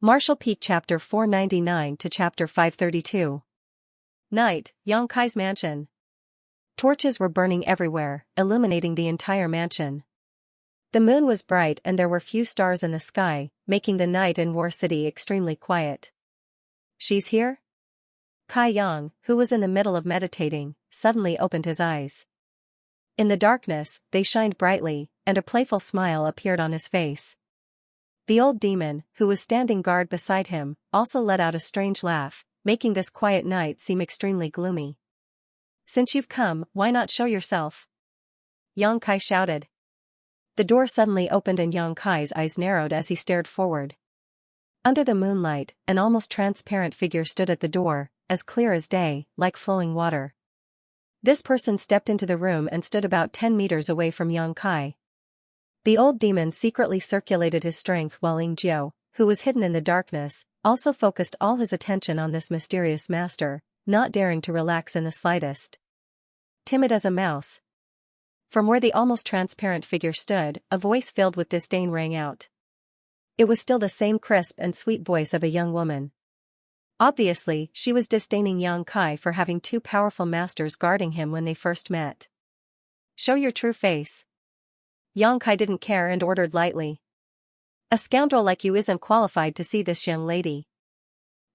Martial Peak Chapter 499 to Chapter 532. Night, Xianxia's mansion. Torches were burning everywhere, illuminating the entire mansion. The moon was bright and there were few stars in the sky, making the night in War City extremely quiet. She's here? Kai Yang, who was in the middle of meditating, suddenly opened his eyes. In the darkness, they shined brightly, and a playful smile appeared on his face. The old demon, who was standing guard beside him, also let out a strange laugh, making this quiet night seem extremely gloomy. Since you've come, why not show yourself? Yang Kai shouted. The door suddenly opened and Yang Kai's eyes narrowed as he stared forward. Under the moonlight, an almost transparent figure stood at the door, as clear as day, like flowing water. This person stepped into the room and stood about 10 meters away from Yang Kai. The old demon secretly circulated his strength while Xianxia, who was hidden in the darkness, also focused all his attention on this mysterious master, not daring to relax in the slightest. Timid as a mouse. From where the almost transparent figure stood, a voice filled with disdain rang out. It was still the same crisp and sweet voice of a young woman. Obviously, she was disdaining Yang Kai for having two powerful masters guarding him when they first met. Show your true face. Yang Kai didn't care and ordered lightly. A scoundrel like you isn't qualified to see this young lady.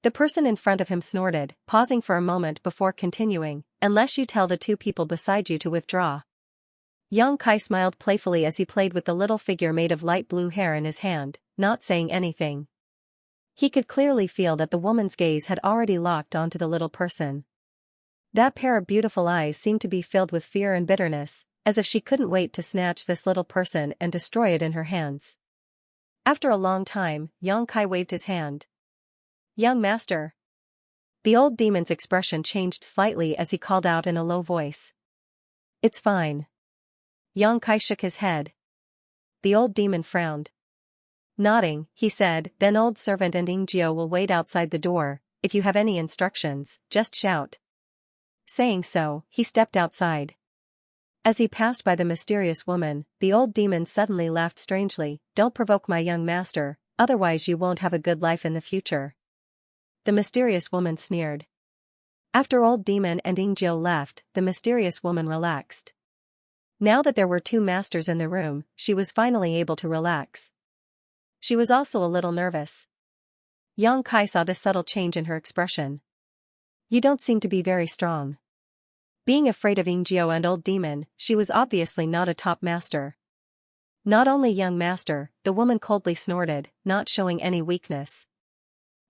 The person in front of him snorted, pausing for a moment before continuing, unless you tell the two people beside you to withdraw. Yang Kai smiled playfully as he played with the little figure made of light blue hair in his hand, not saying anything. He could clearly feel that the woman's gaze had already locked onto the little person. That pair of beautiful eyes seemed to be filled with fear and bitterness, as if she couldn't wait to snatch this little person and destroy it in her hands. After a long time, Yang Kai waved his hand. Young master. The old demon's expression changed slightly as he called out in a low voice. It's fine. Yang Kai shook his head. The old demon frowned. Nodding, he said, then old servant and Xianxia will wait outside the door. If you have any instructions, just shout. Saying so, he stepped outside. As he passed by the mysterious woman, the old demon suddenly laughed strangely. Don't provoke my young master, otherwise you won't have a good life in the future. The mysterious woman sneered. After old demon and Xianxia left, the mysterious woman relaxed. Now that there were two masters in the room, she was finally able to relax. She was also a little nervous. Yang Kai saw this subtle change in her expression. You don't seem to be very strong. Being afraid of Xianxia and old demon, she was obviously not a top master. Not only young master, the woman coldly snorted, not showing any weakness.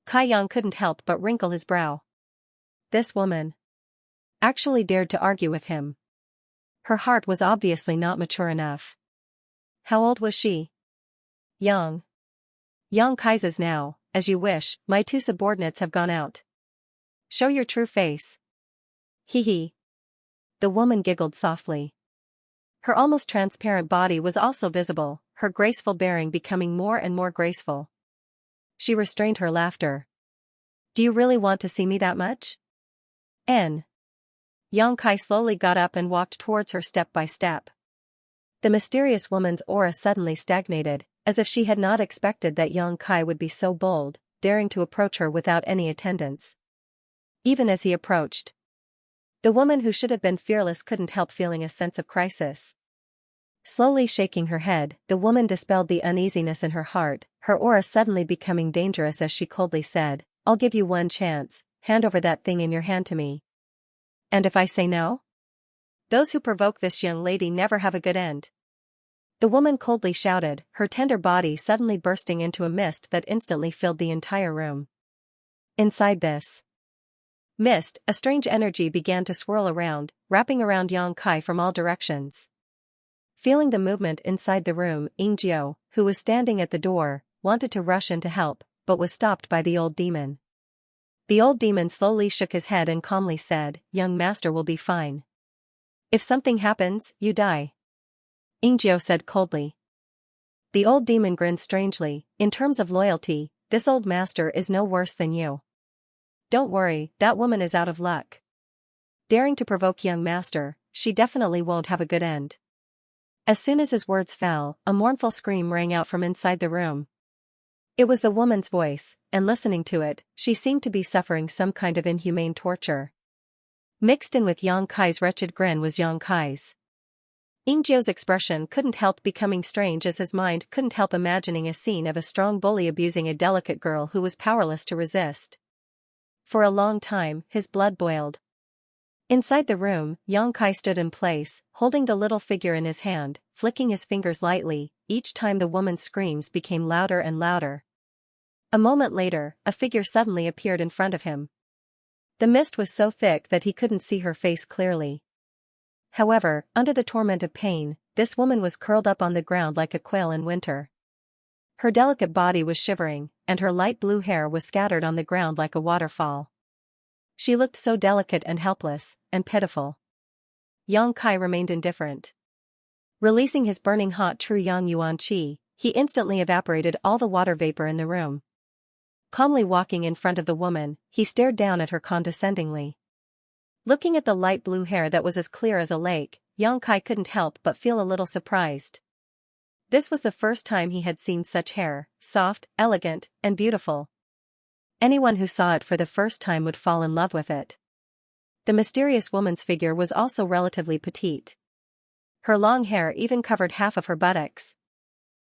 Kai Yang couldn't help but wrinkle his brow. This woman actually dared to argue with him. Her heart was obviously not mature enough. How old was she? Young. Yang Kai's is now, as you wish, my two subordinates have gone out. Show your true face. Hee hee. The woman giggled softly. Her almost transparent body was also visible, her graceful bearing becoming more and more graceful. She restrained her laughter. Do you really want to see me that much? N. Yang Kai slowly got up and walked towards her step by step. The mysterious woman's aura suddenly stagnated, as if she had not expected that Yang Kai would be so bold, daring to approach her without any attendants. Even as he approached, the woman who should have been fearless couldn't help feeling a sense of crisis. Slowly shaking her head, the woman dispelled the uneasiness in her heart, her aura suddenly becoming dangerous as she coldly said, I'll give you one chance, hand over that thing in your hand to me. And if I say no? Those who provoke this young lady never have a good end. The woman coldly shouted, her tender body suddenly bursting into a mist that instantly filled the entire room. Inside this mist, a strange energy began to swirl around, wrapping around Yang Kai from all directions. Feeling the movement inside the room, Xianxia, who was standing at the door, wanted to rush in to help, but was stopped by the old demon. The old demon slowly shook his head and calmly said, Young master will be fine. If something happens, you die. Xianxia said coldly. The old demon grinned strangely. In terms of loyalty, this old master is no worse than you. Don't worry, that woman is out of luck. Daring to provoke young master, she definitely won't have a good end. As soon as his words fell, a mournful scream rang out from inside the room. It was the woman's voice, and listening to it, she seemed to be suffering some kind of inhumane torture. Mixed in with Yang Kai's wretched grin was Yang Kai's. Ingjiu's expression couldn't help becoming strange as his mind couldn't help imagining a scene of a strong bully abusing a delicate girl who was powerless to resist. For a long time, his blood boiled. Inside the room, Yang Kai stood in place, holding the little figure in his hand, flicking his fingers lightly. Each time the woman's screams became louder and louder. A moment later, a figure suddenly appeared in front of him. The mist was so thick that he couldn't see her face clearly. However, under the torment of pain, this woman was curled up on the ground like a quail in winter. Her delicate body was shivering, and her light blue hair was scattered on the ground like a waterfall. She looked so delicate and helpless, and pitiful. Yang Kai remained indifferent. Releasing his burning hot true Yang Yuan Qi, he instantly evaporated all the water vapor in the room. Calmly walking in front of the woman, he stared down at her condescendingly. Looking at the light blue hair that was as clear as a lake, Yang Kai couldn't help but feel a little surprised. This was the first time he had seen such hair, soft, elegant, and beautiful. Anyone who saw it for the first time would fall in love with it. The mysterious woman's figure was also relatively petite. Her long hair even covered half of her buttocks.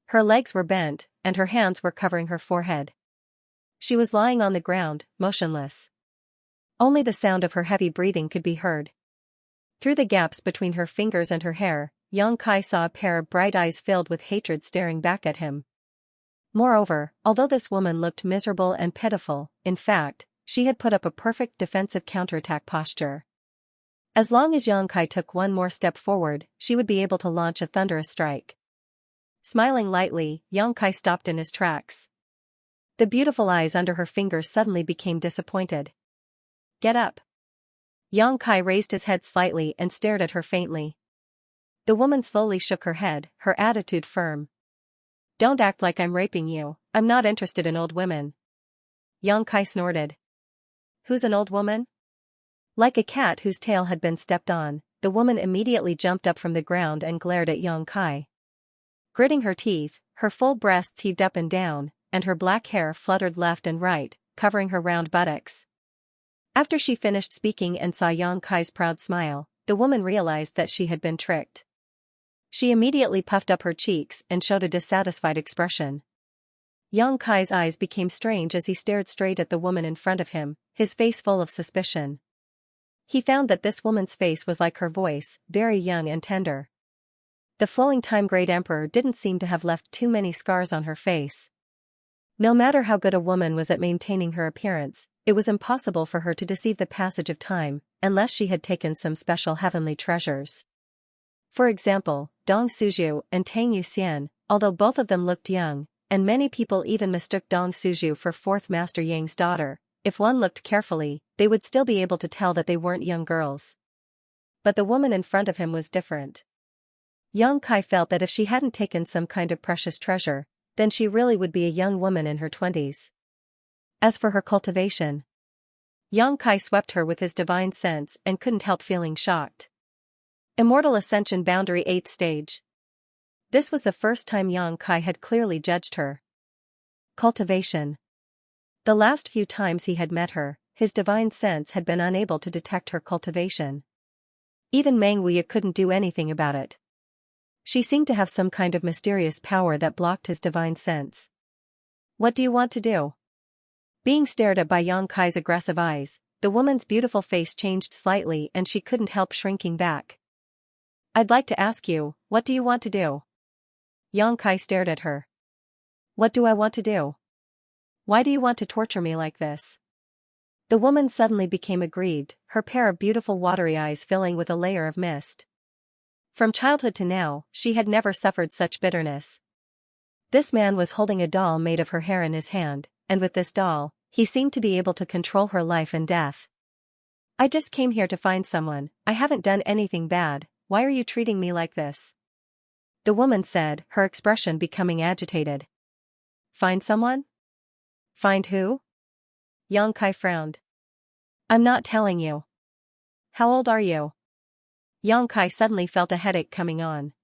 Her legs were bent, and her hands were covering her forehead. She was lying on the ground, motionless. Only the sound of her heavy breathing could be heard. Through the gaps between her fingers and her hair, Yang Kai saw a pair of bright eyes filled with hatred staring back at him. Moreover, although this woman looked miserable and pitiful, in fact, she had put up a perfect defensive counterattack posture. As long as Yang Kai took one more step forward, she would be able to launch a thunderous strike. Smiling lightly, Yang Kai stopped in his tracks. The beautiful eyes under her fingers suddenly became disappointed. "Get up." Yang Kai raised his head slightly and stared at her faintly. The woman slowly shook her head, her attitude firm. "Don't act like I'm raping you, I'm not interested in old women." Yang Kai snorted. "Who's an old woman?" Like a cat whose tail had been stepped on, the woman immediately jumped up from the ground and glared at Yang Kai. Gritting her teeth, her full breasts heaved up and down, and her black hair fluttered left and right, covering her round buttocks. After she finished speaking and saw Yang Kai's proud smile, the woman realized that she had been tricked. She immediately puffed up her cheeks and showed a dissatisfied expression. Yang Kai's eyes became strange as he stared straight at the woman in front of him, his face full of suspicion. He found that this woman's face was like her voice, very young and tender. The flowing time-great emperor didn't seem to have left too many scars on her face. No matter how good a woman was at maintaining her appearance, it was impossible for her to deceive the passage of time, unless she had taken some special heavenly treasures. For example, Dong Suju and Tang Yuxian, although both of them looked young, and many people even mistook Dong Suju for Fourth Master Yang's daughter, if one looked carefully, they would still be able to tell that they weren't young girls. But the woman in front of him was different. Yang Kai felt that if she hadn't taken some kind of precious treasure, then she really would be a young woman in her 20s. As for her cultivation, Yang Kai swept her with his divine sense and couldn't help feeling shocked. Immortal Ascension Boundary 8th Stage. This was the first time Yang Kai had clearly judged her. Cultivation. The last few times he had met her, his divine sense had been unable to detect her cultivation. Even Meng Wuya couldn't do anything about it. She seemed to have some kind of mysterious power that blocked his divine sense. "What do you want to do?" Being stared at by Yang Kai's aggressive eyes, the woman's beautiful face changed slightly and she couldn't help shrinking back. "I'd like to ask you, what do you want to do?" Yang Kai stared at her. "What do I want to do? Why do you want to torture me like this?" The woman suddenly became aggrieved, her pair of beautiful watery eyes filling with a layer of mist. From childhood to now, she had never suffered such bitterness. This man was holding a doll made of her hair in his hand, and with this doll, he seemed to be able to control her life and death. "I just came here to find someone, I haven't done anything bad, why are you treating me like this?" The woman said, her expression becoming agitated. "Find someone? Find who?" Yang Kai frowned. "I'm not telling you." "How old are you?" Yang Kai suddenly felt a headache coming on.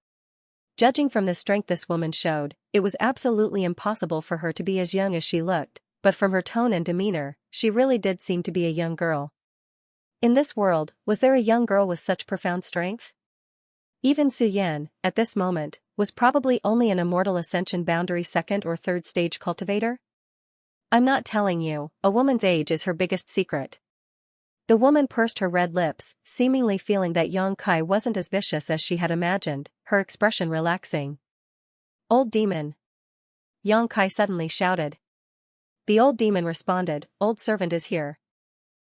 Judging from the strength this woman showed, it was absolutely impossible for her to be as young as she looked, but from her tone and demeanor, she really did seem to be a young girl. In this world, was there a young girl with such profound strength? Even Su Yan, at this moment, was probably only an immortal ascension boundary second or third stage cultivator. I'm not telling you, a woman's age is her biggest secret. The woman pursed her red lips, seemingly feeling that Yang Kai wasn't as vicious as she had imagined, her expression relaxing. Old demon! Yang Kai suddenly shouted. The old demon responded, old servant is here.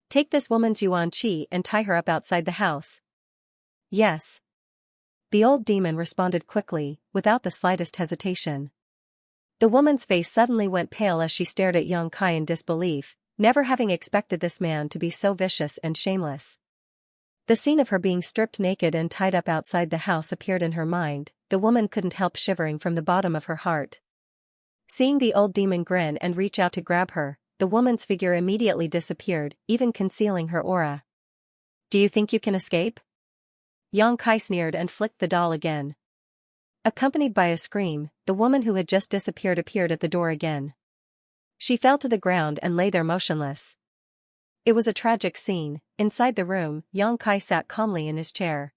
Take this woman's yuan qi and tie her up outside the house. Yes. The old demon responded quickly, without the slightest hesitation. The woman's face suddenly went pale as she stared at Yang Kai in disbelief, never having expected this man to be so vicious and shameless. The scene of her being stripped naked and tied up outside the house appeared in her mind. The woman couldn't help shivering from the bottom of her heart. Seeing the old demon grin and reach out to grab her, the woman's figure immediately disappeared, even concealing her aura. Do you think you can escape? Yang Kai sneered and flicked the doll again. Accompanied by a scream, the woman who had just disappeared appeared at the door again. She fell to the ground and lay there motionless. It was a tragic scene. Inside the room, Yang Kai sat calmly in his chair.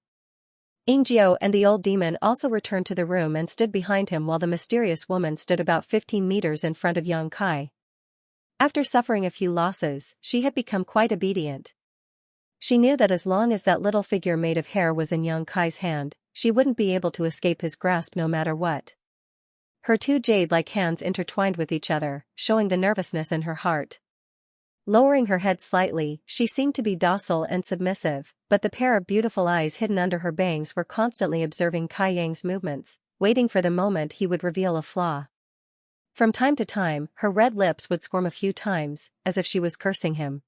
Ingjiu and the old demon also returned to the room and stood behind him while the mysterious woman stood about 15 meters in front of Yang Kai. After suffering a few losses, she had become quite obedient. She knew that as long as that little figure made of hair was in Yang Kai's hand, she wouldn't be able to escape his grasp no matter what. Her two jade-like hands intertwined with each other, showing the nervousness in her heart. Lowering her head slightly, she seemed to be docile and submissive, but the pair of beautiful eyes hidden under her bangs were constantly observing Kai Yang's movements, waiting for the moment he would reveal a flaw. From time to time, her red lips would squirm a few times, as if she was cursing him.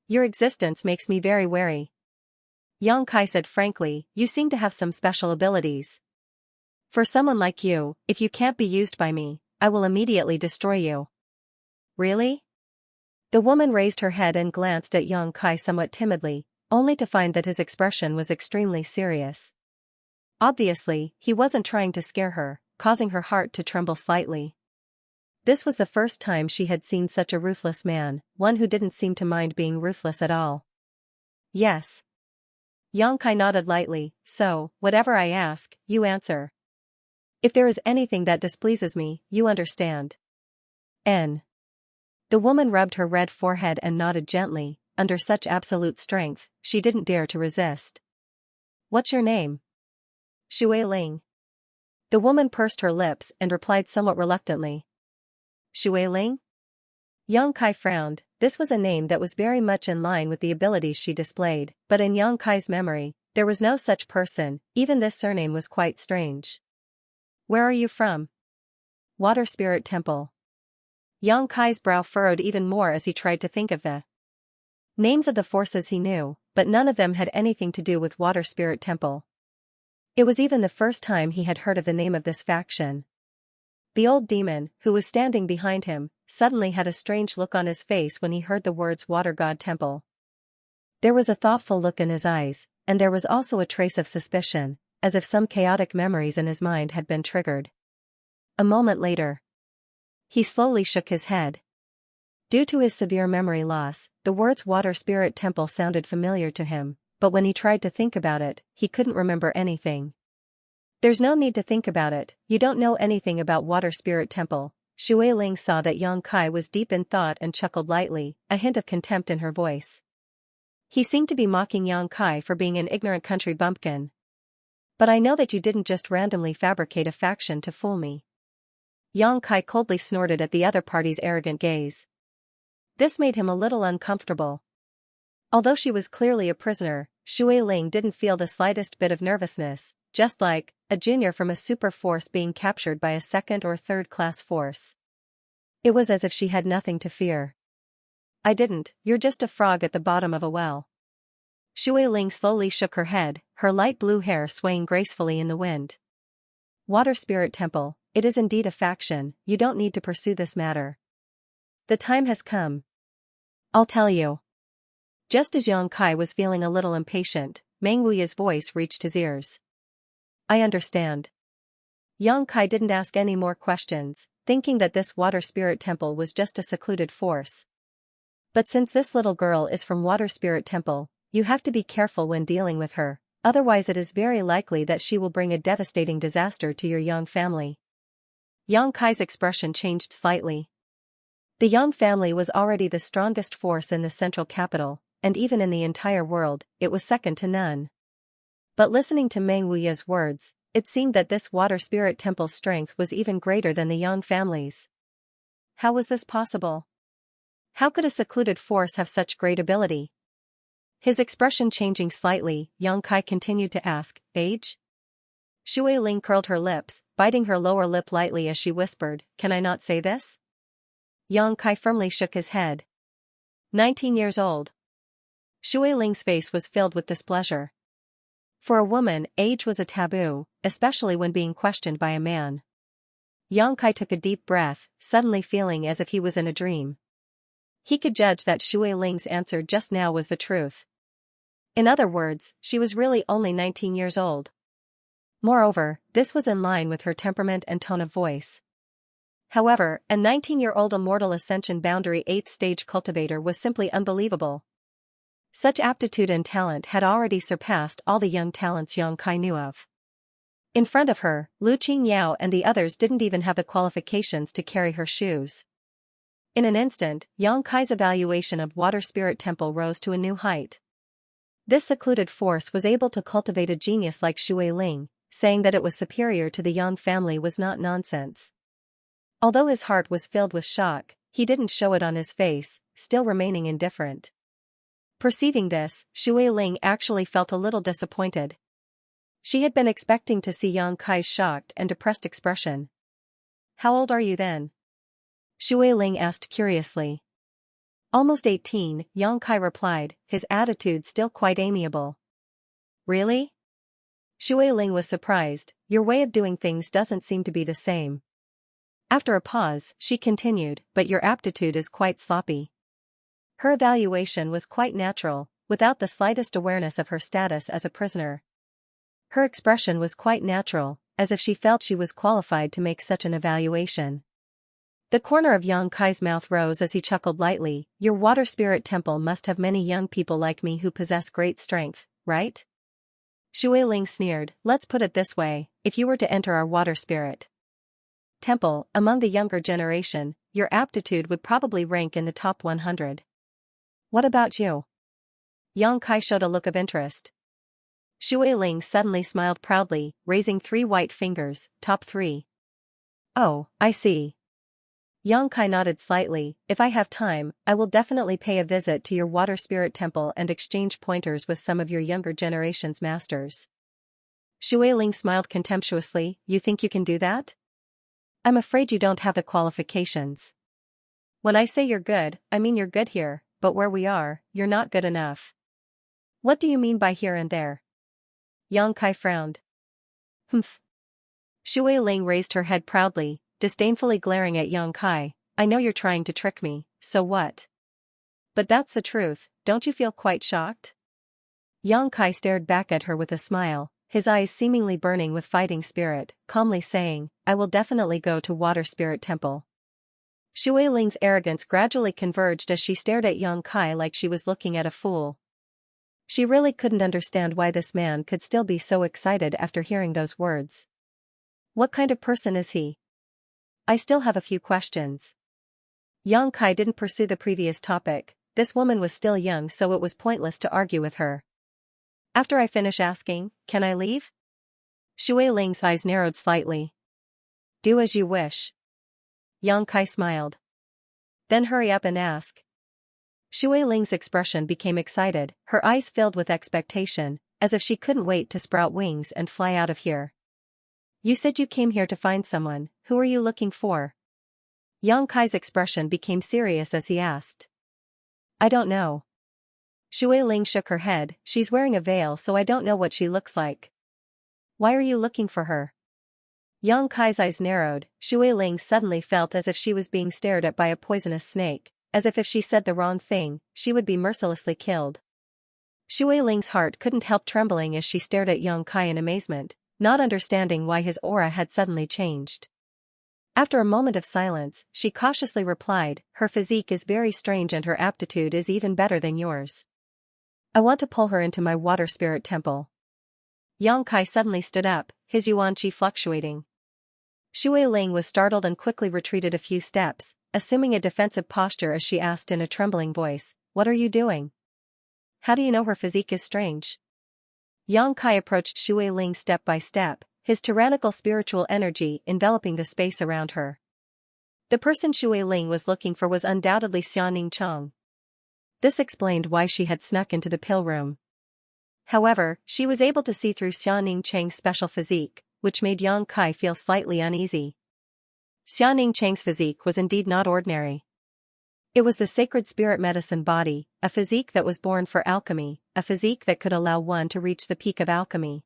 Your existence makes me very wary. Yang Kai said frankly, you seem to have some special abilities. For someone like you, if you can't be used by me, I will immediately destroy you. Really? The woman raised her head and glanced at Yang Kai somewhat timidly, only to find that his expression was extremely serious. Obviously, he wasn't trying to scare her, causing her heart to tremble slightly. This was the first time she had seen such a ruthless man, one who didn't seem to mind being ruthless at all. Yes. Yang Kai nodded lightly, so, whatever I ask, you answer. If there is anything that displeases me, you understand. N. The woman rubbed her red forehead and nodded gently. Under such absolute strength, she didn't dare to resist. What's your name? Shui Ling. The woman pursed her lips and replied somewhat reluctantly. Shui Ling? Yang Kai frowned. This was a name that was very much in line with the abilities she displayed, but in Yang Kai's memory, there was no such person. Even this surname was quite strange. Where are you from? Water Spirit Temple. Yang Kai's brow furrowed even more as he tried to think of the names of the forces he knew, but none of them had anything to do with Water Spirit Temple. It was even the first time he had heard of the name of this faction. The old demon, who was standing behind him, suddenly had a strange look on his face when he heard the words Water God Temple. There was a thoughtful look in his eyes, and there was also a trace of suspicion, as if some chaotic memories in his mind had been triggered. A moment later, he slowly shook his head. Due to his severe memory loss, the words Water Spirit Temple sounded familiar to him, but when he tried to think about it, he couldn't remember anything. There's no need to think about it, you don't know anything about Water Spirit Temple. Shui Ling saw that Yang Kai was deep in thought and chuckled lightly, a hint of contempt in her voice. He seemed to be mocking Yang Kai for being an ignorant country bumpkin. But I know that you didn't just randomly fabricate a faction to fool me. Yang Kai coldly snorted at the other party's arrogant gaze. This made him a little uncomfortable. Although she was clearly a prisoner, Shui Ling didn't feel the slightest bit of nervousness, just like a junior from a super force being captured by a second or third class force. It was as if she had nothing to fear. I didn't, you're just a frog at the bottom of a well. Shui Ling slowly shook her head, her light blue hair swaying gracefully in the wind. Water Spirit Temple, it is indeed a faction, you don't need to pursue this matter. The time has come. I'll tell you. Just as Yang Kai was feeling a little impatient, Meng Wuya's voice reached his ears. I understand. Yang Kai didn't ask any more questions, thinking that this water spirit temple was just a secluded force. But since this little girl is from Water Spirit Temple, you have to be careful when dealing with her, otherwise it is very likely that she will bring a devastating disaster to your Yang family. Yang Kai's expression changed slightly. The Yang family was already the strongest force in the central capital, and even in the entire world, it was second to none. But listening to Meng Wuya's words, it seemed that this Water Spirit Temple's strength was even greater than the Yang family's. How was this possible? How could a secluded force have such great ability? His expression changing slightly, Yang Kai continued to ask, age? Shui Ling curled her lips, biting her lower lip lightly as she whispered, can I not say this? Yang Kai firmly shook his head. 19 years old. Shui Ling's face was filled with displeasure. For a woman, age was a taboo, especially when being questioned by a man. Yang Kai took a deep breath, suddenly feeling as if he was in a dream. He could judge that Shui Ling's answer just now was the truth. In other words, she was really only 19 years old. Moreover, this was in line with her temperament and tone of voice. However, a 19-year-old Immortal Ascension Boundary 8th Stage Cultivator was simply unbelievable. Such aptitude and talent had already surpassed all the young talents Yang Kai knew of. In front of her, Lu Qingyao and the others didn't even have the qualifications to carry her shoes. In an instant, Yang Kai's evaluation of Water Spirit Temple rose to a new height. This secluded force was able to cultivate a genius like Shui Ling, saying that it was superior to the Yang family was not nonsense. Although his heart was filled with shock, he didn't show it on his face, still remaining indifferent. Perceiving this, Shui Ling actually felt a little disappointed. She had been expecting to see Yang Kai's shocked and depressed expression. How old are you then? Shui Ling asked curiously. Almost 18, Yang Kai replied, his attitude still quite amiable. Really? Shui Ling was surprised, your way of doing things doesn't seem to be the same. After a pause, she continued, but your aptitude is quite sloppy. Her evaluation was quite natural, without the slightest awareness of her status as a prisoner. Her expression was quite natural, as if she felt she was qualified to make such an evaluation. The corner of Yang Kai's mouth rose as he chuckled lightly, your Water Spirit Temple must have many young people like me who possess great strength, right? Shui Ling sneered, let's put it this way, if you were to enter our Water Spirit Temple, among the younger generation, your aptitude would probably rank in the top 100. What about you? Yang Kai showed a look of interest. Shui Ling suddenly smiled proudly, raising 3 white fingers, top 3. Oh, I see. Yang Kai nodded slightly, if I have time, I will definitely pay a visit to your Water Spirit Temple and exchange pointers with some of your younger generation's masters. Shui Ling smiled contemptuously, you think you can do that? I'm afraid you don't have the qualifications. When I say you're good, I mean you're good here, but where we are, you're not good enough. What do you mean by here and there? Yang Kai frowned. Humph. Shui Ling raised her head proudly, disdainfully glaring at Yang Kai, I know you're trying to trick me, so what? But that's the truth, don't you feel quite shocked? Yang Kai stared back at her with a smile, his eyes seemingly burning with fighting spirit, calmly saying, I will definitely go to Water Spirit Temple. Shui Ling's arrogance gradually converged as she stared at Yang Kai like she was looking at a fool. She really couldn't understand why this man could still be so excited after hearing those words. What kind of person is he? I still have a few questions. Yang Kai didn't pursue the previous topic, this woman was still young so it was pointless to argue with her. After I finish asking, can I leave? Shui Ling's eyes narrowed slightly. Do as you wish. Yang Kai smiled. Then hurry up and ask. Shui Ling's expression became excited, her eyes filled with expectation, as if she couldn't wait to sprout wings and fly out of here. You said you came here to find someone, who are you looking for? Yang Kai's expression became serious as he asked. I don't know. Shui Ling shook her head, she's wearing a veil so I don't know what she looks like. Why are you looking for her? Yang Kai's eyes narrowed, Shui Ling suddenly felt as if she was being stared at by a poisonous snake, as if she said the wrong thing, she would be mercilessly killed. Shui Ling's heart couldn't help trembling as she stared at Yang Kai in amazement, not understanding why his aura had suddenly changed. After a moment of silence, she cautiously replied, "Her physique is very strange and her aptitude is even better than yours. I want to pull her into my water spirit temple." Yang Kai suddenly stood up, his yuan qi fluctuating. Shui Ling was startled and quickly retreated a few steps, assuming a defensive posture as she asked in a trembling voice, "What are you doing? How do you know her physique is strange?" Yang Kai approached Shui Ling step by step, his tyrannical spiritual energy enveloping the space around her. The person Shui Ling was looking for was undoubtedly Xianxia. This explained why she had snuck into the pill room. However, she was able to see through Xianxia's special physique, which made Yang Kai feel slightly uneasy. Xianxia's physique was indeed not ordinary. It was the sacred spirit medicine body, a physique that was born for alchemy, a physique that could allow one to reach the peak of alchemy.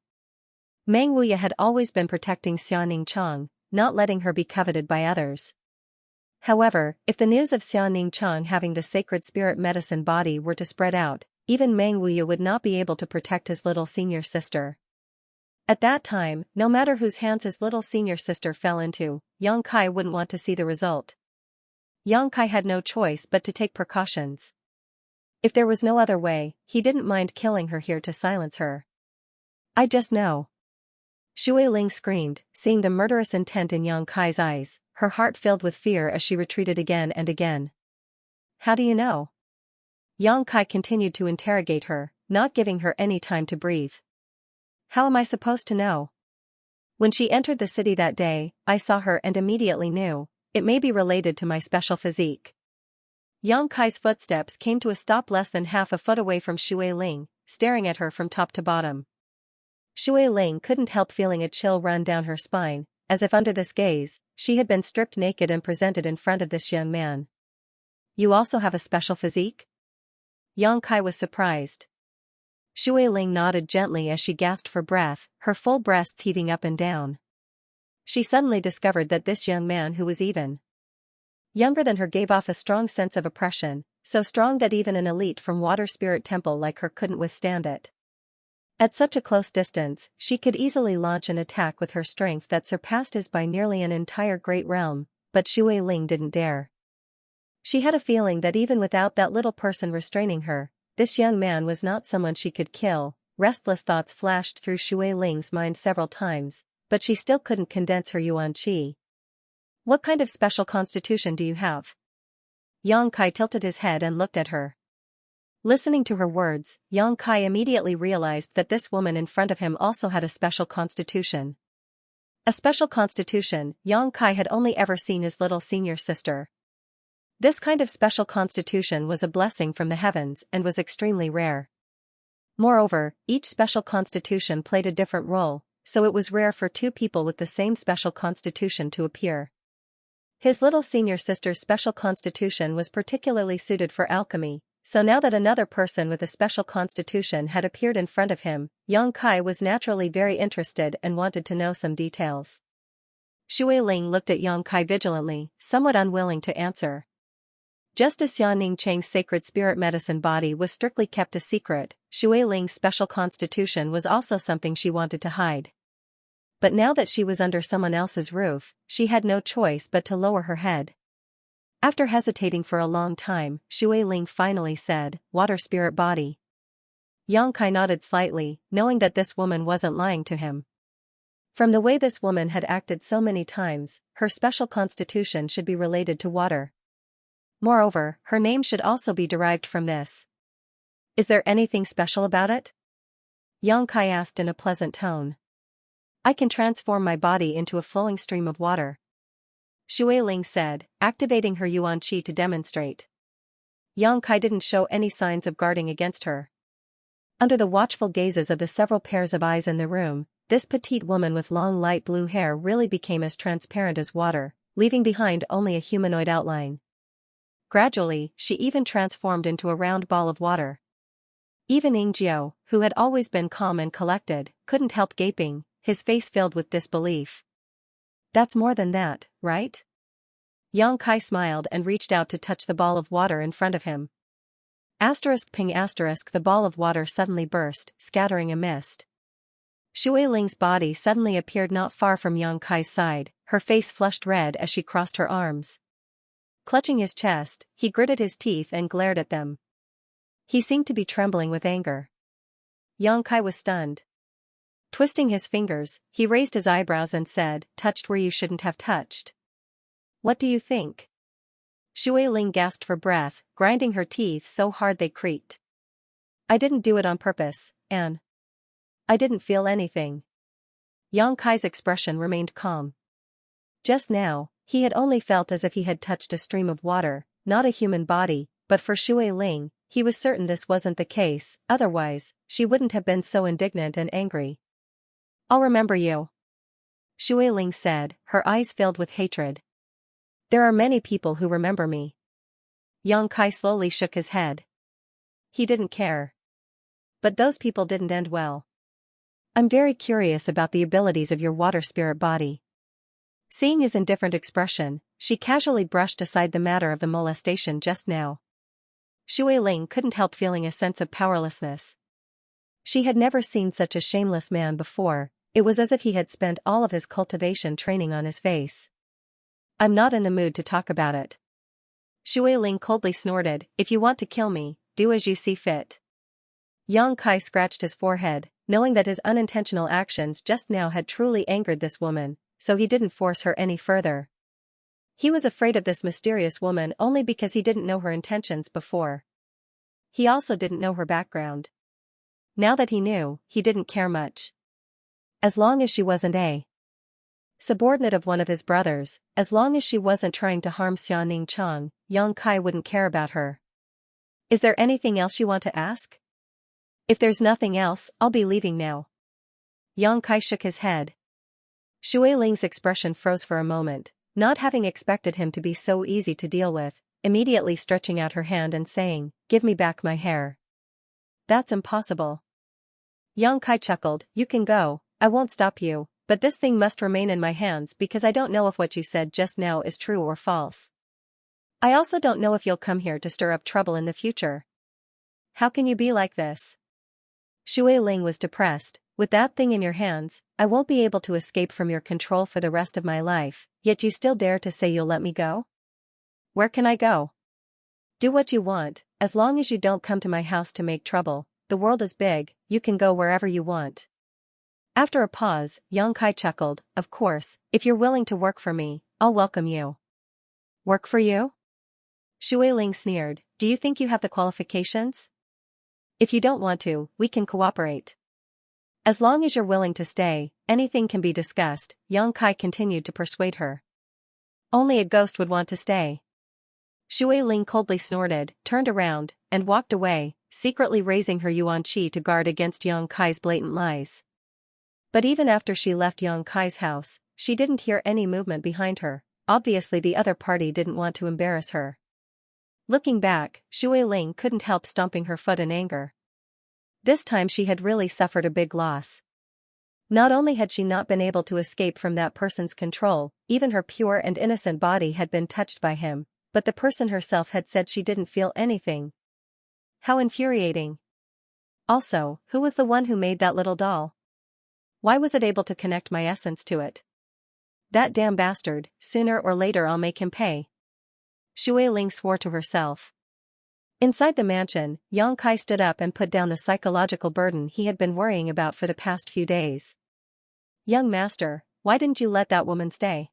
Meng Wuya had always been protecting Xianxia, not letting her be coveted by others. However, if the news of Xianxia having the sacred spirit medicine body were to spread out, even Meng Wuya would not be able to protect his little senior sister. At that time, no matter whose hands his little senior sister fell into, Yang Kai wouldn't want to see the result. Yang Kai had no choice but to take precautions. If there was no other way, he didn't mind killing her here to silence her. "I just know." Shui Ling screamed, seeing the murderous intent in Yang Kai's eyes, her heart filled with fear as she retreated again and again. "How do you know?" Yang Kai continued to interrogate her, not giving her any time to breathe. "How am I supposed to know? When she entered the city that day, I saw her and immediately knew. It may be related to my special physique." Yang Kai's footsteps came to a stop less than half a foot away from Shui Ling, staring at her from top to bottom. Shui Ling couldn't help feeling a chill run down her spine, as if under this gaze, she had been stripped naked and presented in front of this young man. "You also have a special physique?" Yang Kai was surprised. Shui Ling nodded gently as she gasped for breath, her full breasts heaving up and down. She suddenly discovered that this young man who was even younger than her gave off a strong sense of oppression, so strong that even an elite from Water Spirit Temple like her couldn't withstand it. At such a close distance, she could easily launch an attack with her strength that surpassed his by nearly an entire great realm, but Shui Ling didn't dare. She had a feeling that even without that little person restraining her, this young man was not someone she could kill. Restless thoughts flashed through Shui Ling's mind several times, but she still couldn't condense her yuan qi. "What kind of special constitution do you have?" Yang Kai tilted his head and looked at her. Listening to her words, Yang Kai immediately realized that this woman in front of him also had a special constitution. A special constitution Yang Kai had only ever seen his little senior sister. This kind of special constitution was a blessing from the heavens and was extremely rare. Moreover, each special constitution played a different role, so it was rare for two people with the same special constitution to appear. His little senior sister's special constitution was particularly suited for alchemy, so now that another person with a special constitution had appeared in front of him, Yang Kai was naturally very interested and wanted to know some details. Shui Ling looked at Yang Kai vigilantly, somewhat unwilling to answer. Just as Xianxia's sacred spirit medicine body was strictly kept a secret, Shui Ling's special constitution was also something she wanted to hide. But now that she was under someone else's roof, she had no choice but to lower her head. After hesitating for a long time, Shui Ling finally said, "Water spirit body." Yang Kai nodded slightly, knowing that this woman wasn't lying to him. From the way this woman had acted so many times, her special constitution should be related to water. Moreover, her name should also be derived from this. "Is there anything special about it?" Yang Kai asked in a pleasant tone. "I can transform my body into a flowing stream of water," Shui Ling said, activating her yuan qi to demonstrate. Yang Kai didn't show any signs of guarding against her. Under the watchful gazes of the several pairs of eyes in the room, this petite woman with long light blue hair really became as transparent as water, leaving behind only a humanoid outline. Gradually, she even transformed into a round ball of water. Even Yingjiao, who had always been calm and collected, couldn't help gaping, his face filled with disbelief. "That's more than that, right?" Yang Kai smiled and reached out to touch the ball of water in front of him. *ping*, the ball of water suddenly burst, scattering a mist. Shui Ling's body suddenly appeared not far from Yang Kai's side, her face flushed red as she crossed her arms. Clutching his chest, he gritted his teeth and glared at them. He seemed to be trembling with anger. Yang Kai was stunned. Twisting his fingers, he raised his eyebrows and said, "Touched where you shouldn't have touched. What do you think?" Shui Ling gasped for breath, grinding her teeth so hard they creaked. "I didn't do it on purpose, Anne. I didn't feel anything." Yang Kai's expression remained calm. Just now, he had only felt as if he had touched a stream of water, not a human body, but for Shui Ling, he was certain this wasn't the case, otherwise, she wouldn't have been so indignant and angry. "I'll remember you," Shui Ling said, her eyes filled with hatred. "There are many people who remember me." Yang Kai slowly shook his head. He didn't care. But those people didn't end well. "I'm very curious about the abilities of your water spirit body." Seeing his indifferent expression, she casually brushed aside the matter of the molestation just now. Shui Ling couldn't help feeling a sense of powerlessness. She had never seen such a shameless man before, it was as if he had spent all of his cultivation training on his face. "I'm not in the mood to talk about it." Shui Ling coldly snorted, "If you want to kill me, do as you see fit." Yang Kai scratched his forehead, knowing that his unintentional actions just now had truly angered this woman, so he didn't force her any further. He was afraid of this mysterious woman only because he didn't know her intentions before. He also didn't know her background. Now that he knew, he didn't care much. As long as she wasn't a subordinate of one of his brothers, as long as she wasn't trying to harm Xianning Chang, Yang Kai wouldn't care about her. "Is there anything else you want to ask?" "If there's nothing else, I'll be leaving now." Yang Kai shook his head. Shui Ling's expression froze for a moment, not having expected him to be so easy to deal with, immediately stretching out her hand and saying, "Give me back my hair." "That's impossible." Yang Kai chuckled, "You can go, I won't stop you, but this thing must remain in my hands because I don't know if what you said just now is true or false. I also don't know if you'll come here to stir up trouble in the future." "How can you be like this?" Shui Ling was depressed. "With that thing in your hands, I won't be able to escape from your control for the rest of my life, yet you still dare to say you'll let me go? Where can I go?" "Do what you want, as long as you don't come to my house to make trouble. The world is big, you can go wherever you want." After a pause, Yang Kai chuckled, "Of course, if you're willing to work for me, I'll welcome you." "Work for you?" Shui Ling sneered, "Do you think you have the qualifications? If you don't want to, we can cooperate. As long as you're willing to stay, anything can be discussed," Yang Kai continued to persuade her. "Only a ghost would want to stay." Shui Ling coldly snorted, turned around, and walked away, secretly raising her yuan qi to guard against Yang Kai's blatant lies. But even after she left Yang Kai's house, she didn't hear any movement behind her. Obviously the other party didn't want to embarrass her. Looking back, Shui Ling couldn't help stomping her foot in anger. This time she had really suffered a big loss. Not only had she not been able to escape from that person's control, even her pure and innocent body had been touched by him, but the person herself had said she didn't feel anything. How infuriating. Also, who was the one who made that little doll? Why was it able to connect my essence to it? That damn bastard, sooner or later I'll make him pay. Shui Ling swore to herself. Inside the mansion, Yang Kai stood up and put down the psychological burden he had been worrying about for the past few days. "Young master, why didn't you let that woman stay?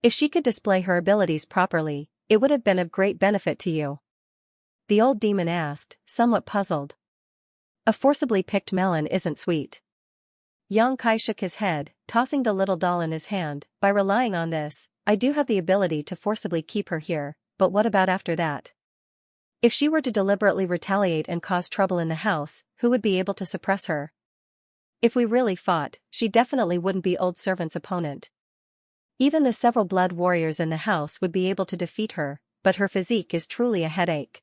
If she could display her abilities properly, it would have been of great benefit to you." The old demon asked, somewhat puzzled. "A forcibly picked melon isn't sweet." Yang Kai shook his head, tossing the little doll in his hand. "By relying on this, I do have the ability to forcibly keep her here, but what about after that? If she were to deliberately retaliate and cause trouble in the house, who would be able to suppress her? If we really fought, she definitely wouldn't be old servant's opponent. Even the several blood warriors in the house would be able to defeat her, but her physique is truly a headache."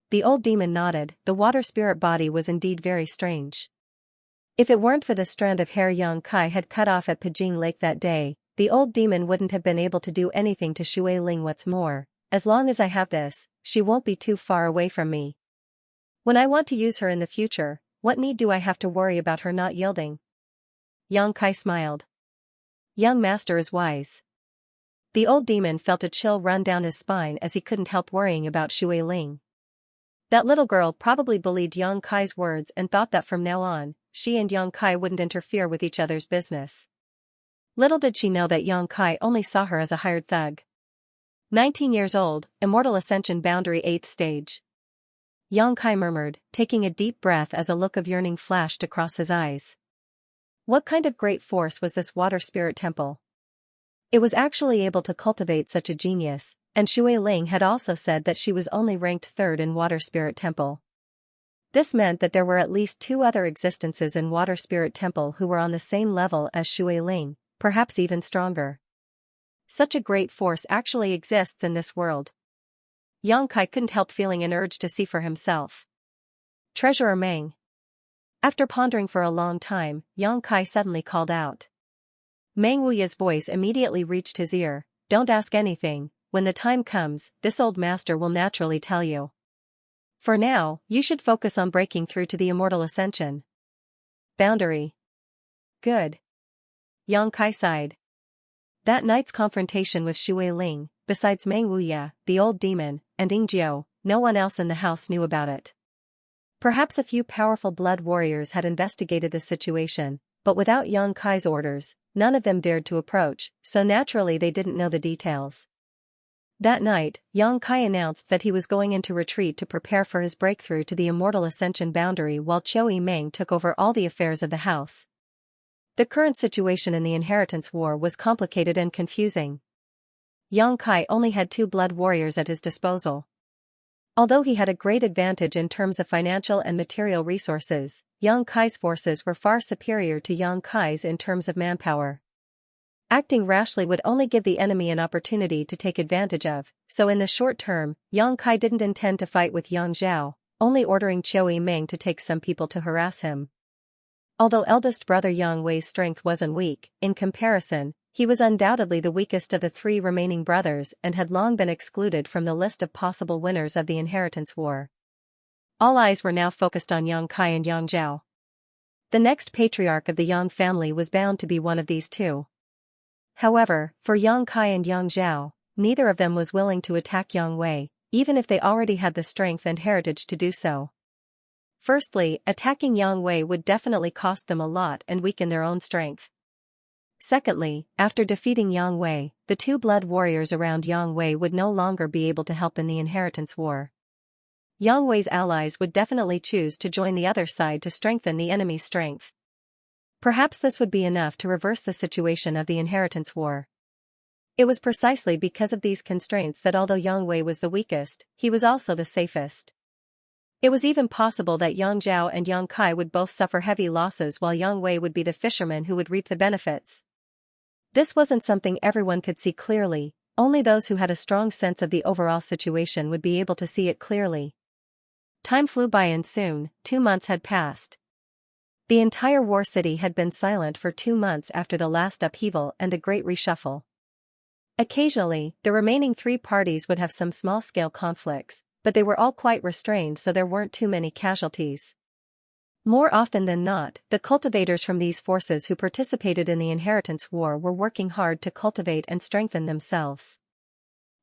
The old demon nodded. The water spirit body was indeed very strange. If it weren't for the strand of hair Yang Kai had cut off at Pijing Lake that day, the old demon wouldn't have been able to do anything to Shui Ling. "What's more, as long as I have this, she won't be too far away from me. When I want to use her in the future, what need do I have to worry about her not yielding?" Yang Kai smiled. Young master is wise. The old demon felt a chill run down his spine as he couldn't help worrying about Shui Ling. That little girl probably believed Yang Kai's words and thought that from now on, she and Yang Kai wouldn't interfere with each other's business. Little did she know that Yang Kai only saw her as a hired thug. 19 years old, Immortal Ascension Boundary 8th Stage. Yang Kai murmured, taking a deep breath as a look of yearning flashed across his eyes. What kind of great force was this water spirit temple? It was actually able to cultivate such a genius, and Shui Ling had also said that she was only ranked 3rd in Water Spirit Temple. This meant that there were at least 2 other existences in Water Spirit Temple who were on the same level as Shui Ling, perhaps even stronger. Such a great force actually exists in this world. Yang Kai couldn't help feeling an urge to see for himself. Treasurer Meng. After pondering for a long time, Yang Kai suddenly called out. Meng Wuya's voice immediately reached his ear. Don't ask anything, when the time comes, this old master will naturally tell you. For now, you should focus on breaking through to the Immortal Ascension Boundary. Good. Yang Kai sighed. That night's confrontation with Shui Ling, besides Meng Wuya, the old demon, and Yingjiu, no one else in the house knew about it. Perhaps a few powerful blood warriors had investigated the situation, but without Yang Kai's orders, none of them dared to approach, so naturally they didn't know the details. That night, Yang Kai announced that he was going into retreat to prepare for his breakthrough to the Immortal Ascension Boundary while Chou Meng took over all the affairs of the house. The current situation in the Inheritance War was complicated and confusing. Yang Kai only had 2 blood warriors at his disposal. Although he had a great advantage in terms of financial and material resources, Yang Kai's forces were far superior to Yang Kai's in terms of manpower. Acting rashly would only give the enemy an opportunity to take advantage of, so in the short term, Yang Kai didn't intend to fight with Yang Zhao, only ordering Chou Meng to take some people to harass him. Although eldest brother Yang Wei's strength wasn't weak, in comparison, he was undoubtedly the weakest of the 3 remaining brothers and had long been excluded from the list of possible winners of the Inheritance War. All eyes were now focused on Yang Kai and Yang Zhao. The next patriarch of the Yang family was bound to be one of these 2. However, for Yang Kai and Yang Zhao, neither of them was willing to attack Yang Wei, even if they already had the strength and heritage to do so. Firstly, attacking Yang Wei would definitely cost them a lot and weaken their own strength. Secondly, after defeating Yang Wei, the 2 blood warriors around Yang Wei would no longer be able to help in the Inheritance War. Yang Wei's allies would definitely choose to join the other side to strengthen the enemy's strength. Perhaps this would be enough to reverse the situation of the Inheritance War. It was precisely because of these constraints that although Yang Wei was the weakest, he was also the safest. It was even possible that Yang Zhao and Yang Kai would both suffer heavy losses while Yang Wei would be the fisherman who would reap the benefits. This wasn't something everyone could see clearly, only those who had a strong sense of the overall situation would be able to see it clearly. Time flew by and soon, 2 months had passed. The entire war city had been silent for 2 months after the last upheaval and the great reshuffle. Occasionally, the remaining 3 parties would have some small-scale conflicts, but they were all quite restrained so there weren't too many casualties. More often than not, the cultivators from these forces who participated in the Inheritance War were working hard to cultivate and strengthen themselves.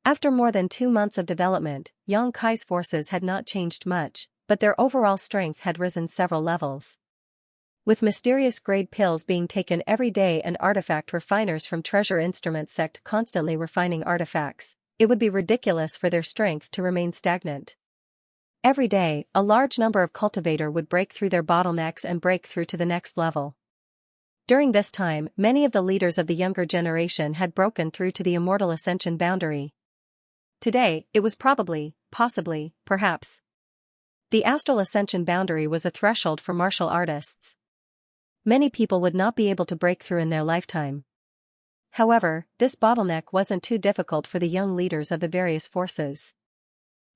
After more than 2 months of development, Yang Kai's forces had not changed much, but their overall strength had risen several levels. With mysterious grade pills being taken every day and artifact refiners from Treasure Instrument Sect constantly refining artifacts, it would be ridiculous for their strength to remain stagnant. Every day, a large number of cultivator would break through their bottlenecks and break through to the next level. During this time, many of the leaders of the younger generation had broken through to the Immortal Ascension Boundary. Today, it was probably, possibly, perhaps. The Astral Ascension Boundary was a threshold for martial artists. Many people would not be able to break through in their lifetime. However, this bottleneck wasn't too difficult for the young leaders of the various forces.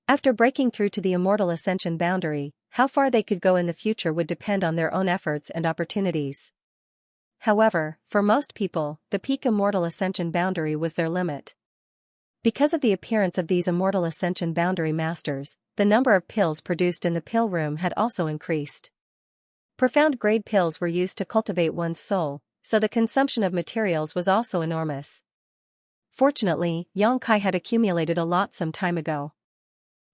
After breaking through to the Immortal Ascension Boundary, how far they could go in the future would depend on their own efforts and opportunities. However, for most people, the peak Immortal Ascension Boundary was their limit. Because of the appearance of these Immortal Ascension Boundary Masters, the number of pills produced in the pill room had also increased. Profound grade pills were used to cultivate one's soul, so the consumption of materials was also enormous. Fortunately, Yang Kai had accumulated a lot some time ago.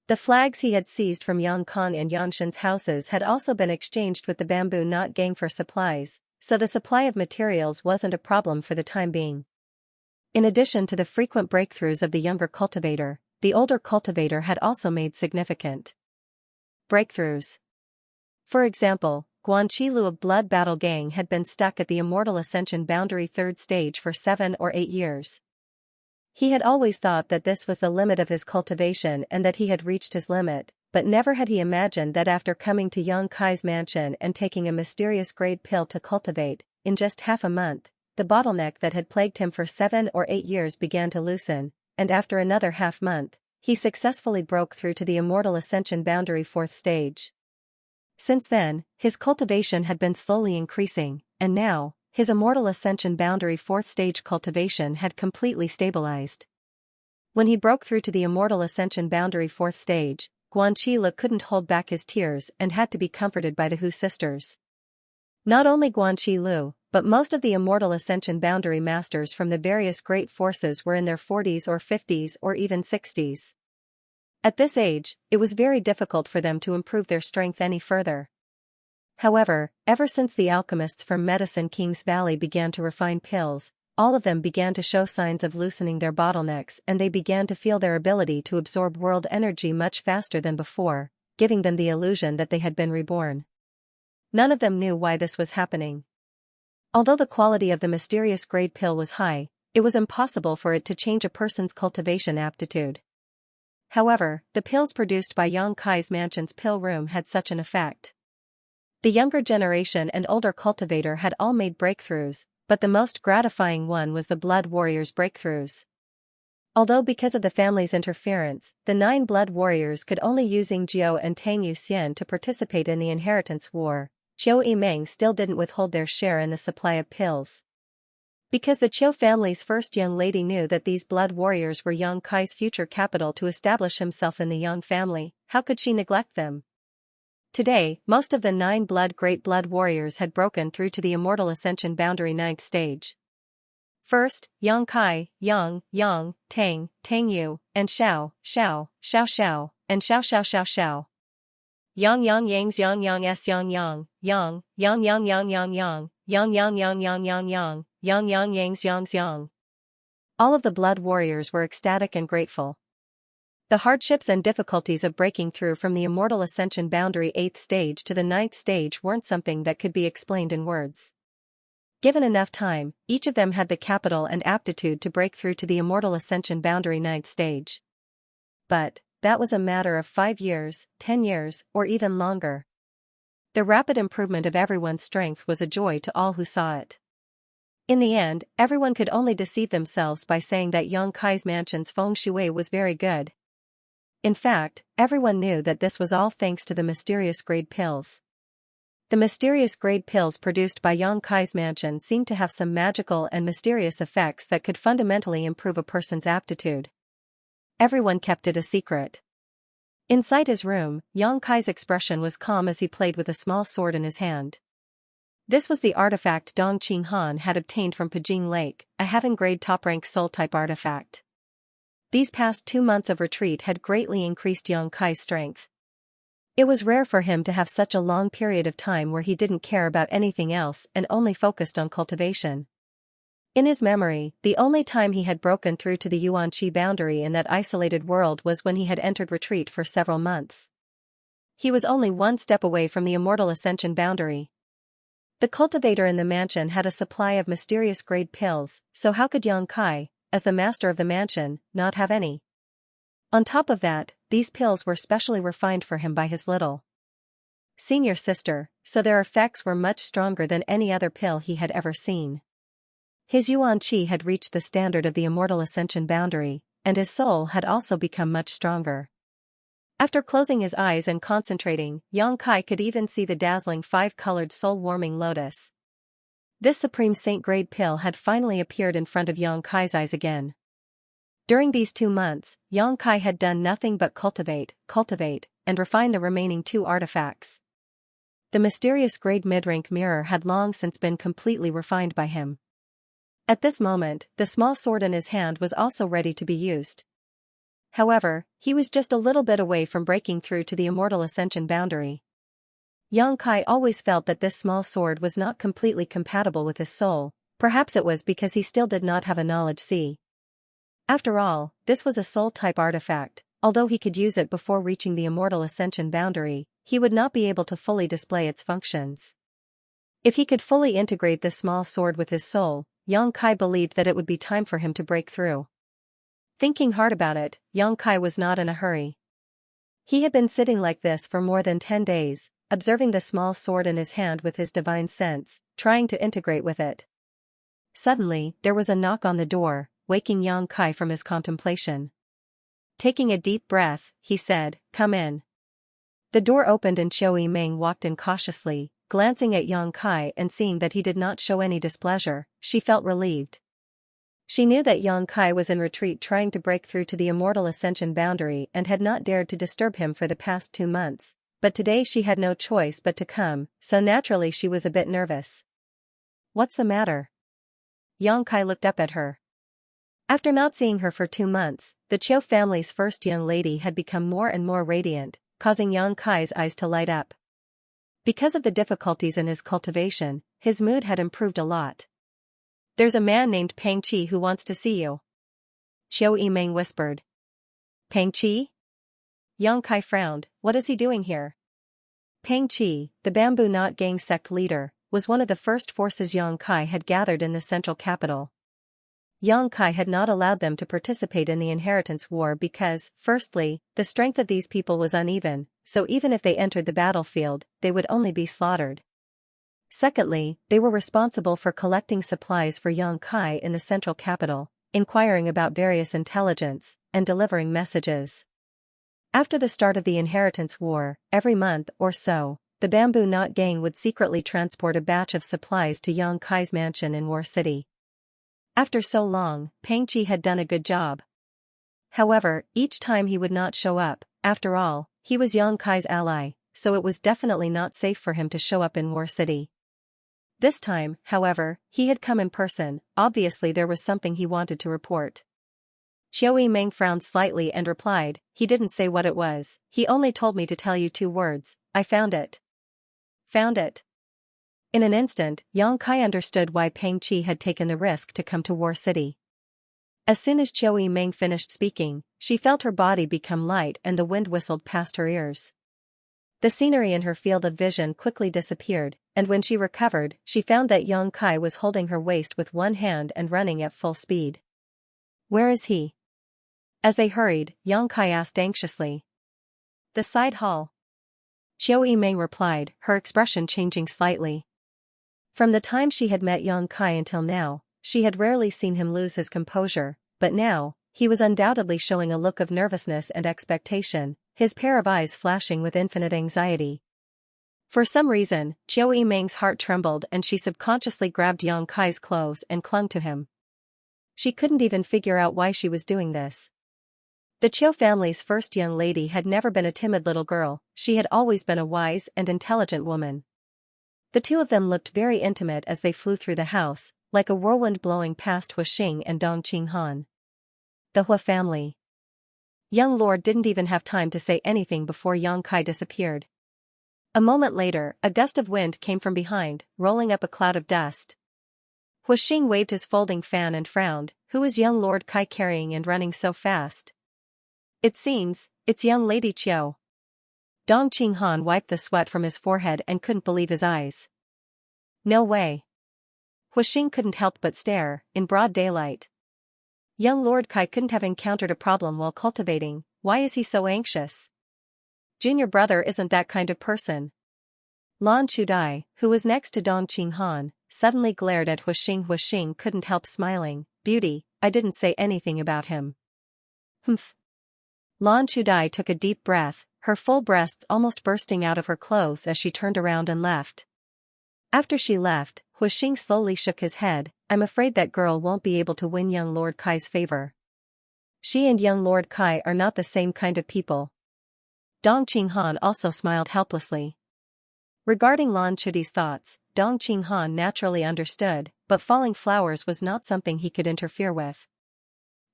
The flags he had seized from Yang Kong and Yanshan's houses had also been exchanged with the bamboo knot gang for supplies, so the supply of materials wasn't a problem for the time being. In addition to the frequent breakthroughs of the younger cultivator, the older cultivator had also made significant breakthroughs. For example, Guanqi Lu of Blood Battle Gang had been stuck at the Immortal Ascension Boundary 3rd stage for 7 or 8 years. He had always thought that this was the limit of his cultivation and that he had reached his limit, but never had he imagined that after coming to Yang Kai's mansion and taking a mysterious grade pill to cultivate, in just half a month, the bottleneck that had plagued him for 7 or 8 years began to loosen, and after another half month, he successfully broke through to the Immortal Ascension Boundary 4th stage. Since then, his cultivation had been slowly increasing, and now, his Immortal Ascension Boundary 4th stage cultivation had completely stabilized. When he broke through to the Immortal Ascension Boundary 4th stage, Guanqi Lu couldn't hold back his tears and had to be comforted by the Hu sisters. Not only Guanqi Lu, but most of the Immortal Ascension Boundary masters from the various great forces were in their 40s or 50s or even 60s. At this age, it was very difficult for them to improve their strength any further. However, ever since the alchemists from Medicine King's Valley began to refine pills, all of them began to show signs of loosening their bottlenecks and they began to feel their ability to absorb world energy much faster than before, giving them the illusion that they had been reborn. None of them knew why this was happening. Although the quality of the mysterious grade pill was high, it was impossible for it to change a person's cultivation aptitude. However, the pills produced by Yang Kai's mansion's pill room had such an effect. The younger generation and older cultivator had all made breakthroughs, but the most gratifying one was the Blood Warriors' breakthroughs. Although because of the family's interference, the 9 Blood Warriors could only use Jiao and Tang Yuxian to participate in the inheritance war, Qiu Yimeng still didn't withhold their share in the supply of pills. Because the Qiu family's first young lady knew that these Blood Warriors were Yang Kai's future capital to establish himself in the Yang family, how could she neglect them? Today, most of the 9 Great Blood Warriors had broken through to the Immortal Ascension Boundary 9th stage. First, Yang Kai, Yang, Tang, Yu, and Xiao, and Xiao. Yang Yangs Yang S Yang, Yang Yangs Yang. All of the Blood Warriors were ecstatic and grateful. The hardships and difficulties of breaking through from the Immortal Ascension Boundary 8th stage to the 9th stage weren't something that could be explained in words. Given enough time, each of them had the capital and aptitude to break through to the Immortal Ascension Boundary 9th stage. But, that was a matter of 5 years, 10 years, or even longer. The rapid improvement of everyone's strength was a joy to all who saw it. In the end, everyone could only deceive themselves by saying that Yang Kai's mansion's feng shui was very good. In fact, everyone knew that this was all thanks to the mysterious grade pills. The mysterious grade pills produced by Yang Kai's mansion seemed to have some magical and mysterious effects that could fundamentally improve a person's aptitude. Everyone kept it a secret. Inside his room, Yang Kai's expression was calm as he played with a small sword in his hand. This was the artifact Dong Qinghan had obtained from Pijing Lake, a heaven-grade top-rank soul-type artifact. These past 2 months of retreat had greatly increased Yang Kai's strength. It was rare for him to have such a long period of time where he didn't care about anything else and only focused on cultivation. In his memory, the only time he had broken through to the Yuanqi boundary in that isolated world was when he had entered retreat for several months. He was only 1 step away from the Immortal Ascension boundary. The cultivator in the mansion had a supply of mysterious grade pills, so how could Yang Kai, as the master of the mansion, not have any? On top of that, these pills were specially refined for him by his little senior sister, so their effects were much stronger than any other pill he had ever seen. His Yuan Qi had reached the standard of the Immortal Ascension boundary, and his soul had also become much stronger. After closing his eyes and concentrating, Yang Kai could even see the dazzling 5-colored soul-warming lotus. This Supreme Saint grade pill had finally appeared in front of Yang Kai's eyes again. During these 2 months, Yang Kai had done nothing but cultivate, and refine the remaining 2 artifacts. The mysterious grade mid-rank mirror had long since been completely refined by him. At this moment, the small sword in his hand was also ready to be used. However, he was just a little bit away from breaking through to the immortal ascension boundary. Yang Kai always felt that this small sword was not completely compatible with his soul, perhaps it was because he still did not have a knowledge C. After all, this was a soul-type artifact, although he could use it before reaching the immortal ascension boundary, he would not be able to fully display its functions. If he could fully integrate this small sword with his soul, Yang Kai believed that it would be time for him to break through. Thinking hard about it, Yang Kai was not in a hurry. He had been sitting like this for more than 10 days, observing the small sword in his hand with his divine sense, trying to integrate with it. Suddenly, there was a knock on the door, waking Yang Kai from his contemplation. Taking a deep breath, he said, "Come in." The door opened and Xiao Yimeng walked in cautiously, glancing at Yang Kai and seeing that he did not show any displeasure, she felt relieved. She knew that Yang Kai was in retreat trying to break through to the immortal ascension boundary and had not dared to disturb him for the past 2 months, but today she had no choice but to come, so naturally she was a bit nervous. "What's the matter?" Yang Kai looked up at her. After not seeing her for 2 months, the Chiu family's first young lady had become more and more radiant, causing Yang Kai's eyes to light up. Because of the difficulties in his cultivation, his mood had improved a lot. "There's a man named Peng Qi who wants to see you," Xiao Yimeng whispered. "Peng Qi?" Yang Kai frowned, "What is he doing here?" Peng Qi, the Bamboo Knot Gang sect leader, was one of the first forces Yang Kai had gathered in the central capital. Yang Kai had not allowed them to participate in the inheritance war because, firstly, the strength of these people was uneven, so even if they entered the battlefield, they would only be slaughtered. Secondly, they were responsible for collecting supplies for Yang Kai in the central capital, inquiring about various intelligence, and delivering messages. After the start of the inheritance war, every month or so, the Bamboo Knot Gang would secretly transport a batch of supplies to Yang Kai's mansion in War City. After so long, Peng Qi had done a good job. However, each time he would not show up. After all, he was Yang Kai's ally, so it was definitely not safe for him to show up in War City. This time, however, he had come in person, obviously there was something he wanted to report. Xiao Yimeng frowned slightly and replied, "He didn't say what it was, he only told me to tell you 2 words, I found it." Found it? In an instant, Yang Kai understood why Peng Qi had taken the risk to come to War City. As soon as Xiao Yimeng finished speaking, she felt her body become light and the wind whistled past her ears. The scenery in her field of vision quickly disappeared, and when she recovered, she found that Yang Kai was holding her waist with one hand and running at full speed. "Where is he?" As they hurried, Yang Kai asked anxiously. "The side hall." Xiao Yimeng replied, her expression changing slightly. From the time she had met Yang Kai until now, she had rarely seen him lose his composure, but now, he was undoubtedly showing a look of nervousness and expectation, his pair of eyes flashing with infinite anxiety. For some reason, Xiao Yimeng's heart trembled and she subconsciously grabbed Yang Kai's clothes and clung to him. She couldn't even figure out why she was doing this. The Chiu family's first young lady had never been a timid little girl, she had always been a wise and intelligent woman. The 2 of them looked very intimate as they flew through the house, like a whirlwind blowing past Huixing and Dong Qinghan. The Hua family. Young Lord didn't even have time to say anything before Yang Kai disappeared. A moment later, a gust of wind came from behind, rolling up a cloud of dust. Huixing waved his folding fan and frowned, "Who is young Lord Kai carrying and running so fast?" "It seems, it's young Lady Qiu." Dong Qinghan wiped the sweat from his forehead and couldn't believe his eyes. "No way." Huixing couldn't help but stare, in broad daylight. Young Lord Kai couldn't have encountered a problem while cultivating, why is he so anxious? Junior brother isn't that kind of person. Lan Chudai, who was next to Dong Qinghan, suddenly glared at Huixing. Huixing couldn't help smiling, "Beauty, I didn't say anything about him." "Humph." Lan Chudai took a deep breath, her full breasts almost bursting out of her clothes as she turned around and left. After she left, Huixing slowly shook his head, "I'm afraid that girl won't be able to win young Lord Kai's favor. She and young Lord Kai are not the same kind of people." Dong Qinghan also smiled helplessly. Regarding Lan Chudi's thoughts, Dong Qinghan naturally understood, but falling flowers was not something he could interfere with.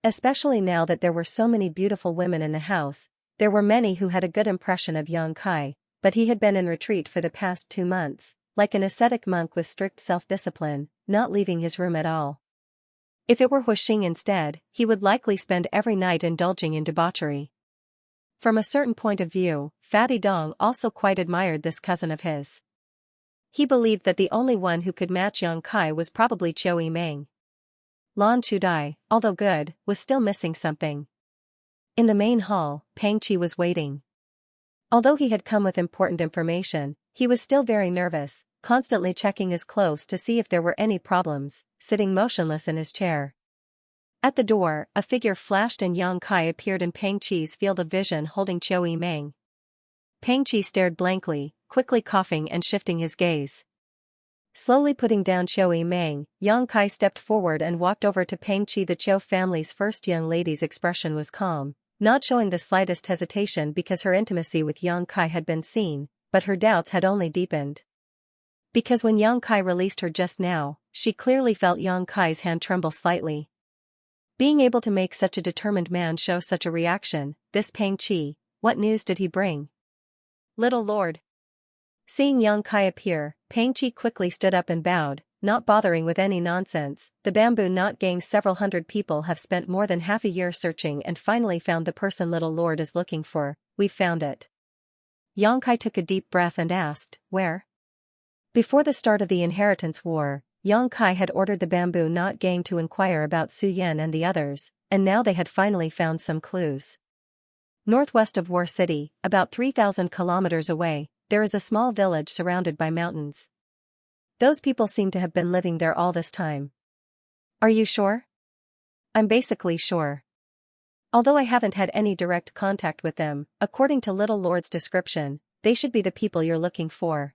Especially now that there were so many beautiful women in the house, there were many who had a good impression of Yang Kai, but he had been in retreat for the past 2 months, like an ascetic monk with strict self-discipline, not leaving his room at all. If it were Huixing instead, he would likely spend every night indulging in debauchery. From a certain point of view, Fatty Dong also quite admired this cousin of his. He believed that the only one who could match Yang Kai was probably Chiu Yimeng. Lan Chudai, although good, was still missing something. In the main hall, Pang Qi was waiting. Although he had come with important information, he was still very nervous, constantly checking his clothes to see if there were any problems, sitting motionless in his chair. At the door, a figure flashed and Yang Kai appeared in Pang Qi's field of vision holding Chiu Yimeng. Pang Qi stared blankly, quickly coughing and shifting his gaze. Slowly putting down Chiu Yimeng, Yang Kai stepped forward and walked over to Pang Qi. The Chiu family's first young lady's expression was calm, not showing the slightest hesitation because her intimacy with Yang Kai had been seen, but her doubts had only deepened. Because when Yang Kai released her just now, she clearly felt Yang Kai's hand tremble slightly. Being able to make such a determined man show such a reaction, this Pang Qi, what news did he bring? Little Lord. Seeing Yang Kai appear, Pang Qi quickly stood up and bowed, not bothering with any nonsense. The Bamboo Knot Gang's several hundred people have spent more than half a year searching and finally found the person Little Lord is looking for. We've found it. Yang Kai took a deep breath and asked, where? Before the start of the Inheritance War, Yang Kai had ordered the Bamboo Knot Gang to inquire about Su Yan and the others, and now they had finally found some clues. Northwest of War City, about 3,000 kilometers away, there is a small village surrounded by mountains. Those people seem to have been living there all this time. Are you sure? I'm basically sure. Although I haven't had any direct contact with them, according to Little Lord's description, they should be the people you're looking for.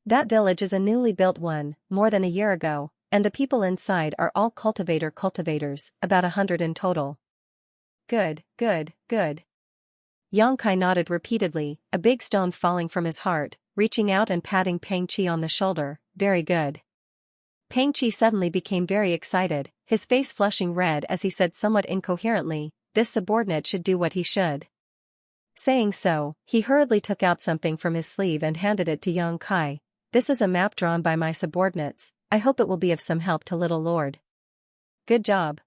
That village is a newly built one, more than a year ago, and the people inside are all cultivators, about 100 in total. Good, good, good. Yang Kai nodded repeatedly, a big stone falling from his heart, reaching out and patting Pang Qi on the shoulder. Very good. Pang Qi suddenly became very excited, his face flushing red as he said somewhat incoherently, this subordinate should do what he should. Saying so, he hurriedly took out something from his sleeve and handed it to Yang Kai. This is a map drawn by my subordinates, I hope it will be of some help to Little Lord. Good job.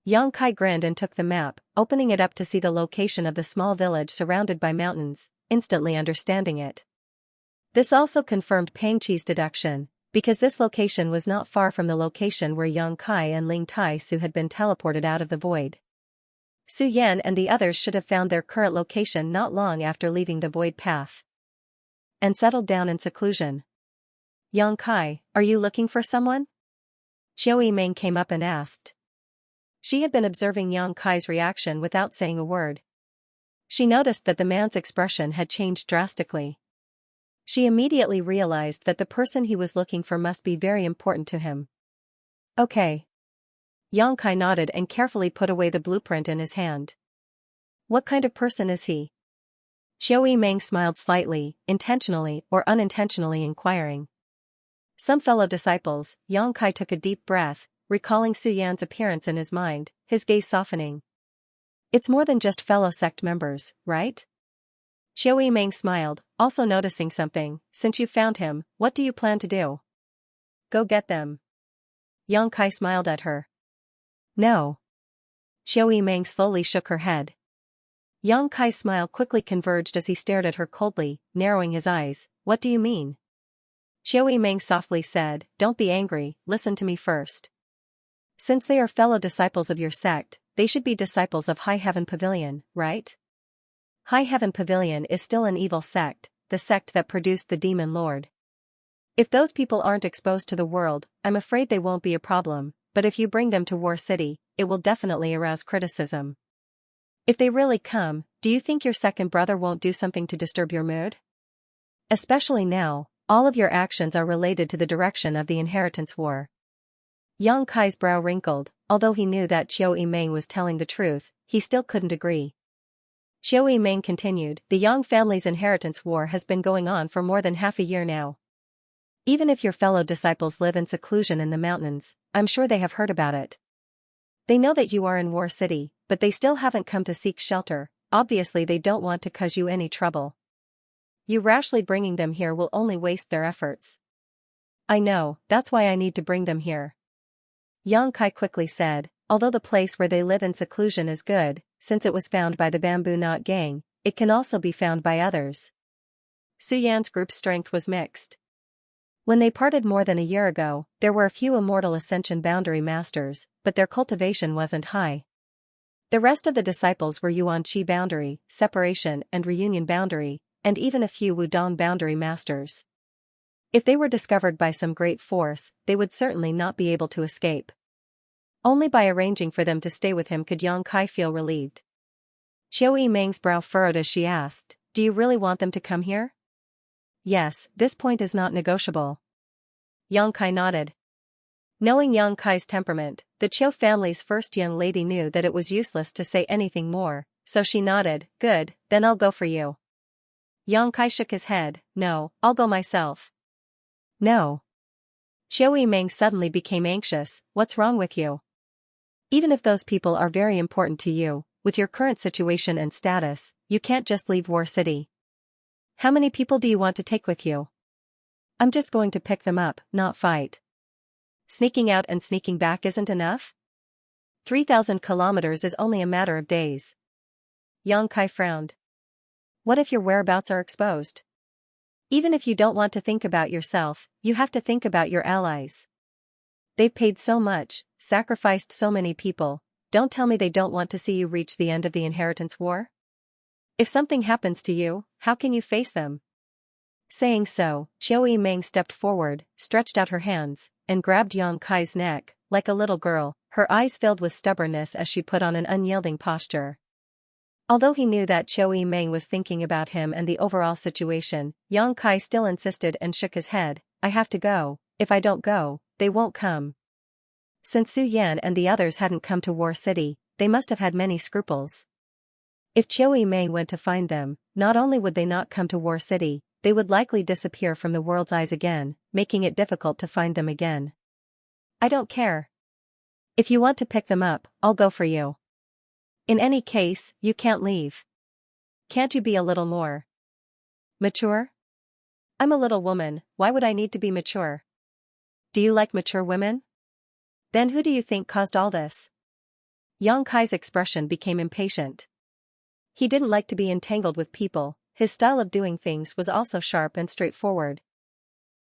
Yang Kai grinned and took the map, opening it up to see the location of the small village surrounded by mountains, instantly understanding it. This also confirmed Pang Qi's deduction, because this location was not far from the location where Yang Kai and Ling Tai Su had been teleported out of the void. Su Yan and the others should have found their current location not long after leaving the void path and settled down in seclusion. Yang Kai, are you looking for someone? Chiu Yimeng came up and asked. She had been observing Yang Kai's reaction without saying a word. She noticed that the man's expression had changed drastically. She immediately realized that the person he was looking for must be very important to him. Okay. Yang Kai nodded and carefully put away the blueprint in his hand. What kind of person is he? Chiu Yimeng smiled slightly, intentionally or unintentionally inquiring. Some fellow disciples. Yang Kai took a deep breath, recalling Su Yan's appearance in his mind, his gaze softening. It's more than just fellow sect members, right? Chiu Yimeng smiled, also noticing something. Since you found him, what do you plan to do? Go get them. Yang Kai smiled at her. No. Chiu Yimeng slowly shook her head. Yang Kai's smile quickly converged as he stared at her coldly, narrowing his eyes. What do you mean? Chiu Yimeng softly said, don't be angry, listen to me first. Since they are fellow disciples of your sect, they should be disciples of High Heaven Pavilion, right? High Heaven Pavilion is still an evil sect, the sect that produced the Demon Lord. If those people aren't exposed to the world, I'm afraid they won't be a problem, but if you bring them to War City, it will definitely arouse criticism. If they really come, do you think your second brother won't do something to disturb your mood? Especially now, all of your actions are related to the direction of the Inheritance War. Yang Kai's brow wrinkled, although he knew that Chiu Yimeng was telling the truth, he still couldn't agree. Xiao Yimeng continued, the Yang family's inheritance war has been going on for more than half a year now. Even if your fellow disciples live in seclusion in the mountains, I'm sure they have heard about it. They know that you are in War City, but they still haven't come to seek shelter. Obviously they don't want to cause you any trouble. You rashly bringing them here will only waste their efforts. I know, that's why I need to bring them here. Yang Kai quickly said, although the place where they live in seclusion is good, since it was found by the Bamboo Knot Gang, it can also be found by others. Su Yan's group's strength was mixed. When they parted more than a year ago, there were a few Immortal Ascension Boundary Masters, but their cultivation wasn't high. The rest of the disciples were Yuan Qi Boundary, Separation and Reunion Boundary, and even a few Wudong Boundary Masters. If they were discovered by some great force, they would certainly not be able to escape. Only by arranging for them to stay with him could Yang Kai feel relieved. Xiao Yimeng's brow furrowed as she asked, do you really want them to come here? Yes, this point is not negotiable. Yang Kai nodded. Knowing Yang Kai's temperament, the Qiu family's first young lady knew that it was useless to say anything more, so she nodded, good, then I'll go for you. Yang Kai shook his head, no, I'll go myself. No. Xiao Yimeng suddenly became anxious, what's wrong with you? Even if those people are very important to you, with your current situation and status, you can't just leave War City. How many people do you want to take with you? I'm just going to pick them up, not fight. Sneaking out and sneaking back isn't enough? 3,000 kilometers is only a matter of days. Yang Kai frowned. What if your whereabouts are exposed? Even if you don't want to think about yourself, you have to think about your allies. They've paid so much, sacrificed so many people, don't tell me they don't want to see you reach the end of the inheritance war? If something happens to you, how can you face them? Saying so, Xiao Yimeng stepped forward, stretched out her hands, and grabbed Yang Kai's neck, like a little girl, her eyes filled with stubbornness as she put on an unyielding posture. Although he knew that Xiao Yimeng was thinking about him and the overall situation, Yang Kai still insisted and shook his head, I have to go, if I don't go, they won't come. Since Su Yan and the others hadn't come to War City, they must have had many scruples. If Xiao Yimeng went to find them, not only would they not come to War City, they would likely disappear from the world's eyes again, making it difficult to find them again. I don't care. If you want to pick them up, I'll go for you. In any case, you can't leave. Can't you be a little more mature? I'm a little woman, why would I need to be mature? Do you like mature women? Then who do you think caused all this? Yang Kai's expression became impatient. He didn't like to be entangled with people, his style of doing things was also sharp and straightforward.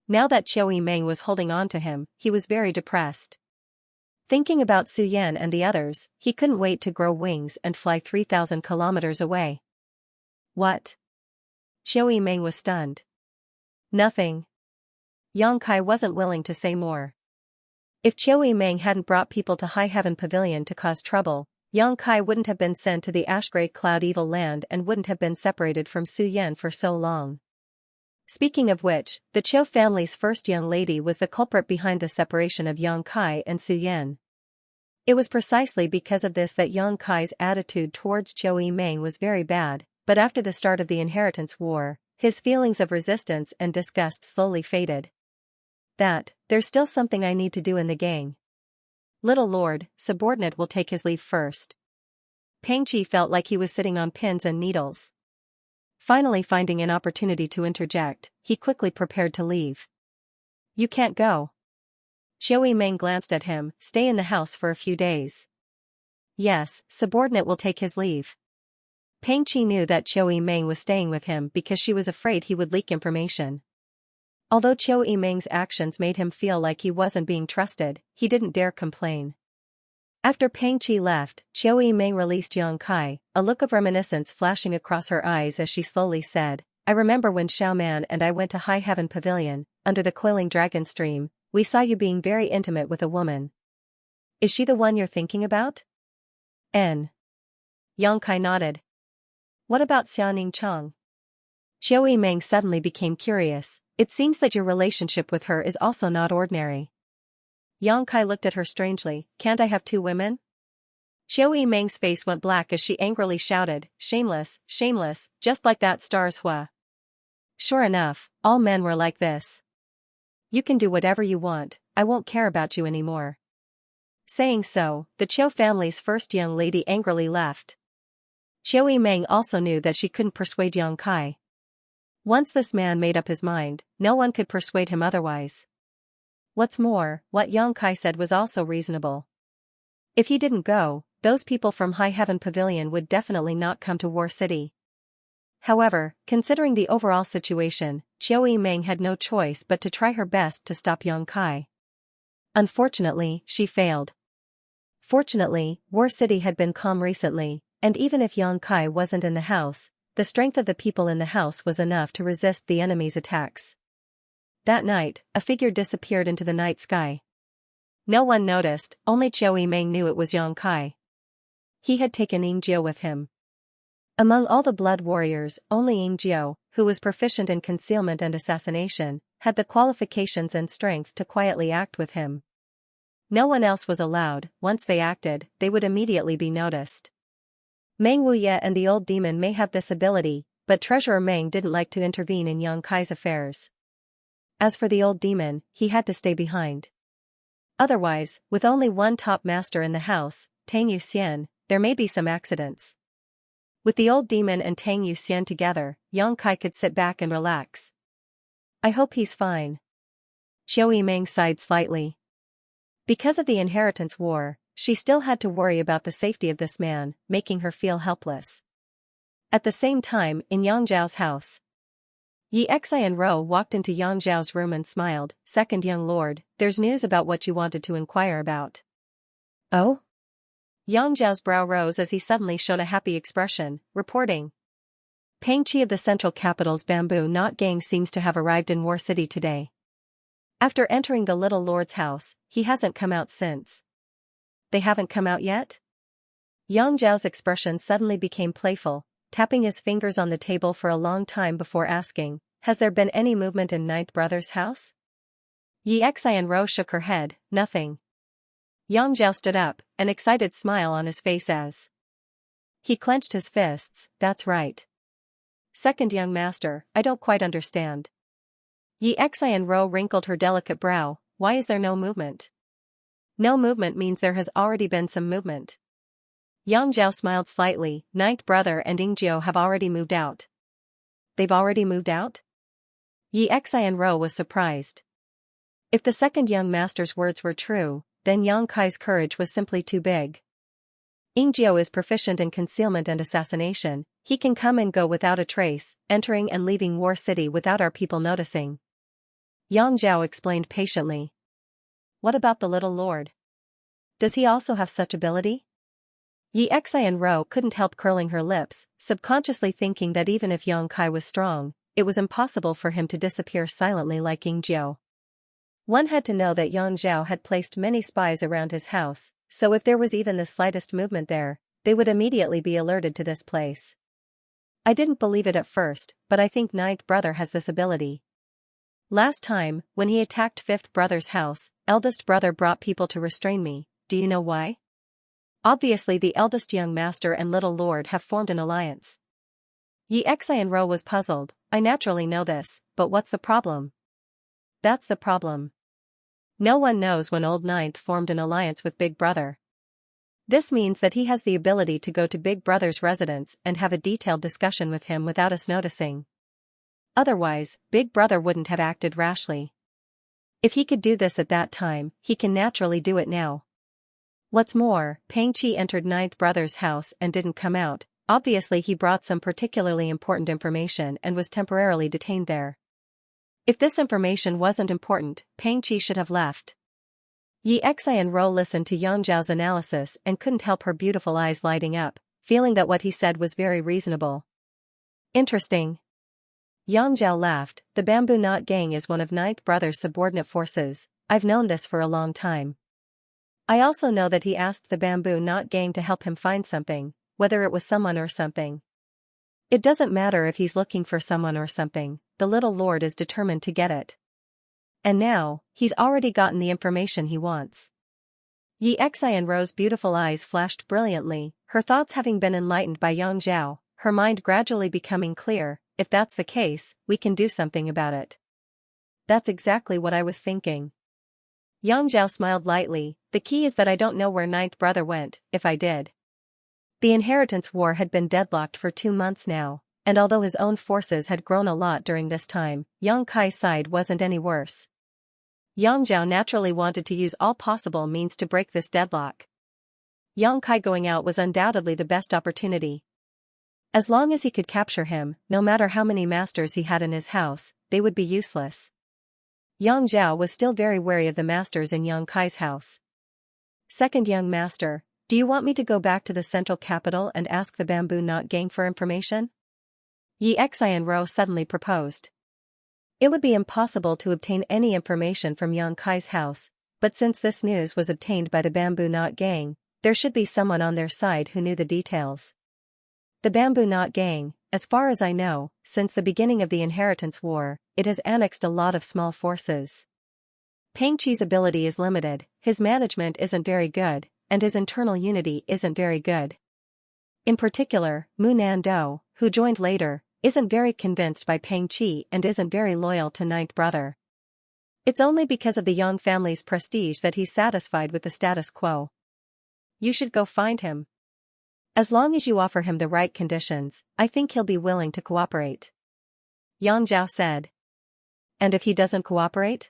Now that Xiao Yimeng was holding on to him, he was very depressed. Thinking about Su Yan and the others, he couldn't wait to grow wings and fly 3,000 kilometers away. What? Xiao Yimeng was stunned. Nothing. Yang Kai wasn't willing to say more. If Xiao Yimeng hadn't brought people to High Heaven Pavilion to cause trouble, Yang Kai wouldn't have been sent to the ash-gray cloud evil land and wouldn't have been separated from Su Yan for so long. Speaking of which, the Qiu family's first young lady was the culprit behind the separation of Yang Kai and Su Yan. It was precisely because of this that Yang Kai's attitude towards Xiao Yimeng was very bad, but after the start of the inheritance war, his feelings of resistance and disgust slowly faded. There's still something I need to do in the gang. Little Lord, subordinate will take his leave first. Peng Qi felt like he was sitting on pins and needles. Finally finding an opportunity to interject, he quickly prepared to leave. You can't go. Xiao Yimeng glanced at him, stay in the house for a few days. Yes, subordinate will take his leave. Peng Qi knew that Xiao Yimeng was staying with him because she was afraid he would leak information. Although Xiao Yimeng's actions made him feel like he wasn't being trusted, he didn't dare complain. After Peng Qi left, Xiao Yimeng released Yang Kai, a look of reminiscence flashing across her eyes as she slowly said, I remember when Xiaoman and I went to High Heaven Pavilion, under the coiling dragon stream, we saw you being very intimate with a woman. Is she the one you're thinking about? N. Yang Kai nodded. What about Xiaoning Chang? Xiao Yimeng suddenly became curious, it seems that your relationship with her is also not ordinary. Yang Kai looked at her strangely, can't I have two women? Qiu Yimeng's face went black as she angrily shouted, shameless, shameless, just like that star's hua. Sure enough, all men were like this. You can do whatever you want, I won't care about you anymore. Saying so, the Qiu family's first young lady angrily left. Qiu Yimeng also knew that she couldn't persuade Yang Kai. Once this man made up his mind, no one could persuade him otherwise. What's more, what Yang Kai said was also reasonable. If he didn't go, those people from High Heaven Pavilion would definitely not come to War City. However, considering the overall situation, Qiu Yimeng had no choice but to try her best to stop Yang Kai. Unfortunately, she failed. Fortunately, War City had been calm recently, and even if Yang Kai wasn't in the house, the strength of the people in the house was enough to resist the enemy's attacks. That night, a figure disappeared into the night sky. No one noticed, only Qiu Yimeng knew it was Yang Kai. He had taken Yingjiu with him. Among all the blood warriors, only Yingjiu, who was proficient in concealment and assassination, had the qualifications and strength to quietly act with him. No one else was allowed. Once they acted, they would immediately be noticed. Meng Wuye and the old demon may have this ability, but Treasurer Meng didn't like to intervene in Yang Kai's affairs. As for the old demon, he had to stay behind. Otherwise, with only one top master in the house, Tang Yuxian, there may be some accidents. With the old demon and Tang Yuxian together, Yang Kai could sit back and relax. I hope he's fine. Qiu Yimeng sighed slightly. Because of the inheritance war, she still had to worry about the safety of this man, making her feel helpless. At the same time, in Yang Zhao's house, Yi Xi and Ro walked into Yang Zhao's room and smiled. Second young lord, there's news about what you wanted to inquire about. Oh? Yang Zhao's brow rose as he suddenly showed a happy expression, reporting. Peng Qi of the Central Capital's Bamboo Knot Gang seems to have arrived in War City today. After entering the little lord's house, he hasn't come out since. They haven't come out yet? Yang Zhao's expression suddenly became playful, tapping his fingers on the table for a long time before asking, has there been any movement in Ninth Brother's house? Yi Xi and Ro shook her head, nothing. Yang Zhao stood up, an excited smile on his face as he clenched his fists. That's right. Second young master, I don't quite understand. Yi Xi and Ro wrinkled her delicate brow. Why is there no movement? No movement means there has already been some movement. Yang Zhao smiled slightly. Ninth brother and Yingjiu have already moved out. They've already moved out? Yi Xi and Ro was surprised. If the second young master's words were true, then Yang Kai's courage was simply too big. Yingjiu is proficient in concealment and assassination. He can come and go without a trace, entering and leaving War City without our people noticing. Yang Zhao explained patiently. What about the little lord? Does he also have such ability? Yi Xi and Ro couldn't help curling her lips, subconsciously thinking that even if Yang Kai was strong, it was impossible for him to disappear silently like Yingjiu. One had to know that Yang Zhao had placed many spies around his house, so if there was even the slightest movement there, they would immediately be alerted to this place. I didn't believe it at first, but I think Ninth Brother has this ability. Last time, when he attacked Fifth Brother's house, Eldest Brother brought people to restrain me. Do you know why? Obviously the eldest young master and little lord have formed an alliance. Yi Xi and Ro was puzzled. I naturally know this, but what's the problem? That's the problem. No one knows when Old Ninth formed an alliance with Big Brother. This means that he has the ability to go to Big Brother's residence and have a detailed discussion with him without us noticing. Otherwise, Big Brother wouldn't have acted rashly. If he could do this at that time, he can naturally do it now. What's more, Peng Qi entered Ninth Brother's house and didn't come out. Obviously he brought some particularly important information and was temporarily detained there. If this information wasn't important, Peng Qi should have left. Yi Xi and Ro listened to Yang Zhao's analysis and couldn't help her beautiful eyes lighting up, feeling that what he said was very reasonable. Interesting. Yang Zhao laughed. The Bamboo Knot Gang is one of Ninth Brother's subordinate forces. I've known this for a long time. I also know that he asked the Bamboo Knot Gang to help him find something, whether it was someone or something. It doesn't matter if he's looking for someone or something, the little lord is determined to get it. And now, he's already gotten the information he wants. Xianxia's beautiful eyes flashed brilliantly, her thoughts having been enlightened by Yang Zhao, her mind gradually becoming clear. If that's the case, we can do something about it. That's exactly what I was thinking. Yang Zhao smiled lightly. The key is that I don't know where ninth brother went, if I did. The inheritance war had been deadlocked for 2 months now, and although his own forces had grown a lot during this time, Yang Kai's side wasn't any worse. Yang Zhao naturally wanted to use all possible means to break this deadlock. Yang Kai going out was undoubtedly the best opportunity. As long as he could capture him, no matter how many masters he had in his house, they would be useless. Yang Zhao was still very wary of the masters in Yang Kai's house. Second young master, do you want me to go back to the central capital and ask the Bamboo Knot gang for information? Xianxia suddenly proposed. It would be impossible to obtain any information from Yang Kai's house, but since this news was obtained by the Bamboo Knot gang, there should be someone on their side who knew the details. The Bamboo Knot gang, as far as I know, since the beginning of the inheritance war, it has annexed a lot of small forces. Peng Qi's ability is limited, his management isn't very good, and his internal unity isn't very good. In particular, Mu Nando, who joined later, isn't very convinced by Peng Qi and isn't very loyal to ninth brother. It's only because of the Yang family's prestige that he's satisfied with the status quo. You should go find him. As long as you offer him the right conditions, I think he'll be willing to cooperate. Yang Zhao said. And if he doesn't cooperate?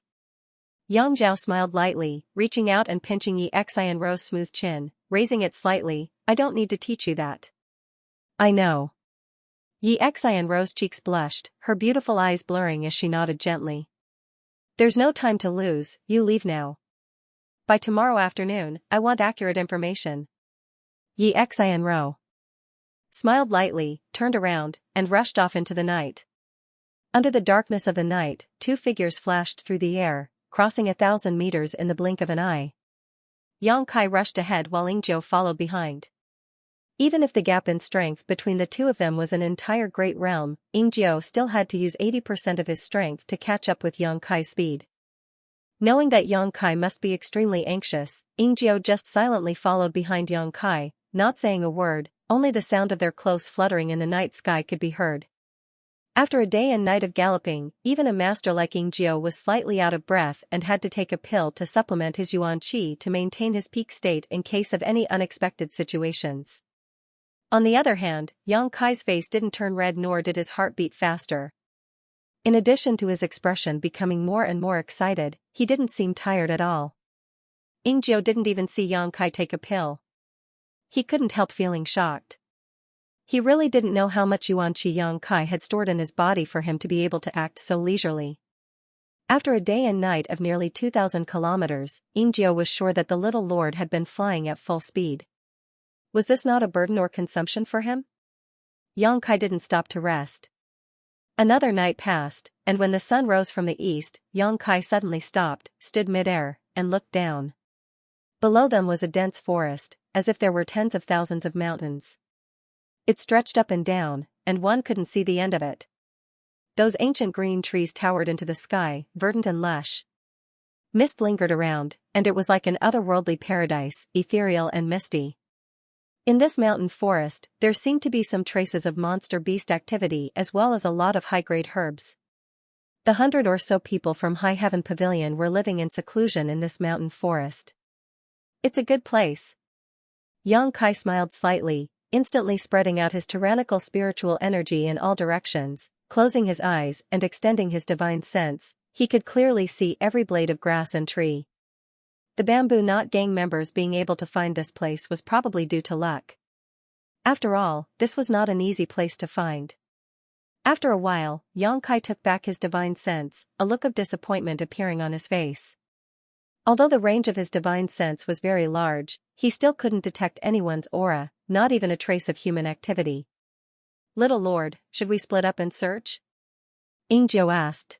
Yang Zhao smiled lightly, reaching out and pinching Xianxia's smooth chin, raising it slightly. I don't need to teach you that. I know. Xianxia's cheeks blushed, her beautiful eyes blurring as she nodded gently. There's no time to lose, you leave now. By tomorrow afternoon, I want accurate information. Xianxia smiled lightly, turned around, and rushed off into the night. Under the darkness of the night, 2 figures flashed through the air, crossing 1,000 meters in the blink of an eye. Yang Kai rushed ahead while Yingjiu followed behind. Even if the gap in strength between the two of them was an entire great realm, Yingjiu still had to use 80% of his strength to catch up with Yang Kai's speed. Knowing that Yang Kai must be extremely anxious, Yingjiu just silently followed behind Yang Kai, not saying a word, only the sound of their clothes fluttering in the night sky could be heard. After a day and night of galloping, even a master like Yingjiu was slightly out of breath and had to take a pill to supplement his yuan qi to maintain his peak state in case of any unexpected situations. On the other hand, Yang Kai's face didn't turn red nor did his heart beat faster. In addition to his expression becoming more and more excited, he didn't seem tired at all. Yingjiu didn't even see Yang Kai take a pill. He couldn't help feeling shocked. He really didn't know how much yuan qi Yang Kai had stored in his body for him to be able to act so leisurely. After a day and night of nearly 2,000 kilometers, Yingjiu was sure that the little lord had been flying at full speed. Was this not a burden or consumption for him? Yang Kai didn't stop to rest. Another night passed, and when the sun rose from the east, Yang Kai suddenly stopped, stood mid-air, and looked down. Below them was a dense forest, as if there were tens of thousands of mountains. It stretched up and down, and one couldn't see the end of it. Those ancient green trees towered into the sky, verdant and lush. Mist lingered around, and it was like an otherworldly paradise, ethereal and misty. In this mountain forest, there seemed to be some traces of monster beast activity as well as a lot of high-grade herbs. The 100 or so people from High Heaven Pavilion were living in seclusion in this mountain forest. It's a good place. Yang Kai smiled slightly, instantly spreading out his tyrannical spiritual energy in all directions, closing his eyes and extending his divine sense. He could clearly see every blade of grass and tree. The Bamboo Knot gang members being able to find this place was probably due to luck. After all, this was not an easy place to find. After a while, Yang Kai took back his divine sense, a look of disappointment appearing on his face. Although the range of his divine sense was very large, he still couldn't detect anyone's aura, not even a trace of human activity. Little Lord, should we split up and search? Yingjiu asked.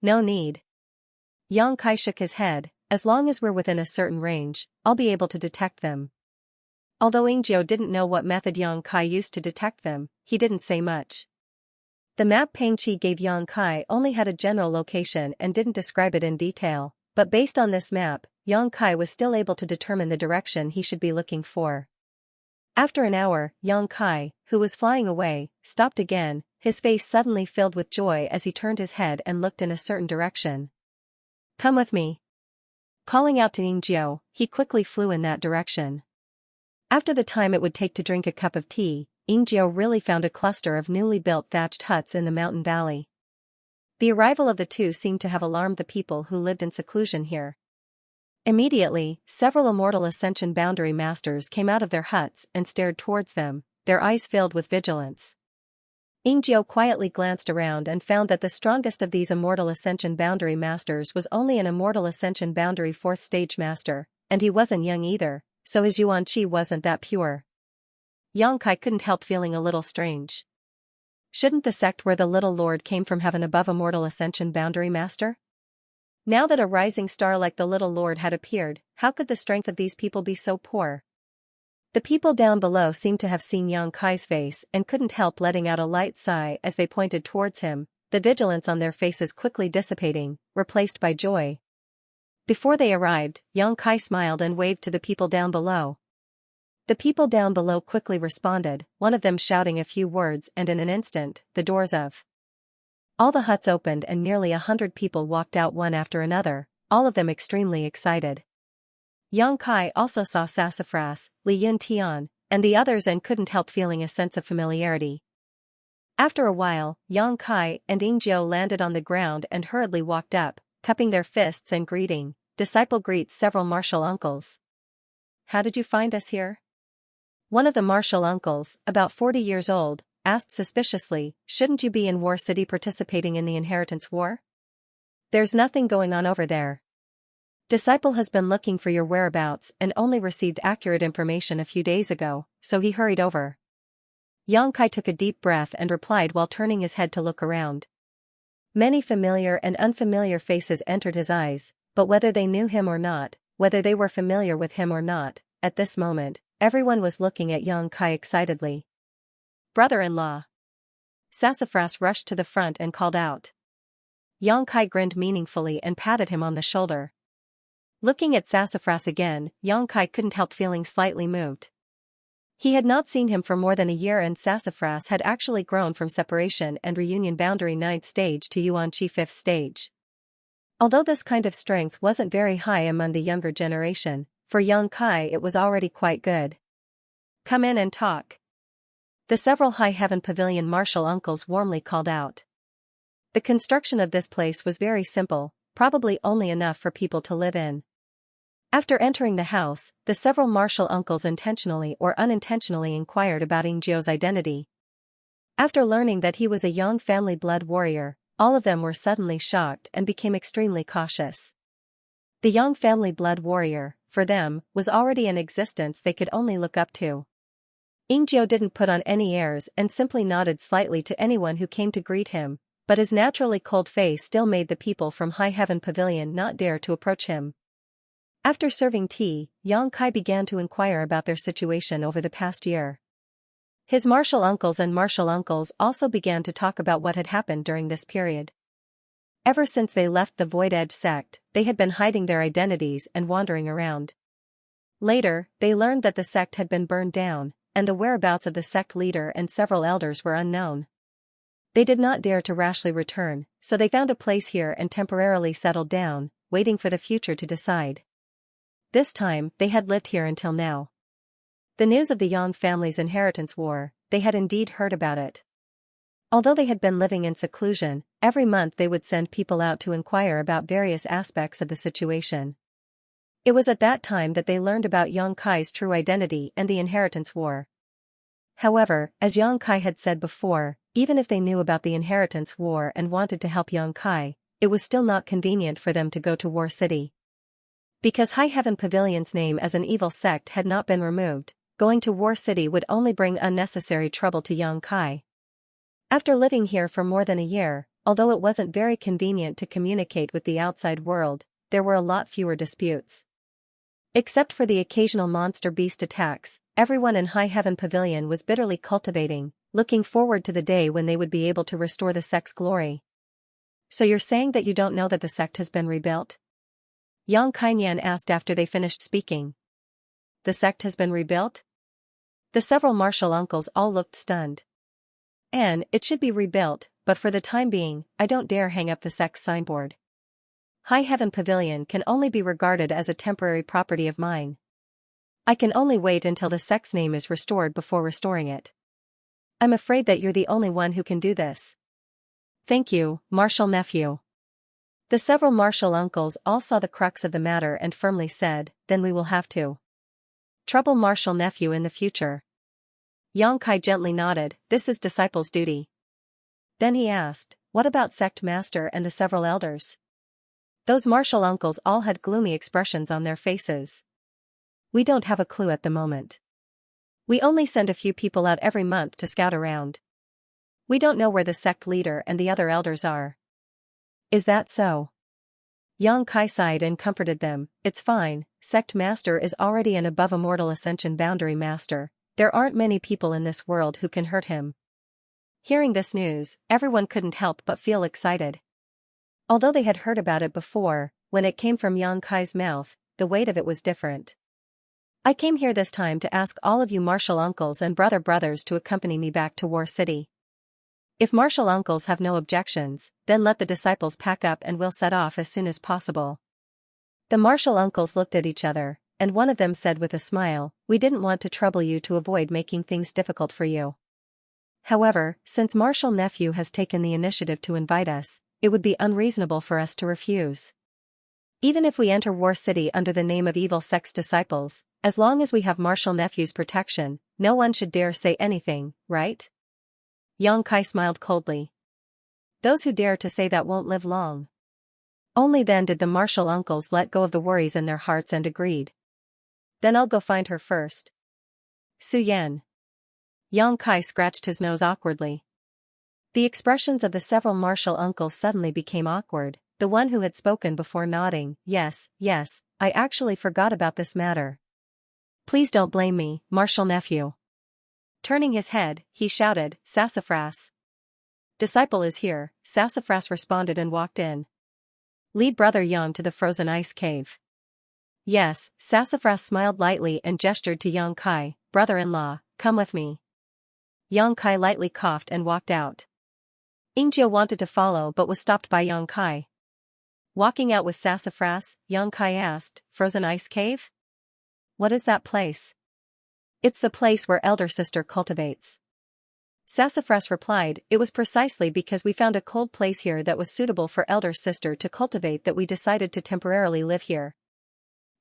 No need. Yang Kai shook his head. As long as we're within a certain range, I'll be able to detect them. Although Yingjiu didn't know what method Yang Kai used to detect them, he didn't say much. The map Peng Qi gave Yang Kai only had a general location and didn't describe it in detail, but based on this map, Yang Kai was still able to determine the direction he should be looking for. After an hour, Yang Kai, who was flying away, stopped again, his face suddenly filled with joy as he turned his head and looked in a certain direction. "Come with me." Calling out to Yingjiao, he quickly flew in that direction. After the time it would take to drink a cup of tea, Yingjiao really found a cluster of newly built thatched huts in the mountain valley. The arrival of the two seemed to have alarmed the people who lived in seclusion here. Immediately, several immortal Ascension Boundary Masters came out of their huts and stared towards them, their eyes filled with vigilance. Yingjiao quietly glanced around and found that the strongest of these immortal Ascension Boundary Masters was only an immortal Ascension Boundary 4th Stage Master, and he wasn't young either, so his yuan qi wasn't that pure. Yang Kai couldn't help feeling a little strange. Shouldn't the sect where the little lord came from have an above immortal Ascension Boundary Master? Now that a rising star like the little lord had appeared, how could the strength of these people be so poor? The people down below seemed to have seen Yang Kai's face and couldn't help letting out a light sigh as they pointed towards him, the vigilance on their faces quickly dissipating, replaced by joy. Before they arrived, Yang Kai smiled and waved to the people down below. The people down below quickly responded, one of them shouting a few words, and in an instant, the doors of all the huts opened and nearly 100 people walked out one after another, all of them extremely excited. Yang Kai also saw Sassafras, Li Yun Tian, and the others and couldn't help feeling a sense of familiarity. After a while, Yang Kai and Yingjiao landed on the ground and hurriedly walked up, cupping their fists and greeting. Disciple greets several martial uncles. "How did you find us here?" One of the martial uncles, about 40 years old, asked suspiciously, "Shouldn't you be in War City participating in the inheritance war? There's nothing going on over there. Disciple has been looking for your whereabouts and only received accurate information a few days ago, so he hurried over." Yang Kai took a deep breath and replied while turning his head to look around. Many familiar and unfamiliar faces entered his eyes, but whether they knew him or not, whether they were familiar with him or not, at this moment, everyone was looking at Yang Kai excitedly. "Brother-in-law!" Sassafras rushed to the front and called out. Yang Kai grinned meaningfully and patted him on the shoulder. Looking at Sassafras again, Yang Kai couldn't help feeling slightly moved. He had not seen him for more than a year and Sassafras had actually grown from separation and reunion boundary 9th stage to Yuan Qi 5th stage. Although this kind of strength wasn't very high among the younger generation, for Yang Kai it was already quite good. "Come in and talk." The several High Heaven Pavilion martial uncles warmly called out. The construction of this place was very simple, probably only enough for people to live in. After entering the house, the several martial uncles intentionally or unintentionally inquired about Yingjiao's identity. After learning that he was a young family blood warrior, all of them were suddenly shocked and became extremely cautious. The young family blood warrior, for them, was already an existence they could only look up to. Yingjiao didn't put on any airs and simply nodded slightly to anyone who came to greet him, but his naturally cold face still made the people from High Heaven Pavilion not dare to approach him. After serving tea, Yang Kai began to inquire about their situation over the past year. His martial uncles and martial uncles also began to talk about what had happened during this period. Ever since they left the Void Edge sect, they had been hiding their identities and wandering around. Later, they learned that the sect had been burned down, and the whereabouts of the sect leader and several elders were unknown. They did not dare to rashly return, so they found a place here and temporarily settled down, waiting for the future to decide. This time, they had lived here until now. The news of the Yang family's inheritance war, they had indeed heard about it. Although they had been living in seclusion, every month they would send people out to inquire about various aspects of the situation. It was at that time that they learned about Yang Kai's true identity and the inheritance war. However, as Yang Kai had said before, even if they knew about the inheritance war and wanted to help Yang Kai, it was still not convenient for them to go to War City. Because High Heaven Pavilion's name as an evil sect had not been removed, going to War City would only bring unnecessary trouble to Yang Kai. After living here for more than a year, although it wasn't very convenient to communicate with the outside world, there were a lot fewer disputes. Except for the occasional monster beast attacks, everyone in High Heaven Pavilion was bitterly cultivating, looking forward to the day when they would be able to restore the sect's glory. "So you're saying that you don't know that the sect has been rebuilt?" Yang Kaiyan asked after they finished speaking. The sect has been rebuilt? The several martial uncles all looked stunned. It should be rebuilt, but for the time being, I don't dare hang up the sect's signboard. High Heaven Pavilion can only be regarded as a temporary property of mine. I can only wait until the sect's name is restored before restoring it. I'm afraid that you're the only one who can do this. Thank you, martial nephew. The several martial uncles all saw the crux of the matter and firmly said, then we will have to trouble martial nephew in the future. Yang Kai gently nodded, this is disciple's duty. Then he asked, what about sect master and the several elders? Those martial uncles all had gloomy expressions on their faces. We don't have a clue at the moment. We only send a few people out every month to scout around. We don't know where the sect leader and the other elders are. Is that so? Yang Kai sighed and comforted them, it's fine, sect master is already an above immortal ascension boundary master, there aren't many people in this world who can hurt him. Hearing this news, everyone couldn't help but feel excited. Although they had heard about it before, when it came from Yang Kai's mouth, the weight of it was different. I came here this time to ask all of you martial uncles and brothers to accompany me back to War City. If martial uncles have no objections, then let the disciples pack up and we'll set off as soon as possible. The martial uncles looked at each other, and one of them said with a smile, we didn't want to trouble you to avoid making things difficult for you. However, since martial nephew has taken the initiative to invite us, it would be unreasonable for us to refuse. Even if we enter War City under the name of evil sect's disciples, as long as we have martial nephew's protection, no one should dare say anything, right? Yang Kai smiled coldly. Those who dare to say that won't live long. Only then did the martial uncles let go of the worries in their hearts and agreed. Then I'll go find her first. Su Yan. Yang Kai scratched his nose awkwardly. The expressions of the several martial uncles suddenly became awkward, the one who had spoken before nodding, yes, I actually forgot about this matter. Please don't blame me, martial nephew. Turning his head, he shouted, Sassafras. Disciple is here, Sassafras responded and walked in. Lead brother Yang to the frozen ice cave. Yes, Sassafras smiled lightly and gestured to Yang Kai, brother-in-law, come with me. Yang Kai lightly coughed and walked out. Xianxia wanted to follow but was stopped by Yang Kai. Walking out with Sassafras, Yang Kai asked, Frozen ice cave? What is that place? It's the place where elder sister cultivates. Sassafras replied, it was precisely because we found a cold place here that was suitable for elder sister to cultivate that we decided to temporarily live here.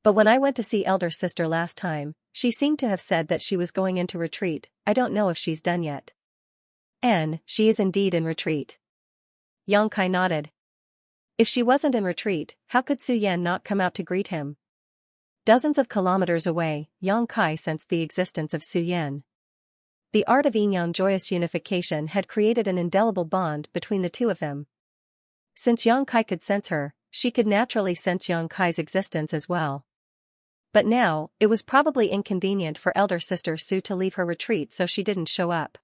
But when I went to see elder sister last time, she seemed to have said that she was going into retreat, I don't know if she's done yet. She is indeed in retreat. Yang Kai nodded. If she wasn't in retreat, how could Su Yan not come out to greet him? Dozens of kilometers away, Yang Kai sensed the existence of Su Yan. The art of yin-yang joyous unification had created an indelible bond between the two of them. Since Yang Kai could sense her, she could naturally sense Yang Kai's existence as well. But now, it was probably inconvenient for elder sister Su to leave her retreat so she didn't show up.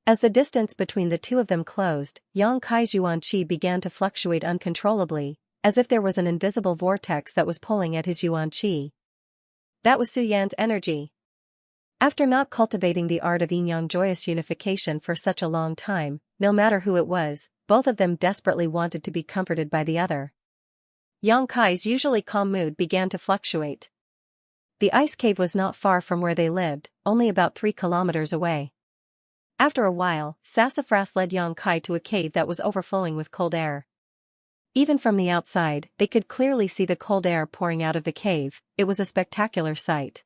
As the distance between the two of them closed, Yang Kai's yuan qi began to fluctuate uncontrollably, as if there was an invisible vortex that was pulling at his yuan qi. That was Su Yan's energy. After not cultivating the art of yin-yang joyous unification for such a long time, no matter who it was, both of them desperately wanted to be comforted by the other. Yang Kai's usually calm mood began to fluctuate. The ice cave was not far from where they lived, only about 3 kilometers away. After a while, Sassafras led Yang Kai to a cave that was overflowing with cold air. Even from the outside, they could clearly see the cold air pouring out of the cave. It was a spectacular sight.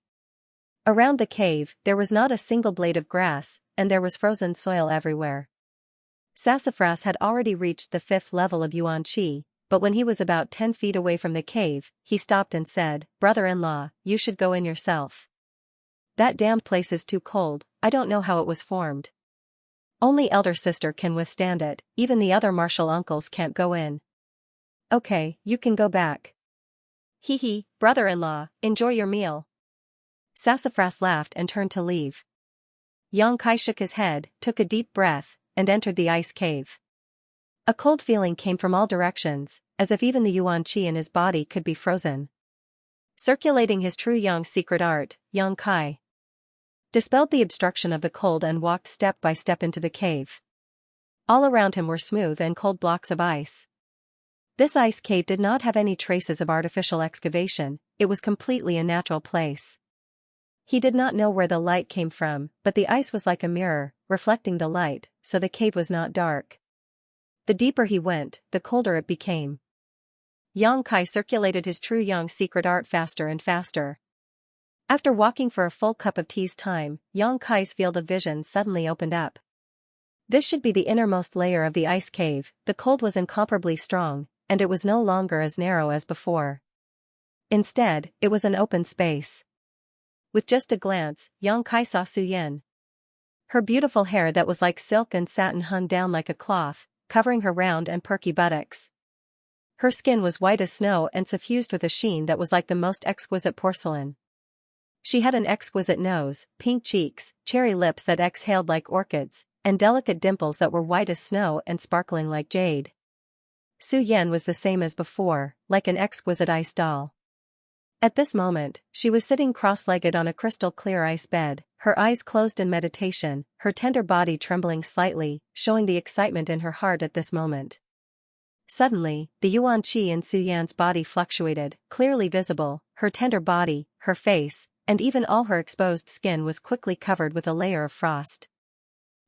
Around the cave, there was not a single blade of grass, and there was frozen soil everywhere. Sassafras had already reached the 5th level of yuan qi, but when he was about 10 feet away from the cave, he stopped and said, brother-in-law, you should go in yourself. That damned place is too cold, I don't know how it was formed. Only elder sister can withstand it, even the other martial uncles can't go in. Okay, you can go back. Hee, brother-in-law, enjoy your meal. Sassafras laughed and turned to leave. Yang Kai shook his head, took a deep breath, and entered the ice cave. A cold feeling came from all directions, as if even the yuan qi in his body could be frozen. Circulating his true yang secret art, Yang Kai dispelled the obstruction of the cold and walked step by step into the cave. All around him were smooth and cold blocks of ice. This ice cave did not have any traces of artificial excavation, it was completely a natural place. He did not know where the light came from, but the ice was like a mirror, reflecting the light, so the cave was not dark. The deeper he went, the colder it became. Yang Kai circulated his true yang secret art faster and faster. After walking for a full cup of tea's time, Yang Kai's field of vision suddenly opened up. This should be the innermost layer of the ice cave, the cold was incomparably strong, and it was no longer as narrow as before. Instead, it was an open space. With just a glance, Yang Kai saw Su Yan. Her beautiful hair that was like silk and satin hung down like a cloth, covering her round and perky buttocks. Her skin was white as snow and suffused with a sheen that was like the most exquisite porcelain. She had an exquisite nose, pink cheeks, cherry lips that exhaled like orchids, and delicate dimples that were white as snow and sparkling like jade. Su Yan was the same as before, like an exquisite ice doll. At this moment, she was sitting cross-legged on a crystal-clear ice bed, her eyes closed in meditation, her tender body trembling slightly, showing the excitement in her heart at this moment. Suddenly, the yuan qi in Su Yan's body fluctuated, clearly visible, her tender body, her face, and even all her exposed skin was quickly covered with a layer of frost.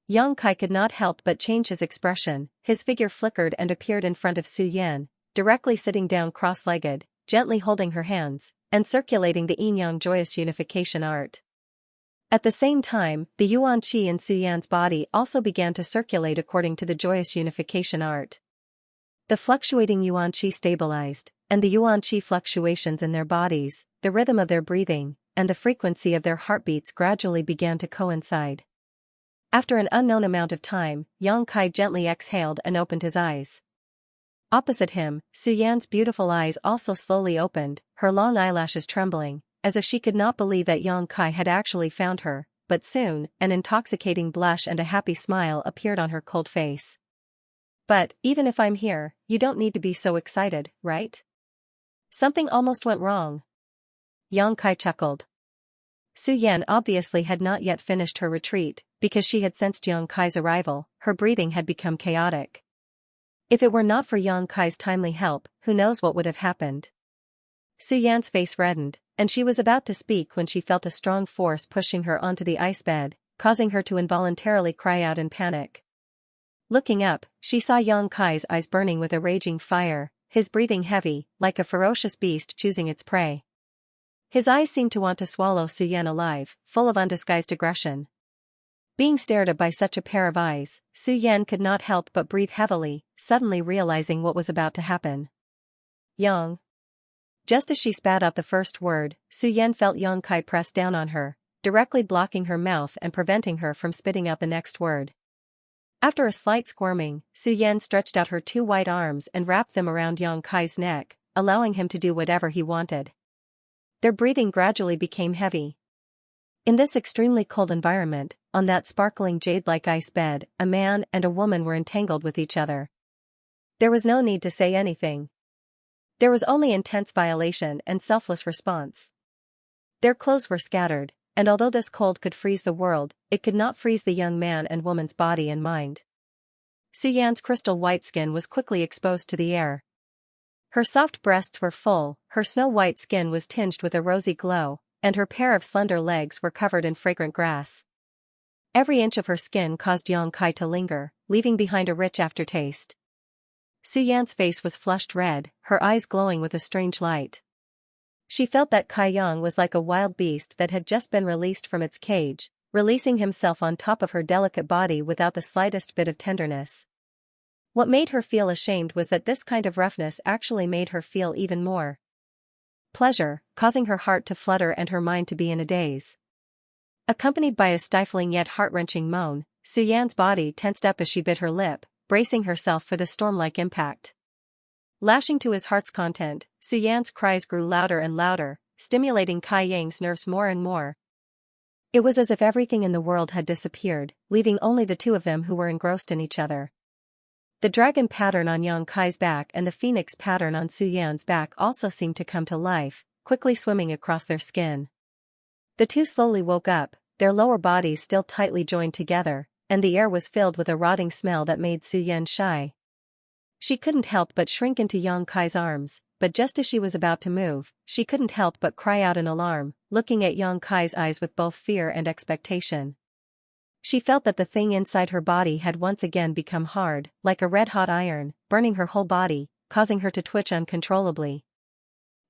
Yang Kai could not help but change his expression, his figure flickered and appeared in front of Su Yan, directly sitting down cross-legged, gently holding her hands, and circulating the yin-yang joyous unification art. At the same time, the yuan qi in Su Yan's body also began to circulate according to the joyous unification art. The fluctuating yuan qi stabilized, and the yuan qi fluctuations in their bodies, the rhythm of their breathing, and the frequency of their heartbeats gradually began to coincide. After an unknown amount of time, Yang Kai gently exhaled and opened his eyes. Opposite him, Su Yan's beautiful eyes also slowly opened, her long eyelashes trembling, as if she could not believe that Yang Kai had actually found her, but soon, an intoxicating blush and a happy smile appeared on her cold face. But, even if I'm here, you don't need to be so excited, right? Something almost went wrong. Yang Kai chuckled. Su Yan obviously had not yet finished her retreat, because she had sensed Yang Kai's arrival, her breathing had become chaotic. If it were not for Yang Kai's timely help, who knows what would have happened. Su Yan's face reddened, and she was about to speak when she felt a strong force pushing her onto the ice bed, causing her to involuntarily cry out in panic. Looking up, she saw Yang Kai's eyes burning with a raging fire, his breathing heavy, like a ferocious beast choosing its prey. His eyes seemed to want to swallow Su Yan alive, full of undisguised aggression. Being stared at by such a pair of eyes, Su Yan could not help but breathe heavily, suddenly realizing what was about to happen. Yang. Just as she spat out the first word, Su Yan felt Yang Kai press down on her, directly blocking her mouth and preventing her from spitting out the next word. After a slight squirming, Su Yan stretched out her two white arms and wrapped them around Yang Kai's neck, allowing him to do whatever he wanted. Their breathing gradually became heavy. In this extremely cold environment, on that sparkling jade-like ice bed, a man and a woman were entangled with each other. There was no need to say anything. There was only intense violation and selfless response. Their clothes were scattered, and although this cold could freeze the world, it could not freeze the young man and woman's body and mind. Su Yan's crystal white skin was quickly exposed to the air. Her soft breasts were full, her snow-white skin was tinged with a rosy glow, and her pair of slender legs were covered in fragrant grass. Every inch of her skin caused Yang Kai to linger, leaving behind a rich aftertaste. Su Yan's face was flushed red, her eyes glowing with a strange light. She felt that Kai Yang was like a wild beast that had just been released from its cage, releasing himself on top of her delicate body without the slightest bit of tenderness. What made her feel ashamed was that this kind of roughness actually made her feel even more pleasure, causing her heart to flutter and her mind to be in a daze. Accompanied by a stifling yet heart-wrenching moan, Su Yan's body tensed up as she bit her lip, bracing herself for the storm-like impact. Lashing to his heart's content, Su Yan's cries grew louder and louder, stimulating Kai Yang's nerves more and more. It was as if everything in the world had disappeared, leaving only the two of them who were engrossed in each other. The dragon pattern on Yang Kai's back and the phoenix pattern on Su Yan's back also seemed to come to life, quickly swimming across their skin. The two slowly woke up, their lower bodies still tightly joined together, and the air was filled with a rotting smell that made Su Yan shy. She couldn't help but shrink into Yang Kai's arms, but just as she was about to move, she couldn't help but cry out in alarm, looking at Yang Kai's eyes with both fear and expectation. She felt that the thing inside her body had once again become hard, like a red-hot iron, burning her whole body, causing her to twitch uncontrollably.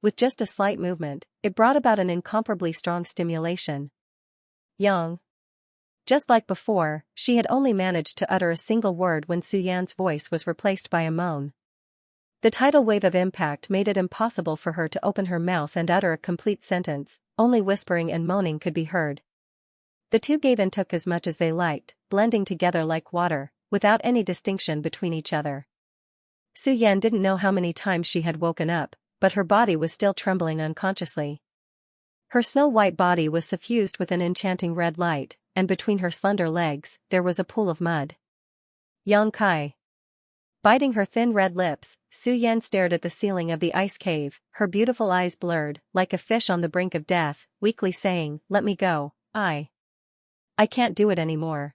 With just a slight movement, it brought about an incomparably strong stimulation. Yang. Just like before, she had only managed to utter a single word when Su Yan's voice was replaced by a moan. The tidal wave of impact made it impossible for her to open her mouth and utter a complete sentence, only whispering and moaning could be heard. The two gave and took as much as they liked, blending together like water, without any distinction between each other. Su Yan didn't know how many times she had woken up, but her body was still trembling unconsciously. Her snow-white body was suffused with an enchanting red light, and between her slender legs, there was a pool of mud. Yang Kai. Biting her thin red lips, Su Yan stared at the ceiling of the ice cave, her beautiful eyes blurred, like a fish on the brink of death, weakly saying, "Let me go, I can't do it anymore."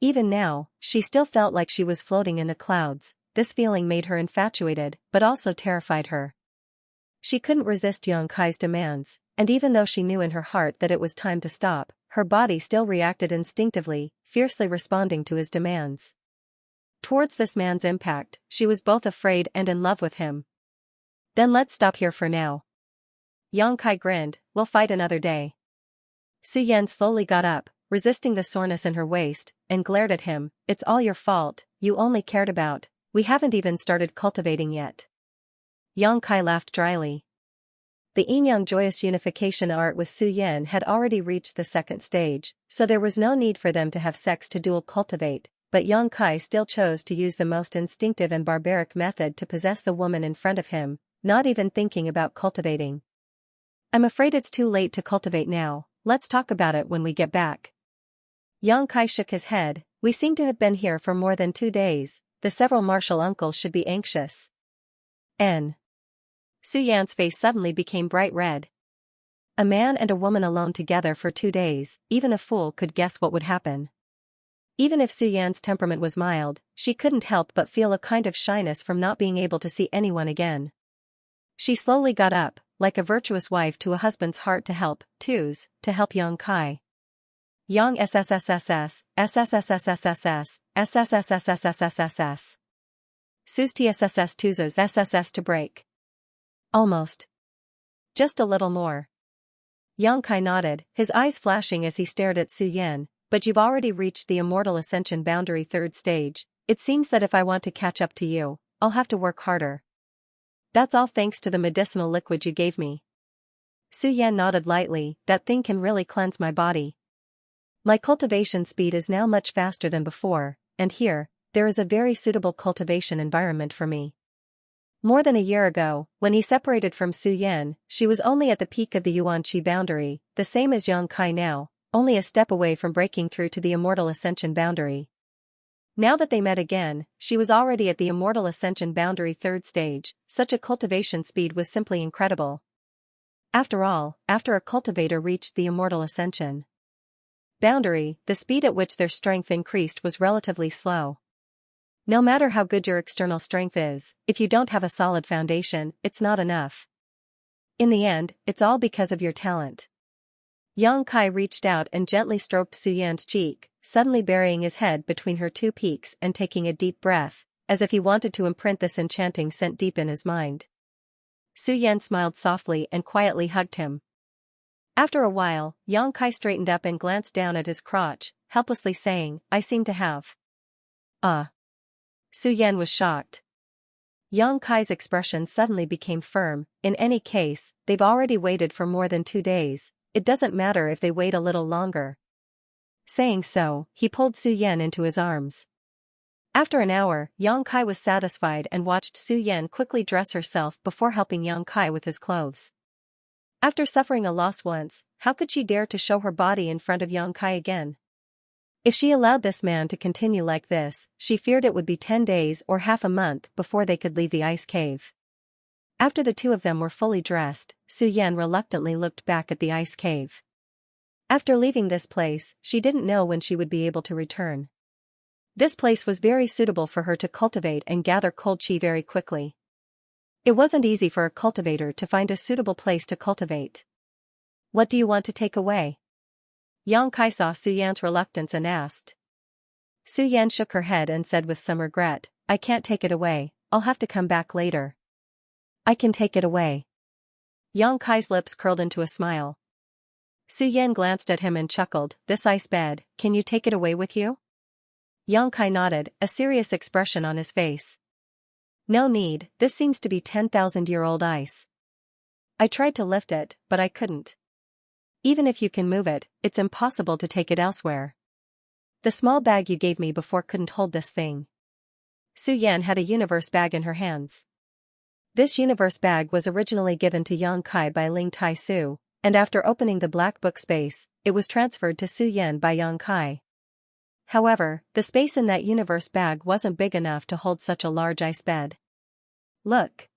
Even now, she still felt like she was floating in the clouds. This feeling made her infatuated, but also terrified her. She couldn't resist Yang Kai's demands, and even though she knew in her heart that it was time to stop, her body still reacted instinctively, fiercely responding to his demands. Towards this man's impact, she was both afraid and in love with him. "Then let's stop here for now." Yang Kai grinned, "We'll fight another day." Su Yan slowly got up, resisting the soreness in her waist, and glared at him. "It's all your fault, you only cared about. We haven't even started cultivating yet." Yang Kai laughed dryly. The yin-yang joyous unification art with Su Yan had already reached the second stage, so there was no need for them to have sex to dual cultivate, but Yang Kai still chose to use the most instinctive and barbaric method to possess the woman in front of him, not even thinking about cultivating. "I'm afraid it's too late to cultivate now, let's talk about it when we get back." Yang Kai shook his head. "We seem to have been here for more than 2 days, the several martial uncles should be anxious." Su Yan's face suddenly became bright red. A man and a woman alone together for 2 days, even a fool could guess what would happen. Even if Su Yan's temperament was mild, she couldn't help but feel a kind of shyness from not being able to see anyone again. She slowly got up, like a virtuous wife to a husband's heart, to help Yang Kai. Yang SSSSS, SSSSSSS, SSSSSSSS. Sus TSSS Tuzas SSS to break. Almost. Just a little more. Yang Kai nodded, his eyes flashing as he stared at Su Yan. "But you've already reached the immortal ascension boundary 3rd stage, it seems that if I want to catch up to you, I'll have to work harder." "That's all thanks to the medicinal liquid you gave me." Su Yan nodded lightly, "That thing can really cleanse my body. My cultivation speed is now much faster than before, and here, there is a very suitable cultivation environment for me." More than a year ago, when he separated from Su Yan, she was only at the peak of the Yuan-Qi boundary, the same as Yang Kai now, only a step away from breaking through to the immortal ascension boundary. Now that they met again, she was already at the immortal ascension boundary 3rd stage. Such a cultivation speed was simply incredible. After all, after a cultivator reached the immortal ascension boundary, the speed at which their strength increased was relatively slow. No matter how good your external strength is, if you don't have a solid foundation, it's not enough. In the end, it's all because of your talent. Yang Kai reached out and gently stroked Su Yan's cheek, suddenly burying his head between her 2 peaks and taking a deep breath, as if he wanted to imprint this enchanting scent deep in his mind. Su Yan smiled softly and quietly hugged him. After a while, Yang Kai straightened up and glanced down at his crotch, helplessly saying, "I seem to have." Su Yan was shocked. Yang Kai's expression suddenly became firm. "In any case, they've already waited for more than 2 days, it doesn't matter if they wait a little longer." Saying so, he pulled Su Yan into his arms. After an hour, Yang Kai was satisfied and watched Su Yan quickly dress herself before helping Yang Kai with his clothes. After suffering a loss once, how could she dare to show her body in front of Yang Kai again? If she allowed this man to continue like this, she feared it would be 10 days or half a month before they could leave the ice cave. After the two of them were fully dressed, Su-Yan reluctantly looked back at the ice cave. After leaving this place, she didn't know when she would be able to return. This place was very suitable for her to cultivate and gather cold chi very quickly. It wasn't easy for a cultivator to find a suitable place to cultivate. What do you want to take away? Yang Kai saw Su-Yan's reluctance and asked. Su-Yan shook her head and said with some regret, I can't take it away, I'll have to come back later. I can take it away. Yang Kai's lips curled into a smile. Su-Yan glanced at him and chuckled, this ice bed, can you take it away with you? Yang Kai nodded, a serious expression on his face. No need, this seems to be 10,000-year-old ice. I tried to lift it, but I couldn't. Even if you can move it, it's impossible to take it elsewhere. The small bag you gave me before couldn't hold this thing. Su-Yan had a universe bag in her hands. This universe bag was originally given to Yang Kai by Ling Tai Su, and after opening the black book space, it was transferred to Su-Yan by Yang Kai. However, the space in that universe bag wasn't big enough to hold such a large ice bed. Look.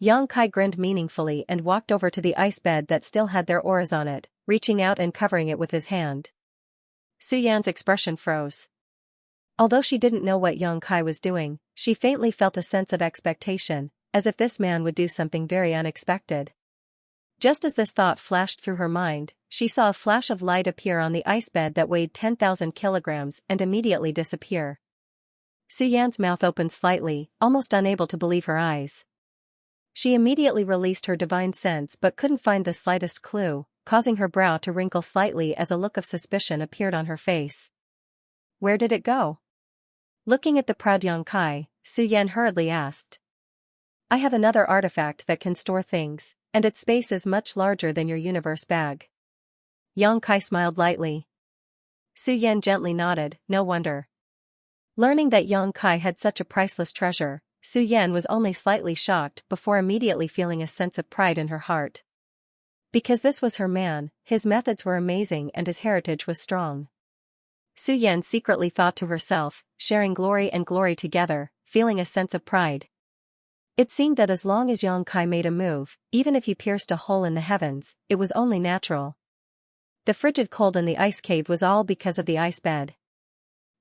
Yang Kai grinned meaningfully and walked over to the ice bed that still had their auras on it, reaching out and covering it with his hand. Su-Yan's expression froze. Although she didn't know what Yang Kai was doing, she faintly felt a sense of expectation, as if this man would do something very unexpected. Just as this thought flashed through her mind, she saw a flash of light appear on the ice bed that weighed 10,000 kilograms and immediately disappear. Su-Yan's mouth opened slightly, almost unable to believe her eyes. She immediately released her divine sense but couldn't find the slightest clue, causing her brow to wrinkle slightly as a look of suspicion appeared on her face. Where did it go? Looking at the proud Yang Kai, Su-Yan hurriedly asked. I have another artifact that can store things, and its space is much larger than your universe bag. Yang Kai smiled lightly. Su-Yan gently nodded, no wonder. Learning that Yang Kai had such a priceless treasure, Su-Yan was only slightly shocked before immediately feeling a sense of pride in her heart. Because this was her man, his methods were amazing and his heritage was strong. Su-Yan secretly thought to herself, sharing glory and glory together, feeling a sense of pride. It seemed that as long as Yang Kai made a move, even if he pierced a hole in the heavens, it was only natural. The frigid cold in the ice cave was all because of the ice bed.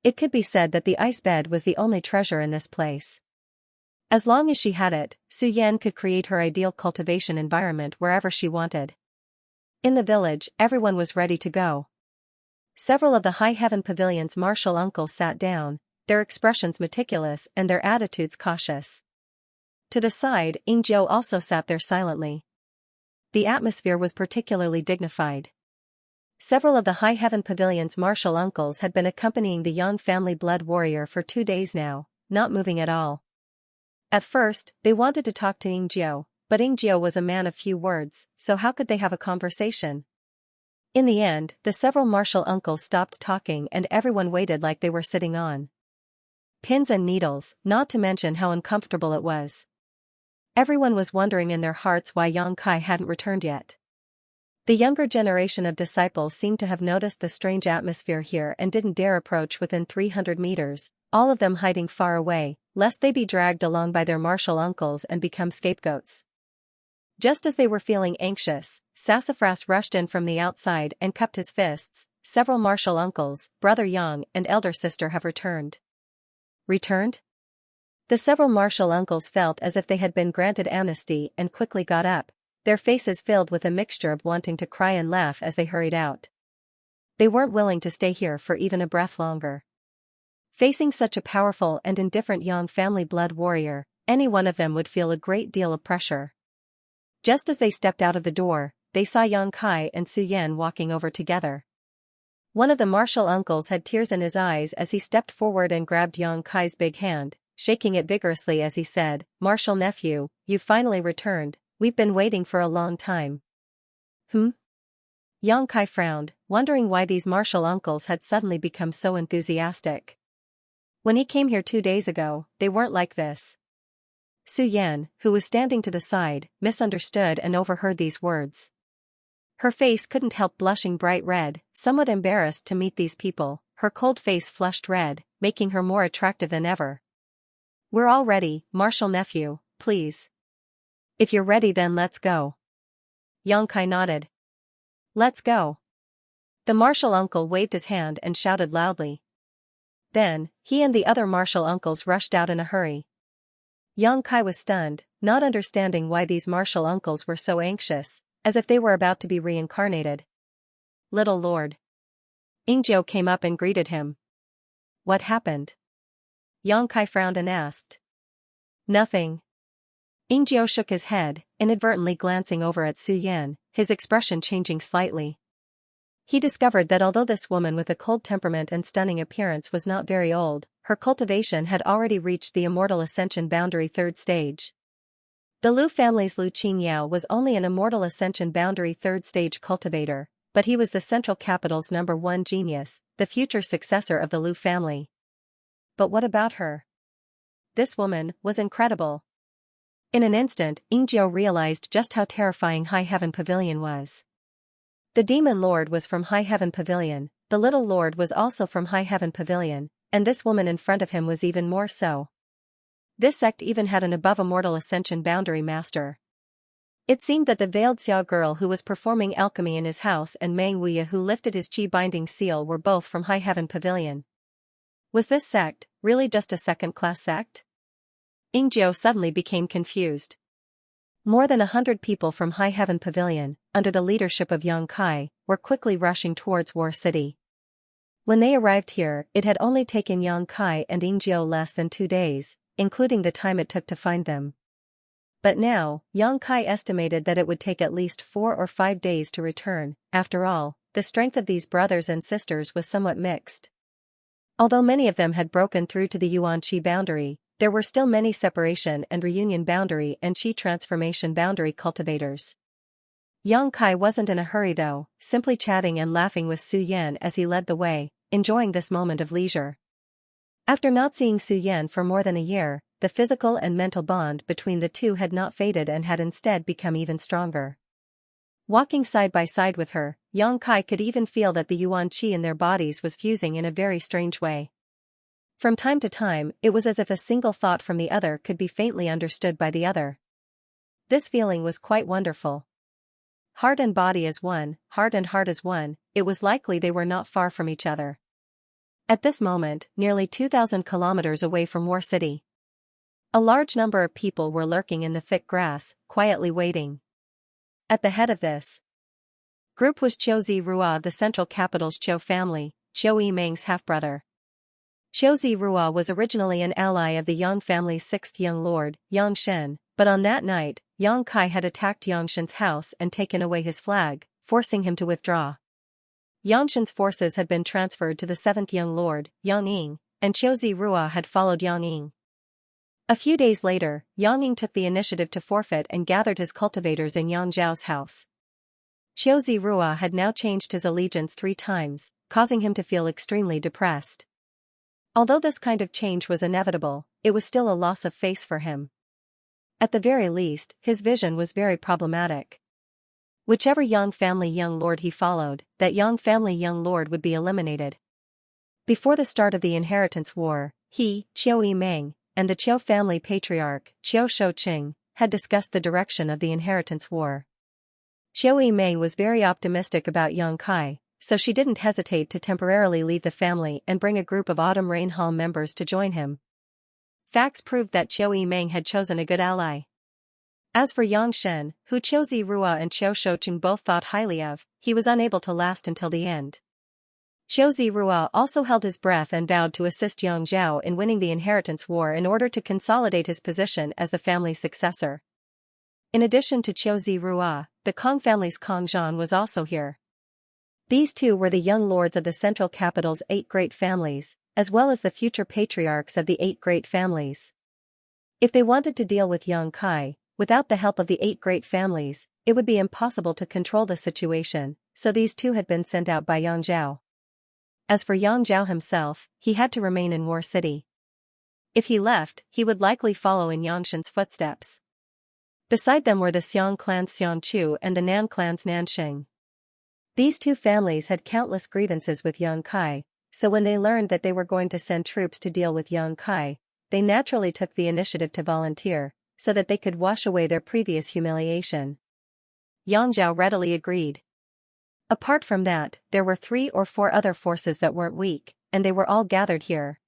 It could be said that the ice bed was the only treasure in this place. As long as she had it, Su-Yan could create her ideal cultivation environment wherever she wanted. In the village, everyone was ready to go. Several of the High Heaven Pavilion's martial uncles sat down, their expressions meticulous and their attitudes cautious. To the side, Ying-Jiu also sat there silently. The atmosphere was particularly dignified. Several of the High Heaven Pavilion's martial uncles had been accompanying the young family blood warrior for 2 days now, not moving at all. At first, they wanted to talk to Ying-Jiu, but Ying-Jiu was a man of few words, so how could they have a conversation? In the end, the several martial uncles stopped talking and everyone waited like they were sitting on pins and needles, not to mention how uncomfortable it was. Everyone was wondering in their hearts why Yang Kai hadn't returned yet. The younger generation of disciples seemed to have noticed the strange atmosphere here and didn't dare approach within 300 meters, all of them hiding far away, lest they be dragged along by their martial uncles and become scapegoats. Just as they were feeling anxious, Sassafras rushed in from the outside and cupped his fists. Several martial uncles, Brother Yang and elder sister have returned. Returned? The several martial uncles felt as if they had been granted amnesty and quickly got up, their faces filled with a mixture of wanting to cry and laugh as they hurried out. They weren't willing to stay here for even a breath longer. Facing such a powerful and indifferent young family blood warrior, any one of them would feel a great deal of pressure. Just as they stepped out of the door, they saw Yang Kai and Su-Yan walking over together. One of the martial uncles had tears in his eyes as he stepped forward and grabbed Yang Kai's big hand, shaking it vigorously as he said, "Martial nephew, you finally returned, we've been waiting for a long time." Yang Kai frowned, wondering why these martial uncles had suddenly become so enthusiastic. When he came here 2 days ago, they weren't like this. Su-Yan, who was standing to the side, misunderstood and overheard these words. Her face couldn't help blushing bright red, somewhat embarrassed to meet these people, her cold face flushed red, making her more attractive than ever. "We're all ready, Marshal nephew, please. If you're ready then let's go." Xianxia nodded. "Let's go." The marshal uncle waved his hand and shouted loudly. Then, he and the other marshal uncles rushed out in a hurry. Xianxia was stunned, not understanding why these marshal uncles were so anxious, as if they were about to be reincarnated. "Little lord." Ingzhou came up and greeted him. "What happened?" Xianxia frowned and asked. "Nothing." Ingzhou shook his head, inadvertently glancing over at Su Yan, his expression changing slightly. He discovered that although this woman with a cold temperament and stunning appearance was not very old, her cultivation had already reached the immortal ascension boundary 3rd stage. The Lu family's Lu Qingyao was only an immortal ascension boundary 3rd stage cultivator, but he was the central capital's #1 genius, the future successor of the Lu family. But what about her? This woman was incredible. In an instant, Ingzhou realized just how terrifying High Heaven Pavilion was. The Demon Lord was from High Heaven Pavilion, the Little Lord was also from High Heaven Pavilion, and this woman in front of him was even more so. This sect even had an above immortal ascension boundary master. It seemed that the veiled Xia girl who was performing alchemy in his house and Meng Wuya who lifted his chi binding seal were both from High Heaven Pavilion. Was this sect really just a second-class sect? Ingzhou suddenly became confused. More than 100 people from High Heaven Pavilion, under the leadership of Xianxia, were quickly rushing towards War City. When they arrived here, it had only taken Xianxia and Ingzhou less than 2 days, including the time it took to find them. But now, Xianxia estimated that it would take at least 4 or 5 days to return. After all, the strength of these brothers and sisters was somewhat mixed. Although many of them had broken through to the Yuan Qi boundary, there were still many separation and reunion boundary and Qi transformation boundary cultivators. Xianxia wasn't in a hurry though, simply chatting and laughing with Su Yan as he led the way, enjoying this moment of leisure. After not seeing Su Yan for more than a year, the physical and mental bond between the two had not faded and had instead become even stronger. Walking side by side with her, Xianxia could even feel that the Yuan Qi in their bodies was fusing in a very strange way. From time to time, it was as if a single thought from the other could be faintly understood by the other. This feeling was quite wonderful. Heart and body as one, heart and heart as one, it was likely they were not far from each other. At this moment, nearly 2,000 kilometers away from War City, a large number of people were lurking in the thick grass, quietly waiting. At the head of this group was Qiu Zirua of the central capital's Qiu family, Qiu Yimeng's half-brother. Qiu Zirua was originally an ally of the Yang family's 6th young lord, Yang Shen, but on that night, Xianxia had attacked Yang Shen's house and taken away his flag, forcing him to withdraw. Yang Shen's forces had been transferred to the 7th young lord, Yang Ying, and Qiu Zirua had followed Yang Ying. A few days later, Yang Ying took the initiative to forfeit and gathered his cultivators in Yang Zhao's house. Qiu Zirua had now changed his allegiance 3 times, causing him to feel extremely depressed. Although this kind of change was inevitable, it was still a loss of face for him. At the very least, his vision was very problematic. Whichever Yang family young lord he followed, that Yang family young lord would be eliminated. Before the start of the inheritance war, he, Qiu Yimeng, and the Qiu family patriarch, Qiu Shouqing, had discussed the direction of the inheritance war. Qiu Yimeng was very optimistic about Xianxia, so she didn't hesitate to temporarily leave the family and bring a group of Autumn Rain Hall members to join him. Facts proved that Qiu Yimeng had chosen a good ally. As for Yang Shen, who Qiu Zirua and Qiu Shouqing both thought highly of, he was unable to last until the end. Qiu Zirua also held his breath and vowed to assist Yang Zhao in winning the inheritance war in order to consolidate his position as the family's successor. In addition to Qiu Zirua, the Kong family's Kong Zhan was also here. These two were the young lords of the central capital's 8 great families, as well as the future patriarchs of the 8 great families. If they wanted to deal with Xianxia, without the help of the 8 great families, it would be impossible to control the situation, so these two had been sent out by Yang Zhao. As for Yang Zhao himself, he had to remain in War City. If he left, he would likely follow in Yang Shen's footsteps. Beside them were the Xiang clan's Xiang Chu and the Nan clan's Nan Xing. These two families had countless grievances with Xianxia, so when they learned that they were going to send troops to deal with Yang Kai, they naturally took the initiative to volunteer, so that they could wash away their previous humiliation. Yang Zhao readily agreed. Apart from that, there were 3 or 4 other forces that weren't weak, and they were all gathered here.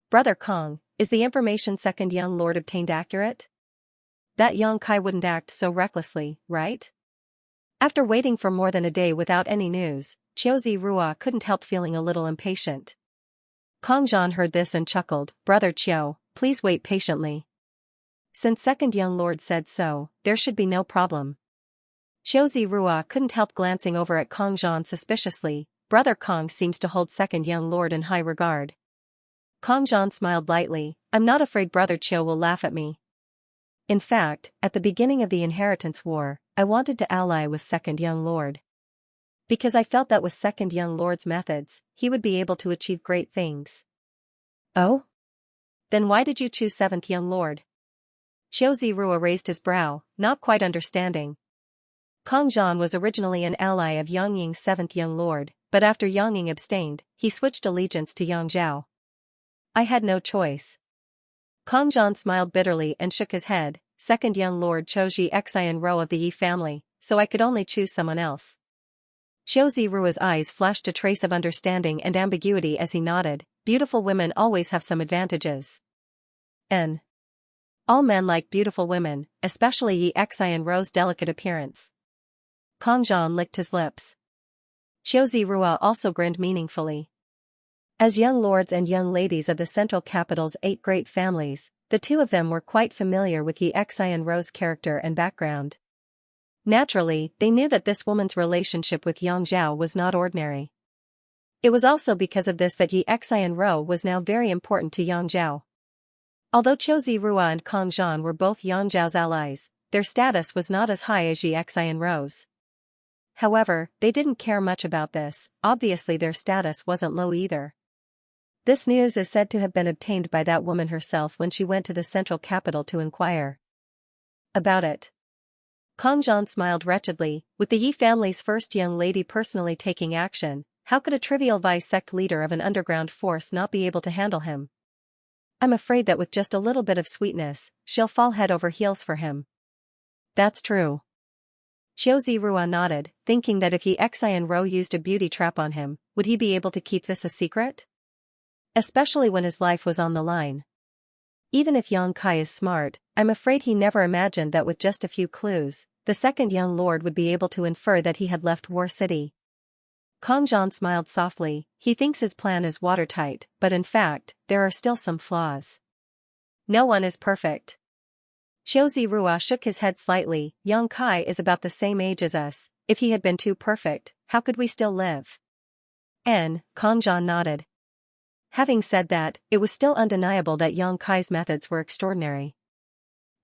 Brother Kong, is the information second young lord obtained accurate? That Yang Kai wouldn't act so recklessly, right? After waiting for more than a day without any news, Qiu Zirua couldn't help feeling a little impatient. Kong Zhan heard this and chuckled, Brother Qiu, please wait patiently. Since second young lord said so, there should be no problem. Qiu Zirua couldn't help glancing over at Kong Zhan suspiciously. Brother Kong seems to hold second young lord in high regard. Kong Zhan smiled lightly, I'm not afraid Brother Qiu will laugh at me. In fact, at the beginning of the inheritance war, I wanted to ally with second young lord. Because I felt that with second young lord's methods, he would be able to achieve great things. Oh? Then why did you choose seventh young lord? Qiu Zirua raised his brow, not quite understanding. Kong Zhan was originally an ally of Yang Ying's seventh young lord, but after Yang Ying abstained, he switched allegiance to Yang Zhao. I had no choice. Kong Zhan smiled bitterly and shook his head. Second young lord chose Yi Xian Rou of the Yi family, so I could only choose someone else. Qiu Zirua's eyes flashed a trace of understanding and ambiguity as he nodded. Beautiful women always have some advantages. All men like beautiful women, especially Yi Xian Rou's delicate appearance. Kong Zhan licked his lips. Qiu Zirua also grinned meaningfully. As young lords and young ladies of the central capital's 8 great families, the two of them were quite familiar with Yi Xian Rou's character and background. Naturally, they knew that this woman's relationship with Yang Zhao was not ordinary. It was also because of this that Yi Xian Rou was now very important to Yang Zhao. Although Qiu Zirua and Kong Zhan were both Yang Zhao's allies, their status was not as high as Yi Xian Rou's. However, they didn't care much about this. Obviously their status wasn't low either. This news is said to have been obtained by that woman herself when she went to the central capital to inquire about it. Kong Zhan smiled wretchedly. With the Yi family's first young lady personally taking action, how could a trivial vice-sect leader of an underground force not be able to handle him? I'm afraid that with just a little bit of sweetness, she'll fall head over heels for him. That's true. Qiu Zirua nodded, thinking that if Yi Xian Rou used a beauty trap on him, would he be able to keep this a secret? Especially when his life was on the line. Even if Yang Kai is smart, I'm afraid he never imagined that with just a few clues, the second young lord would be able to infer that he had left War City. Kong Zhan smiled softly. He thinks his plan is watertight, but in fact, there are still some flaws. No one is perfect. Qiu Zirua shook his head slightly. Yang Kai is about the same age as us. If he had been too perfect, how could we still live? Kong Zhan nodded. Having said that, it was still undeniable that Yang Kai's methods were extraordinary.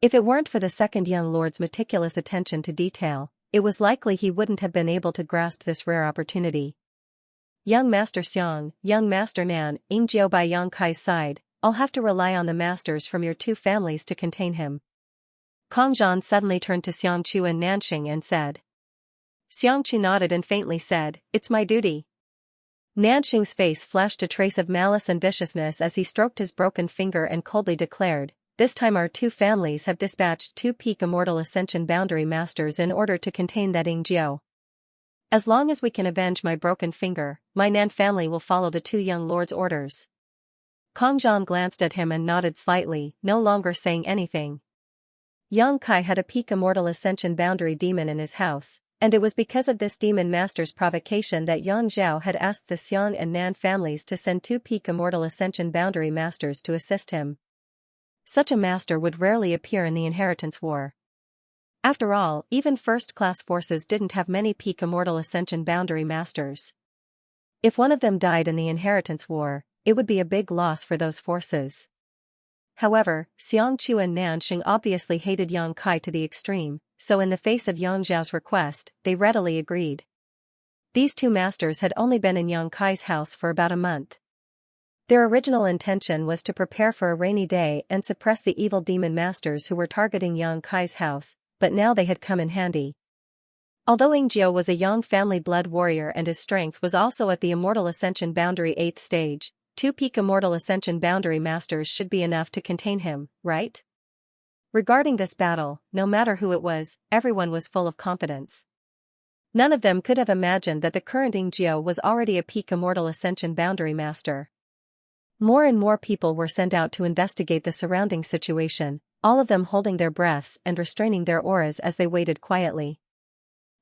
If it weren't for the second young lord's meticulous attention to detail, it was likely he wouldn't have been able to grasp this rare opportunity. Young Master Xiang, young Master Nan, Yingjiu by Yang Kai's side, I'll have to rely on the masters from your 2 families to contain him. Kong Zhan suddenly turned to Xiangqiu and Nanxing and said. Xiangqiu nodded and faintly said, It's my duty. Nanxing's face flashed a trace of malice and viciousness as he stroked his broken finger and coldly declared, This time our 2 families have dispatched 2 peak immortal ascension boundary masters in order to contain that Yingjiu. As long as we can avenge my broken finger, my Nan family will follow the 2 young lords' orders. Kong Zhan glanced at him and nodded slightly, no longer saying anything. Yang Kai had a peak immortal ascension boundary demon in his house, and it was because of this demon master's provocation that Yang Zhao had asked the Xiang and Nan families to send 2 peak immortal ascension boundary masters to assist him. Such a master would rarely appear in the inheritance war. After all, even first-class forces didn't have many peak immortal ascension boundary masters. If one of them died in the inheritance war, it would be a big loss for those forces. However, Xiangqiu and Nanxing obviously hated Yang Kai to the extreme, so in the face of Yang Zhao's request, they readily agreed. These 2 masters had only been in Yang Kai's house for about a month. Their original intention was to prepare for a rainy day and suppress the evil demon masters who were targeting Yang Kai's house, but now they had come in handy. Although Yingjiao was a young family blood warrior and his strength was also at the Immortal Ascension Boundary 8th stage, 2 peak Immortal Ascension Boundary Masters should be enough to contain him, right? Regarding this battle, no matter who it was, everyone was full of confidence. None of them could have imagined that the current Yingjiao was already a peak Immortal Ascension Boundary Master. More and more people were sent out to investigate the surrounding situation, all of them holding their breaths and restraining their auras as they waited quietly.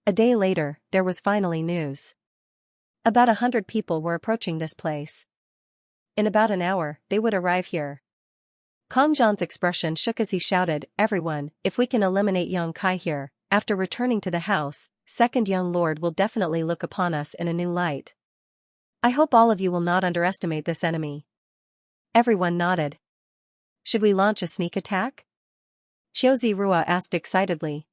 A day later, there was finally news. About 100 people were approaching this place. In about an hour, they would arrive here. Kang Zhan's expression shook as he shouted, "Everyone, if we can eliminate young Kai here, after returning to the house, second young lord will definitely look upon us in a new light. I hope all of you will not underestimate this enemy." Everyone nodded. "Should we launch a sneak attack?" Qiu Zirua asked excitedly.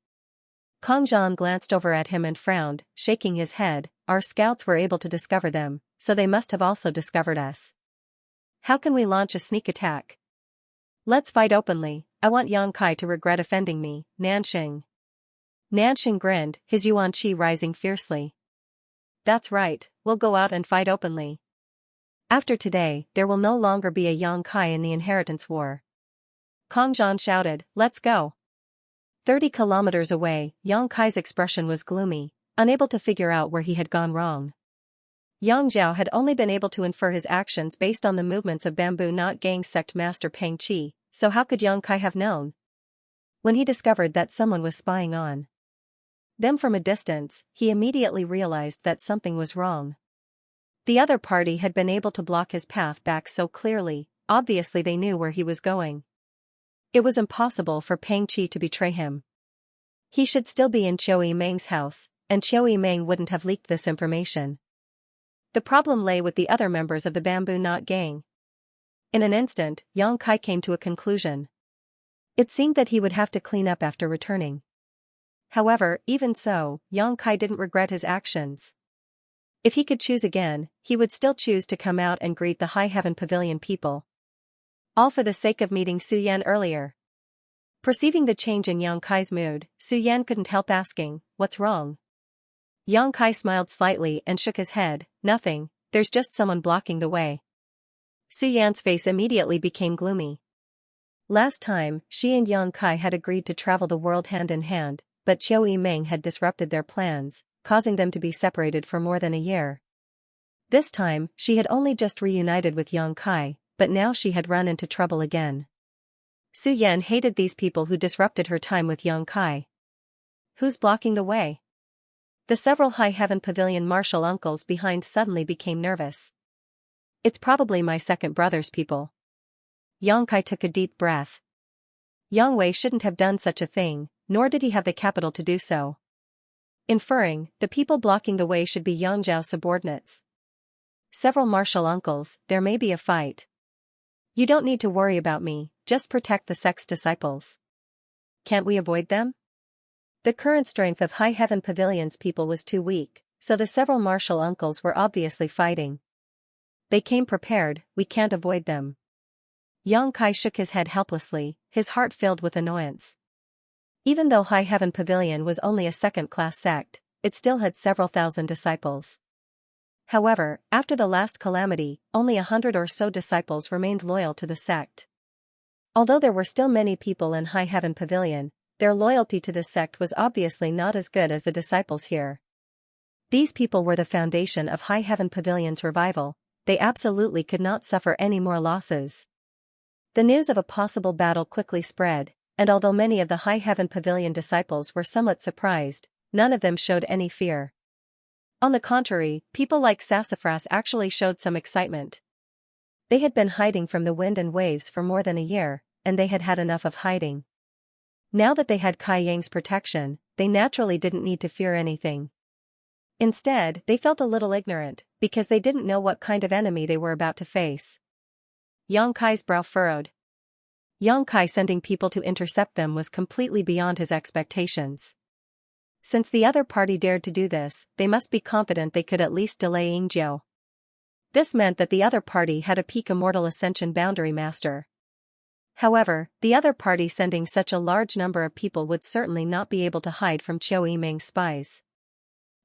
Kang Zhan glanced over at him and frowned, shaking his head. "Our scouts were able to discover them, so they must have also discovered us. How can we launch a sneak attack? Let's fight openly. I want Yang Kai to regret offending me." Nanxing grinned, his yuan qi rising fiercely. "That's right, we'll go out and fight openly. After today, there will no longer be a Yang Kai in the inheritance war." Kang Zhan shouted, "Let's go." 30 kilometers away, Yang Kai's expression was gloomy, unable to figure out where he had gone wrong. Yang Zhao had only been able to infer his actions based on the movements of Bamboo Knot Gang sect master Peng Qi, so how could Yang Kai have known? When he discovered that someone was spying on them from a distance, he immediately realized that something was wrong. The other party had been able to block his path back so clearly, obviously they knew where he was going. It was impossible for Peng Qi to betray him. He should still be in Qiu Yimeng's house, and Qiu Yimeng wouldn't have leaked this information. The problem lay with the other members of the Bamboo Knot Gang. In an instant, Yang Kai came to a conclusion. It seemed that he would have to clean up after returning. However, even so, Yang Kai didn't regret his actions. If he could choose again, he would still choose to come out and greet the High Heaven Pavilion people. All for the sake of meeting Su Yan earlier. Perceiving the change in Yang Kai's mood, Su Yan couldn't help asking, "What's wrong?" Yang Kai smiled slightly and shook his head, "Nothing, there's just someone blocking the way." Su Yan's face immediately became gloomy. Last time, she and Yang Kai had agreed to travel the world hand in hand, but Qiu Yimeng had disrupted their plans, causing them to be separated for more than a year. This time, she had only just reunited with Yang Kai, but now she had run into trouble again. Su Yan hated these people who disrupted her time with Yang Kai. Who's blocking the way? The several High Heaven Pavilion martial uncles behind suddenly became nervous. "It's probably my second brother's people." Yang Kai took a deep breath. Yang Wei shouldn't have done such a thing, nor did he have the capital to do so. Inferring, the people blocking the way should be Yang Zhao's subordinates. "Several martial uncles, there may be a fight. You don't need to worry about me, just protect the sect's disciples." "Can't we avoid them?" The current strength of High Heaven Pavilion's people was too weak, so the several martial uncles were obviously fighting. "They came prepared, we can't avoid them." Yang Kai shook his head helplessly, his heart filled with annoyance. Even though High Heaven Pavilion was only a second-class sect, it still had several thousand disciples. However, after the last calamity, only 100 or so disciples remained loyal to the sect. Although there were still many people in High Heaven Pavilion, their loyalty to the sect was obviously not as good as the disciples here. These people were the foundation of High Heaven Pavilion's revival, they absolutely could not suffer any more losses. The news of a possible battle quickly spread, and although many of the High Heaven Pavilion disciples were somewhat surprised, none of them showed any fear. On the contrary, people like Sassafras actually showed some excitement. They had been hiding from the wind and waves for more than a year, and they had had enough of hiding. Now that they had Kai Yang's protection, they naturally didn't need to fear anything. Instead, they felt a little ignorant, because they didn't know what kind of enemy they were about to face. Yang Kai's brow furrowed. Yang Kai sending people to intercept them was completely beyond his expectations. Since the other party dared to do this, they must be confident they could at least delay Yingjiao. This meant that the other party had a peak Immortal Ascension Boundary Master. However, the other party sending such a large number of people would certainly not be able to hide from Qiu Yimeng's spies.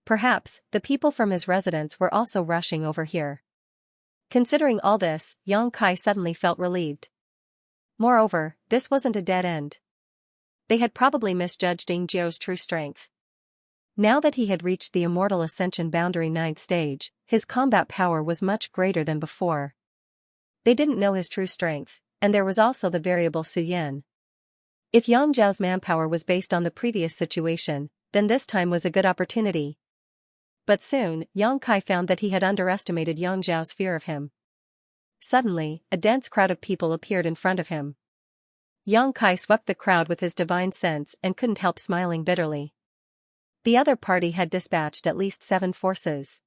Perhaps, the people from his residence were also rushing over here. Considering all this, Yang Kai suddenly felt relieved. Moreover, this wasn't a dead end. They had probably misjudged Ying Jiu's true strength. Now that he had reached the Immortal Ascension Boundary 9th stage, his combat power was much greater than before. They didn't know his true strength, and there was also the variable Su Yin. If Yang Jiao's manpower was based on the previous situation, then this time was a good opportunity. But soon, Yang Kai found that he had underestimated Yang Jiao's fear of him. Suddenly, a dense crowd of people appeared in front of him. Yang Kai swept the crowd with his divine sense and couldn't help smiling bitterly. The other party had dispatched at least 7 forces.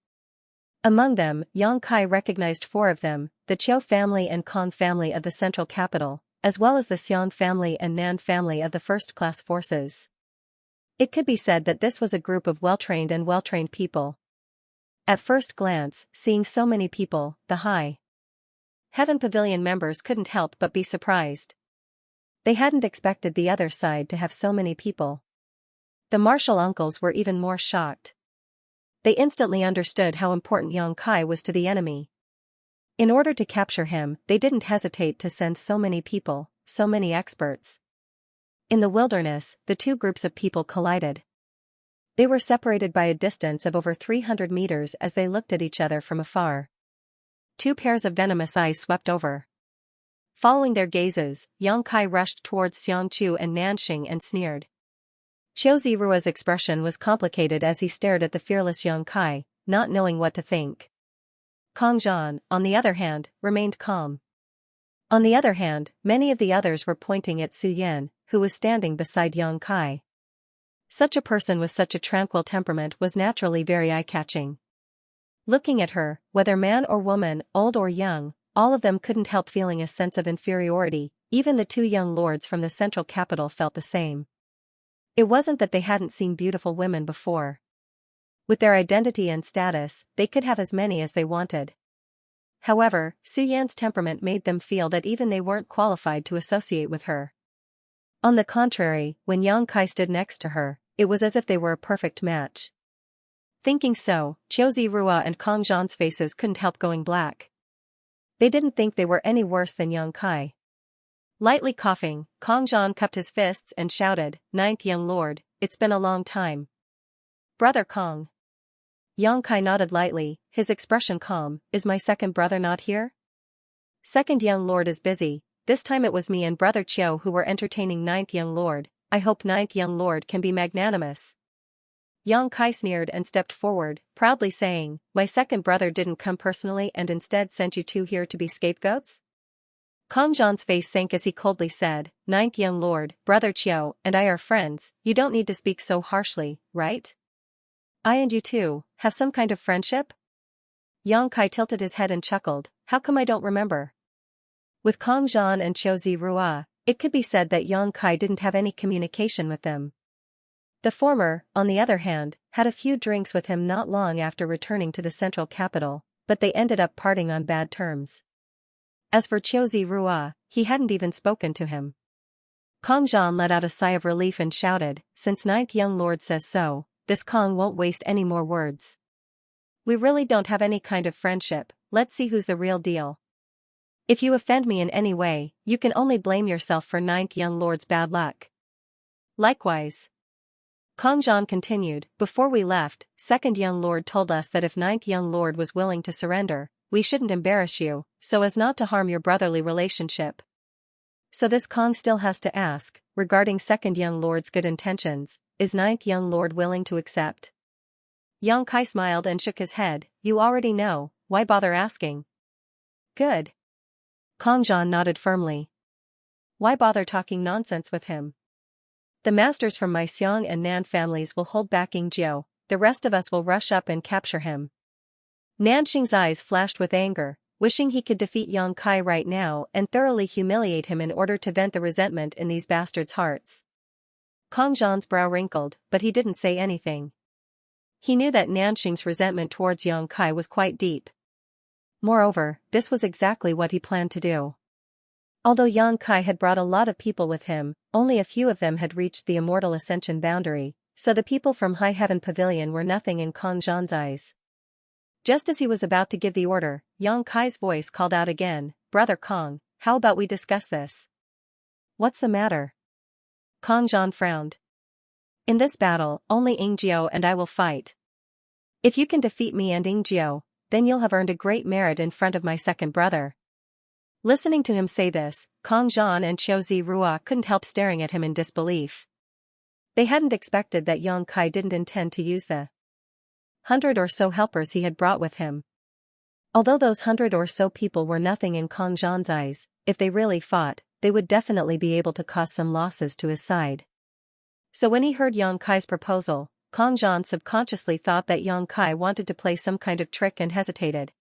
Among them, Yang Kai recognized 4 of them, the Qiu family and Kong family of the central capital, as well as the Xian family and Nan family of the first-class forces. It could be said that this was a group of well-trained people. At first glance, seeing so many people, the High Heaven Pavilion members couldn't help but be surprised. They hadn't expected the other side to have so many people. The martial uncles were even more shocked. They instantly understood how important Yang Kai was to the enemy. In order to capture him, they didn't hesitate to send so many people, so many experts. In the wilderness, the 2 groups of people collided. They were separated by a distance of over 300 meters as they looked at each other from afar. 2 pairs of venomous eyes swept over. Following their gazes, Yang Kai rushed towards Xianxia and Nanxing and sneered. Qiu Zirua's expression was complicated as he stared at the fearless Yang Kai, not knowing what to think. Kong Zhan, on the other hand, remained calm. On the other hand, many of the others were pointing at Su Yan, who was standing beside Yang Kai. Such a person with such a tranquil temperament was naturally very eye-catching. Looking at her, whether man or woman, old or young, all of them couldn't help feeling a sense of inferiority. Even the 2 young lords from the central capital felt the same. It wasn't that they hadn't seen beautiful women before. With their identity and status, they could have as many as they wanted. However, Su Yan's temperament made them feel that even they weren't qualified to associate with her. On the contrary, when Yang Kai stood next to her, it was as if they were a perfect match. Thinking so, Qiu Zirua and Kong Zhan's faces couldn't help going black. They didn't think they were any worse than Yang Kai. Lightly coughing, Kong Zhan cupped his fists and shouted, "Ninth young lord, it's been a long time." "Brother Kong." Yang Kai nodded lightly, his expression calm. "Is my second brother not here?" "Second young lord is busy. This time it was me and brother Qiu who were entertaining ninth young lord. I hope ninth young lord can be magnanimous." Yang Kai sneered and stepped forward, proudly saying, "My second brother didn't come personally and instead sent you 2 here to be scapegoats?" Kong Zhan's face sank as he coldly said, "Ninth young lord, brother Qiu, and I are friends. You don't need to speak so harshly, right? I and you too, have some kind of friendship?" Yang Kai tilted his head and chuckled, "How come I don't remember?" With Kong Zhan and Qiu Zirua, it could be said that Yang Kai didn't have any communication with them. The former, on the other hand, had a few drinks with him not long after returning to the central capital, but they ended up parting on bad terms. As for Qiu Zirua, he hadn't even spoken to him. Kong Zhan let out a sigh of relief and shouted, "Since ninth young lord says so, this Kong won't waste any more words. We really don't have any kind of friendship, let's see who's the real deal. If you offend me in any way, you can only blame yourself for ninth young lord's bad luck." Likewise. Kong Zhan continued, "Before we left, second young lord told us that if ninth young lord was willing to surrender, we shouldn't embarrass you, so as not to harm your brotherly relationship. So this Kong still has to ask, regarding second young lord's good intentions, is ninth young lord willing to accept?" Yang Kai smiled and shook his head, "You already know, why bother asking?" "Good." Kong Zhan nodded firmly. "Why bother talking nonsense with him? The masters from my Xiang and Nan families will hold back Ying Jiu, the rest of us will rush up and capture him." Nanxing's eyes flashed with anger, wishing he could defeat Yang Kai right now and thoroughly humiliate him in order to vent the resentment in these bastards' hearts. Kong Zhan's brow wrinkled, but he didn't say anything. He knew that Nanxing's resentment towards Yang Kai was quite deep. Moreover, this was exactly what he planned to do. Although Yang Kai had brought a lot of people with him, only a few of them had reached the Immortal Ascension boundary, So the people from High Heaven Pavilion were nothing in Kang Zhan's eyes. Just as he was about to give the order, Yang Kai's voice called out again, "Brother Kang, how about we discuss this?" "What's the matter?" Kang Zhan frowned. "In this battle, only Ingjiu and I will fight. If you can defeat me and Ingjiu, then you'll have earned a great merit in front of my second brother." Listening to him say this, Kang Zhan and Xiao Zirua couldn't help staring at him in disbelief. They hadn't expected that Yang Kai didn't intend to use the 100 or so helpers he had brought with him. Although those 100 or so people were nothing in Kang Zhan's eyes, if they really fought, they would definitely be able to cause some losses to his side. So when he heard Yang Kai's proposal, Kang Zhan subconsciously thought that Yang Kai wanted to play some kind of trick and hesitated.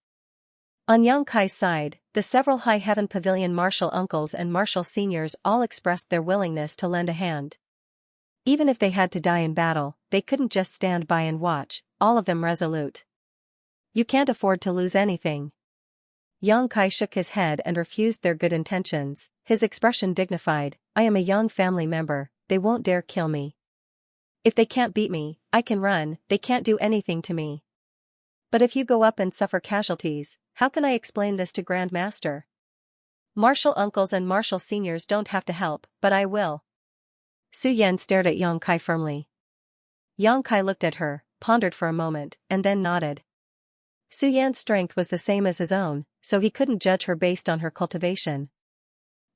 On Yang Kai's side, the several High Heaven Pavilion martial uncles and martial seniors all expressed their willingness to lend a hand. Even if they had to die in battle, they couldn't just stand by and watch, all of them resolute. "You can't afford to lose anything." Yang Kai shook his head and refused their good intentions, his expression dignified. "I am a young family member, they won't dare kill me. If they can't beat me, I can run, they can't do anything to me. But if you go up and suffer casualties, how can I explain this to Grand Master? Martial uncles and martial seniors don't have to help, but I will." Su Yan stared at Yang Kai firmly. Yang Kai looked at her, pondered for a moment, and then nodded. Su Yan's strength was the same as his own, so he couldn't judge her based on her cultivation.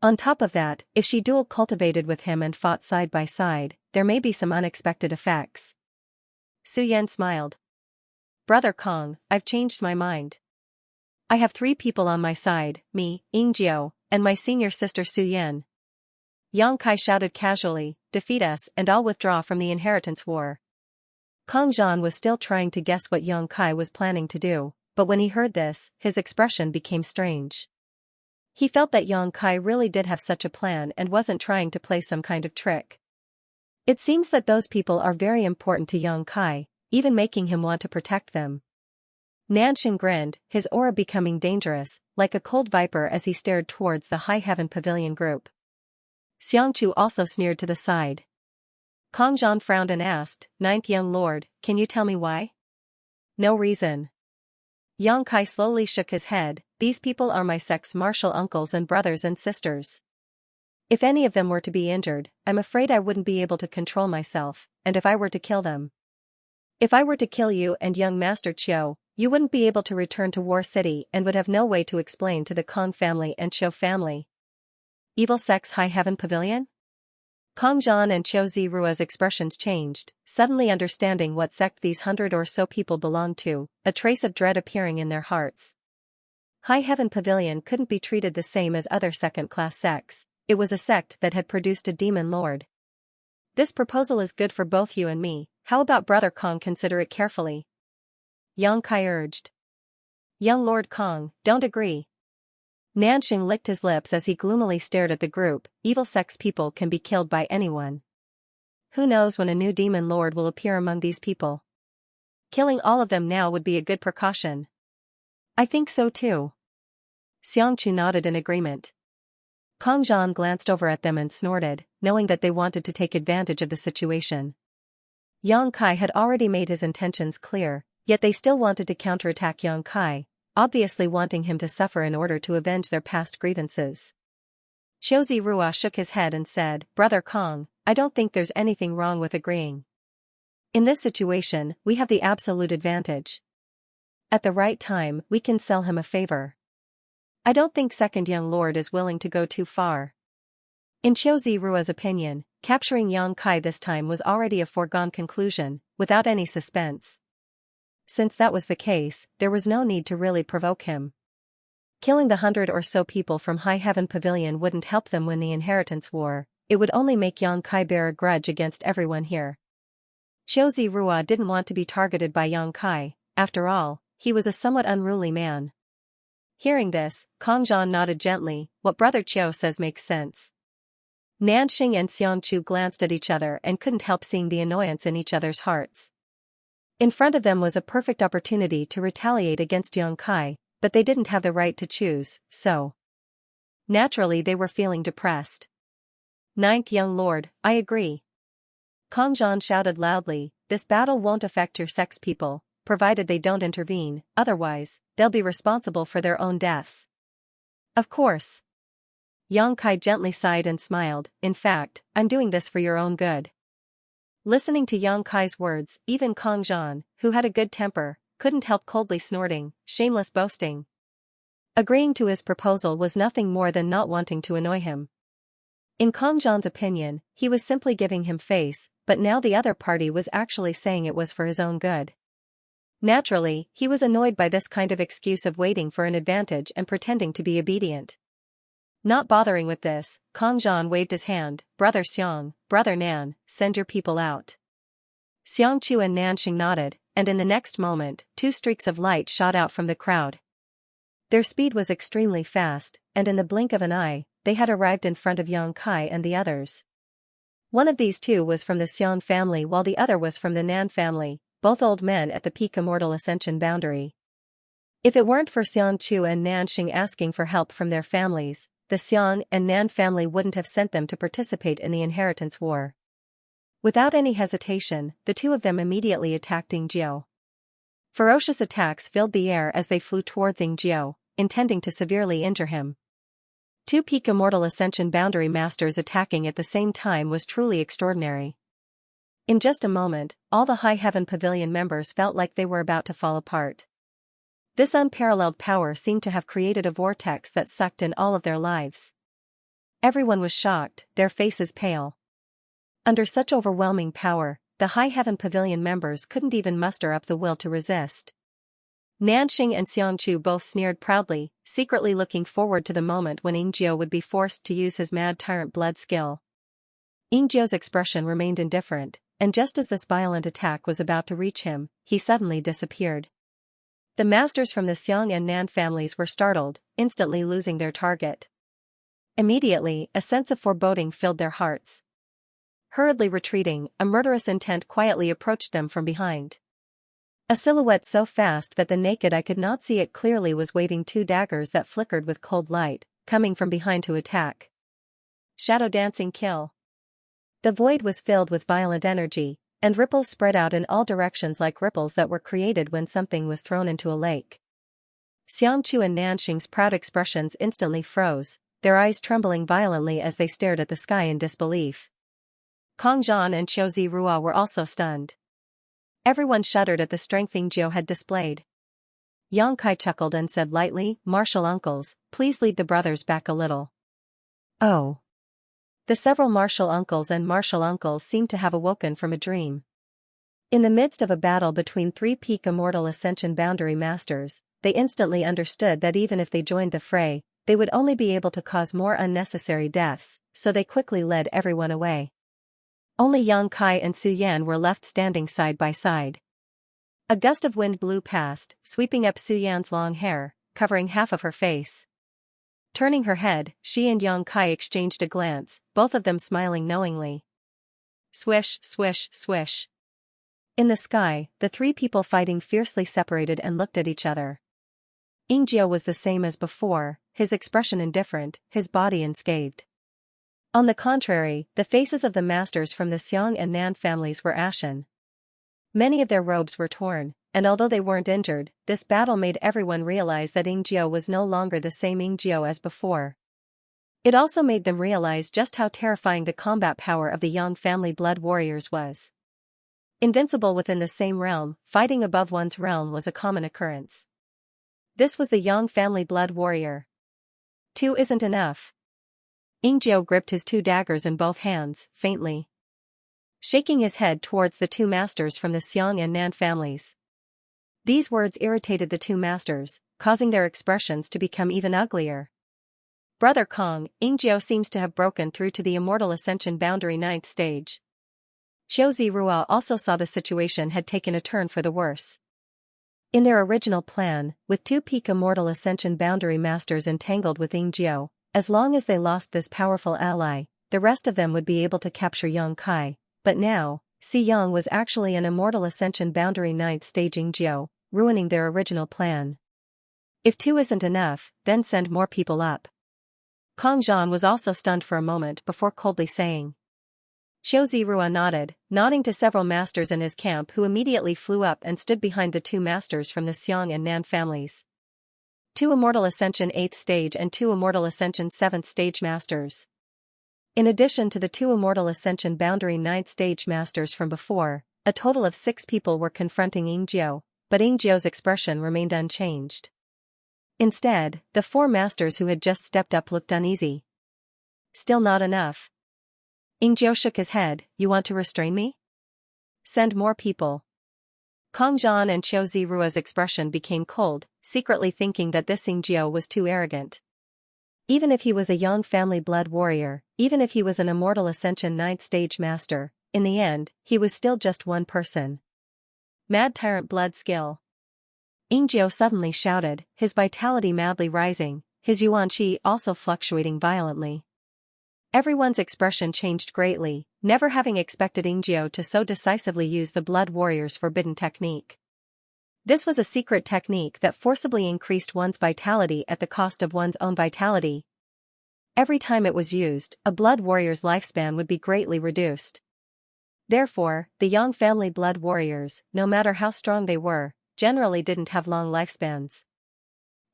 On top of that, if she dual cultivated with him and fought side by side, there may be some unexpected effects. Su Yan smiled. "Brother Kang, I've changed my mind. I have 3 people on my side, me, Ingjiu, and my senior sister Su Yan." Yang Kai shouted casually, "Defeat us and I'll withdraw from the inheritance war." Kang Zhan was still trying to guess what Yang Kai was planning to do, but when he heard this, his expression became strange. He felt that Yang Kai really did have such a plan and wasn't trying to play some kind of trick. It seems that those people are very important to Yang Kai, even making him want to protect them. Nanshin grinned, his aura becoming dangerous, like a cold viper as he stared towards the High Heaven Pavilion group. Xianxia also sneered to the side. Kang Zhan frowned and asked, "Ninth young lord, can you tell me why?" "No reason." Yang Kai slowly shook his head. "These people are my sect's martial uncles and brothers and sisters. If any of them were to be injured, I'm afraid I wouldn't be able to control myself, and if I were to kill them. If I were to kill you and young Master Chiu, you wouldn't be able to return to War City and would have no way to explain to the Kang family and Chiu family." "Evil sect's High Heaven Pavilion?" Kang Zhan and Xiao Zirua's expressions changed, suddenly understanding what sect these 100 or so people belonged to, a trace of dread appearing in their hearts. High Heaven Pavilion couldn't be treated the same as other second-class sects. It was a sect that had produced a demon lord. "This proposal is good for both you and me, how about Brother Kang consider it carefully?" Yang Kai urged. "Young Lord Kang, don't agree." Nanshin licked his lips as he gloomily stared at the group. "Evil sect's people can be killed by anyone. Who knows when a new demon lord will appear among these people? Killing all of them now would be a good precaution." "I think so too." Xianxia nodded in agreement. Kang Zhan glanced over at them and snorted, knowing that they wanted to take advantage of the situation. Yang Kai had already made his intentions clear, yet they still wanted to counterattack Yang Kai, obviously wanting him to suffer in order to avenge their past grievances. Xiao Zirua shook his head and said, "Brother Kang, I don't think there's anything wrong with agreeing. In this situation, we have the absolute advantage. At the right time, we can sell him a favor. I don't think second young lord is willing to go too far." In Xiao Zirua's opinion, capturing Yang Kai this time was already a foregone conclusion, without any suspense. Since that was the case, there was no need to really provoke him. Killing the 100 or so people from High Heaven Pavilion wouldn't help them win the inheritance war, it would only make Yang Kai bear a grudge against everyone here. Xiao Zirua didn't want to be targeted by Yang Kai, after all, he was a somewhat unruly man. Hearing this, Kang Zhan nodded gently, "What Brother Chiu says makes sense." Nanxing and Xiangchu glanced at each other and couldn't help seeing the annoyance in each other's hearts. In front of them was a perfect opportunity to retaliate against Yang Kai, but they didn't have the right to choose, so naturally they were feeling depressed. "Ninth young lord, I agree. Kang Zhan shouted loudly, "This battle won't affect your sex people, provided they don't intervene, otherwise, they'll be responsible for their own deaths." "Of course." Yang Kai gently sighed and smiled, "In fact, I'm doing this for your own good." Listening to Yang Kai's words, even Kang Zhan, who had a good temper, couldn't help coldly snorting, shameless boasting. Agreeing to his proposal was nothing more than not wanting to annoy him. In Kang Zhan's opinion, he was simply giving him face, but now the other party was actually saying it was for his own good. Naturally, he was annoyed by this kind of excuse of waiting for an advantage and pretending to be obedient. Not bothering with this, Kang Zhan waved his hand, "Brother Xiang, Brother Nan, send your people out." Xianxia and Nanxing nodded, and in the next moment, two streaks of light shot out from the crowd. Their speed was extremely fast, and in the blink of an eye, they had arrived in front of Yang Kai and the others. One of these two was from the Xiang family while the other was from the Nan family, both old men at the peak immortal ascension boundary. If it weren't for Xianxia and Nanxing asking for help from their families, the Xiang and Nan family wouldn't have sent them to participate in the inheritance war. Without any hesitation, the two of them immediately attacked Yingjiao. Ferocious attacks filled the air as they flew towards Yingjiao, intending to severely injure him. Two peak immortal ascension boundary masters attacking at the same time was truly extraordinary. In just a moment, all the High Heaven Pavilion members felt like they were about to fall apart. This unparalleled power seemed to have created a vortex that sucked in all of their lives. Everyone was shocked, their faces pale. Under such overwhelming power, the High Heaven Pavilion members couldn't even muster up the will to resist. Nanxing and Xiangqiu both sneered proudly, secretly looking forward to the moment when Yingjiao would be forced to use his mad tyrant blood skill. Yingjiao's expression remained indifferent, and just as this violent attack was about to reach him, he suddenly disappeared. The masters from the Xiang and Nan families were startled, instantly losing their target. Immediately, a sense of foreboding filled their hearts. Hurriedly retreating, a murderous intent quietly approached them from behind. A silhouette so fast that the naked eye could not see it clearly was waving two daggers that flickered with cold light, coming from behind to attack. Shadow dancing kill. The void was filled with violent energy, and ripples spread out in all directions like ripples that were created when something was thrown into a lake. Xiangqiu and Nanxing's proud expressions instantly froze, their eyes trembling violently as they stared at the sky in disbelief. Kang Zhan and Qiu Zirua were also stunned. Everyone shuddered at the strength Yingjiao had displayed. Yang Kai chuckled and said lightly, "Martial uncles, please lead the brothers back a little." Oh. The several martial uncles seemed to have awoken from a dream. In the midst of a battle between three peak immortal ascension boundary masters, they instantly understood that even if they joined the fray, they would only be able to cause more unnecessary deaths, so they quickly led everyone away. Only Yang Kai and Su Yan were left standing side by side. A gust of wind blew past, sweeping up Su Yan's long hair, covering half of her face. Turning her head, she and Yang Kai exchanged a glance, both of them smiling knowingly. Swish, swish, swish. In the sky, the three people fighting fiercely separated and looked at each other. Yingjiao was the same as before, his expression indifferent, his body unscathed. On the contrary, the faces of the masters from the Xiang and Nan families were ashen. Many of their robes were torn, and although they weren't injured, this battle made everyone realize that Yingjiao was no longer the same Yingjiao as before. It also made them realize just how terrifying the combat power of the Yang family blood warriors was. Invincible within the same realm, fighting above one's realm was a common occurrence. This was the Yang family blood warrior. Two isn't enough. Yingjiao gripped his two daggers in both hands, faintly shaking his head towards the two masters from the Xiang and Nan families. These words irritated the two masters, causing their expressions to become even uglier. "Brother Kong, Yingjiao seems to have broken through to the Immortal Ascension Boundary 9th stage." Qiu Zirua also saw the situation had taken a turn for the worse. In their original plan, with two peak Immortal Ascension Boundary Masters entangled with Yingjiao, as long as they lost this powerful ally, the rest of them would be able to capture Yang Kai, but now, Si Yang was actually an Immortal Ascension Boundary 9th stage Yingjiao, ruining their original plan. If two isn't enough, then send more people up. Kang Zhan was also stunned for a moment before coldly saying. Xiao Zirua nodded, nodding to several masters in his camp who immediately flew up and stood behind the two masters from the Xiang and Nan families. 2 Immortal Ascension 8th Stage and 2 Immortal Ascension 7th Stage Masters. In addition to the 2 Immortal Ascension Boundary 9th Stage Masters from before, a total of 6 people were confronting Yingjiao, but Yingjiao's expression remained unchanged. Instead, the 4 masters who had just stepped up looked uneasy. Still not enough. Yingjiao shook his head. You want to restrain me? Send more people. Kong Zhan and Xiao Zirua's expression became cold, secretly thinking that this Yingjiao was too arrogant. Even if he was a young family blood warrior, even if he was an Immortal Ascension 9th Stage Master, in the end, he was still just one person. Mad Tyrant Blood Skill. Yingjiao suddenly shouted, his vitality madly rising, his yuan qi also fluctuating violently. Everyone's expression changed greatly, never having expected Yingjiao to so decisively use the Blood Warrior's forbidden technique. This was a secret technique that forcibly increased one's vitality at the cost of one's own vitality. Every time it was used, a Blood Warrior's lifespan would be greatly reduced. Therefore, the Yang family Blood Warriors, no matter how strong they were, generally didn't have long lifespans.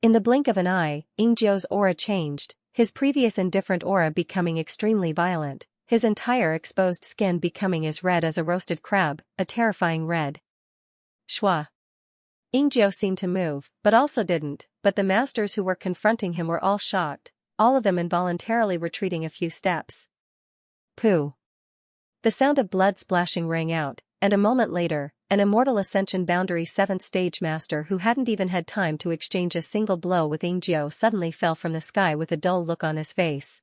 In the blink of an eye, Yingjiao's aura changed, his previous indifferent aura becoming extremely violent, his entire exposed skin becoming as red as a roasted crab, a terrifying red. Shua. Yingjiao seemed to move, but also didn't, but the masters who were confronting him were all shocked, all of them involuntarily retreating a few steps. Pooh. The sound of blood splashing rang out, and a moment later, an Immortal Ascension Boundary 7th Stage Master who hadn't even had time to exchange a single blow with Yingjiao suddenly fell from the sky with a dull look on his face.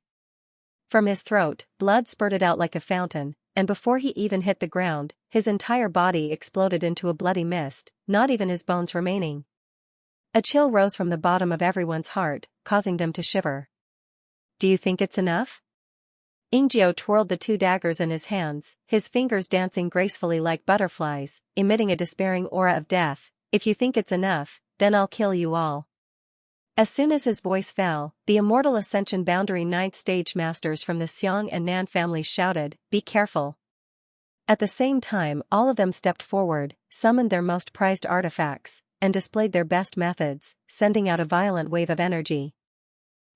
From his throat, blood spurted out like a fountain, and before he even hit the ground, his entire body exploded into a bloody mist, not even his bones remaining. A chill rose from the bottom of everyone's heart, causing them to shiver. Do you think it's enough? Yingjiao twirled the 2 daggers in his hands, his fingers dancing gracefully like butterflies, emitting a despairing aura of death. If you think it's enough, then I'll kill you all. As soon as his voice fell, the Immortal Ascension Boundary 9th Stage Masters from the Xiang and Nan families shouted, "Be careful." At the same time, all of them stepped forward, summoned their most prized artifacts, and displayed their best methods, sending out a violent wave of energy.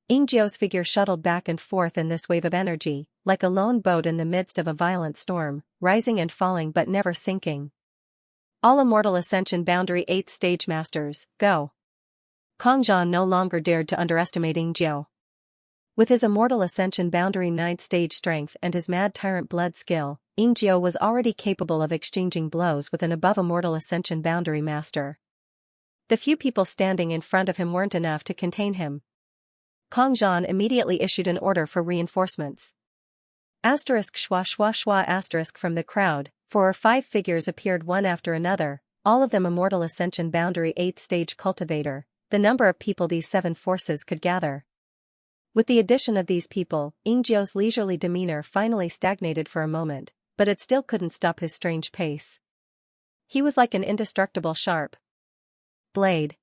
Yingjiao's figure shuttled back and forth in this wave of energy, like a lone boat in the midst of a violent storm, rising and falling but never sinking. All Immortal Ascension Boundary 8th Stage Masters, go! Kong Zhan no longer dared to underestimate Yingjiao. With his Immortal Ascension Boundary 9th Stage strength and his Mad Tyrant Blood skill, Yingjiao was already capable of exchanging blows with an above Immortal Ascension Boundary Master. The few people standing in front of him weren't enough to contain him. Kong Zhan immediately issued an order for reinforcements. Shua shua shua from the crowd, 4 or 5 figures appeared one after another, all of them Immortal Ascension Boundary 8th Stage Cultivator, the number of people these 7 forces could gather. With the addition of these people, Yingjiao's leisurely demeanor finally stagnated for a moment, but it still couldn't stop his strange pace. He was like an indestructible sharp blade.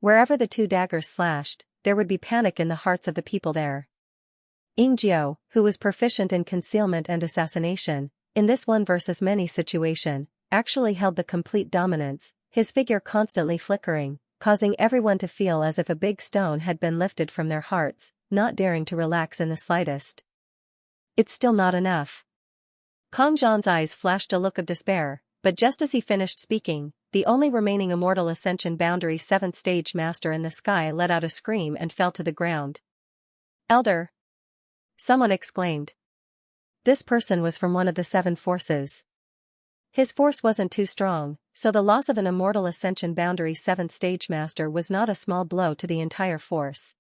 Wherever the 2 daggers slashed, there would be panic in the hearts of the people there. Yingjiao, who was proficient in concealment and assassination, in this one versus many situation, actually held the complete dominance, his figure constantly flickering, causing everyone to feel as if a big stone had been lifted from their hearts, not daring to relax in the slightest. It's still not enough. Kong Zhan's eyes flashed a look of despair, but just as he finished speaking, the only remaining Immortal Ascension Boundary 7th Stage Master in the sky let out a scream and fell to the ground. Elder! Someone exclaimed. This person was from one of the 7 forces. His force wasn't too strong, so the loss of an Immortal Ascension Boundary 7th Stage Master was not a small blow to the entire force.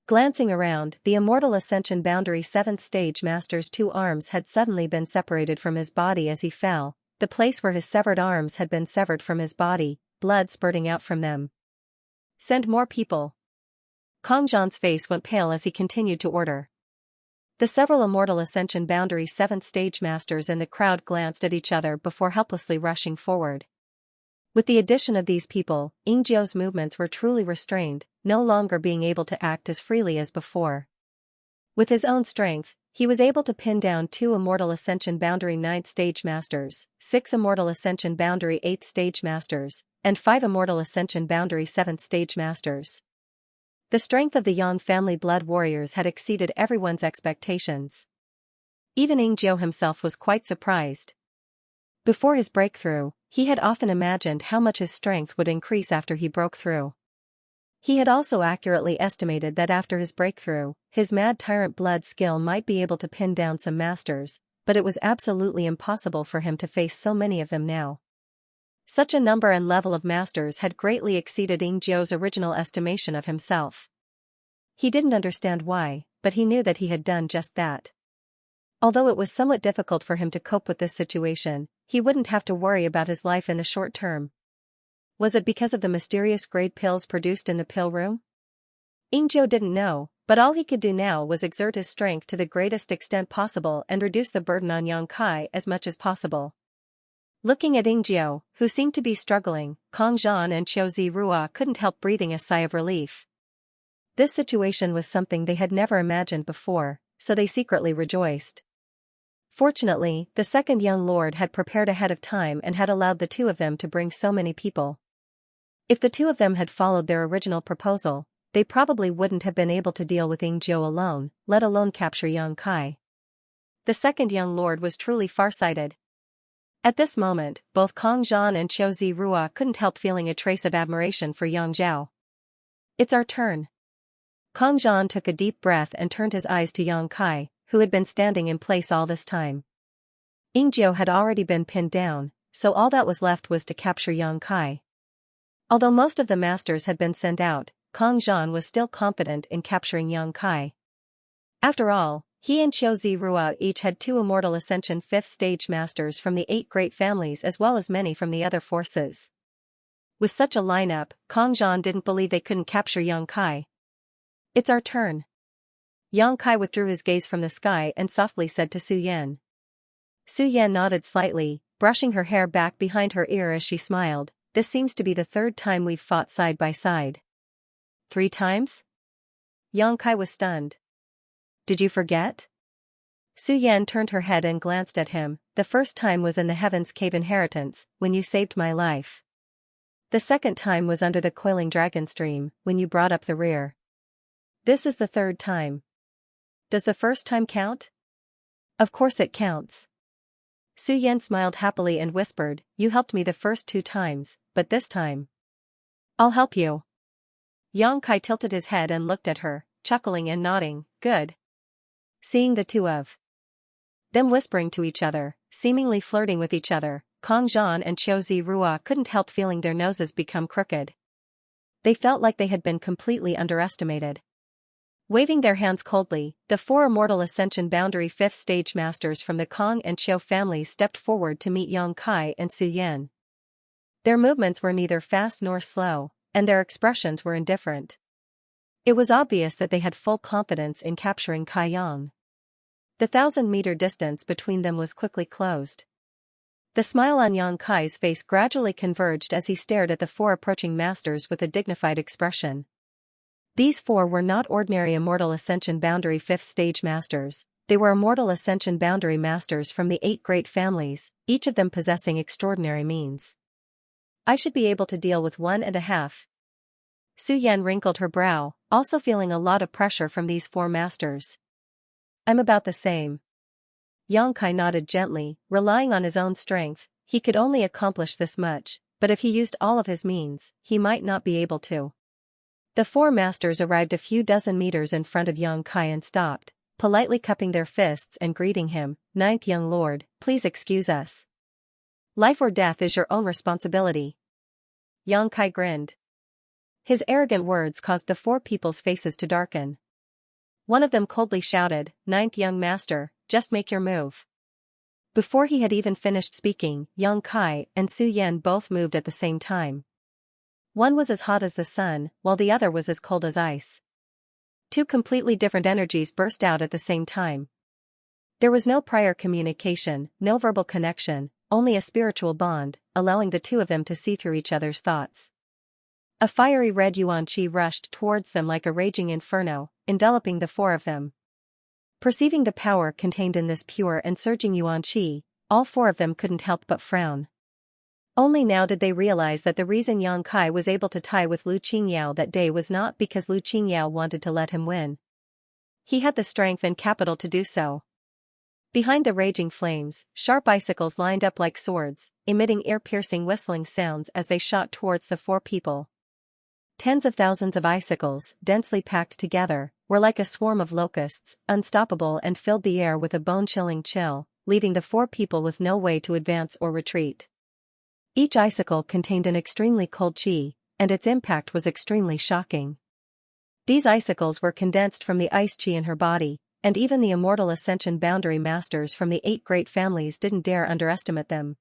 Glancing around, the Immortal Ascension Boundary 7th Stage Master's 2 arms had suddenly been separated from his body as he fell, the place where his severed arms had been severed from his body, blood spurting out from them. Send more people. Kong Zhan's face went pale as he continued to order. The several Immortal Ascension Boundary 7th Stage Masters in the crowd glanced at each other before helplessly rushing forward. With the addition of these people, Yingjiao's movements were truly restrained, no longer being able to act as freely as before. With his own strength, he was able to pin down 2 Immortal Ascension Boundary 9th Stage Masters, 6 Immortal Ascension Boundary 8th Stage Masters, and 5 Immortal Ascension Boundary 7th Stage Masters. The strength of the Yang family blood warriors had exceeded everyone's expectations. Even Yingjiu himself was quite surprised. Before his breakthrough, he had often imagined how much his strength would increase after he broke through. He had also accurately estimated that after his breakthrough, his Mad Tyrant blood skill might be able to pin down some masters, but it was absolutely impossible for him to face so many of them now. Such a number and level of masters had greatly exceeded Yingjiu's original estimation of himself. He didn't understand why, but he knew that he had done just that. Although it was somewhat difficult for him to cope with this situation, he wouldn't have to worry about his life in the short term. Was it because of the mysterious grade pills produced in the pill room? Yingjiu didn't know, but all he could do now was exert his strength to the greatest extent possible and reduce the burden on Yang Kai as much as possible. Looking at Yingjiu, who seemed to be struggling, Kong Zhan and Qiu Zirua couldn't help breathing a sigh of relief. This situation was something they had never imagined before, so they secretly rejoiced. Fortunately, the second young lord had prepared ahead of time and had allowed the 2 of them to bring so many people. If the 2 of them had followed their original proposal, they probably wouldn't have been able to deal with Yingjiu alone, let alone capture Yang Kai. The second young lord was truly farsighted. At this moment, both Kong Zhan and Qiu Zirua couldn't help feeling a trace of admiration for Yang Zhao. It's our turn. Kong Zhan took a deep breath and turned his eyes to Yang Kai, who had been standing in place all this time. Yingjiu had already been pinned down, so all that was left was to capture Yang Kai. Although most of the masters had been sent out, Kong Zhan was still confident in capturing Yang Kai. After all, he and Qiu Zirua each had 2 Immortal Ascension 5th Stage Masters from the 8 great families as well as many from the other forces. With such a lineup, Kong Zhan didn't believe they couldn't capture Yang Kai. It's our turn. Yang Kai withdrew his gaze from the sky and softly said to Su Yan. Su Yan nodded slightly, brushing her hair back behind her ear as she smiled. This seems to be the 3rd time we've fought side by side. 3 times? Yang Kai was stunned. Did you forget? Su Yan turned her head and glanced at him. The first time was in the Heaven's Cave Inheritance, when you saved my life. The second time was under the Coiling Dragon Stream, when you brought up the rear. This is the 3rd time. Does the first time count? Of course it counts. Su Yan smiled happily and whispered, you helped me the first 2 times, but this time, I'll help you. Yang Kai tilted his head and looked at her, chuckling and nodding, good. Seeing the 2 of them whispering to each other, seemingly flirting with each other, Kong Zhan and Qiu Zirua couldn't help feeling their noses become crooked. They felt like they had been completely underestimated. Waving their hands coldly, the 4 Immortal Ascension Boundary 5th Stage Masters from the Kong and Qiu families stepped forward to meet Yang Kai and Su Yan. Their movements were neither fast nor slow, and their expressions were indifferent. It was obvious that they had full confidence in capturing Kai Yang. The 1,000-meter distance between them was quickly closed. The smile on Yang Kai's face gradually converged as he stared at the 4 approaching masters with a dignified expression. These 4 were not ordinary Immortal Ascension Boundary 5th Stage Masters, they were Immortal Ascension Boundary Masters from the 8 great families, each of them possessing extraordinary means. I should be able to deal with 1.5. Su Yan wrinkled her brow, also feeling a lot of pressure from these 4 masters. I'm about the same. Yang Kai nodded gently, relying on his own strength, he could only accomplish this much, but if he used all of his means, he might not be able to. The 4 masters arrived a few dozen meters in front of Yang Kai and stopped, politely cupping their fists and greeting him, 9th young lord, please excuse us. Life or death is your own responsibility. Yang Kai grinned. His arrogant words caused the 4 people's faces to darken. One of them coldly shouted, 9th young master, just make your move. Before he had even finished speaking, Yang Kai and Su Yan both moved at the same time. One was as hot as the sun, while the other was as cold as ice. 2 completely different energies burst out at the same time. There was no prior communication, no verbal connection, only a spiritual bond, allowing the 2 of them to see through each other's thoughts. A fiery red yuan qi rushed towards them like a raging inferno, enveloping the 4 of them. Perceiving the power contained in this pure and surging yuan qi, all four of them couldn't help but frown. Only now did they realize that the reason Yang Kai was able to tie with Lu Qingyao that day was not because Lu Qingyao wanted to let him win. He had the strength and capital to do so. Behind the raging flames, sharp icicles lined up like swords, emitting ear-piercing whistling sounds as they shot towards the four people. Tens of thousands of icicles, densely packed together, were like a swarm of locusts, unstoppable, and filled the air with a bone-chilling chill, leaving the four people with no way to advance or retreat. Each icicle contained an extremely cold qi, and its impact was extremely shocking. These icicles were condensed from the ice qi in her body, and even the immortal Ascension Boundary Masters from the 8 great families didn't dare underestimate them.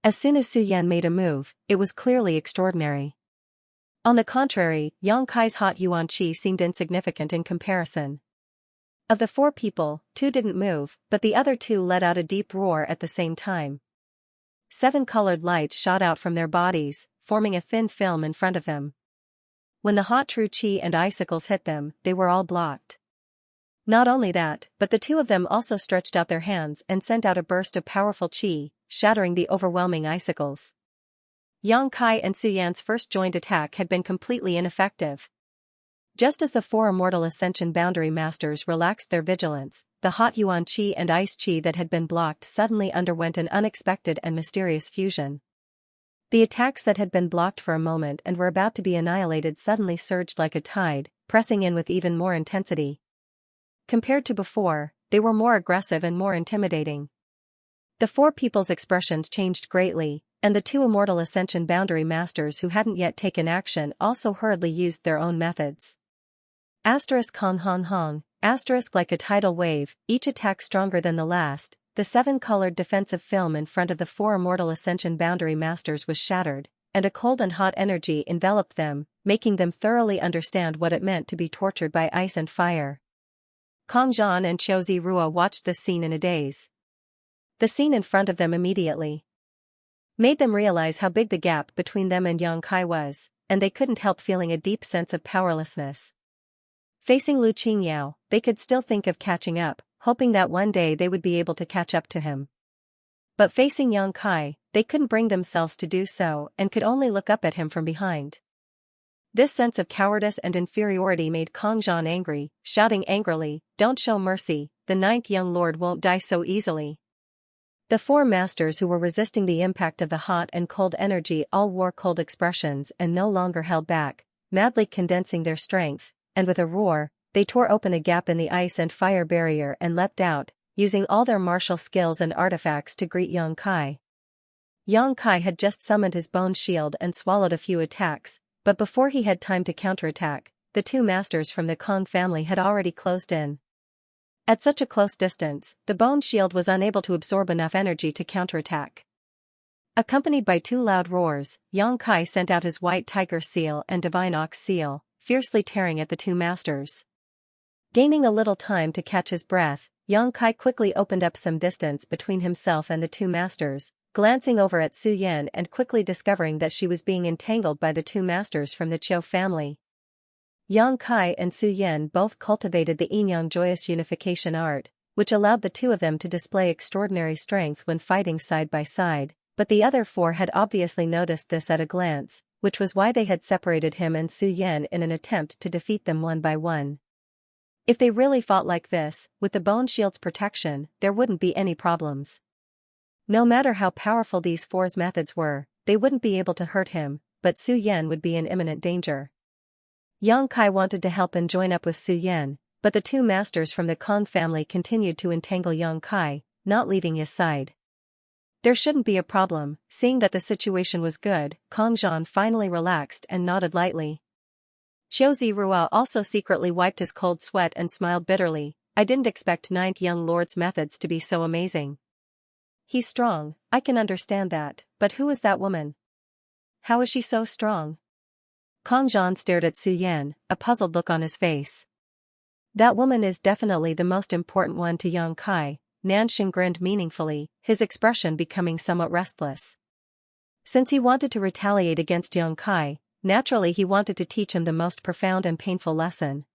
As soon as Su Yan made a move, it was clearly extraordinary. On the contrary, Yang Kai's hot yuan qi seemed insignificant in comparison. Of the 4 people, 2 didn't move, but the other 2 let out a deep roar at the same time. 7 colored lights shot out from their bodies, forming a thin film in front of them. When the hot true qi and icicles hit them, they were all blocked. Not only that, but the 2 of them also stretched out their hands and sent out a burst of powerful qi, shattering the overwhelming icicles. Yang Kai and Su Yan's first joint attack had been completely ineffective. Just as the 4 immortal Ascension Boundary Masters relaxed their vigilance, the hot yuan qi and ice qi that had been blocked suddenly underwent an unexpected and mysterious fusion. The attacks that had been blocked for a moment and were about to be annihilated suddenly surged like a tide, pressing in with even more intensity. Compared to before, they were more aggressive and more intimidating. The 4 people's expressions changed greatly, and the 2 immortal Ascension Boundary Masters who hadn't yet taken action also hurriedly used their own methods. Asterisk hong hong hong, asterisk like a tidal wave, each attack stronger than the last, the 7-colored defensive film in front of the 4 immortal Ascension Boundary Masters was shattered, and a cold and hot energy enveloped them, making them thoroughly understand what it meant to be tortured by ice and fire. Kong Zhan and Qiu Zirua watched this scene in a daze. The scene in front of them immediately made them realize how big the gap between them and Yang Kai was, and they couldn't help feeling a deep sense of powerlessness. Facing Lu Qingyao, they could still think of catching up, hoping that one day they would be able to catch up to him. But facing Yang Kai, they couldn't bring themselves to do so and could only look up at him from behind. This sense of cowardice and inferiority made Kong Zhan angry, shouting angrily, "Don't show mercy, the 9th young lord won't die so easily." The 4 masters who were resisting the impact of the hot and cold energy all wore cold expressions and no longer held back, madly condensing their strength, and with a roar, they tore open a gap in the ice and fire barrier and leapt out, using all their martial skills and artifacts to greet Yang Kai. Yang Kai had just summoned his bone shield and swallowed a few attacks, but before he had time to counterattack, the 2 masters from the Kong family had already closed in. At such a close distance, the bone shield was unable to absorb enough energy to counterattack. Accompanied by 2 loud roars, Yang Kai sent out his white tiger seal and divine ox seal, fiercely tearing at the 2 masters. Gaining a little time to catch his breath, Yang Kai quickly opened up some distance between himself and the 2 masters, glancing over at Su Yan and quickly discovering that she was being entangled by the 2 masters from the Qiu family. Yang Kai and Su Yan both cultivated the Yin-Yang joyous unification art, which allowed the 2 of them to display extraordinary strength when fighting side by side, but the other 4 had obviously noticed this at a glance, which was why they had separated him and Su Yan in an attempt to defeat them one by one. If they really fought like this, with the bone shield's protection, there wouldn't be any problems. No matter how powerful these 4's methods were, they wouldn't be able to hurt him, but Su Yan would be in imminent danger. Yang Kai wanted to help and join up with Su Yan, but the 2 masters from the Kong family continued to entangle Yang Kai, not leaving his side. There shouldn't be a problem, seeing that the situation was good. Kong Zhan finally relaxed and nodded lightly. Qiu Zirua also secretly wiped his cold sweat and smiled bitterly. "I didn't expect 9th young lord's methods to be so amazing. He's strong, I can understand that, but who is that woman? How is she so strong?" Kong Zhan stared at Su Yan, a puzzled look on his face. "That woman is definitely the most important one to Yang Kai," Nanshin grinned meaningfully, his expression becoming somewhat restless. Since he wanted to retaliate against Yang Kai, naturally he wanted to teach him the most profound and painful lesson.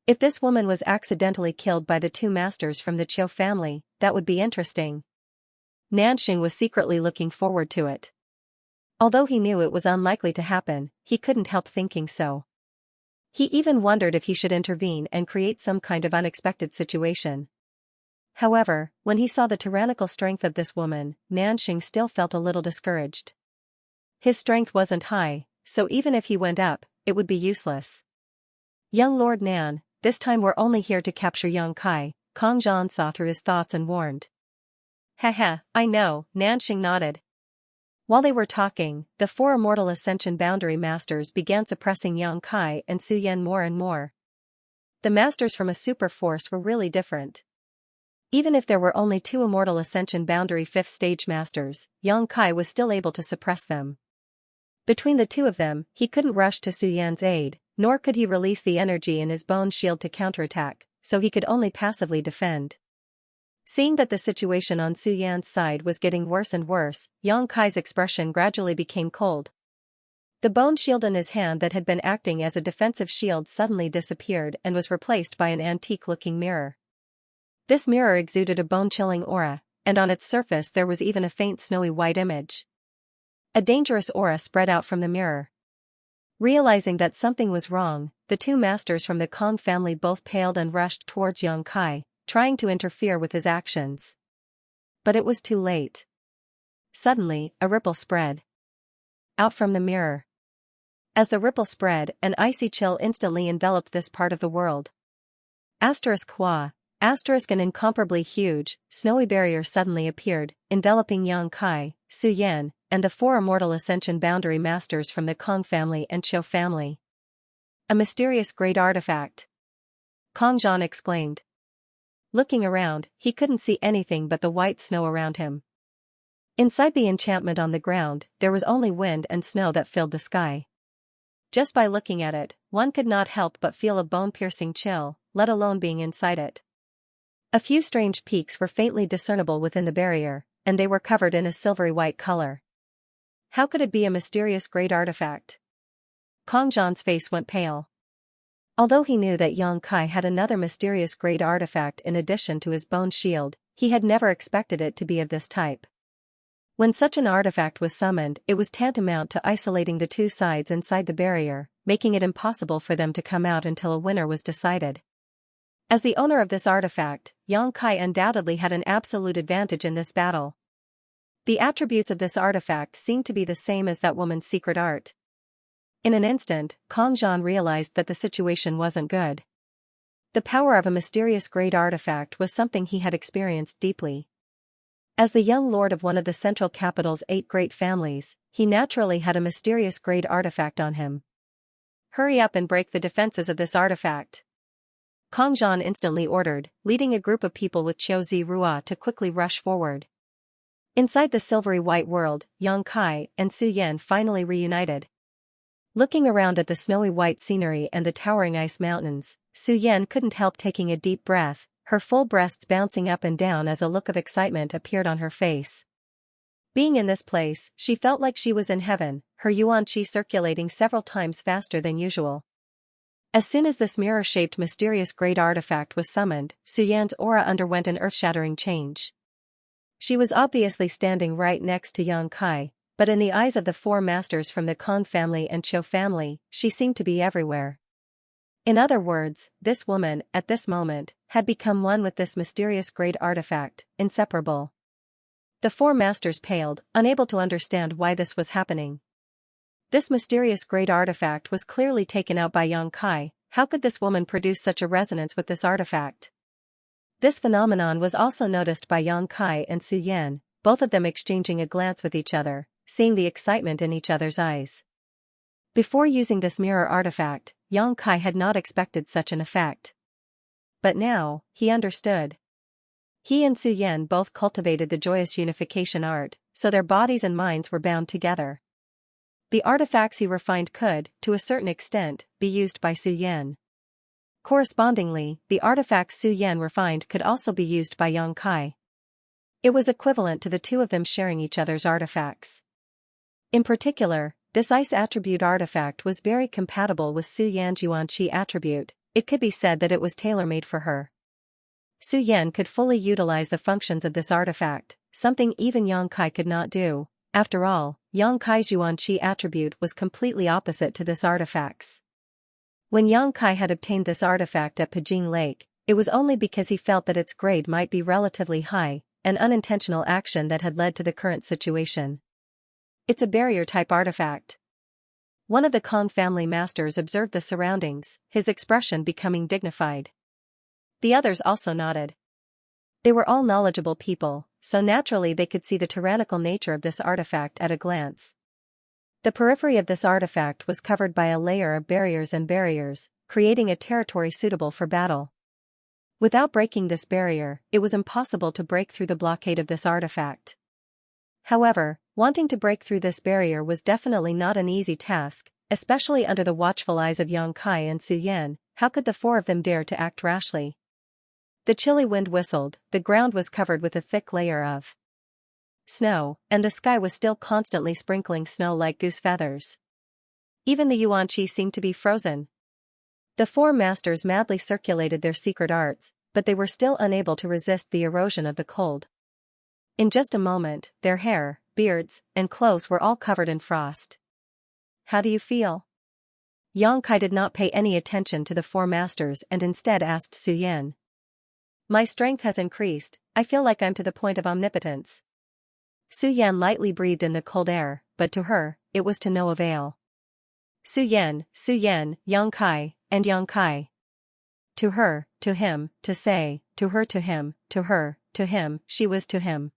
If this woman was accidentally killed by the two masters from the Qiu family, that would be interesting. Nanxing was secretly looking forward to it. Although he knew it was unlikely to happen, he couldn't help thinking so. He even wondered if he should intervene and create some kind of unexpected situation. However, when he saw the tyrannical strength of this woman, Nanxing still felt a little discouraged. His strength wasn't high, so even if he went up, it would be useless. Young Lord Nan, this time we're only here to capture Yang Kai, Kong Zhan saw through his thoughts and warned. Haha, I know, Nanxing nodded. While they were talking, the four immortal Ascension Boundary Masters began suppressing Yang Kai and Su Yan more and more. The masters from a super force were really different. Even if there were only two immortal Ascension Boundary 5th Stage Masters, Yang Kai was still able to suppress them. Between the two of them, he couldn't rush to Su Yan's aid, nor could he release the energy in his bone shield to counterattack, so he could only passively defend. Seeing that the situation on Su Yan's side was getting worse and worse, Yang Kai's expression gradually became cold. The bone shield in his hand that had been acting as a defensive shield suddenly disappeared and was replaced by an antique-looking mirror. This mirror exuded a bone-chilling aura, and on its surface there was even a faint snowy white image. A dangerous aura spread out from the mirror. Realizing that something was wrong, the two masters from the Kong family both paled and rushed towards Yang Kai, trying to interfere with his actions. But it was too late. Suddenly, a ripple spread out from the mirror. As the ripple spread, an icy chill instantly enveloped this part of the world. Hua, an incomparably huge, snowy barrier suddenly appeared, enveloping Yang Kai, Su Yan, and the four immortal Ascension Boundary Masters from the Kong family and Qiu family. A mysterious great artifact. Kong Zhan exclaimed. Looking around, he couldn't see anything but the white snow around him. Inside the enchantment on the ground, there was only wind and snow that filled the sky. Just by looking at it, one could not help but feel a bone-piercing chill, let alone being inside it. A few strange peaks were faintly discernible within the barrier, and they were covered in a silvery white color. How could it be a mysterious great artifact? Kong Zhan's face went pale. Although he knew that Yang Kai had another mysterious great artifact in addition to his bone shield, he had never expected it to be of this type. When such an artifact was summoned, it was tantamount to isolating the two sides inside the barrier, making it impossible for them to come out until a winner was decided. As the owner of this artifact, Yang Kai undoubtedly had an absolute advantage in this battle. The attributes of this artifact seemed to be the same as that woman's secret art. In an instant, Kong Zhan realized that the situation wasn't good. The power of a mysterious great artifact was something he had experienced deeply. As the young lord of one of the central capital's 8 great families, he naturally had a mysterious great artifact on him. Hurry up and break the defenses of this artifact. Kong Zhan instantly ordered, leading a group of people with Qiu Zirua to quickly rush forward. Inside the silvery white world, Yang Kai and Su Yan finally reunited. Looking around at the snowy white scenery and the towering ice mountains, Su Yan couldn't help taking a deep breath, her full breasts bouncing up and down as a look of excitement appeared on her face. Being in this place, she felt like she was in heaven, her yuan qi circulating several times faster than usual. As soon as this mirror-shaped mysterious great artifact was summoned, Su Yan's aura underwent an earth-shattering change. She was obviously standing right next to Yang Kai, but in the eyes of the four masters from the Kong family and Qiu family, she seemed to be everywhere. In other words, this woman, at this moment, had become one with this mysterious great artifact, inseparable. The four masters paled, unable to understand why this was happening. This mysterious great artifact was clearly taken out by Yang Kai. How could this woman produce such a resonance with this artifact? This phenomenon was also noticed by Yang Kai and Su Yan, both of them exchanging a glance with each other, seeing the excitement in each other's eyes. Before using this mirror artifact, Yang Kai had not expected such an effect. But now, he understood. He and Su Yan both cultivated the joyous unification art, so their bodies and minds were bound together. The artifacts he refined could, to a certain extent, be used by Su Yan. Correspondingly, the artifacts Su Yan refined could also be used by Yang Kai. It was equivalent to the two of them sharing each other's artifacts. In particular, this ice attribute artifact was very compatible with Su Yan's yuan qi attribute, It could be said that it was tailor-made for her. Su Yan could fully utilize the functions of this artifact, something even Yang Kai could not do. After all, Yang Kai's Yuan Qi attribute was completely opposite to this artifact's. When Yang Kai had obtained this artifact at Pijing Lake, it was only because he felt that its grade might be relatively high, an unintentional action that had led to the current situation. It's a barrier-type artifact. One of the Kong family masters observed the surroundings, his expression becoming dignified. The others also nodded. They were all knowledgeable people, so naturally they could see the tyrannical nature of this artifact at a glance. The periphery of this artifact was covered by a layer of barriers, creating a territory suitable for battle. Without breaking this barrier, it was impossible to break through the blockade of this artifact. However, wanting to break through this barrier was definitely not an easy task, especially under the watchful eyes of Yang Kai and Su Yan. How could the four of them dare to act rashly? The chilly wind whistled, the ground was covered with a thick layer of snow, and the sky was still constantly sprinkling snow like goose feathers. Even the Yuan Qi seemed to be frozen. The four masters madly circulated their secret arts, but they were still unable to resist the erosion of the cold. In just a moment, their hair, beards, and clothes were all covered in frost. How do you feel? Yang Kai did not pay any attention to the four masters and instead asked Su Yan. My strength has increased, I feel like I'm to the point of omnipotence. Su Yan lightly breathed in the cold air, but to her, it was to no avail. Su Yan, Yang Kai, and Yang Kai. To her, to him, to say, to her, to him, to her, to him, she was to him.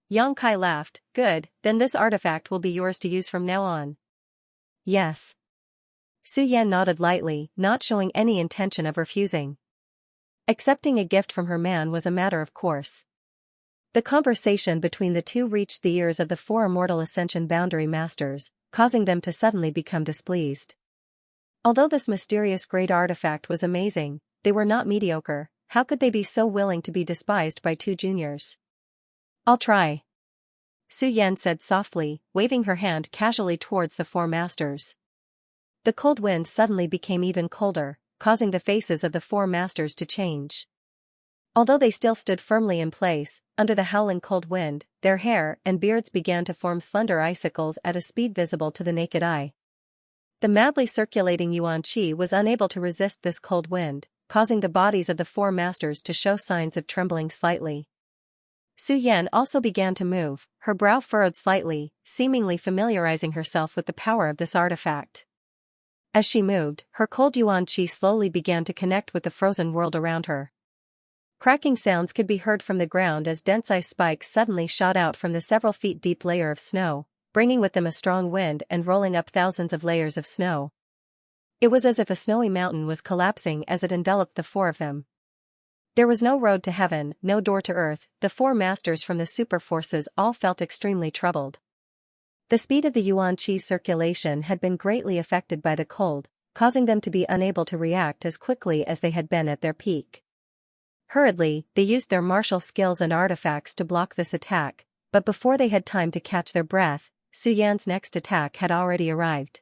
Yang Kai laughed. Good, then this artifact will be yours to use from now on. Yes. Su Yan nodded lightly, not showing any intention of refusing. Accepting a gift from her man was a matter of course. The conversation between the two reached the ears of the four immortal ascension boundary masters, causing them to suddenly become displeased. Although this mysterious great artifact was amazing, they were not mediocre. How could they be so willing to be despised by two juniors? I'll try. Su Yan said softly, waving her hand casually towards the four masters. The cold wind suddenly became even colder, causing the faces of the four masters to change. Although they still stood firmly in place, under the howling cold wind, their hair and beards began to form slender icicles at a speed visible to the naked eye. The madly circulating Yuan Qi was unable to resist this cold wind, causing the bodies of the four masters to show signs of trembling slightly. Su Yan also began to move, her brow furrowed slightly, seemingly familiarizing herself with the power of this artifact. As she moved, her cold Yuan Qi slowly began to connect with the frozen world around her. Cracking sounds could be heard from the ground as dense ice spikes suddenly shot out from the several feet deep layer of snow, bringing with them a strong wind and rolling up thousands of layers of snow. It was as if a snowy mountain was collapsing as it enveloped the four of them. There was no road to heaven, no door to earth. The four masters from the super forces all felt extremely troubled. The speed of the Yuan Qi circulation had been greatly affected by the cold, causing them to be unable to react as quickly as they had been at their peak. Hurriedly, they used their martial skills and artifacts to block this attack, but before they had time to catch their breath, Su Yan's next attack had already arrived.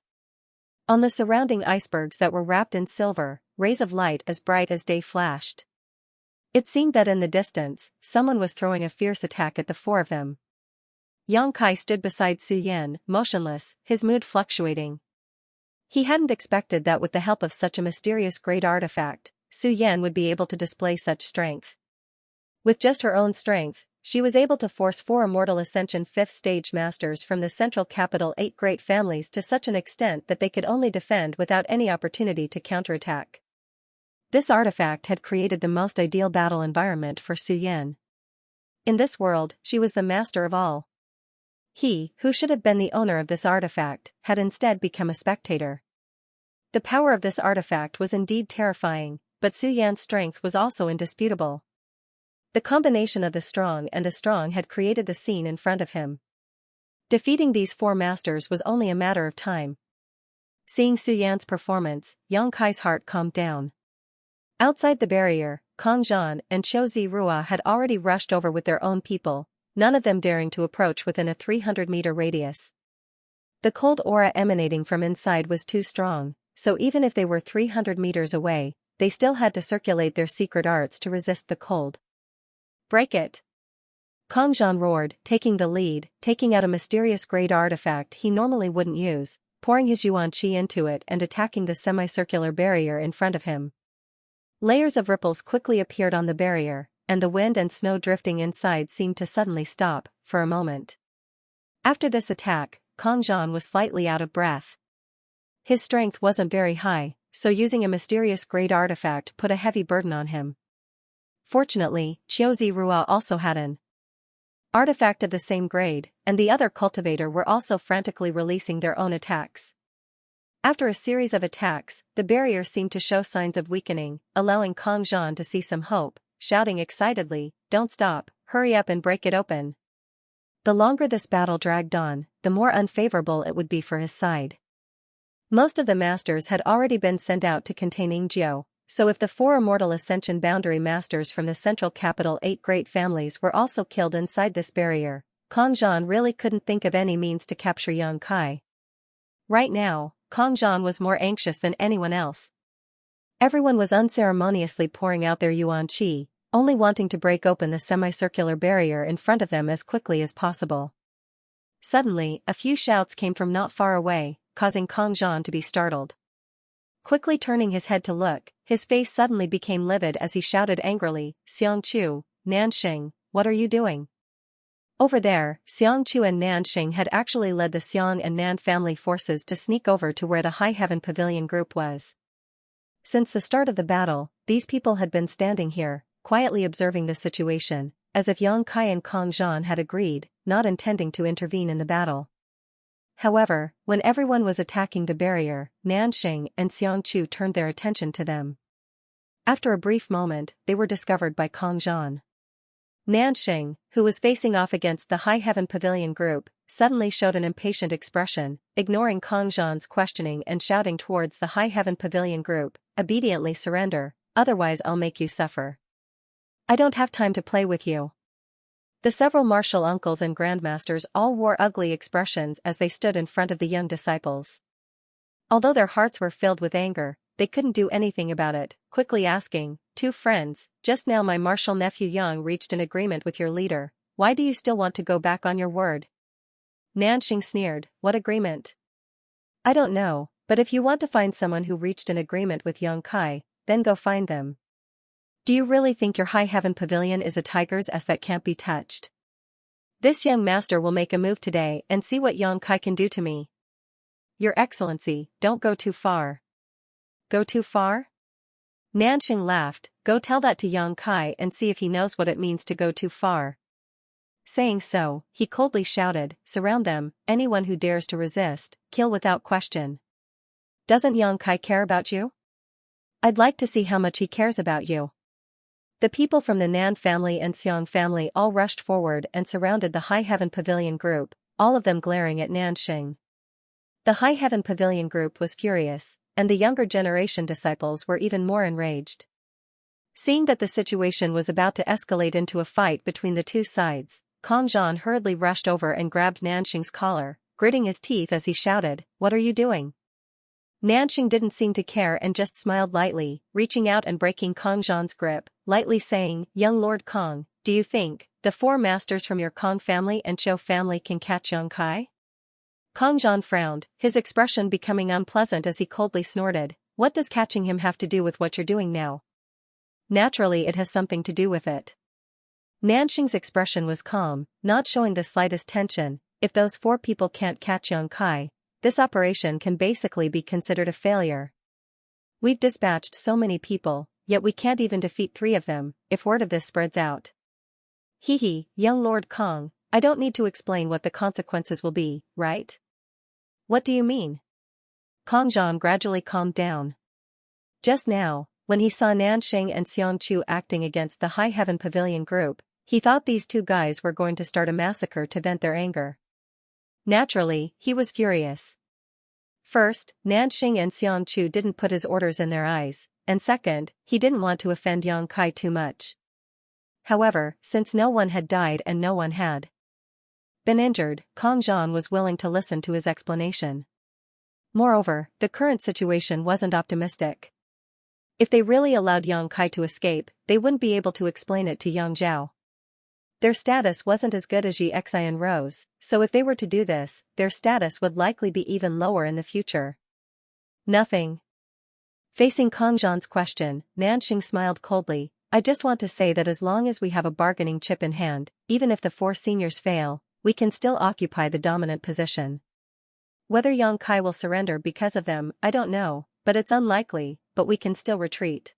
On the surrounding icebergs that were wrapped in silver, rays of light as bright as day flashed. It seemed that in the distance, someone was throwing a fierce attack at the four of them. Yang Kai stood beside Su Yan, motionless, his mood fluctuating. He hadn't expected that with the help of such a mysterious great artifact, Su Yan would be able to display such strength. With just her own strength, she was able to force four immortal ascension 5th stage masters from the central capital 8 great families to such an extent that they could only defend without any opportunity to counterattack. This artifact had created the most ideal battle environment for Su Yan. In this world, she was the master of all. He, who should have been the owner of this artifact, had instead become a spectator. The power of this artifact was indeed terrifying, but Su Yan's strength was also indisputable. The combination of the strong and the strong had created the scene in front of him. Defeating these four masters was only a matter of time. Seeing Su Yan's performance, Yang Kai's heart calmed down. Outside the barrier, Kang Zhan and Qiu Zirua had already rushed over with their own people, none of them daring to approach within a 300-meter radius. The cold aura emanating from inside was too strong, so even if they were 300 meters away, they still had to circulate their secret arts to resist the cold. Break it! Kang Zhan roared, taking the lead, taking out a mysterious great artifact he normally wouldn't use, pouring his yuan qi into it and attacking the semicircular barrier in front of him. Layers of ripples quickly appeared on the barrier, and the wind and snow drifting inside seemed to suddenly stop, for a moment. After this attack, Kang Zhan was slightly out of breath. His strength wasn't very high, so using a mysterious great artifact put a heavy burden on him. Fortunately, Qiu Zirua also had an artifact of the same grade, and the other cultivator were also frantically releasing their own attacks. After a series of attacks, the barrier seemed to show signs of weakening, allowing Kang Zhan to see some hope, shouting excitedly, "Don't stop, hurry up and break it open." The longer this battle dragged on, the more unfavorable it would be for his side. Most of the masters had already been sent out to contain Yingjiu, so if the 4 immortal ascension boundary masters from the central capital 8 great families were also killed inside this barrier, Kang Zhan really couldn't think of any means to capture Yang Kai. Right now, Kang Zhan was more anxious than anyone else. Everyone was unceremoniously pouring out their yuan qi, only wanting to break open the semicircular barrier in front of them as quickly as possible. Suddenly, a few shouts came from not far away, causing Kang Zhan to be startled. Quickly turning his head to look, his face suddenly became livid as he shouted angrily, "Xianxia, Nanxing, what are you doing?" Over there, Xianxia and Nanxing had actually led the Xiang and Nan family forces to sneak over to where the High Heaven Pavilion group was. Since the start of the battle, these people had been standing here, quietly observing the situation, as if Yang Kai and Kang Zhan had agreed, not intending to intervene in the battle. However, when everyone was attacking the barrier, Nanxing and Xianxia turned their attention to them. After a brief moment, they were discovered by Kang Zhan. Nanxing, who was facing off against the High Heaven Pavilion group, suddenly showed an impatient expression, ignoring Kang Zhan's questioning and shouting towards the High Heaven Pavilion group, "Obediently surrender, otherwise I'll make you suffer. I don't have time to play with you." The several martial uncles and grandmasters all wore ugly expressions as they stood in front of the young disciples. Although their hearts were filled with anger, they couldn't do anything about it, quickly asking, "Two friends, just now my martial nephew Yang reached an agreement with your leader, why do you still want to go back on your word?" Nanxing sneered, "What agreement?" "I don't know, but if you want to find someone who reached an agreement with Yang Kai, then go find them. Do you really think your High Heaven Pavilion is a tiger's ass that can't be touched? This young master will make a move today and see what Yang Kai can do to me." "Your Excellency, don't go too far." "Go too far?" Nanxing laughed, "Go tell that to Yang Kai and see if he knows what it means to go too far." Saying so, he coldly shouted, "Surround them, anyone who dares to resist, kill without question." "Doesn't Yang Kai care about you?" "I'd like to see how much he cares about you." The people from the Nan family and Xiang family all rushed forward and surrounded the High Heaven Pavilion group, all of them glaring at Nanxing. The High Heaven Pavilion group was furious, and the younger generation disciples were even more enraged. Seeing that the situation was about to escalate into a fight between the two sides, Kang Zhan hurriedly rushed over and grabbed Nanxing's collar, gritting his teeth as he shouted, "What are you doing?" Nanxing didn't seem to care and just smiled lightly, reaching out and breaking Kang Zhan's grip, lightly saying, "Young Lord Kang, do you think the 4 masters from your Kang family and Zhou family can catch Yang Kai?" Kang Zhan frowned, his expression becoming unpleasant as he coldly snorted, "What does catching him have to do with what you're doing now?" "Naturally it has something to do with it." Nanxing's expression was calm, not showing the slightest tension. "If those 4 people can't catch Yang Kai, this operation can basically be considered a failure. We've dispatched so many people, yet we can't even defeat 3 of them, if word of this spreads out. Hee, young Lord Kang, I don't need to explain what the consequences will be, right?" "What do you mean?" Kang Zhan gradually calmed down. Just now, when he saw Nanxing and Xianxia acting against the High Heaven Pavilion group, he thought these 2 guys were going to start a massacre to vent their anger. Naturally, he was furious. First, Nanxing and Xianxia didn't put his orders in their eyes, and second, he didn't want to offend Yang Kai too much. However, since no one had died and no one had been injured, Kang Zhan was willing to listen to his explanation. Moreover, the current situation wasn't optimistic. If they really allowed Yang Kai to escape, they wouldn't be able to explain it to Yang Zhao. Their status wasn't as good as Xianxia and Rose, so if they were to do this, their status would likely be even lower in the future. Nothing. Facing Kang Zhan's question, Nanxing smiled coldly. I just want to say that as long as we have a bargaining chip in hand, even if the 4 seniors fail, we can still occupy the dominant position. Whether Yang Kai will surrender because of them, I don't know, but it's unlikely, but we can still retreat.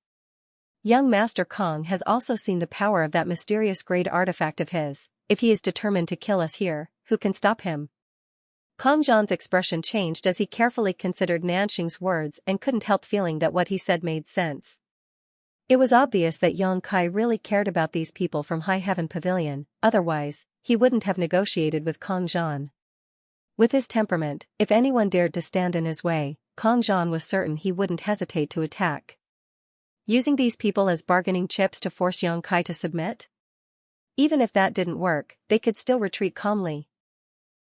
Young Master Kong has also seen the power of that mysterious grade artifact of his. If he is determined to kill us here, who can stop him? Kang Zhan's expression changed as he carefully considered Nanxing's words and couldn't help feeling that what he said made sense. It was obvious that Yang Kai really cared about these people from High Heaven Pavilion, otherwise, he wouldn't have negotiated with Kang Zhan. With his temperament, if anyone dared to stand in his way, Kang Zhan was certain he wouldn't hesitate to attack. Using these people as bargaining chips to force Yang Kai to submit? Even if that didn't work, they could still retreat calmly.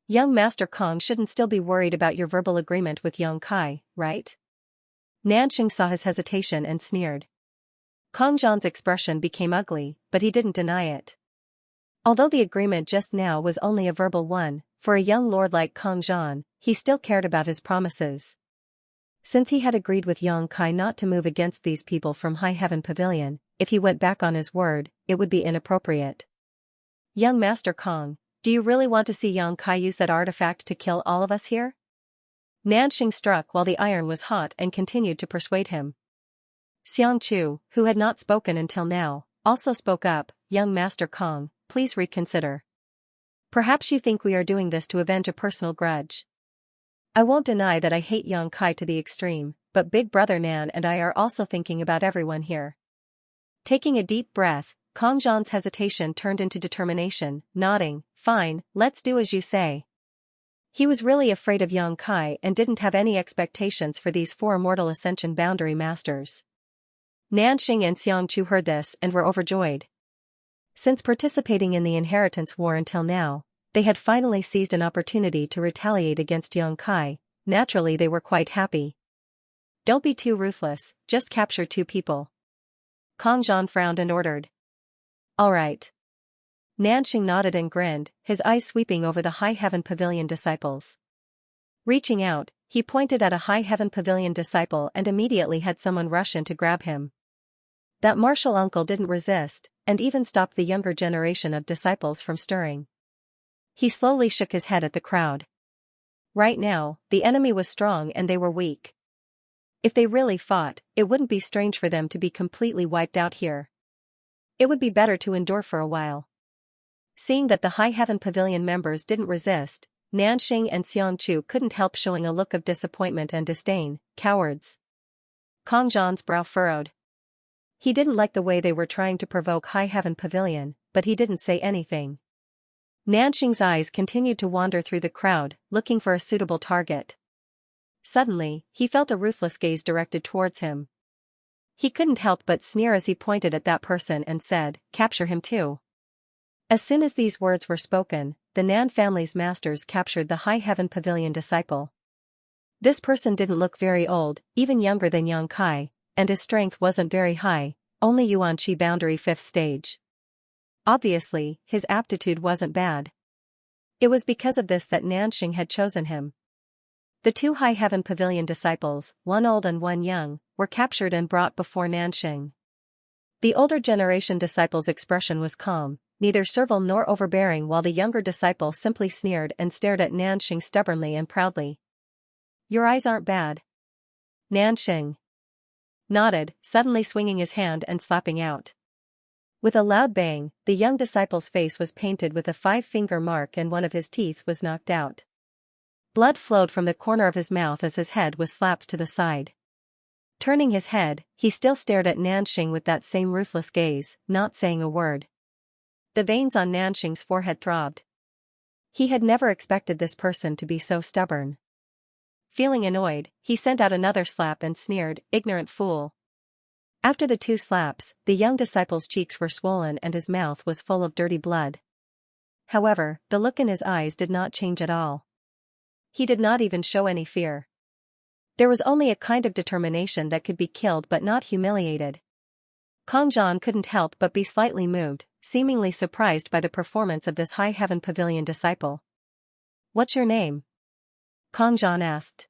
Young Master Kong shouldn't still be worried about your verbal agreement with Yang Kai, right? Nanxing saw his hesitation and sneered. Kang Zhan's expression became ugly, but he didn't deny it. Although the agreement just now was only a verbal one, for a young lord like Kang Zhan, he still cared about his promises. Since he had agreed with Yang Kai not to move against these people from High Heaven Pavilion, if he went back on his word, it would be inappropriate. Young Master Kong, do you really want to see Yang Kai use that artifact to kill all of us here? Nanxing struck while the iron was hot and continued to persuade him. Xianxia, who had not spoken until now, also spoke up. Young Master Kong, please reconsider. Perhaps you think we are doing this to avenge a personal grudge. I won't deny that I hate Yang Kai to the extreme, but Big Brother Nan and I are also thinking about everyone here. Taking a deep breath, Kang Zhan's hesitation turned into determination, nodding, fine, let's do as you say. He was really afraid of Yang Kai and didn't have any expectations for these 4 mortal ascension boundary masters. Nanxing and Xianxia heard this and were overjoyed. Since participating in the inheritance war until now, they had finally seized an opportunity to retaliate against Yang Kai. Naturally they were quite happy. Don't be too ruthless, just capture 2 people. Kang Zhan frowned and ordered. All right. Nanxing nodded and grinned, his eyes sweeping over the High Heaven Pavilion disciples. Reaching out, he pointed at a High Heaven Pavilion disciple and immediately had someone rush in to grab him. That martial uncle didn't resist, and even stopped the younger generation of disciples from stirring. He slowly shook his head at the crowd. Right now, the enemy was strong and they were weak. If they really fought, it wouldn't be strange for them to be completely wiped out here. It would be better to endure for a while. Seeing that the High Heaven Pavilion members didn't resist, Nanxing and Xianxia couldn't help showing a look of disappointment and disdain. Cowards. Kang Zhan's brow furrowed. He didn't like the way they were trying to provoke High Heaven Pavilion, but he didn't say anything. Nanxing's eyes continued to wander through the crowd, looking for a suitable target. Suddenly, he felt a ruthless gaze directed towards him. He couldn't help but sneer as he pointed at that person and said, capture him too. As soon as these words were spoken, the Nan family's masters captured the High Heaven Pavilion disciple. This person didn't look very old, even younger than Yang Kai, and his strength wasn't very high, only Yuan Qi boundary 5th stage. Obviously, his aptitude wasn't bad. It was because of this that Nanxing had chosen him. The 2 High Heaven Pavilion disciples, one old and one young, were captured and brought before Nanxing. The older generation disciple's expression was calm, neither servile nor overbearing, while the younger disciple simply sneered and stared at Nanxing stubbornly and proudly. Your eyes aren't bad. Nanxing nodded, suddenly swinging his hand and slapping out. With a loud bang, the young disciple's face was painted with a 5-finger mark and one of his teeth was knocked out. Blood flowed from the corner of his mouth as his head was slapped to the side. Turning his head, he still stared at Nanxing with that same ruthless gaze, not saying a word. The veins on Nanxing's forehead throbbed. He had never expected this person to be so stubborn. Feeling annoyed, he sent out another slap and sneered, ignorant fool. After the 2 slaps, the young disciple's cheeks were swollen and his mouth was full of dirty blood. However, the look in his eyes did not change at all. He did not even show any fear. There was only a kind of determination that could be killed but not humiliated. Kang Zhan couldn't help but be slightly moved, seemingly surprised by the performance of this High Heaven Pavilion disciple. "What's your name?" Kang Zhan asked.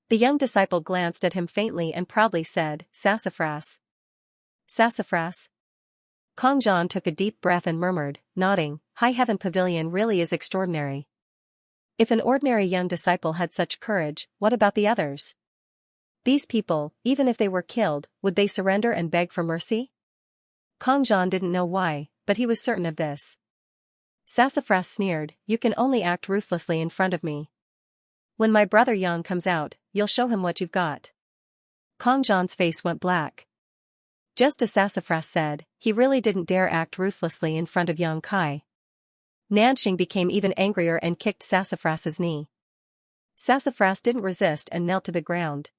The young disciple glanced at him faintly and proudly said, "Sassafras." "Sassafras?" Kang Zhan took a deep breath and murmured, nodding, "High Heaven Pavilion really is extraordinary. If an ordinary young disciple had such courage, what about the others? These people, even if they were killed, would they surrender and beg for mercy?" Kang Zhan didn't know why, but he was certain of this. Sassafras sneered, "You can only act ruthlessly in front of me. When my brother Yang comes out, you'll show him what you've got." Kang Zhan's face went black. Just as Sassafras said, he really didn't dare act ruthlessly in front of Yang Kai. Nanxing became even angrier and kicked Sassafras's knee. Sassafras didn't resist and knelt to the ground.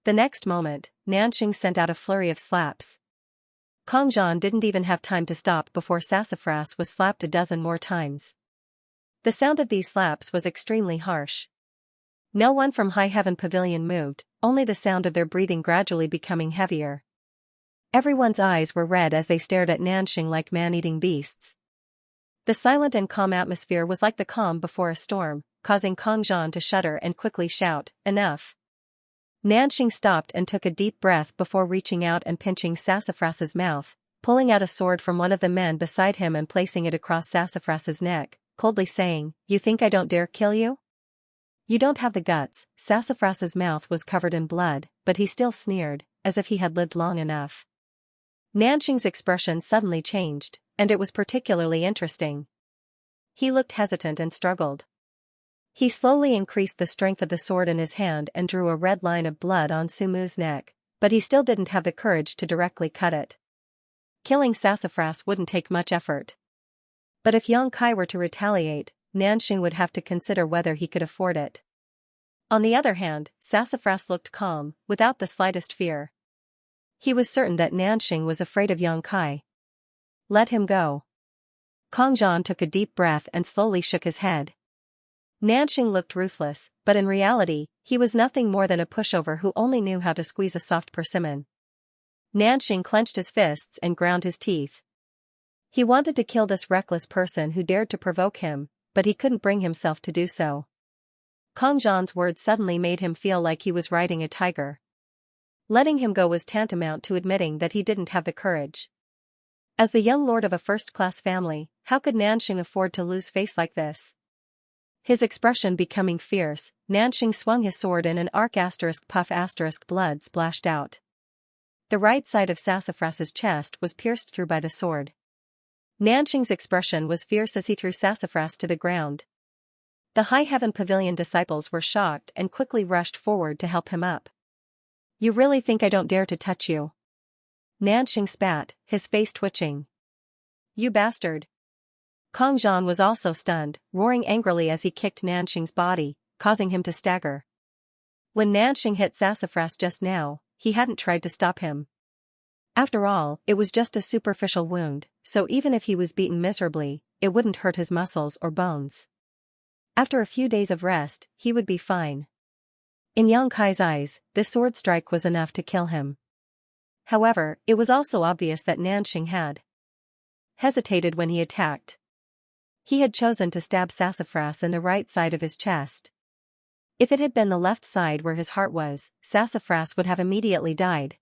The next moment, Nanxing sent out a flurry of slaps. Kang Zhan didn't even have time to stop before Sassafras was slapped a dozen more times. The sound of these slaps was extremely harsh. No one from High Heaven Pavilion moved, only the sound of their breathing gradually becoming heavier. Everyone's eyes were red as they stared at Nanxing like man-eating beasts. The silent and calm atmosphere was like the calm before a storm, causing Kang Zhan to shudder and quickly shout, "Enough." Nanxing stopped and took a deep breath before reaching out and pinching Sassafras's mouth, pulling out a sword from one of the men beside him and placing it across Sassafras's neck, coldly saying, "You think I don't dare kill you? You don't have the guts." Sassafras's mouth was covered in blood, but he still sneered, as if he had lived long enough. Nanxing's expression suddenly changed, and it was particularly interesting. He looked hesitant and struggled. He slowly increased the strength of the sword in his hand and drew a red line of blood on Sumu's neck, but he still didn't have the courage to directly cut it. Killing Sassafras wouldn't take much effort. But if Yang Kai were to retaliate, Nanxing would have to consider whether he could afford it. On the other hand, Sassafras looked calm, without the slightest fear. He was certain that Nanxing was afraid of Yang Kai. "Let him go." Kang Zhan took a deep breath and slowly shook his head. Nanxing looked ruthless, but in reality, he was nothing more than a pushover who only knew how to squeeze a soft persimmon. Nanxing clenched his fists and ground his teeth. He wanted to kill this reckless person who dared to provoke him, but he couldn't bring himself to do so. Kang Zhan's words suddenly made him feel like he was riding a tiger. Letting him go was tantamount to admitting that he didn't have the courage. As the young lord of a first-class family, how could Nanxing afford to lose face like this? His expression becoming fierce, Nanxing swung his sword and an arc *puff blood splashed out. The right side of Sassafras's chest was pierced through by the sword. Nanxing's expression was fierce as he threw Sassafras to the ground. The High Heaven Pavilion disciples were shocked and quickly rushed forward to help him up. "You really think I don't dare to touch you?" Nanxing spat, his face twitching. "You bastard." Kang Zhan was also stunned, roaring angrily as he kicked Nanxing's body, causing him to stagger. When Nanxing hit Sassafras just now, he hadn't tried to stop him. After all, it was just a superficial wound, so even if he was beaten miserably, it wouldn't hurt his muscles or bones. After a few days of rest, he would be fine. In Yang Kai's eyes, this sword strike was enough to kill him. However, it was also obvious that Nanxing had hesitated when he attacked. He had chosen to stab Sassafras in the right side of his chest. If it had been the left side where his heart was, Sassafras would have immediately died.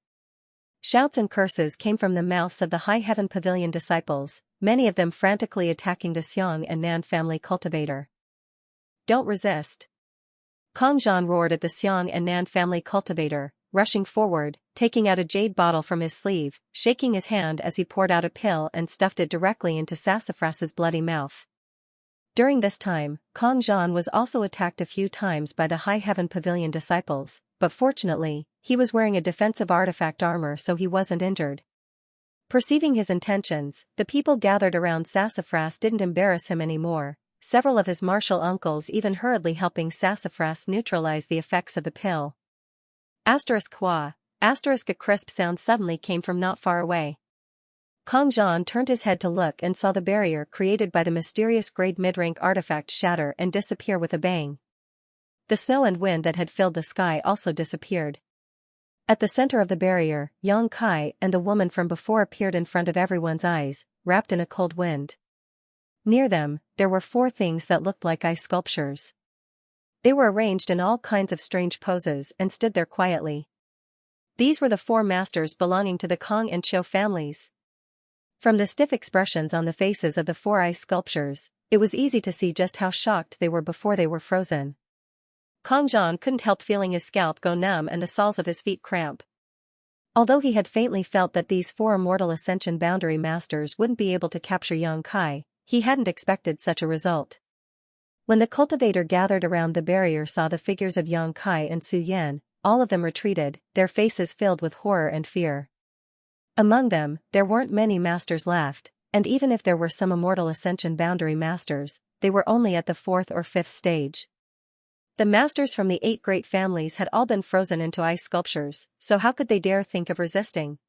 Shouts and curses came from the mouths of the High Heaven Pavilion disciples, many of them frantically attacking the Xiang and Nan family cultivator. "Don't resist." Kang Zhan roared at the Xiang and Nan family cultivator, rushing forward, taking out a jade bottle from his sleeve, shaking his hand as he poured out a pill and stuffed it directly into Sassafras's bloody mouth. During this time, Kang Zhan was also attacked a few times by the High Heaven Pavilion disciples, but fortunately, he was wearing a defensive artifact armor so he wasn't injured. Perceiving his intentions, the people gathered around Sassafras didn't embarrass him anymore, several of his martial uncles even hurriedly helping Sassafras neutralize the effects of the pill. Qua. A crisp sound suddenly came from not far away. Kang Zhan turned his head to look and saw the barrier created by the mysterious grade mid-rank artifact shatter and disappear with a bang. The snow and wind that had filled the sky also disappeared. At the center of the barrier, Yang Kai and the woman from before appeared in front of everyone's eyes, wrapped in a cold wind. Near them, there were 4 things that looked like ice sculptures. They were arranged in all kinds of strange poses and stood there quietly. These were the 4 masters belonging to the Kong and Chou families. From the stiff expressions on the faces of the 4 ice sculptures, it was easy to see just how shocked they were before they were frozen. Kong Zhan couldn't help feeling his scalp go numb and the soles of his feet cramp. Although he had faintly felt that these 4 immortal Ascension boundary masters wouldn't be able to capture Yang Kai, he hadn't expected such a result. When the cultivator gathered around the barrier saw the figures of Yang Kai and Su Yan, all of them retreated, their faces filled with horror and fear. Among them, there weren't many masters left, and even if there were some immortal Ascension boundary masters, they were only at the 4th or 5th stage. The masters from the 8 great families had all been frozen into ice sculptures, so how could they dare think of resisting?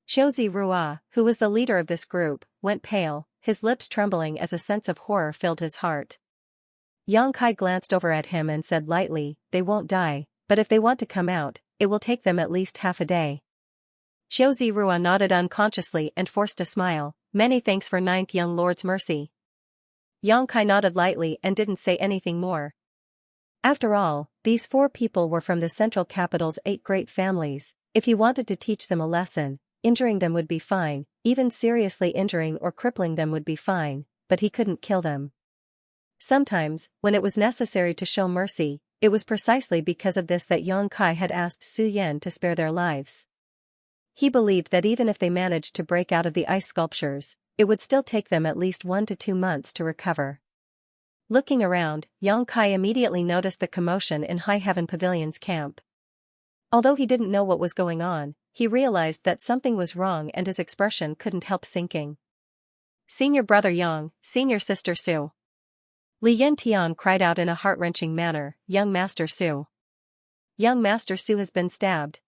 Qiu Zirua, who was the leader of this group, went pale, his lips trembling as a sense of horror filled his heart. Yang Kai glanced over at him and said lightly, "They won't die, but if they want to come out, it will take them at least half a day." Qiu Zirua nodded unconsciously and forced a smile, "Many thanks for 9th young lord's mercy." Yang Kai nodded lightly and didn't say anything more. After all, these 4 people were from the central capital's 8 great families. If he wanted to teach them a lesson, injuring them would be fine, even seriously injuring or crippling them would be fine, but he couldn't kill them. Sometimes, when it was necessary to show mercy, it was precisely because of this that Yang Kai had asked Su Yan to spare their lives. He believed that even if they managed to break out of the ice sculptures, it would still take them at least 1 to 2 months to recover. Looking around, Yang Kai immediately noticed the commotion in High Heaven Pavilion's camp. Although he didn't know what was going on, he realized that something was wrong and his expression couldn't help sinking. "Senior brother Yang, senior sister Su." Li Yin Tian cried out in a heart-wrenching manner, "Young Master Su. Young Master Su has been stabbed."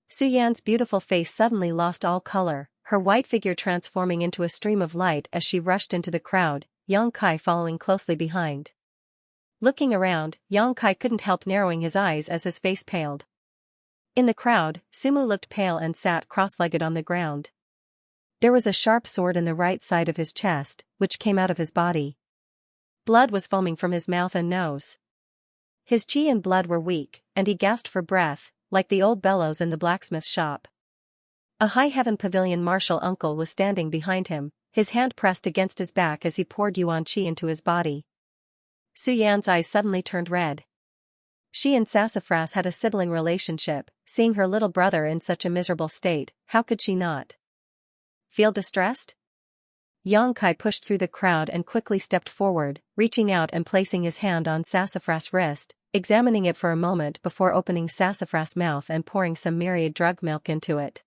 Su Yan's beautiful face suddenly lost all color, her white figure transforming into a stream of light as she rushed into the crowd, Yang Kai following closely behind. Looking around, Yang Kai couldn't help narrowing his eyes as his face paled. In the crowd, Sumu looked pale and sat cross-legged on the ground. There was a sharp sword in the right side of his chest, which came out of his body. Blood was foaming from his mouth and nose. His chi and blood were weak, and he gasped for breath, like the old bellows in the blacksmith shop. A High Heaven Pavilion martial uncle was standing behind him, his hand pressed against his back as he poured yuan qi into his body. Su Yan's eyes suddenly turned red. She and Sassafras had a sibling relationship, seeing her little brother in such a miserable state, how could she not feel distressed? Yang Kai pushed through the crowd and quickly stepped forward, reaching out and placing his hand on Sassafras' wrist, examining it for a moment before opening Sassafras' mouth and pouring some myriad drug milk into it.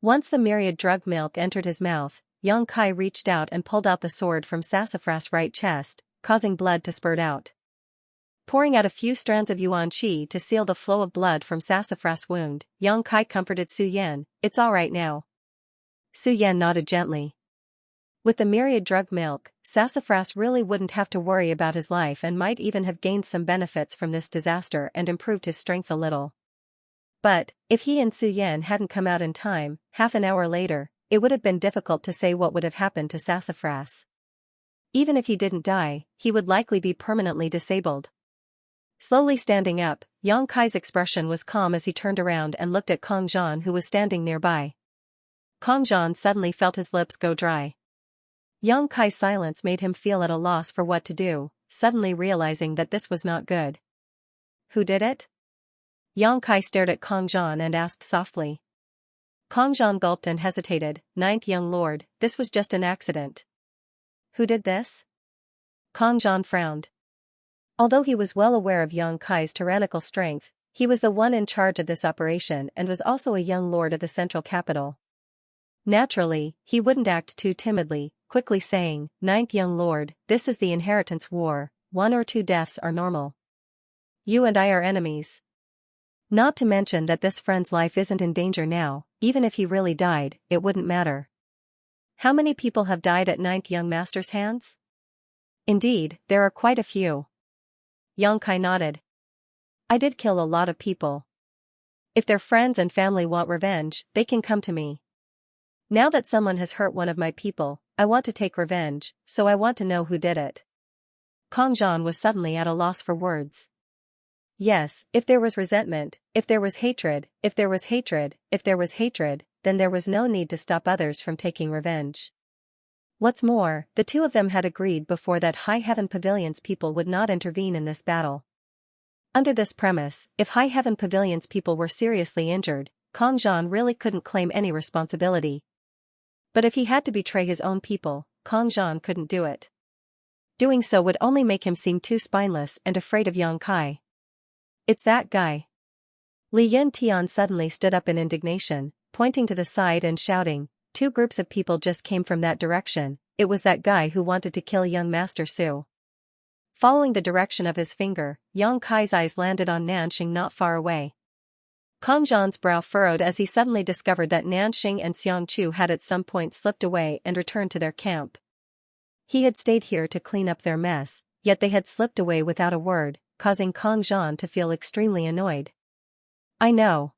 Once the myriad drug milk entered his mouth, Yang Kai reached out and pulled out the sword from Sassafras' right chest, causing blood to spurt out. Pouring out a few strands of yuan qi to seal the flow of blood from Sassafras' wound, Yang Kai comforted Su Yan, "It's all right now." Su Yan nodded gently. With the myriad drug milk, Sassafras really wouldn't have to worry about his life and might even have gained some benefits from this disaster and improved his strength a little. But, if he and Su Yan hadn't come out in time, half an hour later, it would have been difficult to say what would have happened to Sassafras. Even if he didn't die, he would likely be permanently disabled. Slowly standing up, Yang Kai's expression was calm as he turned around and looked at Kong Zhan who was standing nearby. Kong Zhan suddenly felt his lips go dry. Yang Kai's silence made him feel at a loss for what to do, suddenly realizing that this was not good. "Who did it?" Yang Kai stared at Kong Zhan and asked softly. Kong Zhan gulped and hesitated, "Ninth young lord, this was just an accident." "Who did this?" Kong Zhan frowned. Although he was well aware of Yang Kai's tyrannical strength, he was the one in charge of this operation and was also a young lord of the central capital. Naturally, he wouldn't act too timidly, quickly saying, "Ninth young lord, this is the inheritance war, 1 or 2 deaths are normal. You and I are enemies. Not to mention that this friend's life isn't in danger now, even if he really died, it wouldn't matter. How many people have died at 9th young master's hands? Indeed, there are quite a few. Yang Kai nodded. I did kill a lot of people. If their friends and family want revenge, they can come to me. Now that someone has hurt one of my people, I want to take revenge, so I want to know who did it. Kang Zhan was suddenly at a loss for words. Yes, if there was resentment, if there was hatred, if there was hatred, if there was hatred, then there was no need to stop others from taking revenge. What's more, the two of them had agreed before that High Heaven Pavilion's people would not intervene in this battle. Under this premise, if High Heaven Pavilion's people were seriously injured, Kang Zhan really couldn't claim any responsibility. But if he had to betray his own people, Kang Zhan couldn't do it. Doing so would only make him seem too spineless and afraid of Yang Kai. It's that guy. Li Yuntian suddenly stood up in indignation, pointing to the side and shouting, two groups of people just came from that direction, it was that guy who wanted to kill young Master Su. Following the direction of his finger, Yang Kai's eyes landed on Nanxing not far away. Kang Zhan's brow furrowed as he suddenly discovered that Nanxing and Xianxia had at some point slipped away and returned to their camp. He had stayed here to clean up their mess, yet they had slipped away without a word, causing Kang Zhan to feel extremely annoyed. I know.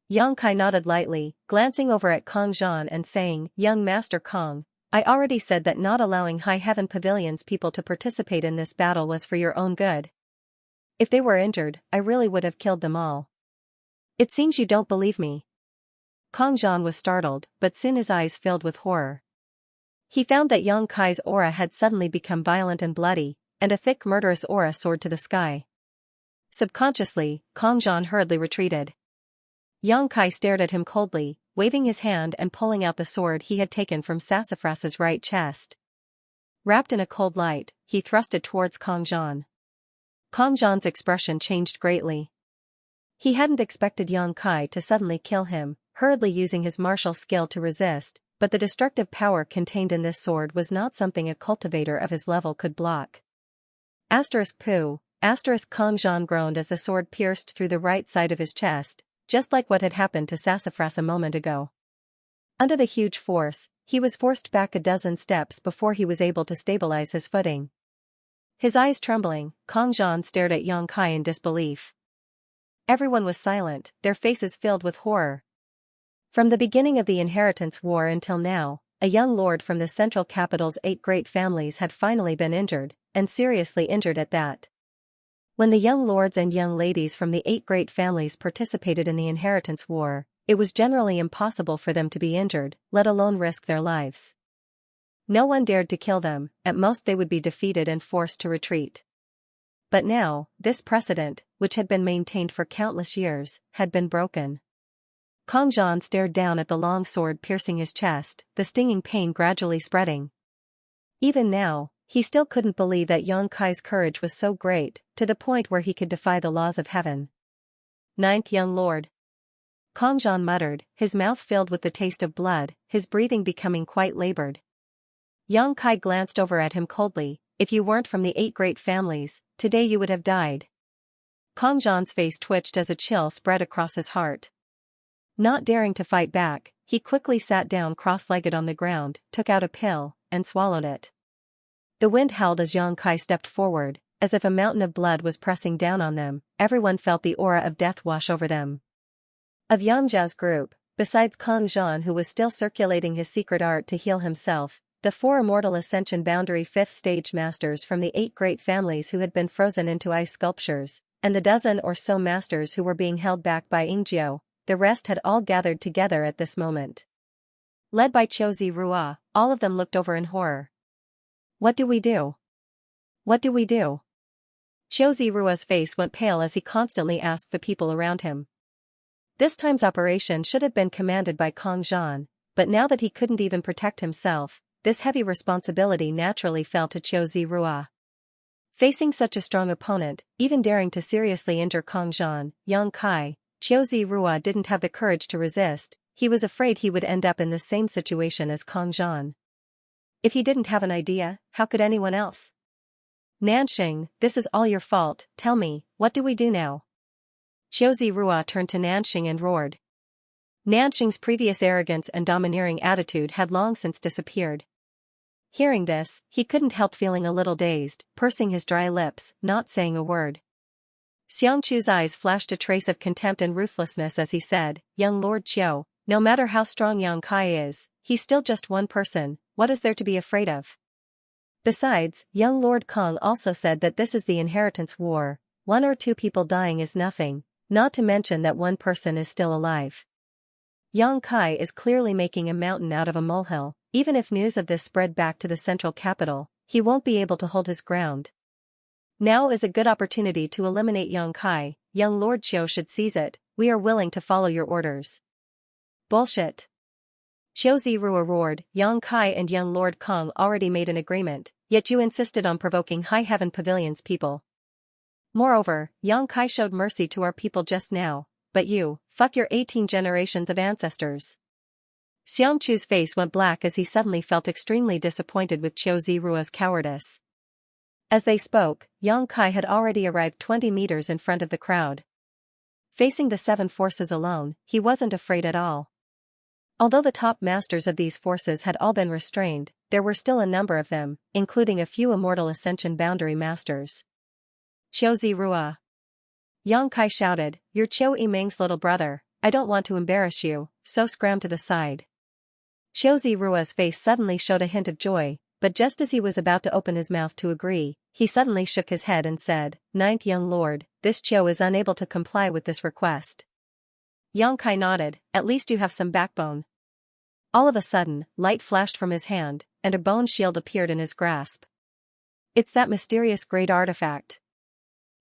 Yang Kai nodded lightly, glancing over at Kang Zhan and saying, Young Master Kang, I already said that not allowing High Heaven Pavilion's people to participate in this battle was for your own good. If they were injured, I really would have killed them all. It seems you don't believe me. Kang Zhan was startled, but soon his eyes filled with horror. He found that Yang Kai's aura had suddenly become violent and bloody, and a thick murderous aura soared to the sky. Subconsciously, Kang Zhan hurriedly retreated. Yang Kai stared at him coldly, waving his hand and pulling out the sword he had taken from Sassafras's right chest. Wrapped in a cold light, he thrust it towards Kang Zhan. Kang Zhan's expression changed greatly. He hadn't expected Yang Kai to suddenly kill him, hurriedly using his martial skill to resist, but the destructive power contained in this sword was not something a cultivator of his level could block. Pooh, Kang Zhan groaned as the sword pierced through the right side of his chest, just like what had happened to Sassafras a moment ago. Under the huge force, he was forced back a dozen steps before he was able to stabilize his footing. His eyes trembling, Kang Zhan stared at Yang Kai in disbelief. Everyone was silent, their faces filled with horror. From the beginning of the Inheritance War until now, a young lord from the central capital's 8 great families had finally been injured, and seriously injured at that. When the young lords and young ladies from the 8 great families participated in the Inheritance War, it was generally impossible for them to be injured, let alone risk their lives. No one dared to kill them, at most they would be defeated and forced to retreat. But now, this precedent, which had been maintained for countless years, had been broken. Kang Zhan stared down at the long sword piercing his chest, the stinging pain gradually spreading. Even now, he still couldn't believe that Yang Kai's courage was so great, to the point where he could defy the laws of heaven. Ninth young lord. Kang Zhan muttered, his mouth filled with the taste of blood, his breathing becoming quite labored. Yang Kai glanced over at him coldly, if you weren't from the 8 great families, today you would have died. Kang Zhan's face twitched as a chill spread across his heart. Not daring to fight back, he quickly sat down cross-legged on the ground, took out a pill, and swallowed it. The wind howled as Yang Kai stepped forward, as if a mountain of blood was pressing down on them. Everyone felt the aura of death wash over them. Of Yangjia's group, besides Kang Zhan who was still circulating his secret art to heal himself, the 4 immortal Ascension Boundary 5th stage masters from the 8 great families who had been frozen into ice sculptures, and the dozen or so masters who were being held back by Yingjiao, the rest had all gathered together at this moment. Led by Qiuzi Rua, all of them looked over in horror. What do we do? What do we do? Qiuzi Rua's face went pale as he constantly asked the people around him. This time's operation should have been commanded by Kang Zhan, but now that he couldn't even protect himself, this heavy responsibility naturally fell to Qiuzi Rua. Facing such a strong opponent, even daring to seriously injure Kang Zhan, Yang Kai, Qiuzi Rua didn't have the courage to resist. He was afraid he would end up in the same situation as Kang Zhan. If he didn't have an idea, how could anyone else? Nanxing, this is all your fault, tell me, what do we do now? Qiuzi Rua turned to Nanxing and roared. Nanxing's previous arrogance and domineering attitude had long since disappeared. Hearing this, he couldn't help feeling a little dazed, pursing his dry lips, not saying a word. Xianxia's eyes flashed a trace of contempt and ruthlessness as he said, "Young Lord Qiu, no matter how strong Yang Kai is, he's still just one person, what is there to be afraid of? Besides, young Lord Kong also said that this is the inheritance war, 1 or 2 people dying is nothing, not to mention that one person is still alive. Yang Kai is clearly making a mountain out of a molehill, even if news of this spread back to the central capital, he won't be able to hold his ground. Now is a good opportunity to eliminate Yang Kai, young Lord Qiu should seize it, we are willing to follow your orders." "Bullshit." Qiu Zirua roared, "Yang Kai and young Lord Kong already made an agreement, yet you insisted on provoking High Heaven Pavilion's people. Moreover, Yang Kai showed mercy to our people just now, but you, fuck your 18 generations of ancestors." Xiangchu's face went black as he suddenly felt extremely disappointed with Qiu Zirua's cowardice. As they spoke, Yang Kai had already arrived 20 meters in front of the crowd. Facing the 7 forces alone, he wasn't afraid at all. Although the top masters of these forces had all been restrained, there were still a number of them, including a few Immortal Ascension boundary masters. "Qiu Zirua!" Yang Kai shouted, "You're Qiu Yimeng's little brother, I don't want to embarrass you, so scram to the side." Qiu Zirua's face suddenly showed a hint of joy, but just as he was about to open his mouth to agree, he suddenly shook his head and said, "Ninth young lord, this Qiu is unable to comply with this request." Yang Kai nodded, "At least you have some backbone." All of a sudden, light flashed from his hand, and a bone shield appeared in his grasp. "It's that mysterious great artifact."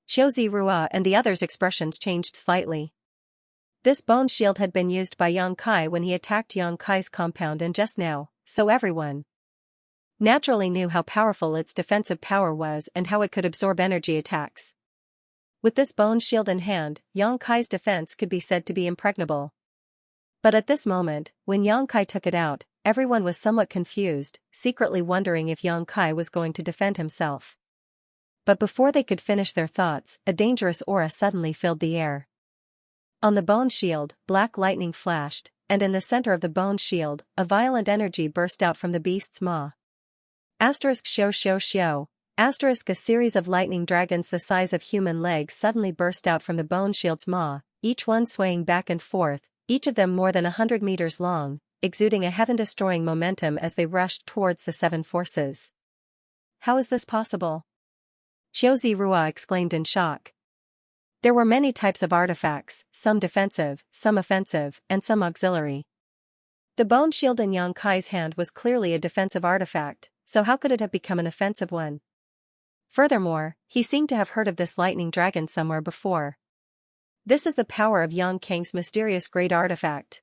Qiu Zirua and the others' expressions changed slightly. This bone shield had been used by Yang Kai when he attacked Yang Kai's compound and just now, so everyone naturally knew how powerful its defensive power was and how it could absorb energy attacks. With this bone shield in hand, Yang Kai's defense could be said to be impregnable. But at this moment, when Yang Kai took it out, everyone was somewhat confused, secretly wondering if Yang Kai was going to defend himself. But before they could finish their thoughts, a dangerous aura suddenly filled the air. On the bone shield, black lightning flashed, and in the center of the bone shield, a violent energy burst out from the beast's maw. Asterisk shou shou shou. Asterisk a series of lightning dragons the size of human legs suddenly burst out from the bone shield's maw, each one swaying back and forth, each of them more than 100 meters long, exuding a heaven-destroying momentum as they rushed towards the 7 forces. "How is this possible?" Qiu Zirua exclaimed in shock. There were many types of artifacts, some defensive, some offensive, and some auxiliary. The bone shield in Yang Kai's hand was clearly a defensive artifact, so how could it have become an offensive one? Furthermore, he seemed to have heard of this lightning dragon somewhere before. This is the power of Yang Kang's mysterious great artifact.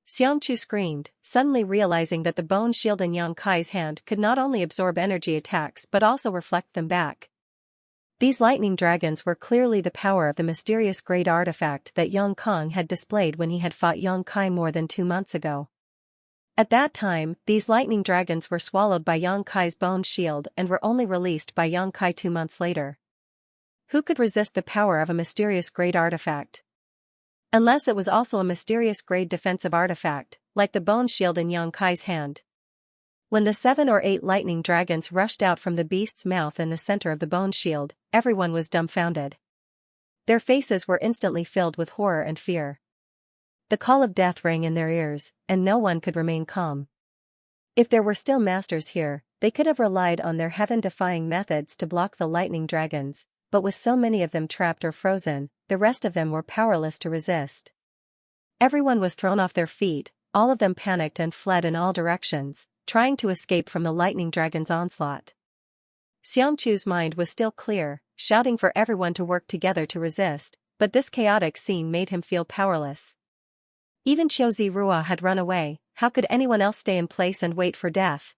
Xiangchu screamed, suddenly realizing that the bone shield in Yang Kai's hand could not only absorb energy attacks but also reflect them back. These lightning dragons were clearly the power of the mysterious great artifact that Yang Kang had displayed when he had fought Yang Kai more than 2 months ago. At that time, these lightning dragons were swallowed by Yang Kai's bone shield and were only released by Yang Kai 2 months later. Who could resist the power of a mysterious great artifact? Unless it was also a mysterious great defensive artifact, like the bone shield in Yang Kai's hand. When the 7 or 8 lightning dragons rushed out from the beast's mouth in the center of the bone shield, everyone was dumbfounded. Their faces were instantly filled with horror and fear. The call of death rang in their ears, and no one could remain calm. If there were still masters here, they could have relied on their heaven-defying methods to block the lightning dragons, but with so many of them trapped or frozen, the rest of them were powerless to resist. Everyone was thrown off their feet, all of them panicked and fled in all directions, trying to escape from the lightning dragon's onslaught. Xiangchu's mind was still clear, shouting for everyone to work together to resist, but this chaotic scene made him feel powerless. Even Qiu Zirua had run away, how could anyone else stay in place and wait for death?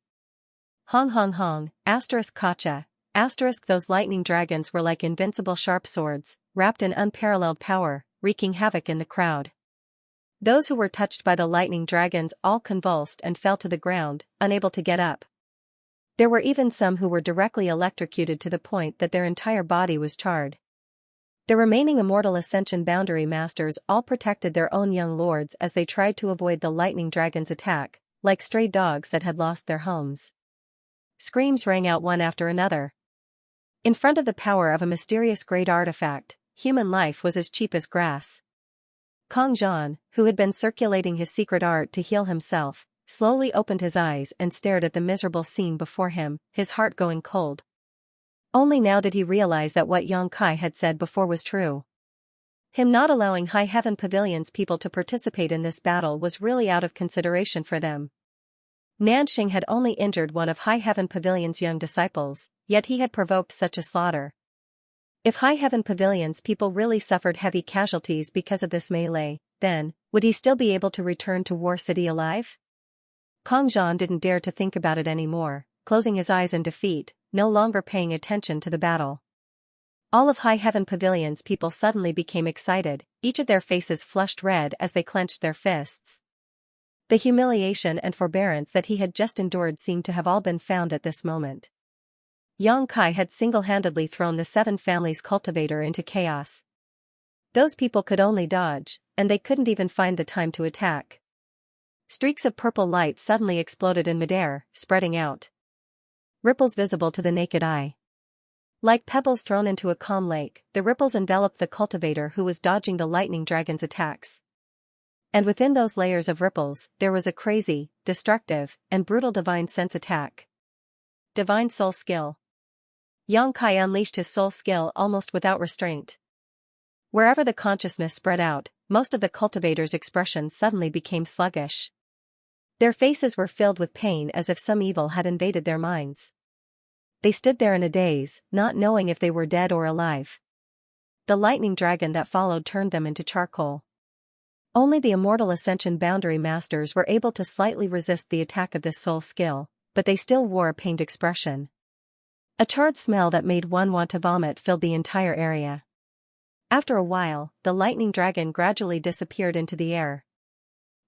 Hong hong hong, asterisk kacha, asterisk those lightning dragons were like invincible sharp swords, wrapped in unparalleled power, wreaking havoc in the crowd. Those who were touched by the lightning dragons all convulsed and fell to the ground, unable to get up. There were even some who were directly electrocuted to the point that their entire body was charred. The remaining Immortal Ascension boundary masters all protected their own young lords as they tried to avoid the lightning dragon's attack, like stray dogs that had lost their homes. screams rang out one after another. In front of the power of a mysterious great artifact, human life was as cheap as grass. Kang Zhan, who had been circulating his secret art to heal himself, slowly opened his eyes and stared at the miserable scene before him, his heart going cold. Only now did he realize that what Yang Kai had said before was true. Him not allowing High Heaven Pavilion's people to participate in this battle was really out of consideration for them. Nanxing had only injured one of High Heaven Pavilion's young disciples, yet he had provoked such a slaughter. If High Heaven Pavilion's people really suffered heavy casualties because of this melee, then, would he still be able to return to War City alive? Kang Zhan didn't dare to think about it anymore, closing his eyes in defeat, no longer paying attention to the battle. All of High Heaven Pavilion's people suddenly became excited, each of their faces flushed red as they clenched their fists. The humiliation and forbearance that he had just endured seemed to have all been found at this moment. Yang Kai had single-handedly thrown the 7 families' cultivator into chaos. Those people could only dodge, and they couldn't even find the time to attack. Streaks of purple light suddenly exploded in midair, spreading out. Ripples visible to the naked eye. Like pebbles thrown into a calm lake, the ripples enveloped the cultivator who was dodging the lightning dragon's attacks. And within those layers of ripples, there was a crazy, destructive, and brutal divine sense attack. Divine soul skill. Yang Kai unleashed his soul skill almost without restraint. Wherever the consciousness spread out, most of the cultivators' expressions suddenly became sluggish. Their faces were filled with pain as if some evil had invaded their minds. They stood there in a daze, not knowing if they were dead or alive. The lightning dragon that followed turned them into charcoal. Only the immortal Ascension Boundary Masters were able to slightly resist the attack of this soul skill, but they still wore a pained expression. A charred smell that made one want to vomit filled the entire area. After a while, the lightning dragon gradually disappeared into the air.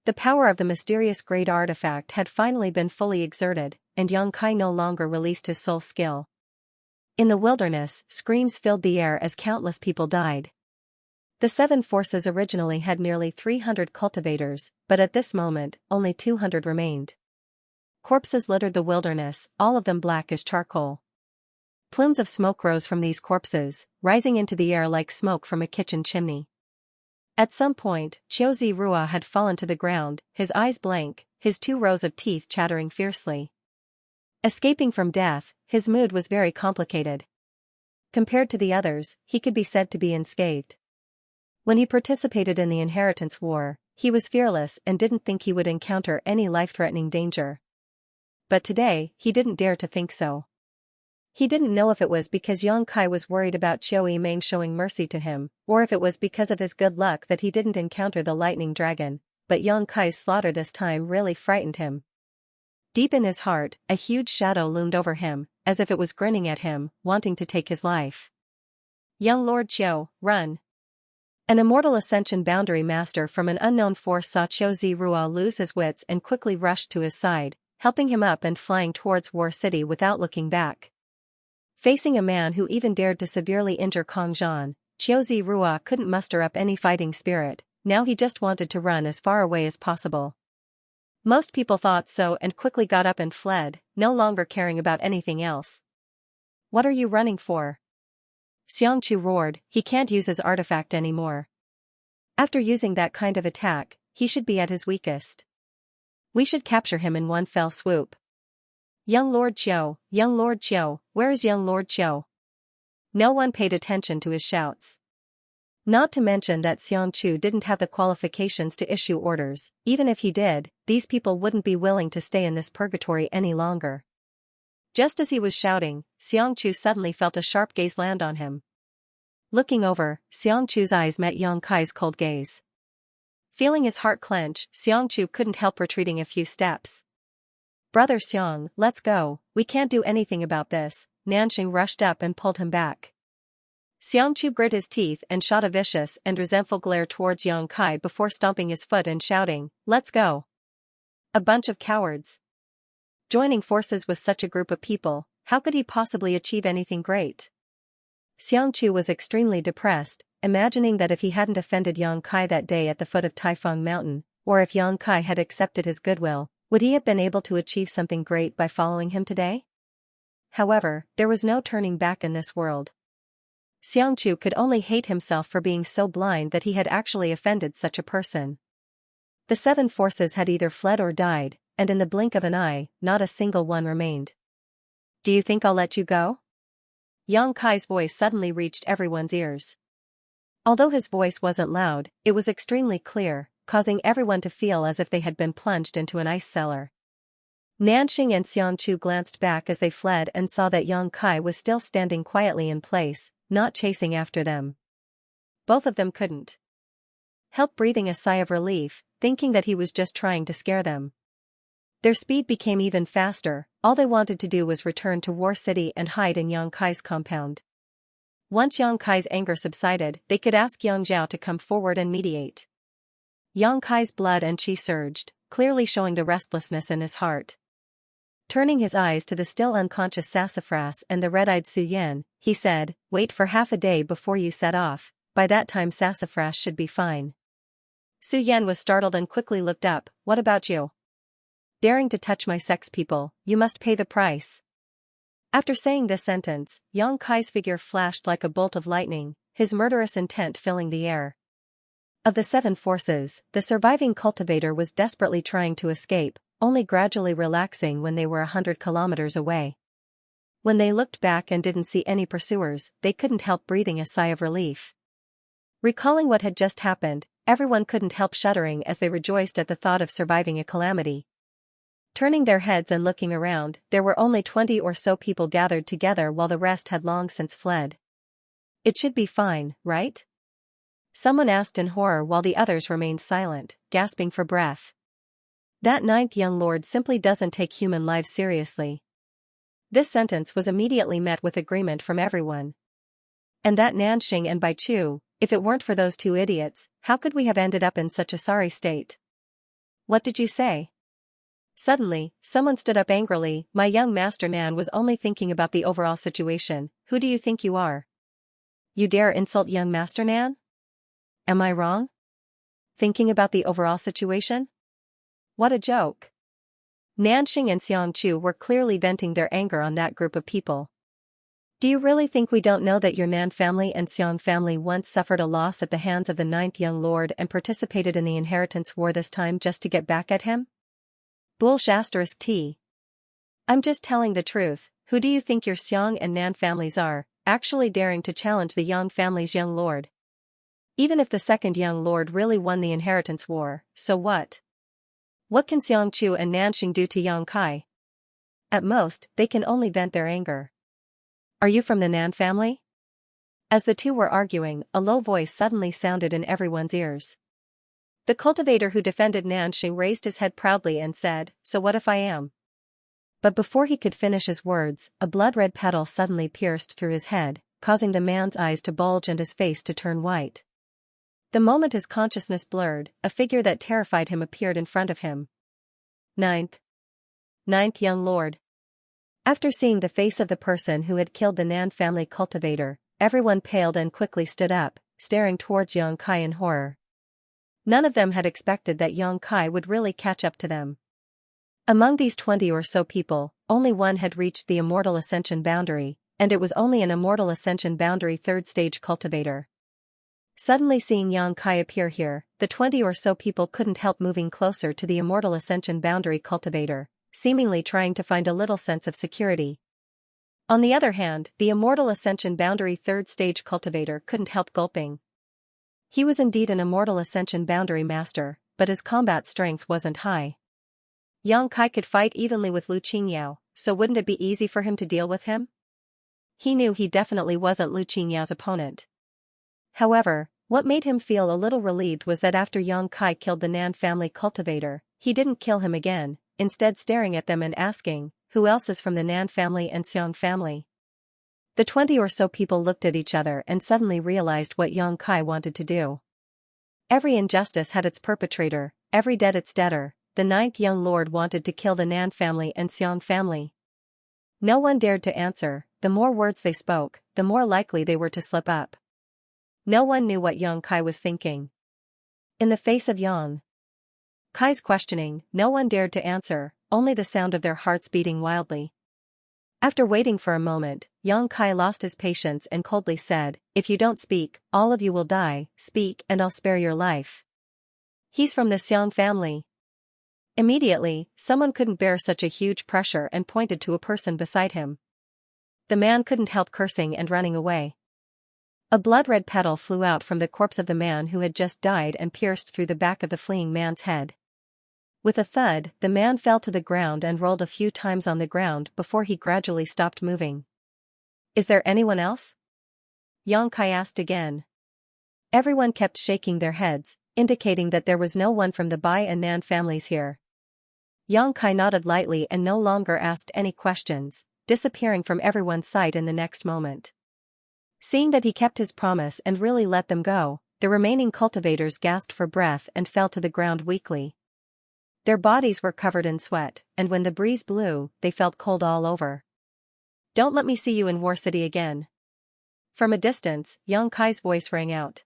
The power of the mysterious great artifact had finally been fully exerted, and Yang Kai no longer released his soul skill. In the wilderness, screams filled the air as countless people died. The 7 forces originally had nearly 300 cultivators, but at this moment, only 200 remained. Corpses littered the wilderness, all of them black as charcoal. Plumes of smoke rose from these corpses, rising into the air like smoke from a kitchen chimney. At some point, Qiu Zirua had fallen to the ground, his eyes blank, his 2 rows of teeth chattering fiercely. Escaping from death, his mood was very complicated. Compared to the others, he could be said to be unscathed. When he participated in the Inheritance War, he was fearless and didn't think he would encounter any life-threatening danger. But today, he didn't dare to think so. He didn't know if it was because Yang Kai was worried about Qiu Yimeng showing mercy to him, or if it was because of his good luck that he didn't encounter the lightning dragon, but Yang Kai's slaughter this time really frightened him. Deep in his heart, a huge shadow loomed over him, as if it was grinning at him, wanting to take his life. Young Lord Qiu, run! An immortal Ascension Boundary Master from an unknown force saw Qiu Zirua lose his wits and quickly rushed to his side, helping him up and flying towards War City without looking back. Facing a man who even dared to severely injure Kang Zhan, Qiu Zirua couldn't muster up any fighting spirit. Now he just wanted to run as far away as possible. Most people thought so and quickly got up and fled, no longer caring about anything else. What are you running for? Xianxia roared, he can't use his artifact anymore. After using that kind of attack, he should be at his weakest. We should capture him in one fell swoop. Young Lord Qiu, where is young Lord Qiu? No one paid attention to his shouts. Not to mention that Xianxia didn't have the qualifications to issue orders. Even if he did, these people wouldn't be willing to stay in this purgatory any longer. Just as he was shouting, Xianxia suddenly felt a sharp gaze land on him. Looking over, Xianxia's eyes met Yang Kai's cold gaze. Feeling his heart clench, Xianxia couldn't help retreating a few steps. Brother Xiang, let's go, we can't do anything about this. Nanxing rushed up and pulled him back. Xianxia grit his teeth and shot a vicious and resentful glare towards Yang Kai before stomping his foot and shouting, let's go. A bunch of cowards. Joining forces with such a group of people, how could he possibly achieve anything great? Xianxia was extremely depressed, imagining that if he hadn't offended Yang Kai that day at the foot of Taifeng Mountain, or if Yang Kai had accepted his goodwill, would he have been able to achieve something great by following him today? However, there was no turning back in this world. Xianxia could only hate himself for being so blind that he had actually offended such a person. The 7 forces had either fled or died, and in the blink of an eye, not a single one remained. Do you think I'll let you go? Yang Kai's voice suddenly reached everyone's ears. Although his voice wasn't loud, it was extremely clear, causing everyone to feel as if they had been plunged into an ice cellar. Nanxing and Xianxia glanced back as they fled and saw that Yang Kai was still standing quietly in place, not chasing after them. Both of them couldn't help breathing a sigh of relief, thinking that he was just trying to scare them. Their speed became even faster, all they wanted to do was return to War City and hide in Yang Kai's compound. Once Yang Kai's anger subsided, they could ask Yang Zhao to come forward and mediate. Yang Kai's blood and qi surged, clearly showing the restlessness in his heart. Turning his eyes to the still unconscious Sassafras and the red-eyed Su Yan, he said, "Wait for half a day before you set off, by that time Sassafras should be fine." Su Yan was startled and quickly looked up. "What about you? Daring to touch my sex people, you must pay the price." After saying this sentence, Yang Kai's figure flashed like a bolt of lightning, his murderous intent filling the air. Of the 7 forces, the surviving cultivator was desperately trying to escape, only gradually relaxing when they were 100 kilometers away. When they looked back and didn't see any pursuers, they couldn't help breathing a sigh of relief. Recalling what had just happened, everyone couldn't help shuddering as they rejoiced at the thought of surviving a calamity. Turning their heads and looking around, there were only 20 or so people gathered together while the rest had long since fled. "It should be fine, right?" someone asked in horror while the others remained silent, gasping for breath. That 9th young lord simply doesn't take human lives seriously. This sentence was immediately met with agreement from everyone. And that Nanxing and Bai Chu, if it weren't for those 2 idiots, how could we have ended up in such a sorry state? What did you say? Suddenly, someone stood up angrily. "My young master Nan was only thinking about the overall situation. Who do you think you are? You dare insult young master Nan? Am I wrong? Thinking about the overall situation? What a joke." Nanxing and Xianxia were clearly venting their anger on that group of people. "Do you really think we don't know that your Nan family and Xiang family once suffered a loss at the hands of the 9th young lord and participated in the inheritance war this time just to get back at him? Bullsh T. I'm just telling the truth. Who do you think your Xiang and Nan families are, actually daring to challenge the Yang family's young lord? Even if the 2nd young lord really won the inheritance war, so what? What can Xianxia and Nanxing do to Yang Kai? At most, they can only vent their anger. Are you from the Nan family?" As the 2 were arguing, a low voice suddenly sounded in everyone's ears. The cultivator who defended Nanxing raised his head proudly and said, "So what if I am?" But before he could finish his words, a blood-red petal suddenly pierced through his head, causing the man's eyes to bulge and his face to turn white. The moment his consciousness blurred, a figure that terrified him appeared in front of him. Ninth young lord. After seeing the face of the person who had killed the Nan family cultivator, everyone paled and quickly stood up, staring towards Yang Kai in horror. None of them had expected that Yang Kai would really catch up to them. Among these 20 or so people, only one had reached the Immortal Ascension boundary, and it was only an Immortal Ascension boundary 3rd stage cultivator. Suddenly seeing Yang Kai appear here, the 20 or so people couldn't help moving closer to the Immortal Ascension boundary cultivator, seemingly trying to find a little sense of security. On the other hand, the Immortal Ascension boundary 3rd stage cultivator couldn't help gulping. He was indeed an Immortal Ascension boundary master, but his combat strength wasn't high. Yang Kai could fight evenly with Lu Qingyao, so wouldn't it be easy for him to deal with him? He knew he definitely wasn't Lu Qingyao's opponent. However, what made him feel a little relieved was that after Yang Kai killed the Nan family cultivator, he didn't kill him again, instead staring at them and asking, "Who else is from the Nan family and Xiang family?" The 20 or so people looked at each other and suddenly realized what Yang Kai wanted to do. Every injustice had its perpetrator, every debt its debtor. The 9th young lord wanted to kill the Nan family and Xiang family. No one dared to answer. The more words they spoke, the more likely they were to slip up. No one knew what Yang Kai was thinking. In the face of Yang Kai's questioning, no one dared to answer, only the sound of their hearts beating wildly. After waiting for a moment, Yang Kai lost his patience and coldly said, "If you don't speak, all of you will die. Speak and I'll spare your life." "He's from the Xiang family." Immediately, someone couldn't bear such a huge pressure and pointed to a person beside him. The man couldn't help cursing and running away. A blood-red petal flew out from the corpse of the man who had just died and pierced through the back of the fleeing man's head. With a thud, the man fell to the ground and rolled a few times on the ground before he gradually stopped moving. "Is there anyone else?" Yang Kai asked again. Everyone kept shaking their heads, indicating that there was no one from the Bai and Nan families here. Yang Kai nodded lightly and no longer asked any questions, disappearing from everyone's sight in the next moment. Seeing that he kept his promise and really let them go, the remaining cultivators gasped for breath and fell to the ground weakly. Their bodies were covered in sweat, and when the breeze blew, they felt cold all over. "Don't let me see you in War City again." From a distance, Yang Kai's voice rang out.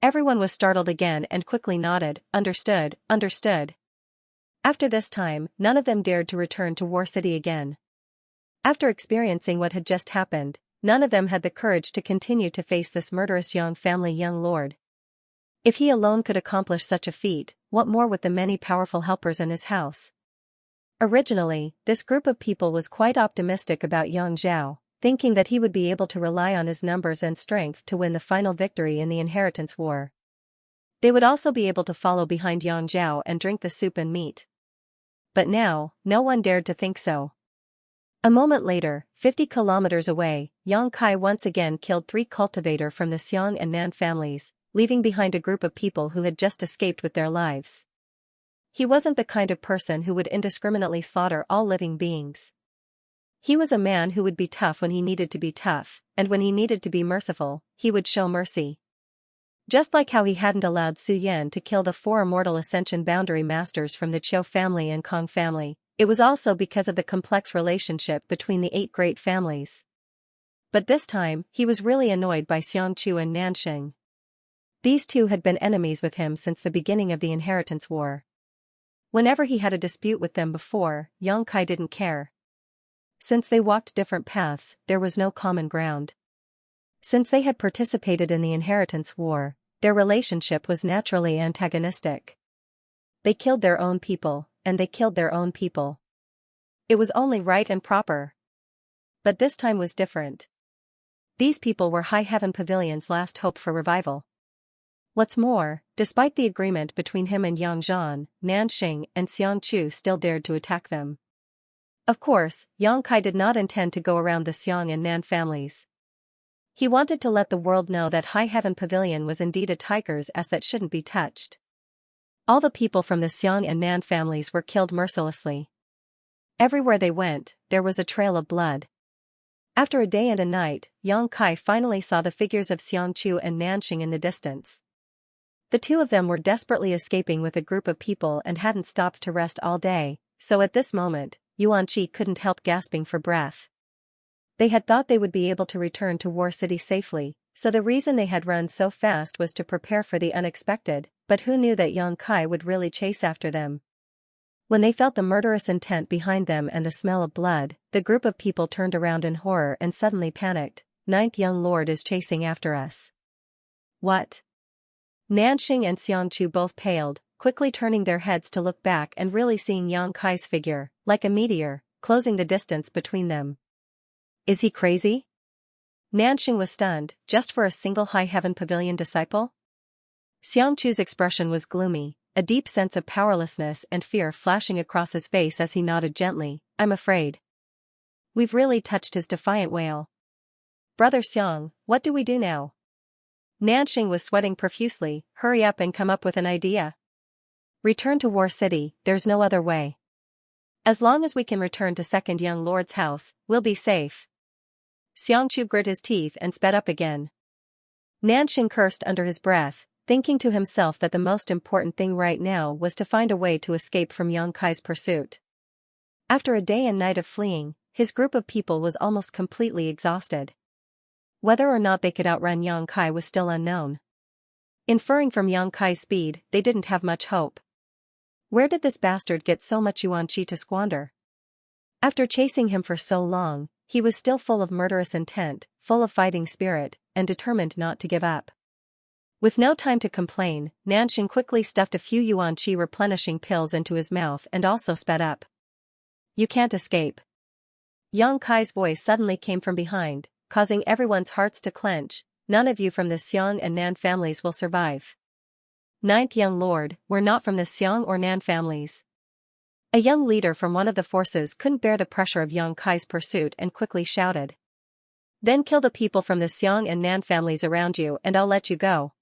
Everyone was startled again and quickly nodded, "Understood, understood." After this time, none of them dared to return to War City again. After experiencing what had just happened, none of them had the courage to continue to face this murderous Yang family young lord. If he alone could accomplish such a feat, what more with the many powerful helpers in his house? Originally, this group of people was quite optimistic about Yang Zhao, thinking that he would be able to rely on his numbers and strength to win the final victory in the inheritance war. They would also be able to follow behind Yang Zhao and drink the soup and meat. But now, no one dared to think so. A moment later, 50 kilometers away, Yang Kai once again killed 3 cultivators from the Xiang and Nan families, leaving behind a group of people who had just escaped with their lives. He wasn't the kind of person who would indiscriminately slaughter all living beings. He was a man who would be tough when he needed to be tough, and when he needed to be merciful, he would show mercy. Just like how he hadn't allowed Su Yan to kill the 4 immortal Ascension Boundary Masters from the Qiu family and Kong family, it was also because of the complex relationship between the 8 great families. But this time, he was really annoyed by Xianxia and Nanxing. These two had been enemies with him since the beginning of the inheritance war. Whenever he had a dispute with them before, Yang Kai didn't care. Since they walked different paths, there was no common ground. Since they had participated in the inheritance war, their relationship was naturally antagonistic. They killed their own people, and they killed their own people. It was only right and proper. But this time was different. These people were High Heaven Pavilion's last hope for revival. What's more, despite the agreement between him and Yang Zhan, Nanxing and Xiangqiu still dared to attack them. Of course, Yang Kai did not intend to go around the Xiang and Nan families. He wanted to let the world know that High Heaven Pavilion was indeed a tiger's ass that shouldn't be touched. All the people from the Xiang and Nan families were killed mercilessly. Everywhere they went, there was a trail of blood. After a day and a night, Yang Kai finally saw the figures of Xiangqiu and Nanxing in the distance. The two of them were desperately escaping with a group of people and hadn't stopped to rest all day, so at this moment, Yuan Qi couldn't help gasping for breath. They had thought they would be able to return to War City safely, so the reason they had run so fast was to prepare for the unexpected, but who knew that Yang Kai would really chase after them? When they felt the murderous intent behind them and the smell of blood, the group of people turned around in horror and suddenly panicked. "Ninth young lord is chasing after us." "What?" Nanxing and Xiangqiu both paled, quickly turning their heads to look back and really seeing Yang Kai's figure, like a meteor, closing the distance between them. Is he crazy? Nanxing was stunned, just for a single High Heaven Pavilion disciple? Xiangqiu's expression was gloomy, a deep sense of powerlessness and fear flashing across his face as he nodded gently. "I'm afraid we've really touched his defiant whale. Brother Xiang, what do we do now?" Nanxing was sweating profusely. "Hurry up and come up with an idea. Return to War City, there's no other way. As long as we can return to Second Young Lord's house, we'll be safe." Xiangqiu grit his teeth and sped up again. Nanxing cursed under his breath, thinking to himself that the most important thing right now was to find a way to escape from Yang Kai's pursuit. After a day and night of fleeing, his group of people was almost completely exhausted. Whether or not they could outrun Yang Kai was still unknown. Inferring from Yang Kai's speed, they didn't have much hope. Where did this bastard get so much yuan qi to squander? After chasing him for so long, he was still full of murderous intent, full of fighting spirit, and determined not to give up. With no time to complain, Nanxing quickly stuffed a few yuan qi replenishing pills into his mouth and also sped up. You can't escape. Yang Kai's voice suddenly came from behind, causing everyone's hearts to clench. None of you from the Xiang and Nan families will survive. Ninth young lord, we're not from the Xiang or Nan families. A young leader from one of the forces couldn't bear the pressure of Yang Kai's pursuit and quickly shouted. Then kill the people from the Xiang and Nan families around you and I'll let you go.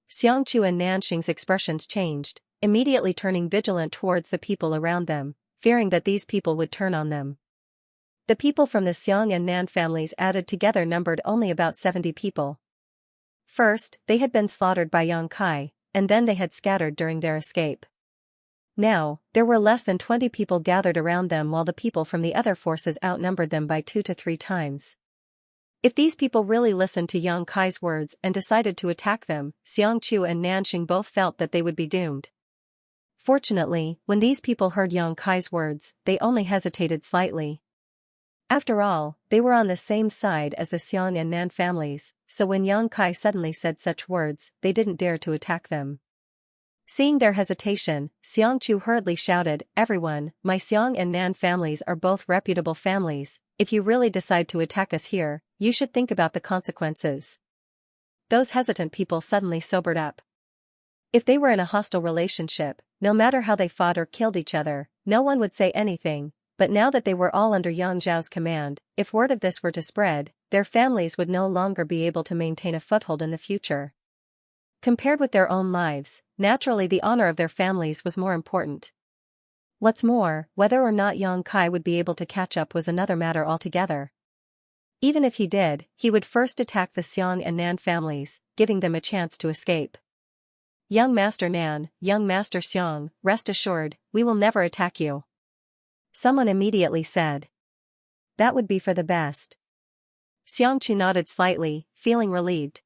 Xiangqiu and Nanxing's expressions changed, immediately turning vigilant towards the people around them, fearing that these people would turn on them. The people from the Xiang and Nan families added together numbered only about 70 people. First, they had been slaughtered by Yang Kai, and then they had scattered during their escape. Now, there were less than 20 people gathered around them while the people from the other forces outnumbered them by 2 to 3 times. If these people really listened to Yang Kai's words and decided to attack them, Xiangqiu and Nanxing both felt that they would be doomed. Fortunately, when these people heard Yang Kai's words, they only hesitated slightly. After all, they were on the same side as the Xiang and Nan families, so when Yang Kai suddenly said such words, they didn't dare to attack them. Seeing their hesitation, Xiangqiu hurriedly shouted, Everyone, my Xiang and Nan families are both reputable families. If you really decide to attack us here, you should think about the consequences. Those hesitant people suddenly sobered up. If they were in a hostile relationship, no matter how they fought or killed each other, no one would say anything, but now that they were all under Yang Zhao's command, if word of this were to spread, their families would no longer be able to maintain a foothold in the future. Compared with their own lives, naturally the honor of their families was more important. What's more, whether or not Yang Kai would be able to catch up was another matter altogether. Even if he did, he would first attack the Xiang and Nan families, giving them a chance to escape. Young Master Nan, young Master Xiang, rest assured, we will never attack you. Someone immediately said. That would be for the best. Xiangqiu nodded slightly, feeling relieved.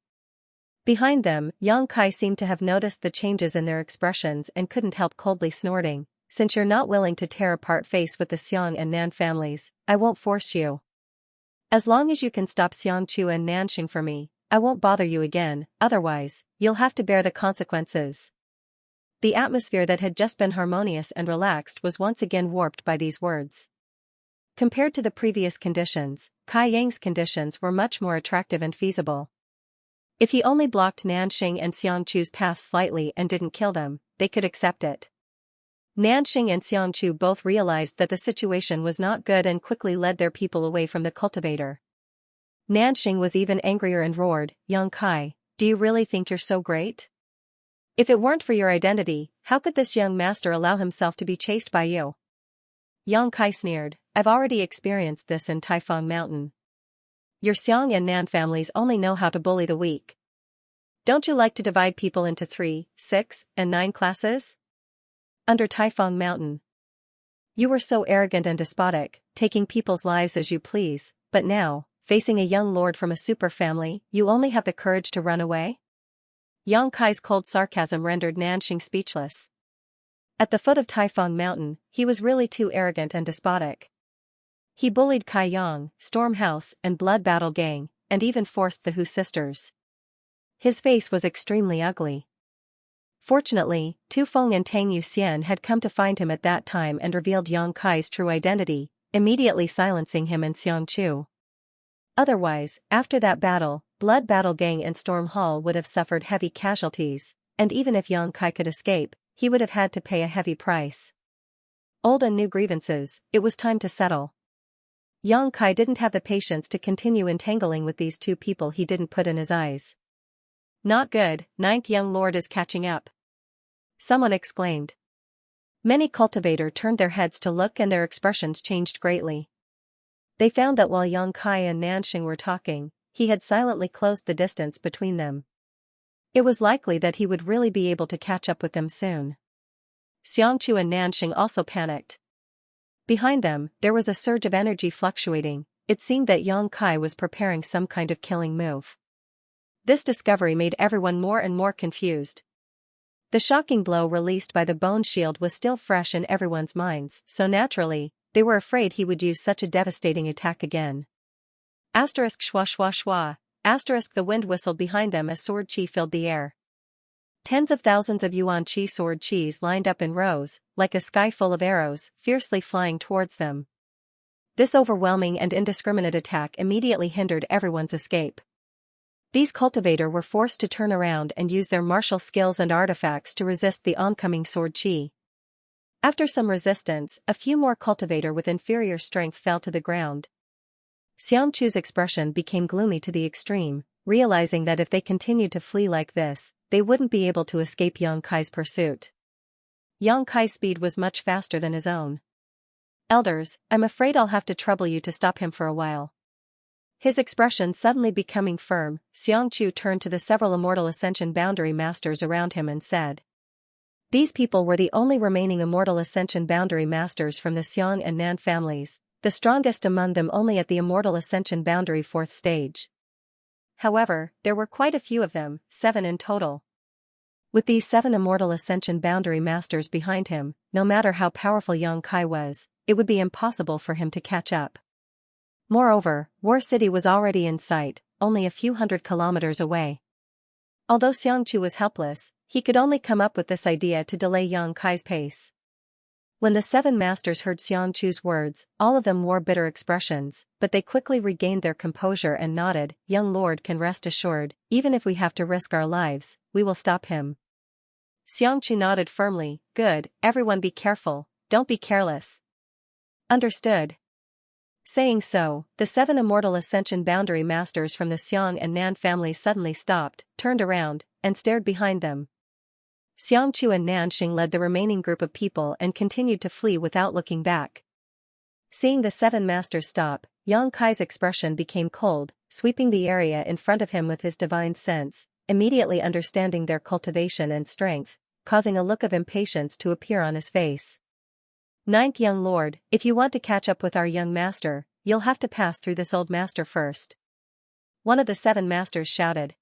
Behind them, Yang Kai seemed to have noticed the changes in their expressions and couldn't help coldly snorting. Since you're not willing to tear apart face with the Xiang and Nan families, I won't force you. As long as you can stop Xiangqiu and Nanxing for me, I won't bother you again, otherwise, you'll have to bear the consequences. The atmosphere that had just been harmonious and relaxed was once again warped by these words. Compared to the previous conditions, Kai Yang's conditions were much more attractive and feasible. If he only blocked Nanxing and Xiangqiu's path slightly and didn't kill them, they could accept it. Nanxing and Xiangqiu both realized that the situation was not good and quickly led their people away from the cultivator. Nanxing was even angrier and roared, Yang Kai, do you really think you're so great? If it weren't for your identity, how could this young master allow himself to be chased by you? Yang Kai sneered, I've already experienced this in Taifang Mountain. Your Xiang and Nan families only know how to bully the weak. Don't you like to divide people into 3, 6, and 9 classes? Under Taifang Mountain. You were so arrogant and despotic, taking people's lives as you please, but now, facing a young lord from a super family, you only have the courage to run away? Yang Kai's cold sarcasm rendered Nanxing speechless. At the foot of Taifang Mountain, he was really too arrogant and despotic. He bullied Kai Yang, Storm House, and Blood Battle Gang, and even forced the Hu sisters. His face was extremely ugly. Fortunately, Tu Feng and Tang Yuxian had come to find him at that time and revealed Yang Kai's true identity, immediately silencing him and Xiangqiu. Otherwise, after that battle, Blood Battle Gang and Storm Hall would have suffered heavy casualties, and even if Yang Kai could escape, he would have had to pay a heavy price. Old and new grievances, it was time to settle. Yang Kai didn't have the patience to continue entangling with these two people he didn't put in his eyes. Not good, 9th young lord is catching up. Someone exclaimed. Many cultivator turned their heads to look and their expressions changed greatly. They found that while Yang Kai and Nanxing were talking, he had silently closed the distance between them. It was likely that he would really be able to catch up with them soon. Xiangqiu and Nanxing also panicked. Behind them, there was a surge of energy fluctuating. It seemed that Yang Kai was preparing some kind of killing move. This discovery made everyone more and more confused. The shocking blow released by the bone shield was still fresh in everyone's minds, so naturally, They were afraid he would use such a devastating attack again. Asterisk shwa shwa shwa. Asterisk the wind whistled behind them as sword chi filled the air. Tens of thousands of yuan chi sword chis lined up in rows, like a sky full of arrows, fiercely flying towards them. This overwhelming and indiscriminate attack immediately hindered everyone's escape. These cultivators were forced to turn around and use their martial skills and artifacts to resist the oncoming sword chi. After some resistance, a few more cultivators with inferior strength fell to the ground. Xianxia's expression became gloomy to the extreme, realizing that if they continued to flee like this, they wouldn't be able to escape Yang Kai's pursuit. Yang Kai's speed was much faster than his own. Elders, I'm afraid I'll have to trouble you to stop him for a while. His expression suddenly becoming firm, Xianxia turned to the several Immortal Ascension Boundary Masters around him and said. These people were the only remaining Immortal Ascension Boundary Masters from the Xiang and Nan families, the strongest among them only at the Immortal Ascension Boundary 4th stage. However, there were quite a few of them, 7 in total. With these 7 Immortal Ascension Boundary Masters behind him, no matter how powerful Yang Kai was, it would be impossible for him to catch up. Moreover, War City was already in sight, only a few hundred kilometers away. Although Xianxia was helpless, he could only come up with this idea to delay Yang Kai's pace. When the 7 masters heard Xianxia's words, all of them wore bitter expressions, but they quickly regained their composure and nodded. Young Lord can rest assured, even if we have to risk our lives, we will stop him. Xianxia nodded firmly. Good, everyone be careful, don't be careless. Understood. Saying so, the 7 Immortal Ascension Boundary Masters from the Xiang and Nan families suddenly stopped, turned around, and stared behind them. Xianxia and Nanxing led the remaining group of people and continued to flee without looking back. Seeing the 7 masters stop, Yang Kai's expression became cold, sweeping the area in front of him with his divine sense, immediately understanding their cultivation and strength, causing a look of impatience to appear on his face. Ninth young lord, if you want to catch up with our young master, you'll have to pass through this old master first. One of the 7 masters shouted.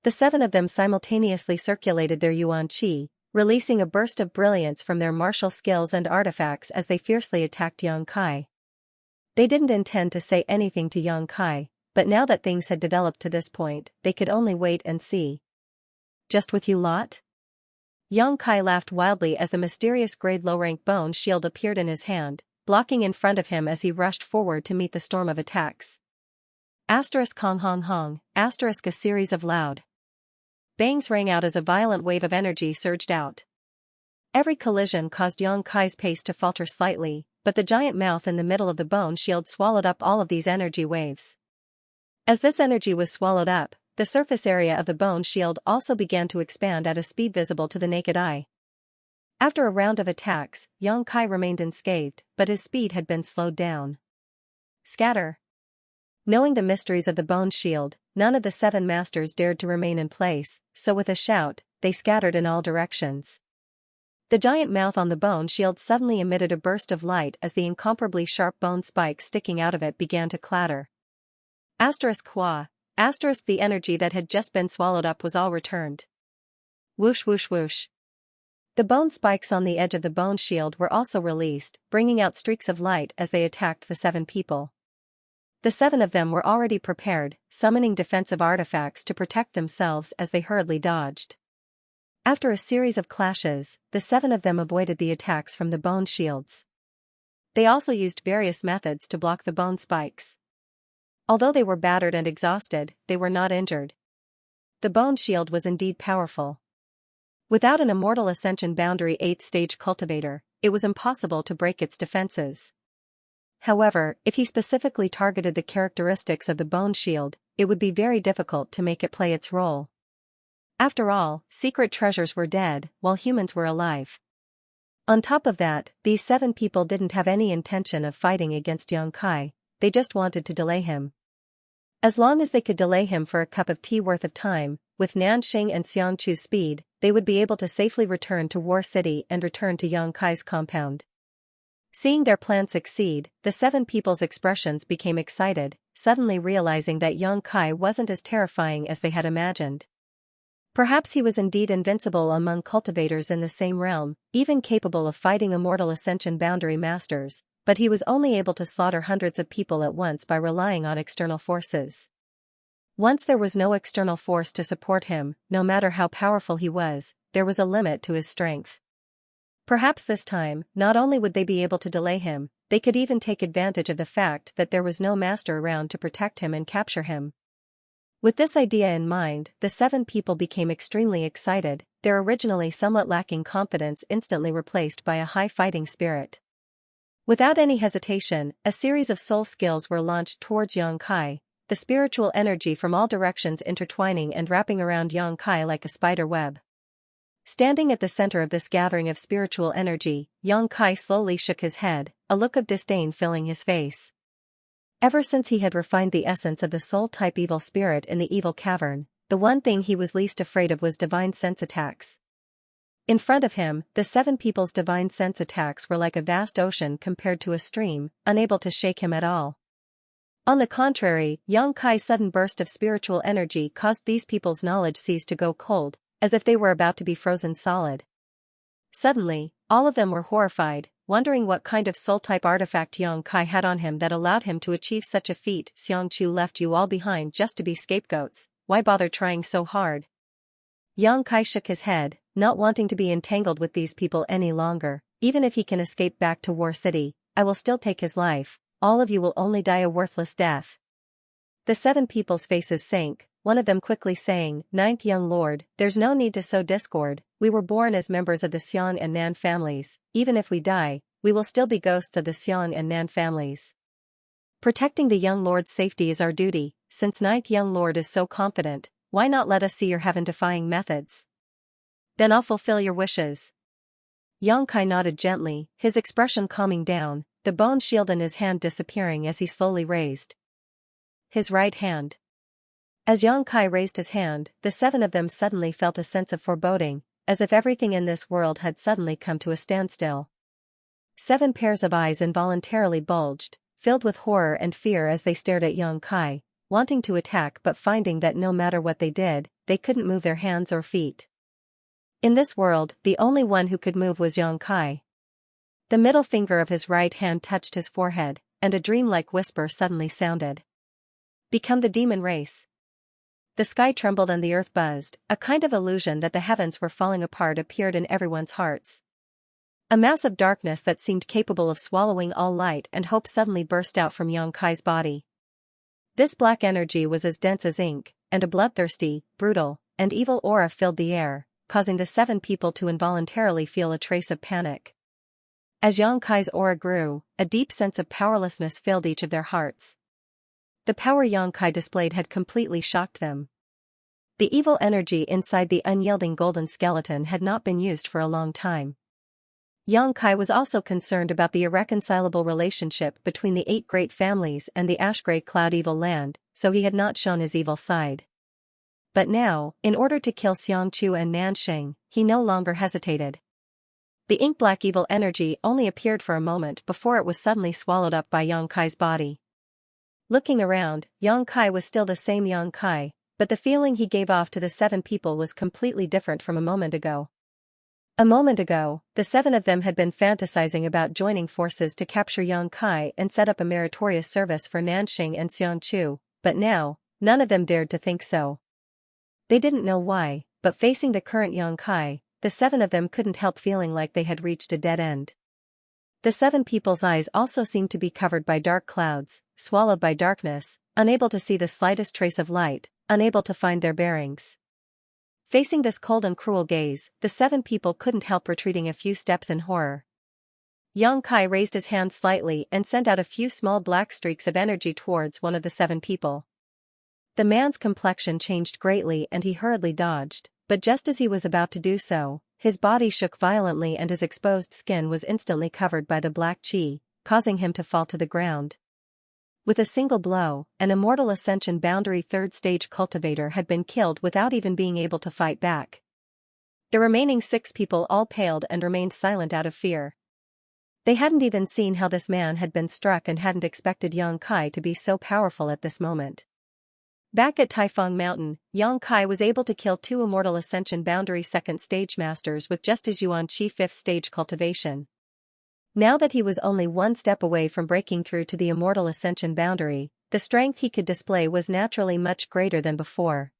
The 7 of them simultaneously circulated their yuan qi, releasing a burst of brilliance from their martial skills and artifacts as they fiercely attacked Yang Kai. They didn't intend to say anything to Yang Kai, but now that things had developed to this point, they could only wait and see. Just with you lot? Yang Kai laughed wildly as the mysterious grade low-rank bone shield appeared in his hand, blocking in front of him as he rushed forward to meet the storm of attacks. Asterisk hong hong hong, asterisk a series of loud bangs rang out as a violent wave of energy surged out. Every collision caused Yang Kai's pace to falter slightly, but the giant mouth in the middle of the bone shield swallowed up all of these energy waves. As this energy was swallowed up, the surface area of the bone shield also began to expand at a speed visible to the naked eye. After a round of attacks, Yang Kai remained unscathed, but his speed had been slowed down. Scatter. Knowing the mysteries of the bone shield, none of the 7 masters dared to remain in place, so with a shout, they scattered in all directions. The giant mouth on the bone shield suddenly emitted a burst of light as the incomparably sharp bone spikes sticking out of it began to clatter. Asterisk hua. Asterisk the energy that had just been swallowed up was all returned. Whoosh whoosh whoosh. The bone spikes on the edge of the bone shield were also released, bringing out streaks of light as they attacked the 7 people. The 7 of them were already prepared, summoning defensive artifacts to protect themselves as they hurriedly dodged. After a series of clashes, the 7 of them avoided the attacks from the bone shields. They also used various methods to block the bone spikes. Although they were battered and exhausted, they were not injured. The bone shield was indeed powerful. Without an Immortal Ascension Boundary 8th stage cultivator, it was impossible to break its defenses. However, if he specifically targeted the characteristics of the bone shield, it would be very difficult to make it play its role. After all, secret treasures were dead, while humans were alive. On top of that, these 7 people didn't have any intention of fighting against Yang Kai, they just wanted to delay him. As long as they could delay him for a cup of tea worth of time, with Nanxing and Xianxia's speed, they would be able to safely return to War City and return to Yang Kai's compound. Seeing their plan succeed, the 7 people's expressions became excited, suddenly realizing that Yang Kai wasn't as terrifying as they had imagined. Perhaps he was indeed invincible among cultivators in the same realm, even capable of fighting Immortal Ascension Boundary Masters, but he was only able to slaughter hundreds of people at once by relying on external forces. Once there was no external force to support him, no matter how powerful he was, there was a limit to his strength. Perhaps this time, not only would they be able to delay him, they could even take advantage of the fact that there was no master around to protect him and capture him. With this idea in mind, the 7 people became extremely excited, their originally somewhat lacking confidence instantly replaced by a high fighting spirit. Without any hesitation, a series of soul skills were launched towards Xianxia, the spiritual energy from all directions intertwining and wrapping around Xianxia like a spider web. Standing at the center of this gathering of spiritual energy, Xianxia slowly shook his head, a look of disdain filling his face. Ever since he had refined the essence of the soul-type evil spirit in the evil cavern, the one thing he was least afraid of was divine sense attacks. In front of him, the 7 people's divine sense attacks were like a vast ocean compared to a stream, unable to shake him at all. On the contrary, Xianxia's sudden burst of spiritual energy caused these people's knowledge seas to go cold, as if they were about to be frozen solid. Suddenly, all of them were horrified, wondering what kind of soul-type artifact Xianxia had on him that allowed him to achieve such a feat. Xianxia left you all behind just to be scapegoats, why bother trying so hard? Xianxia shook his head, not wanting to be entangled with these people any longer. Even if he can escape back to War City, I will still take his life, all of you will only die a worthless death. The 7 people's faces sank, one of them quickly saying, "Ninth young lord, there's no need to sow discord, we were born as members of the Xian and Nan families, even if we die, we will still be ghosts of the Xian and Nan families. Protecting the young lord's safety is our duty, since ninth young lord is so confident, why not let us see your heaven-defying methods? Then I'll fulfill your wishes." Xianxia nodded gently, his expression calming down, the bone shield in his hand disappearing as he slowly raised his right hand. As Xianxia raised his hand, the 7 of them suddenly felt a sense of foreboding, as if everything in this world had suddenly come to a standstill. 7 pairs of eyes involuntarily bulged, filled with horror and fear as they stared at Xianxia, wanting to attack but finding that no matter what they did, they couldn't move their hands or feet. In this world, the only one who could move was Xianxia. The middle finger of his right hand touched his forehead, and a dreamlike whisper suddenly sounded. "Become the demon race." The sky trembled and the earth buzzed, a kind of illusion that the heavens were falling apart appeared in everyone's hearts. A mass of darkness that seemed capable of swallowing all light and hope suddenly burst out from Xianxia's body. This black energy was as dense as ink, and a bloodthirsty, brutal, and evil aura filled the air, causing the 7 people to involuntarily feel a trace of panic. As Xianxia's aura grew, a deep sense of powerlessness filled each of their hearts. The power Xianxia displayed had completely shocked them. The evil energy inside the unyielding golden skeleton had not been used for a long time. Xianxia was also concerned about the irreconcilable relationship between the 8 great families and the ash-gray cloud evil land, so he had not shown his evil side. But now, in order to kill Xianxia and Nansheng, he no longer hesitated. The ink-black evil energy only appeared for a moment before it was suddenly swallowed up by Xianxia's body. Looking around, Xianxia was still the same Xianxia, but the feeling he gave off to the 7 people was completely different from a moment ago. A moment ago, the 7 of them had been fantasizing about joining forces to capture Xianxia and set up a meritorious service for Nansheng and Xianxia, but now, none of them dared to think so. They didn't know why, but facing the current Xianxia, the 7 of them couldn't help feeling like they had reached a dead end. The 7 people's eyes also seemed to be covered by dark clouds, swallowed by darkness, unable to see the slightest trace of light, unable to find their bearings. Facing this cold and cruel gaze, the 7 people couldn't help retreating a few steps in horror. Xianxia raised his hand slightly and sent out a few small black streaks of energy towards one of the 7 people. The man's complexion changed greatly and he hurriedly dodged, but just as he was about to do so, his body shook violently and his exposed skin was instantly covered by the black chi, causing him to fall to the ground. With a single blow, an immortal ascension boundary 3rd stage cultivator had been killed without even being able to fight back. The remaining 6 people all paled and remained silent out of fear. They hadn't even seen how this man had been struck and hadn't expected Xianxia to be so powerful at this moment. Back at Taifeng Mountain, Xianxia was able to kill 2 immortal ascension boundary 2nd stage masters with just his Yuan Qi 5th stage cultivation. Now that he was only one step away from breaking through to the immortal ascension boundary, the strength he could display was naturally much greater than before.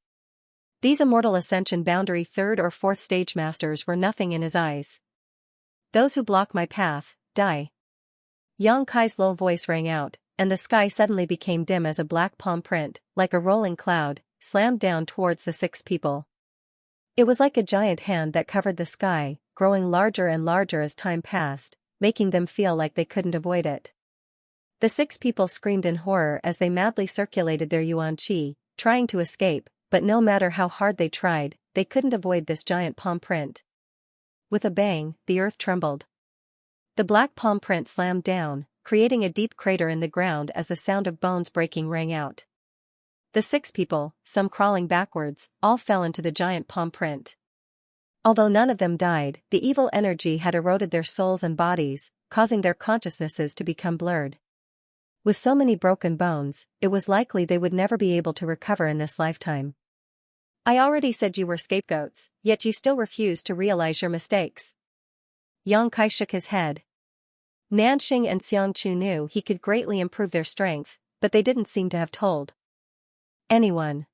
These immortal ascension boundary third or fourth stage masters were nothing in his eyes. Those who block my path, die. Yang Kai's low voice rang out, and the sky suddenly became dim as a black palm print, like a rolling cloud, slammed down towards the 6 people. It was like a giant hand that covered the sky, growing larger and larger as time passed, making them feel like they couldn't avoid it. The 6 people screamed in horror as they madly circulated their yuan qi, trying to escape, but no matter how hard they tried, they couldn't avoid this giant palm print. With a bang, the earth trembled. The black palm print slammed down, creating a deep crater in the ground as the sound of bones breaking rang out. The 6 people, some crawling backwards, all fell into the giant palm print. Although none of them died, the evil energy had eroded their souls and bodies, causing their consciousnesses to become blurred. With so many broken bones, it was likely they would never be able to recover in this lifetime. I already said you were scapegoats, yet you still refuse to realize your mistakes. Yang Kai shook his head. Nanxing and Xianxia knew he could greatly improve their strength, but they didn't seem to have told anyone.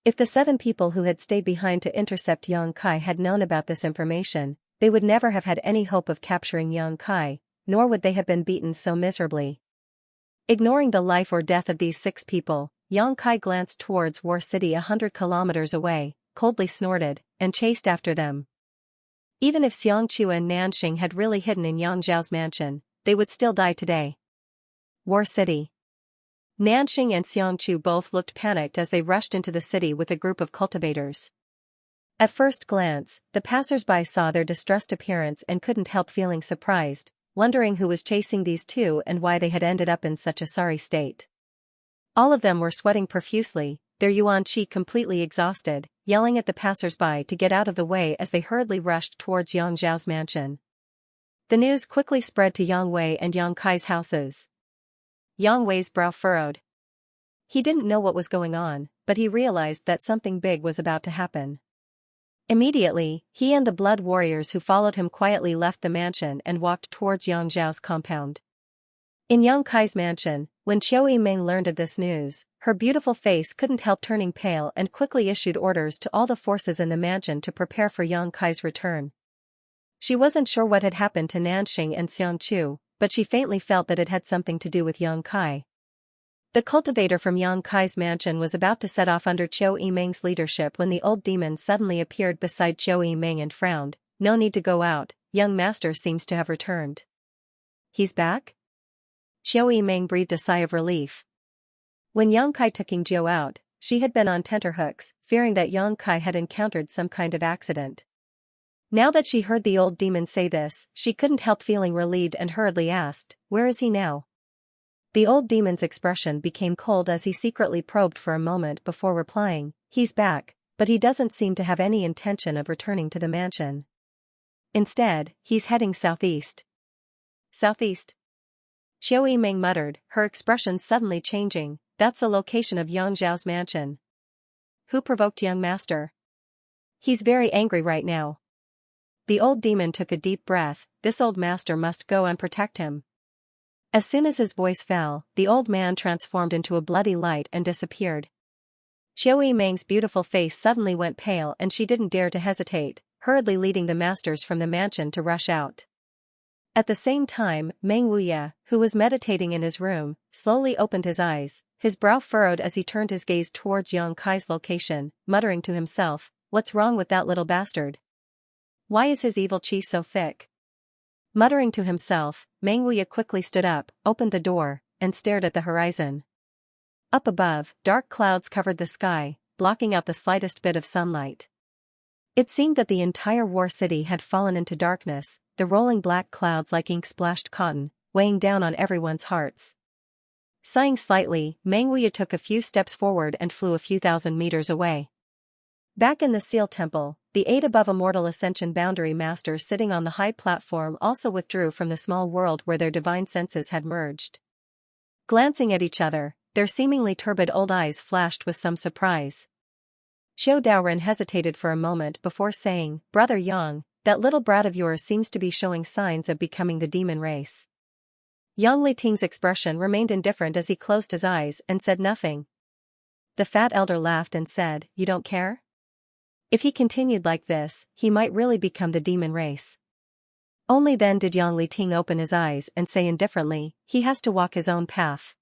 If the 7 people who had stayed behind to intercept Yang Kai had known about this information, they would never have had any hope of capturing Yang Kai, nor would they have been beaten so miserably. Ignoring the life or death of these 6 people, Yang Kai glanced towards War City 100 kilometers away, coldly snorted, and chased after them. Even if Xianxia and Nanxing had really hidden in Yang Zhao's mansion, they would still die today. War City. Nanxing and Xianxia both looked panicked as they rushed into the city with a group of cultivators. At first glance, the passers-by saw their distressed appearance and couldn't help feeling surprised, wondering who was chasing these 2 and why they had ended up in such a sorry state. All of them were sweating profusely, their yuan qi completely exhausted, yelling at the passers-by to get out of the way as they hurriedly rushed towards Yang Zhao's mansion. The news quickly spread to Yang Wei and Yang Kai's houses. Yang Wei's brow furrowed. He didn't know what was going on, but he realized that something big was about to happen. Immediately, he and the blood warriors who followed him quietly left the mansion and walked towards Yang Zhao's compound. In Yang Kai's mansion, when Qiu Yimeng learned of this news, her beautiful face couldn't help turning pale and quickly issued orders to all the forces in the mansion to prepare for Yang Kai's return. She wasn't sure what had happened to Nanxing and Xianxia, but she faintly felt that it had something to do with Yang Kai. The cultivator from Yang Kai's mansion was about to set off under Qiu Yimeng's leadership when the old demon suddenly appeared beside Qiu Yimeng and frowned. No need to go out, young master seems to have returned. He's back? Qiu Yimeng breathed a sigh of relief. When Yang Kai took Yingjiu out, she had been on tenterhooks, fearing that Yang Kai had encountered some kind of accident. Now that she heard the old demon say this, she couldn't help feeling relieved and hurriedly asked, "Where is he now?" The old demon's expression became cold as he secretly probed for a moment before replying, "He's back, but he doesn't seem to have any intention of returning to the mansion. Instead, he's heading southeast." Southeast? Qiu Yimeng muttered, her expression suddenly changing. "That's the location of Yang Zhao's mansion. Who provoked young master? He's very angry right now." The old demon took a deep breath. This old master must go and protect him. As soon as his voice fell, the old man transformed into a bloody light and disappeared. Qiu Yimeng's beautiful face suddenly went pale and she didn't dare to hesitate, hurriedly leading the masters from the mansion to rush out. At the same time, Meng Wuye, who was meditating in his room, slowly opened his eyes, his brow furrowed as he turned his gaze towards Yang Kai's location, muttering to himself, "What's wrong with that little bastard? Why is his evil qi so thick?" Muttering to himself, Meng Wuye quickly stood up, opened the door, and stared at the horizon. Up above, dark clouds covered the sky, blocking out the slightest bit of sunlight. It seemed that the entire War City had fallen into darkness, the rolling black clouds like ink-splashed cotton, weighing down on everyone's hearts. Sighing slightly, Meng Wuye took a few steps forward and flew a few thousand meters away. Back in the Seal Temple, the 8 above immortal ascension boundary masters sitting on the high platform also withdrew from the small world where their divine senses had merged. Glancing at each other, their seemingly turbid old eyes flashed with some surprise. Xiu Daoren hesitated for a moment before saying, "Brother Yang, That little brat of yours seems to be showing signs of becoming the demon race. Yang Liting's expression remained indifferent as he closed his eyes and said nothing. The fat elder laughed and said, "You don't care?" If he continued like this, he might really become the demon race. Only then did Yang Liting open his eyes and say indifferently, "He has to walk his own path.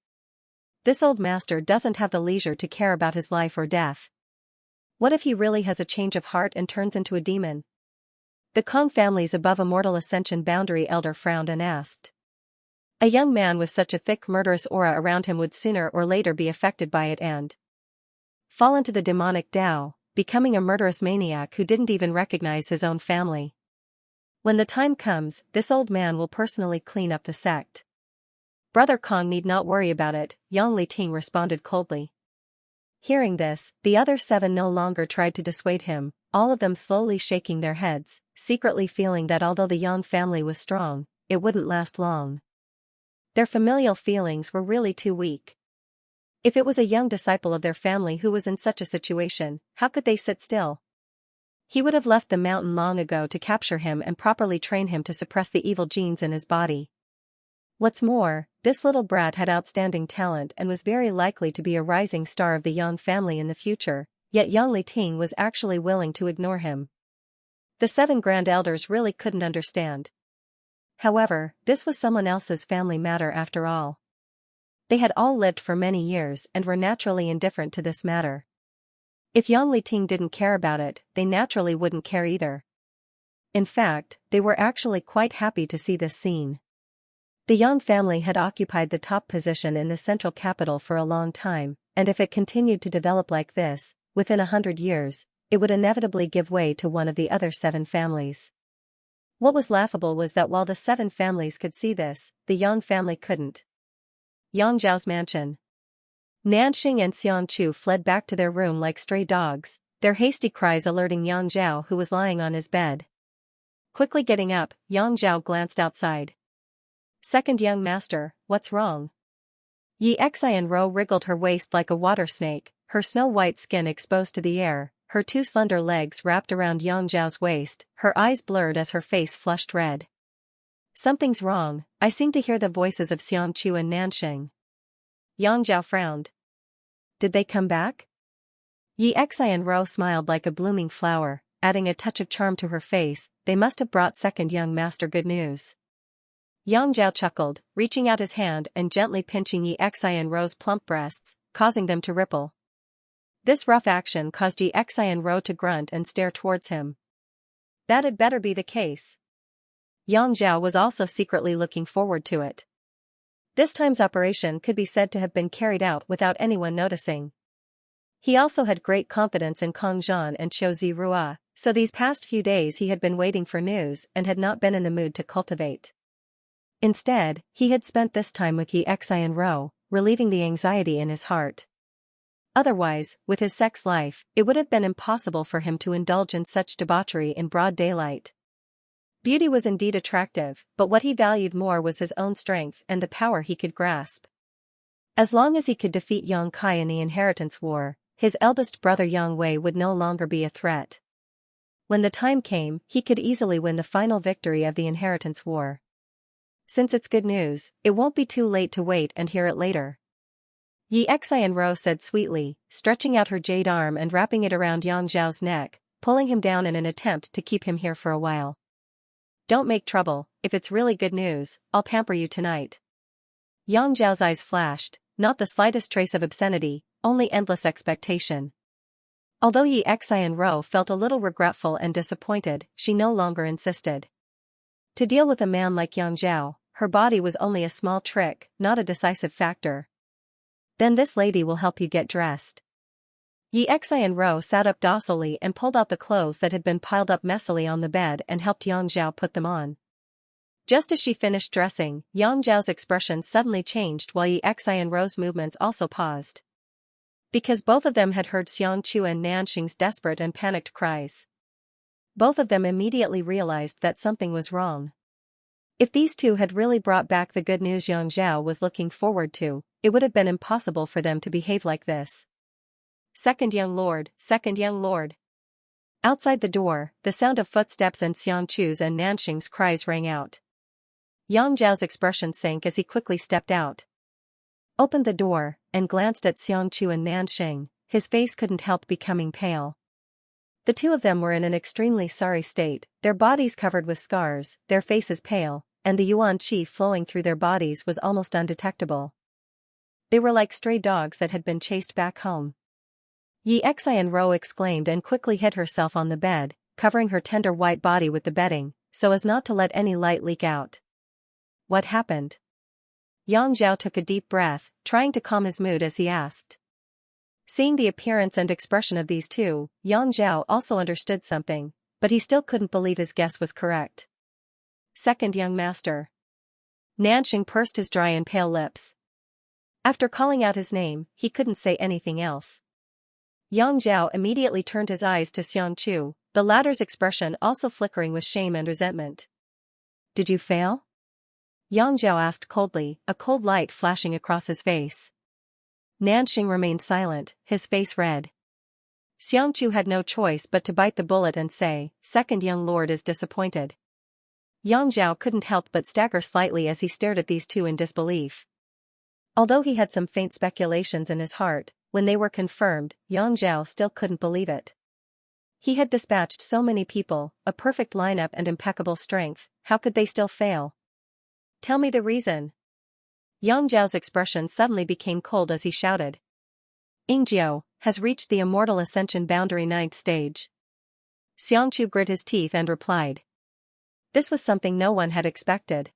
This old master doesn't have the leisure to care about his life or death. What if he really has a change of heart and turns into a demon?" The Kong family's above a mortal ascension boundary elder frowned and asked. A young man with such a thick murderous aura around him would sooner or later be affected by it and fall into the demonic Tao, becoming a murderous maniac who didn't even recognize his own family. When the time comes, this old man will personally clean up the sect. Brother Kong need not worry about it, Yang Liting responded coldly. Hearing this, the other 7 no longer tried to dissuade him, all of them slowly shaking their heads, secretly feeling that although the Yang family was strong, it wouldn't last long. Their familial feelings were really too weak. If it was a young disciple of their family who was in such a situation, how could they sit still? He would have left the mountain long ago to capture him and properly train him to suppress the evil genes in his body. What's more, this little brat had outstanding talent and was very likely to be a rising star of the Yang family in the future, yet Yang Liting was actually willing to ignore him. The 7 grand elders really couldn't understand. However, this was someone else's family matter after all. They had all lived for many years and were naturally indifferent to this matter. If Yang Liting didn't care about it, they naturally wouldn't care either. In fact, they were actually quite happy to see this scene. The Yang family had occupied the top position in the central capital for a long time, and if it continued to develop like this, within 100 years, it would inevitably give way to one of the other 7 families. What was laughable was that while the 7 families could see this, the Yang family couldn't. Yang Zhao's mansion. Nanxing and Xianxia fled back to their room like stray dogs, their hasty cries alerting Yang Zhao who was lying on his bed. Quickly getting up, Yang Zhao glanced outside. "Second young master, what's wrong?" Xianxia wriggled her waist like a water snake, her snow-white skin exposed to the air, her 2 slender legs wrapped around Yang Zhao's waist, her eyes blurred as her face flushed red. "Something's wrong, I seem to hear the voices of Xianxia and Nanxing." Yang Zhao frowned. "Did they come back?" Xianxia smiled like a blooming flower, adding a touch of charm to her face. "They must have brought second young master good news." Yang Zhao chuckled, reaching out his hand and gently pinching Xianxia's plump breasts, causing them to ripple. This rough action caused Xianxia to grunt and stare towards him. That'd better be the case. Yang Zhao was also secretly looking forward to it. This time's operation could be said to have been carried out without anyone noticing. He also had great confidence in Kong Zhan and Qiu Zirua, so these past few days he had been waiting for news and had not been in the mood to cultivate. Instead, he had spent this time with Xianxia, relieving the anxiety in his heart. Otherwise, with his sex life, it would have been impossible for him to indulge in such debauchery in broad daylight. Beauty was indeed attractive, but what he valued more was his own strength and the power he could grasp. As long as he could defeat Yang Kai in the inheritance war, his eldest brother Yang Wei would no longer be a threat. When the time came, he could easily win the final victory of the inheritance war. Since it's good news, it won't be too late to wait and hear it later. Xianxia said sweetly, stretching out her jade arm and wrapping it around Yang Zhao's neck, pulling him down in an attempt to keep him here for a while. "Don't make trouble, if it's really good news, I'll pamper you tonight." Yang Zhao's eyes flashed, not the slightest trace of obscenity, only endless expectation. Although Xianxia felt a little regretful and disappointed, she no longer insisted. To deal with a man like Yang Zhao, her body was only a small trick, not a decisive factor. "Then this lady will help you get dressed." Xianxia sat up docilely and pulled out the clothes that had been piled up messily on the bed and helped Yang Zhao put them on. Just as she finished dressing, Yang Zhao's expression suddenly changed while Xianxia's movements also paused. Because both of them had heard Xianxia and Nanxing's desperate and panicked cries. Both of them immediately realized that something was wrong. If these two had really brought back the good news Yang Zhao was looking forward to, it would have been impossible for them to behave like this. Second young lord, second young lord." Outside the door, the sound of footsteps and Xianchu's and Nanxing's cries rang out. Yang Zhao's expression sank as he quickly stepped out, opened the door, and glanced at Xianchu and Nanxing. His face couldn't help becoming pale. The two of them were in an extremely sorry state, their bodies covered with scars, their faces pale, and the yuan qi flowing through their bodies was almost undetectable. They were like stray dogs that had been chased back home. Xianro exclaimed and quickly hid herself on the bed, covering her tender white body with the bedding, so as not to let any light leak out. What happened? Yang Zhao took a deep breath, trying to calm his mood as he asked. Seeing the appearance and expression of these two, Yang Zhao also understood something, but he still couldn't believe his guess was correct. Second young master. Nanxing pursed his dry and pale lips. After calling out his name, he couldn't say anything else. Yang Zhao immediately turned his eyes to Xianchu, the latter's expression also flickering with shame and resentment. Did you fail? Yang Zhao asked coldly, a cold light flashing across his face. Nanxing remained silent, his face red. Xianchu had no choice but to bite the bullet and say, "Second young lord is disappointed." Yang Zhao couldn't help but stagger slightly as he stared at these two in disbelief. Although he had some faint speculations in his heart, when they were confirmed, Yang Zhao still couldn't believe it. He had dispatched so many people, a perfect lineup and impeccable strength, how could they still fail? Tell me the reason. Yang Zhao's expression suddenly became cold as he shouted. Yingjiao has reached the immortal ascension boundary 9th stage. Xianchu grit his teeth and replied. This was something no one had expected.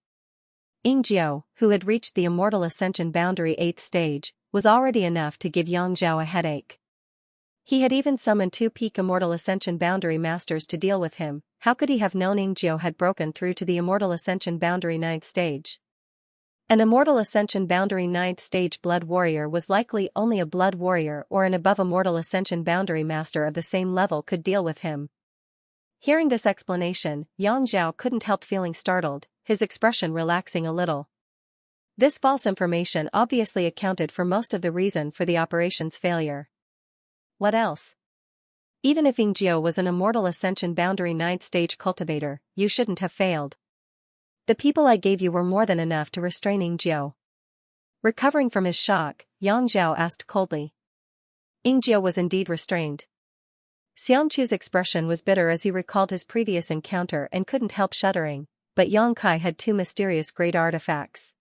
Yingjiao, who had reached the immortal ascension boundary 8th stage, was already enough to give Yang Zhao a headache. He had even summoned 2 peak immortal ascension boundary masters to deal with him. How could he have known Yingjiao had broken through to the immortal ascension boundary 9th stage? An immortal ascension boundary 9th stage blood warrior was likely only a blood warrior or an above immortal ascension boundary master of the same level could deal with him. Hearing this explanation, Yang Zhao couldn't help feeling startled, his expression relaxing a little. This false information obviously accounted for most of the reason for the operation's failure. What else? Even if Yingjiao was an immortal ascension boundary 9th stage cultivator, you shouldn't have failed. The people I gave you were more than enough to restrain Yingjiao. Recovering from his shock, Yang Zhao asked coldly. Yingjiao was indeed restrained. Xianchu's expression was bitter as he recalled his previous encounter and couldn't help shuddering, but Yang Kai had 2 mysterious great artifacts.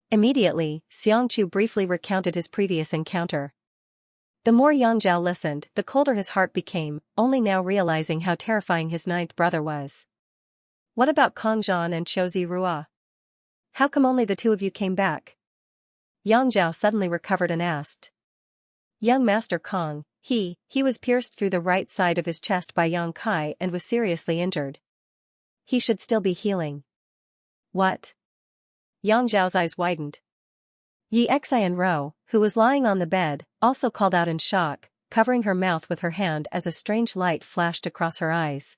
Immediately, Xianchu briefly recounted his previous encounter. The more Yang Zhao listened, the colder his heart became, only now realizing how terrifying his 9th brother was. What about Kong Zhan and Qiu Zirua? How come only the 2 of you came back? Yang Zhao suddenly recovered and asked. Young Master Kong, he was pierced through the right side of his chest by Yang Kai and was seriously injured. He should still be healing. What? Yang Zhao's eyes widened. Xianro, who was lying on the bed, also called out in shock, covering her mouth with her hand as a strange light flashed across her eyes.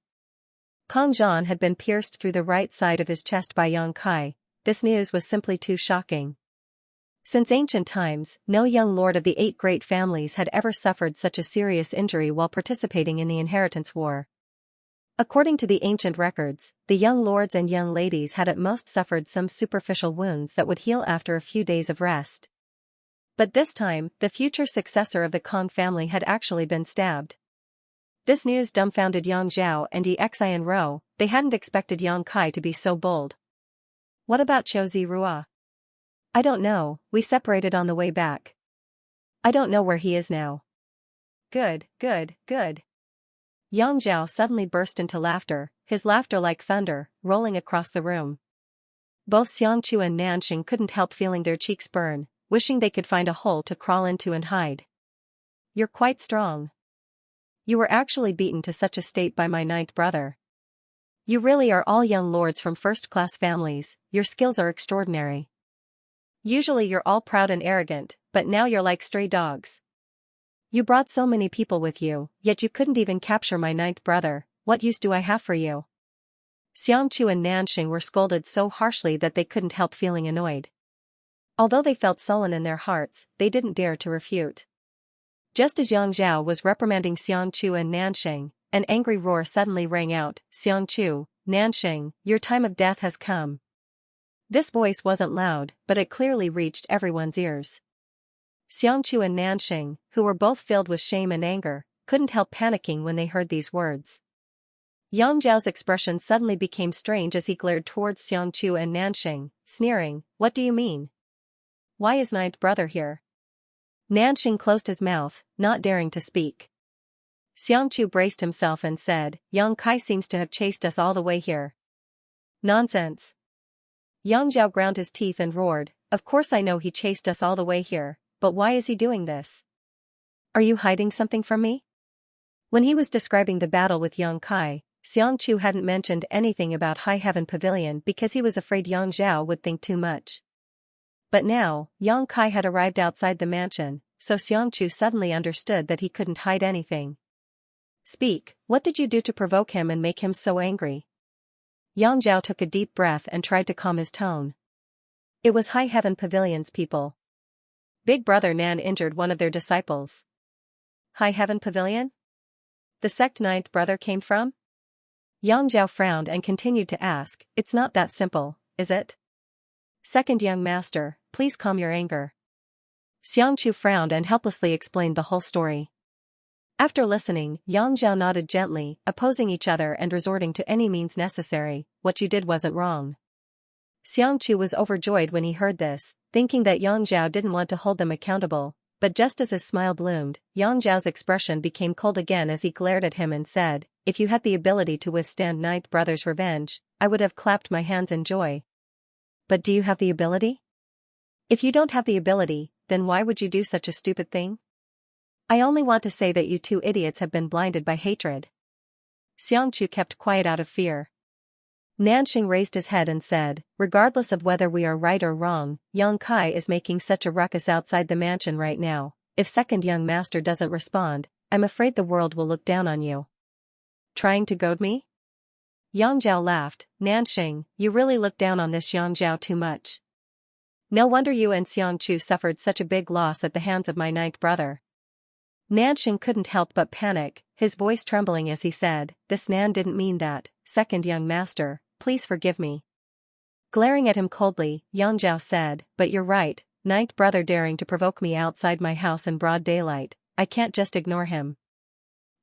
Kong Zhan had been pierced through the right side of his chest by Yang Kai. This news was simply too shocking. Since ancient times, no young lord of the 8 great families had ever suffered such a serious injury while participating in the inheritance war. According to the ancient records, the young lords and young ladies had at most suffered some superficial wounds that would heal after a few days of rest. But this time, the future successor of the Kong family had actually been stabbed. This news dumbfounded Yang Zhao and Xianro. They hadn't expected Yang Kai to be so bold. What about Qiu Zirua? I don't know, we separated on the way back. I don't know where he is now. Good. Yang Zhao suddenly burst into laughter, his laughter like thunder, rolling across the room. Both Xianchu and Nanxing couldn't help feeling their cheeks burn, wishing they could find a hole to crawl into and hide. You're quite strong. You were actually beaten to such a state by my 9th brother. You really are all young lords from first-class families, your skills are extraordinary. Usually you're all proud and arrogant, but now you're like stray dogs. You brought so many people with you, yet you couldn't even capture my 9th brother. What use do I have for you? Xianchu and Nanxing were scolded so harshly that they couldn't help feeling annoyed. Although they felt sullen in their hearts, they didn't dare to refute. Just as Yang Zhao was reprimanding Xianchu and Nanxing, an angry roar suddenly rang out, "Xianxia, Nanxing, your time of death has come." This voice wasn't loud, but it clearly reached everyone's ears. Xianxia and Nanxing, who were both filled with shame and anger, couldn't help panicking when they heard these words. Yang Zhao's expression suddenly became strange as he glared towards Xianxia and Nanxing, sneering, "What do you mean? Why is ninth brother here?" Nanxing closed his mouth, not daring to speak. Xianxia braced himself and said, "Yang Kai seems to have chased us all the way here." "Nonsense." Yang Zhao ground his teeth and roared, "Of course I know he chased us all the way here, but why is he doing this? Are you hiding something from me?" When he was describing the battle with Yang Kai, Xianxia hadn't mentioned anything about High Heaven Pavilion because he was afraid Yang Zhao would think too much. But now, Yang Kai had arrived outside the mansion, so Xianxia suddenly understood that he couldn't hide anything. "Speak, what did you do to provoke him and make him so angry?" Yang Zhao took a deep breath and tried to calm his tone. "It was High Heaven Pavilion's people. Big Brother Nan injured one of their disciples." "High Heaven Pavilion? The sect ninth brother came from?" Yang Zhao frowned and continued to ask, "It's not that simple, is it? Second young master, please calm your anger." Xianxia frowned and helplessly explained the whole story. After listening, Yang Zhao nodded gently, opposing each other and resorting to any means necessary. "What you did wasn't wrong." Xianxia was overjoyed when he heard this, thinking that Yang Zhao didn't want to hold them accountable, but just as his smile bloomed, Yang Zhao's expression became cold again as he glared at him and said, "If you had the ability to withstand ninth brother's revenge, I would have clapped my hands in joy. But do you have the ability? If you don't have the ability, then why would you do such a stupid thing? I only want to say that you two idiots have been blinded by hatred." Xianxia kept quiet out of fear. Nanxing raised his head and said, "Regardless of whether we are right or wrong, Yang Kai is making such a ruckus outside the mansion right now. If second young master doesn't respond, I'm afraid the world will look down on you." "Trying to goad me?" Yang Zhao laughed. "Nanxing, you really look down on this Yang Zhao too much. No wonder you and Xianxia suffered such a big loss at the hands of my ninth brother." Nanxing couldn't help but panic, his voice trembling as he said, "This Nan didn't mean that, second young master, please forgive me." Glaring at him coldly, Yang Zhao said, "But you're right, ninth brother daring to provoke me outside my house in broad daylight, I can't just ignore him."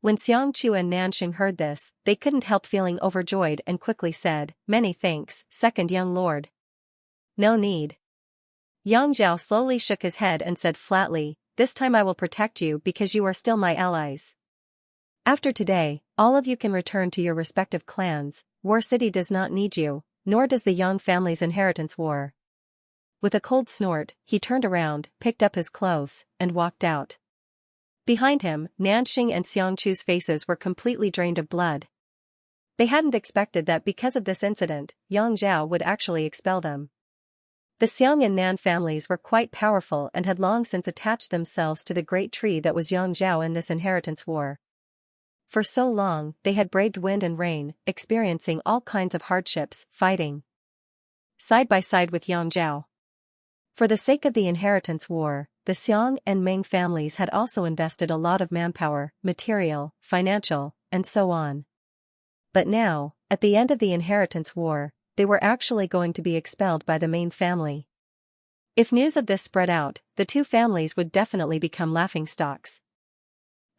When Xianxia and Nanxing heard this, they couldn't help feeling overjoyed and quickly said, "Many thanks, second young lord." "No need." Yang Zhao slowly shook his head and said flatly, "This time I will protect you because you are still my allies. After today, all of you can return to your respective clans. War City does not need you, nor does the Yang family's inheritance war." With a cold snort, he turned around, picked up his clothes, and walked out. Behind him, Nanxing and Xianxia's faces were completely drained of blood. They hadn't expected that because of this incident, Yang Zhao would actually expel them. The Xiang and Nan families were quite powerful and had long since attached themselves to the great tree that was Yang Zhao in this inheritance war. For so long, they had braved wind and rain, experiencing all kinds of hardships, fighting side by side with Yang Zhao. For the sake of the inheritance war, the Xiang and Meng families had also invested a lot of manpower, material, financial, and so on. But now, at the end of the inheritance war, they were actually going to be expelled by the main family. If news of this spread out, the two families would definitely become laughingstocks.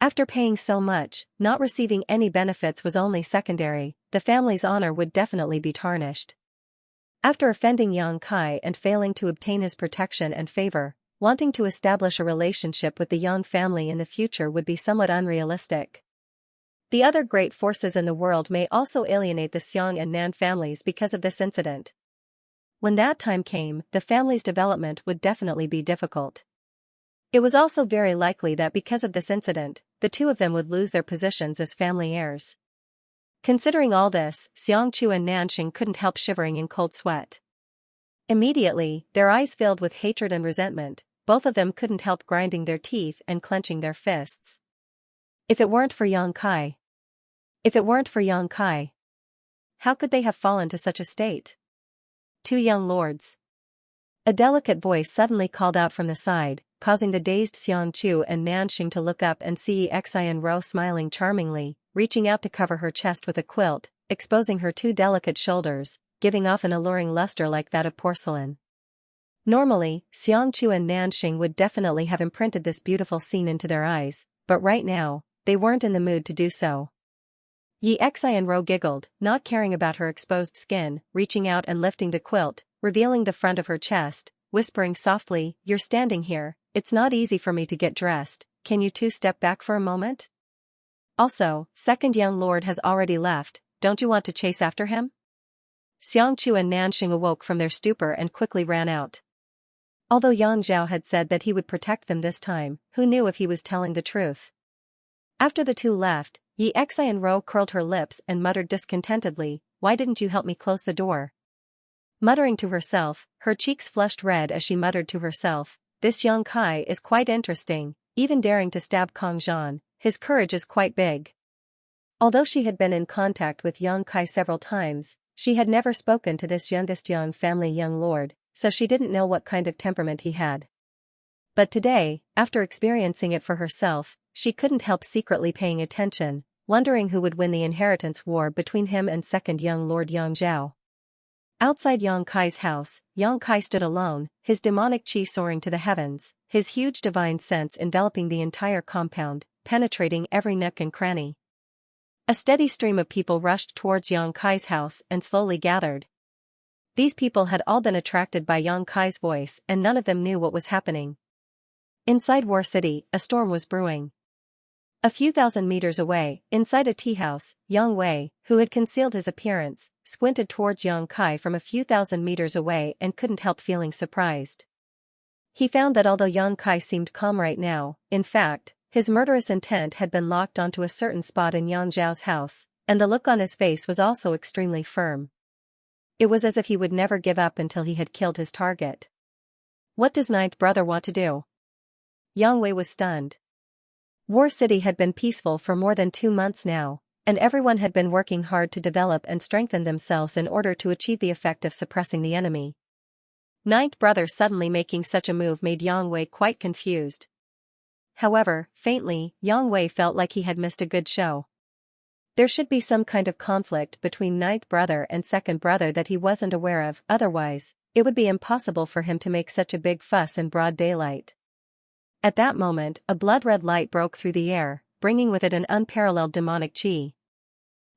After paying so much, not receiving any benefits was only secondary, the family's honor would definitely be tarnished. After offending Yang Kai and failing to obtain his protection and favor, wanting to establish a relationship with the Yang family in the future would be somewhat unrealistic. The other great forces in the world may also alienate the Xiang and Nan families because of this incident. When that time came, the family's development would definitely be difficult. It was also very likely that because of this incident, the two of them would lose their positions as family heirs. Considering all this, Xianxia and Nanxing couldn't help shivering in cold sweat. Immediately, their eyes filled with hatred and resentment, both of them couldn't help grinding their teeth and clenching their fists. If it weren't for Yang Kai. How could they have fallen to such a state? Two young lords. A delicate voice suddenly called out from the side, causing the dazed Xianxia and Nanxing to look up and see Xianro smiling charmingly, reaching out to cover her chest with a quilt, exposing her two delicate shoulders, giving off an alluring luster like that of porcelain. Normally, Xianxia and Nanxing would definitely have imprinted this beautiful scene into their eyes, but right now, they weren't in the mood to do so. Yi Xianro giggled, not caring about her exposed skin, reaching out and lifting the quilt, revealing the front of her chest, whispering softly, "You're standing here, it's not easy for me to get dressed, can you two step back for a moment? Also, second young lord has already left, don't you want to chase after him?" Xianxia and Nanxing awoke from their stupor and quickly ran out. Although Yang Zhao had said that he would protect them this time, who knew if he was telling the truth? After the two left, Yi Xianro curled her lips and muttered discontentedly, "Why didn't you help me close the door?" Muttering to herself, her cheeks flushed red as she muttered to herself, "This young Kai is quite interesting, even daring to stab Kong Zhan, his courage is quite big." Although she had been in contact with young Kai several times, she had never spoken to this youngest young family young lord, so she didn't know what kind of temperament he had. But today, after experiencing it for herself, she couldn't help secretly paying attention, wondering who would win the inheritance war between him and second young Lord Yang Zhao. Outside Yang Kai's house, Yang Kai stood alone, his demonic qi soaring to the heavens, his huge divine sense enveloping the entire compound, penetrating every nook and cranny. A steady stream of people rushed towards Yang Kai's house and slowly gathered. These people had all been attracted by Yang Kai's voice and none of them knew what was happening. Inside War City, a storm was brewing. A few thousand meters away, inside a tea house, Yang Wei, who had concealed his appearance, squinted towards Yang Kai from a few thousand meters away and couldn't help feeling surprised. He found that although Yang Kai seemed calm right now, in fact, his murderous intent had been locked onto a certain spot in Yang Zhao's house, and the look on his face was also extremely firm. It was as if he would never give up until he had killed his target. What does ninth brother want to do? Yang Wei was stunned. War City had been peaceful for more than 2 months now, and everyone had been working hard to develop and strengthen themselves in order to achieve the effect of suppressing the enemy. Ninth brother suddenly making such a move made Yang Wei quite confused. However, faintly, Yang Wei felt like he had missed a good show. There should be some kind of conflict between ninth brother and second brother that he wasn't aware of, otherwise, it would be impossible for him to make such a big fuss in broad daylight. At that moment, a blood-red light broke through the air, bringing with it an unparalleled demonic qi.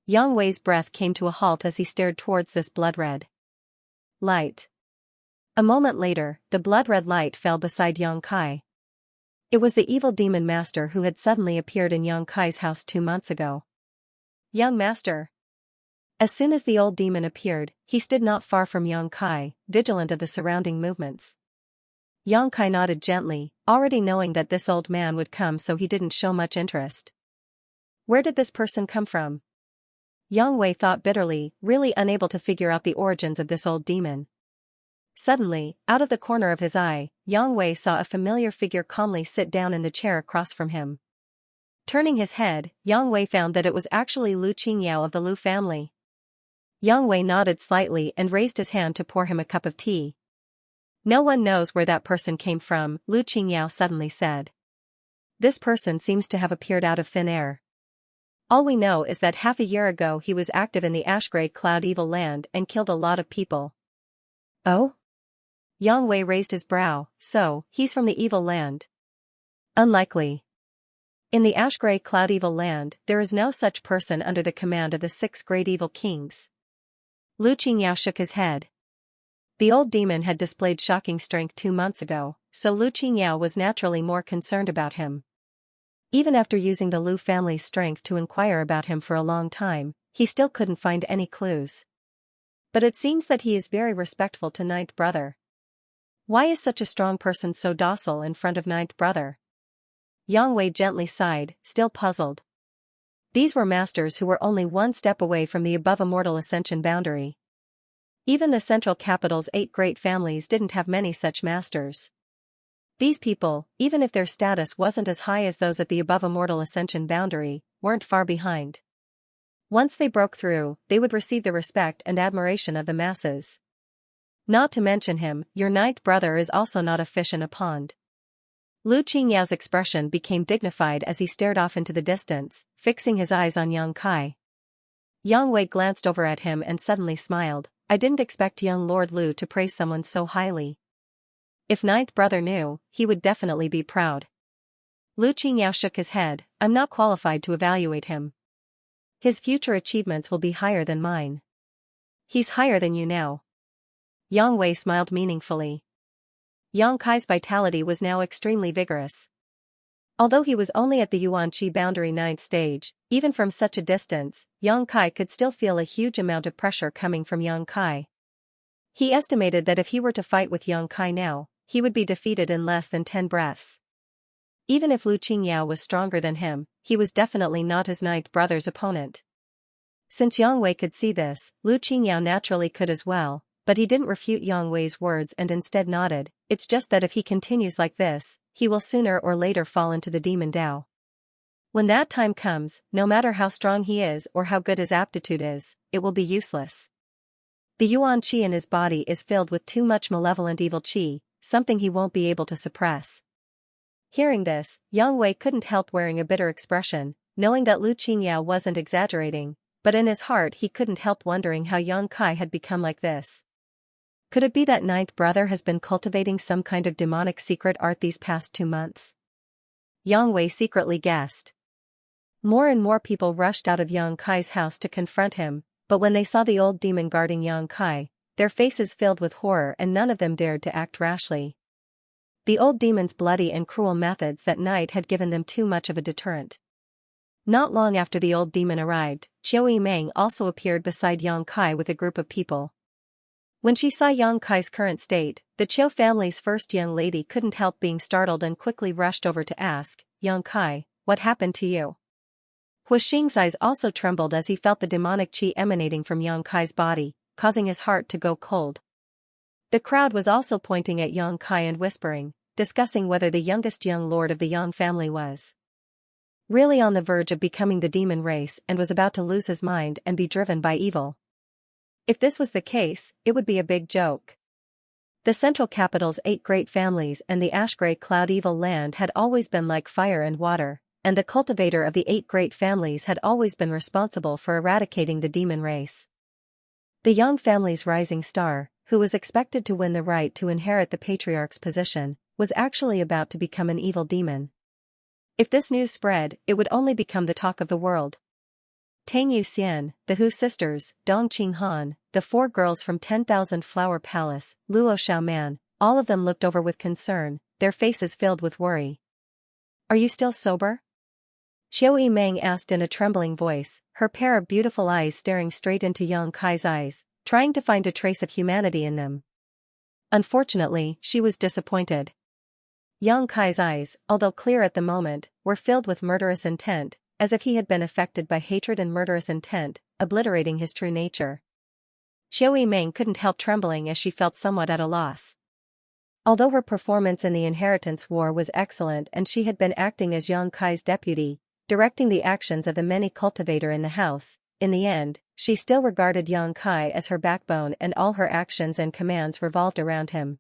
Yang Wei's breath came to a halt as he stared towards this blood-red light. A moment later, the blood-red light fell beside Yang Kai. It was the evil demon master who had suddenly appeared in Yang Kai's house 2 months ago. Young master. As soon as the old demon appeared, he stood not far from Yang Kai, vigilant of the surrounding movements. Yang Kai nodded gently, already knowing that this old man would come, so he didn't show much interest. Where did this person come from? Yang Wei thought bitterly, really unable to figure out the origins of this old demon. Suddenly, out of the corner of his eye, Yang Wei saw a familiar figure calmly sit down in the chair across from him. Turning his head, Yang Wei found that it was actually Lu Qingyao of the Lu family. Yang Wei nodded slightly and raised his hand to pour him a cup of tea. No one knows where that person came from, Lu Qingyao suddenly said. This person seems to have appeared out of thin air. All we know is that half a year ago he was active in the Ash-Grey Cloud Evil Land and killed a lot of people. Oh? Yang Wei raised his brow, so, he's from the Evil Land. Unlikely. In the Ash-Grey Cloud Evil Land, there is no such person under the command of the 6 great evil kings. Lu Qingyao shook his head. The old demon had displayed shocking strength 2 months ago, so Lu Qingyao was naturally more concerned about him. Even after using the Lu family's strength to inquire about him for a long time, he still couldn't find any clues. But it seems that he is very respectful to ninth brother. Why is such a strong person so docile in front of ninth brother? Yang Wei gently sighed, still puzzled. These were masters who were only 1 step away from the above immortal ascension boundary. Even the central capital's 8 great families didn't have many such masters. These people, even if their status wasn't as high as those at the above immortal ascension boundary, weren't far behind. Once they broke through, they would receive the respect and admiration of the masses. Not to mention him, your ninth brother is also not a fish in a pond. Lu Qingyao's expression became dignified as he stared off into the distance, fixing his eyes on Yang Kai. Yang Wei glanced over at him and suddenly smiled. I didn't expect young Lord Lu to praise someone so highly. If ninth brother knew, he would definitely be proud. Lu Qingyao shook his head. I'm not qualified to evaluate him. His future achievements will be higher than mine. He's higher than you now. Yang Wei smiled meaningfully. Yang Kai's vitality was now extremely vigorous. Although he was only at the Yuan-Chi boundary 9th stage, even from such a distance, Yang Kai could still feel a huge amount of pressure coming from Yang Kai. He estimated that if he were to fight with Yang Kai now, he would be defeated in less than 10 breaths. Even if Lu Qingyao was stronger than him, he was definitely not his ninth brother's opponent. Since Yang Wei could see this, Lu Qingyao naturally could as well, but he didn't refute Yang Wei's words and instead nodded. It's just that if he continues like this, he will sooner or later fall into the demon Dao. When that time comes, no matter how strong he is or how good his aptitude is, it will be useless. The Yuan Qi in his body is filled with too much malevolent evil Qi, something he won't be able to suppress. Hearing this, Yang Wei couldn't help wearing a bitter expression, knowing that Lu Qingyao wasn't exaggerating, but in his heart he couldn't help wondering how Yang Kai had become like this. Could it be that ninth brother has been cultivating some kind of demonic secret art these past 2 months? Yang Wei secretly guessed. More and more people rushed out of Yang Kai's house to confront him, but when they saw the old demon guarding Yang Kai, their faces filled with horror and none of them dared to act rashly. The old demon's bloody and cruel methods that night had given them too much of a deterrent. Not long after the old demon arrived, Qiu Yimeng also appeared beside Yang Kai with a group of people. When she saw Yang Kai's current state, the Qiu family's first young lady couldn't help being startled and quickly rushed over to ask, Yang Kai, what happened to you? Hua Xing's eyes also trembled as he felt the demonic qi emanating from Yang Kai's body, causing his heart to go cold. The crowd was also pointing at Yang Kai and whispering, discussing whether the youngest young lord of the Yang family was really on the verge of becoming the demon race and was about to lose his mind and be driven by evil. If this was the case, it would be a big joke. The central capital's 8 great families and the ash-gray cloud evil land had always been like fire and water, and the cultivator of the 8 great families had always been responsible for eradicating the demon race. The Yang family's rising star, who was expected to win the right to inherit the patriarch's position, was actually about to become an evil demon. If this news spread, it would only become the talk of the world. Tang Yuxian, the Hu sisters, Dong Qinghan, the 4 girls from 10,000 Flower Palace, Luo Xiaoman, all of them looked over with concern, their faces filled with worry. Are you still sober? Qiu Yimeng asked in a trembling voice, her pair of beautiful eyes staring straight into Yang Kai's eyes, trying to find a trace of humanity in them. Unfortunately, she was disappointed. Yang Kai's eyes, although clear at the moment, were filled with murderous intent, as if he had been affected by hatred and murderous intent, obliterating his true nature. Qiu Yimeng couldn't help trembling as she felt somewhat at a loss. Although her performance in the inheritance war was excellent and she had been acting as Yang Kai's deputy, directing the actions of the many cultivator in the house, in the end, she still regarded Yang Kai as her backbone and all her actions and commands revolved around him.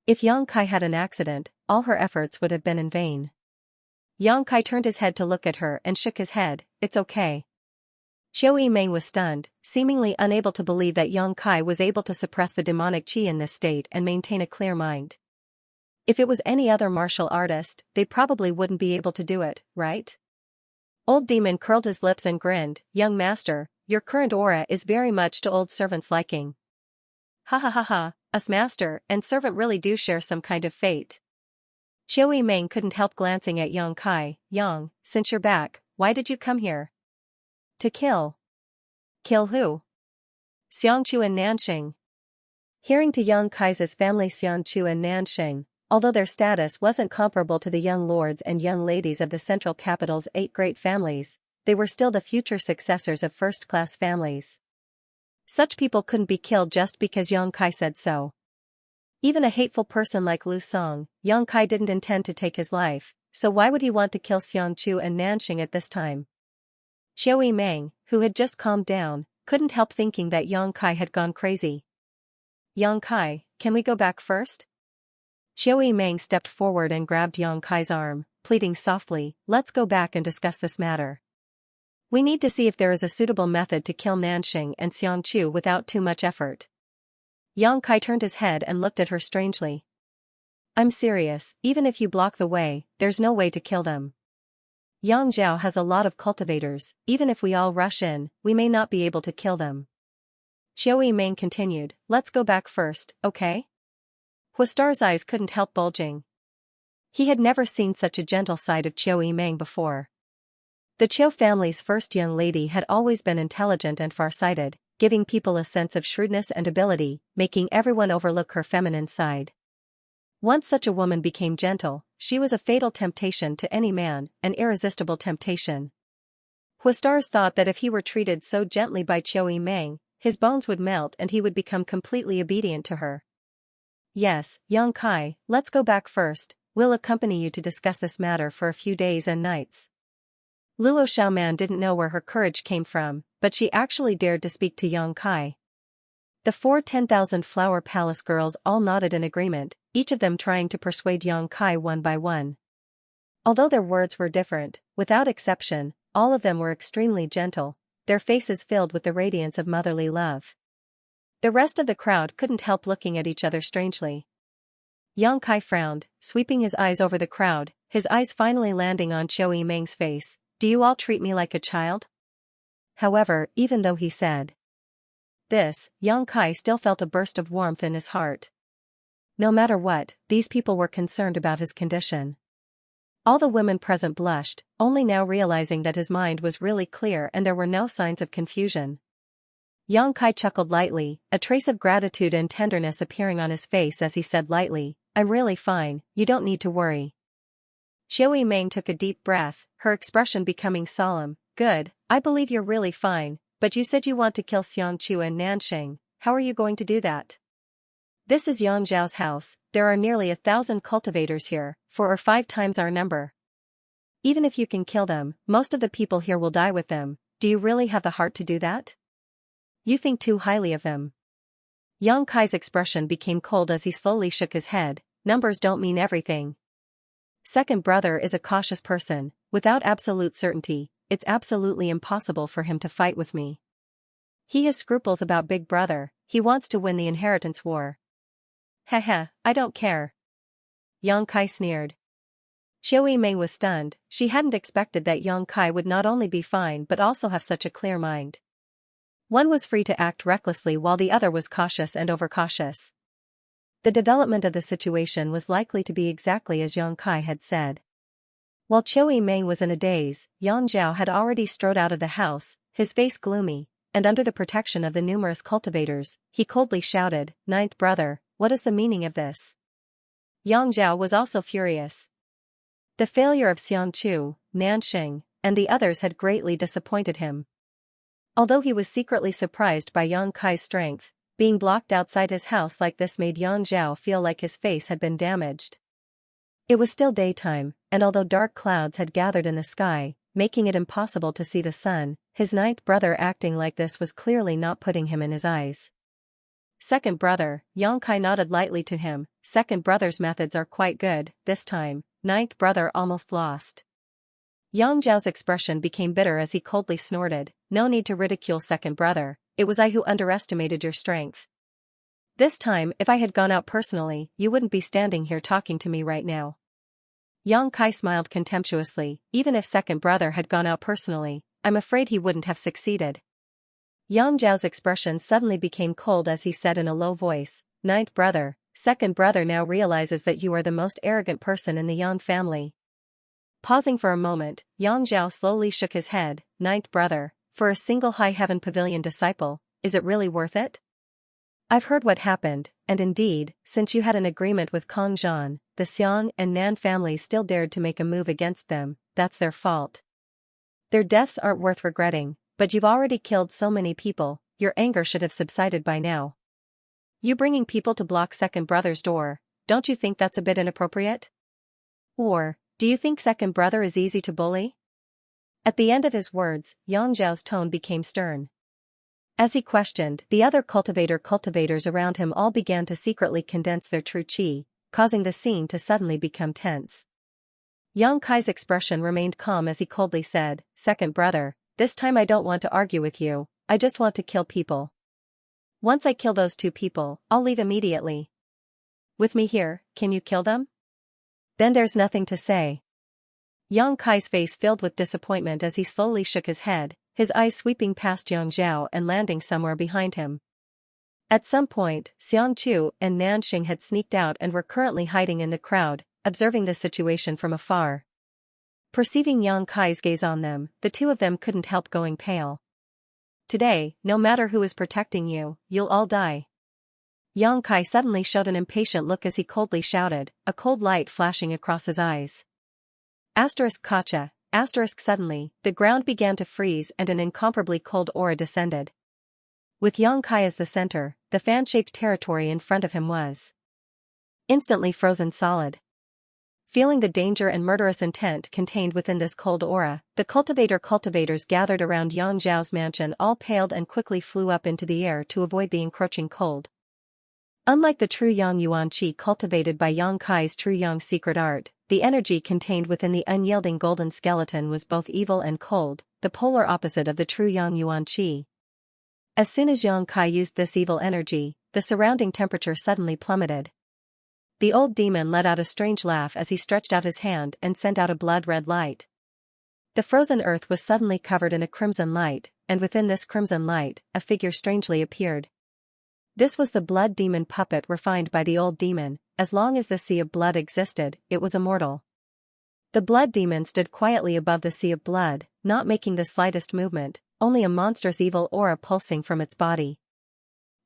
If Yang Kai had an accident, all her efforts would have been in vain. Yang Kai turned his head to look at her and shook his head, it's okay. Qiu Yimeng was stunned, seemingly unable to believe that Yang Kai was able to suppress the demonic qi in this state and maintain a clear mind. If it was any other martial artist, they probably wouldn't be able to do it, right? Old Demon curled his lips and grinned, young master, your current aura is very much to old servant's liking. Ha ha ha ha, us master and servant really do share some kind of fate. Qiu Yimeng couldn't help glancing at Yang Kai. Yang, since you're back, why did you come here? To kill. Kill who? Xianxia and Nanxing. Hearing to Yang Kai's family Xianxia and Nanxing, although their status wasn't comparable to the young lords and young ladies of the central capital's 8 great families, they were still the future successors of first-class families. Such people couldn't be killed just because Yang Kai said so. Even a hateful person like Lu Song, Yang Kai didn't intend to take his life, so why would he want to kill Xianxia and Nanxing at this time? Qiu Yimeng, who had just calmed down, couldn't help thinking that Yang Kai had gone crazy. Yang Kai, can we go back first? Xiao Meng stepped forward and grabbed Yang Kai's arm, pleading softly, let's go back and discuss this matter. We need to see if there is a suitable method to kill Nanxing and Xianxia without too much effort. Yang Kai turned his head and looked at her strangely. I'm serious, even if you block the way, there's no way to kill them. Yang Zhao has a lot of cultivators, even if we all rush in, we may not be able to kill them. Xiao Meng continued, let's go back first, okay? Huastar's eyes couldn't help bulging. He had never seen such a gentle side of Xiao Meng before. The Qiu family's first young lady had always been intelligent and far-sighted, giving people a sense of shrewdness and ability, making everyone overlook her feminine side. Once such a woman became gentle, she was a fatal temptation to any man, an irresistible temptation. Huastar's thought that if he were treated so gently by Xiao Meng, his bones would melt and he would become completely obedient to her. Yes, Yang Kai, let's go back first, we'll accompany you to discuss this matter for a few days and nights. Luo Xiaoman didn't know where her courage came from, but she actually dared to speak to Yang Kai. The 4 10,000 Flower Palace girls all nodded in agreement, each of them trying to persuade Yang Kai one by one. Although their words were different, without exception, all of them were extremely gentle, their faces filled with the radiance of motherly love. The rest of the crowd couldn't help looking at each other strangely. Yang Kai frowned, sweeping his eyes over the crowd, his eyes finally landing on Xiao Meng's face. Do you all treat me like a child? However, even though he said this, Yang Kai still felt a burst of warmth in his heart. No matter what, these people were concerned about his condition. All the women present blushed, only now realizing that his mind was really clear and there were no signs of confusion. Yang Kai chuckled lightly, a trace of gratitude and tenderness appearing on his face as he said lightly, I'm really fine, you don't need to worry. Xiao Meng took a deep breath, her expression becoming solemn. Good, I believe you're really fine, but you said you want to kill Xianxia and Nanxing, how are you going to do that? This is Yang Zhao's house, there are nearly 1,000 cultivators here, 4 or 5 times our number. Even if you can kill them, most of the people here will die with them, do you really have the heart to do that? You think too highly of them. Yang Kai's expression became cold as he slowly shook his head, numbers don't mean everything. Second brother is a cautious person, without absolute certainty, it's absolutely impossible for him to fight with me. He has scruples about big brother, he wants to win the inheritance war. Heh, I don't care. Yang Kai sneered. Xiao Meng was stunned, she hadn't expected that Yang Kai would not only be fine but also have such a clear mind. One was free to act recklessly while the other was cautious and overcautious. The development of the situation was likely to be exactly as Yang Kai had said. While Xiao Meng was in a daze, Yang Zhao had already strode out of the house, his face gloomy, and under the protection of the numerous cultivators, he coldly shouted, Ninth brother, what is the meaning of this? Yang Zhao was also furious. The failure of Xianxia, Nanxing, and the others had greatly disappointed him. Although he was secretly surprised by Yang Kai's strength, being blocked outside his house like this made Yang Zhao feel like his face had been damaged. It was still daytime, and although dark clouds had gathered in the sky, making it impossible to see the sun, his ninth brother acting like this was clearly not putting him in his eyes. Second brother, Yang Kai nodded lightly to him, second brother's methods are quite good, this time, ninth brother almost lost. Yang Zhao's expression became bitter as he coldly snorted, no need to ridicule second brother, it was I who underestimated your strength. This time, if I had gone out personally, you wouldn't be standing here talking to me right now. Yang Kai smiled contemptuously, even if second brother had gone out personally, I'm afraid he wouldn't have succeeded. Yang Zhao's expression suddenly became cold as he said in a low voice, ninth brother, second brother now realizes that you are the most arrogant person in the Yang family. Pausing for a moment, Yang Zhao slowly shook his head, ninth brother, for a single High Heaven Pavilion disciple, is it really worth it? I've heard what happened, and indeed, since you had an agreement with Kong Zhan, the Xiang and Nan families still dared to make a move against them, that's their fault. Their deaths aren't worth regretting, but you've already killed so many people, your anger should have subsided by now. You bringing people to block second brother's door, don't you think that's a bit inappropriate? Or, do you think second brother is easy to bully? At the end of his words, Yang Zhao's tone became stern. As he questioned, the other cultivators around him all began to secretly condense their true qi, causing the scene to suddenly become tense. Yang Kai's expression remained calm as he coldly said, "Second brother, this time I don't want to argue with you, I just want to kill people. Once I kill those two people, I'll leave immediately. With me here, can you kill them? Then there's nothing to say." Yang Kai's face filled with disappointment as he slowly shook his head, his eyes sweeping past Yang Zhao and landing somewhere behind him. At some point, Xianxia and Nanxing had sneaked out and were currently hiding in the crowd, observing the situation from afar. Perceiving Yang Kai's gaze on them, the two of them couldn't help going pale. "Today, no matter who is protecting you, you'll all die." Yang Kai suddenly showed an impatient look as he coldly shouted, a cold light flashing across his eyes. Gotcha. Suddenly, the ground began to freeze and an incomparably cold aura descended. With Yang Kai as the center, the fan-shaped territory in front of him was instantly frozen solid. Feeling the danger and murderous intent contained within this cold aura, the cultivators gathered around Yang Zhao's mansion all paled and quickly flew up into the air to avoid the encroaching cold. Unlike the true Yang Yuan Qi cultivated by Yang Kai's true Yang secret art, the energy contained within the unyielding golden skeleton was both evil and cold, the polar opposite of the true Yang Yuan Qi. As soon as Yang Kai used this evil energy, the surrounding temperature suddenly plummeted. The old demon let out a strange laugh as he stretched out his hand and sent out a blood-red light. The frozen earth was suddenly covered in a crimson light, and within this crimson light, a figure strangely appeared. This was the blood demon puppet refined by the old demon. As long as the sea of blood existed, it was immortal. The blood demon stood quietly above the sea of blood, not making the slightest movement, only a monstrous evil aura pulsing from its body.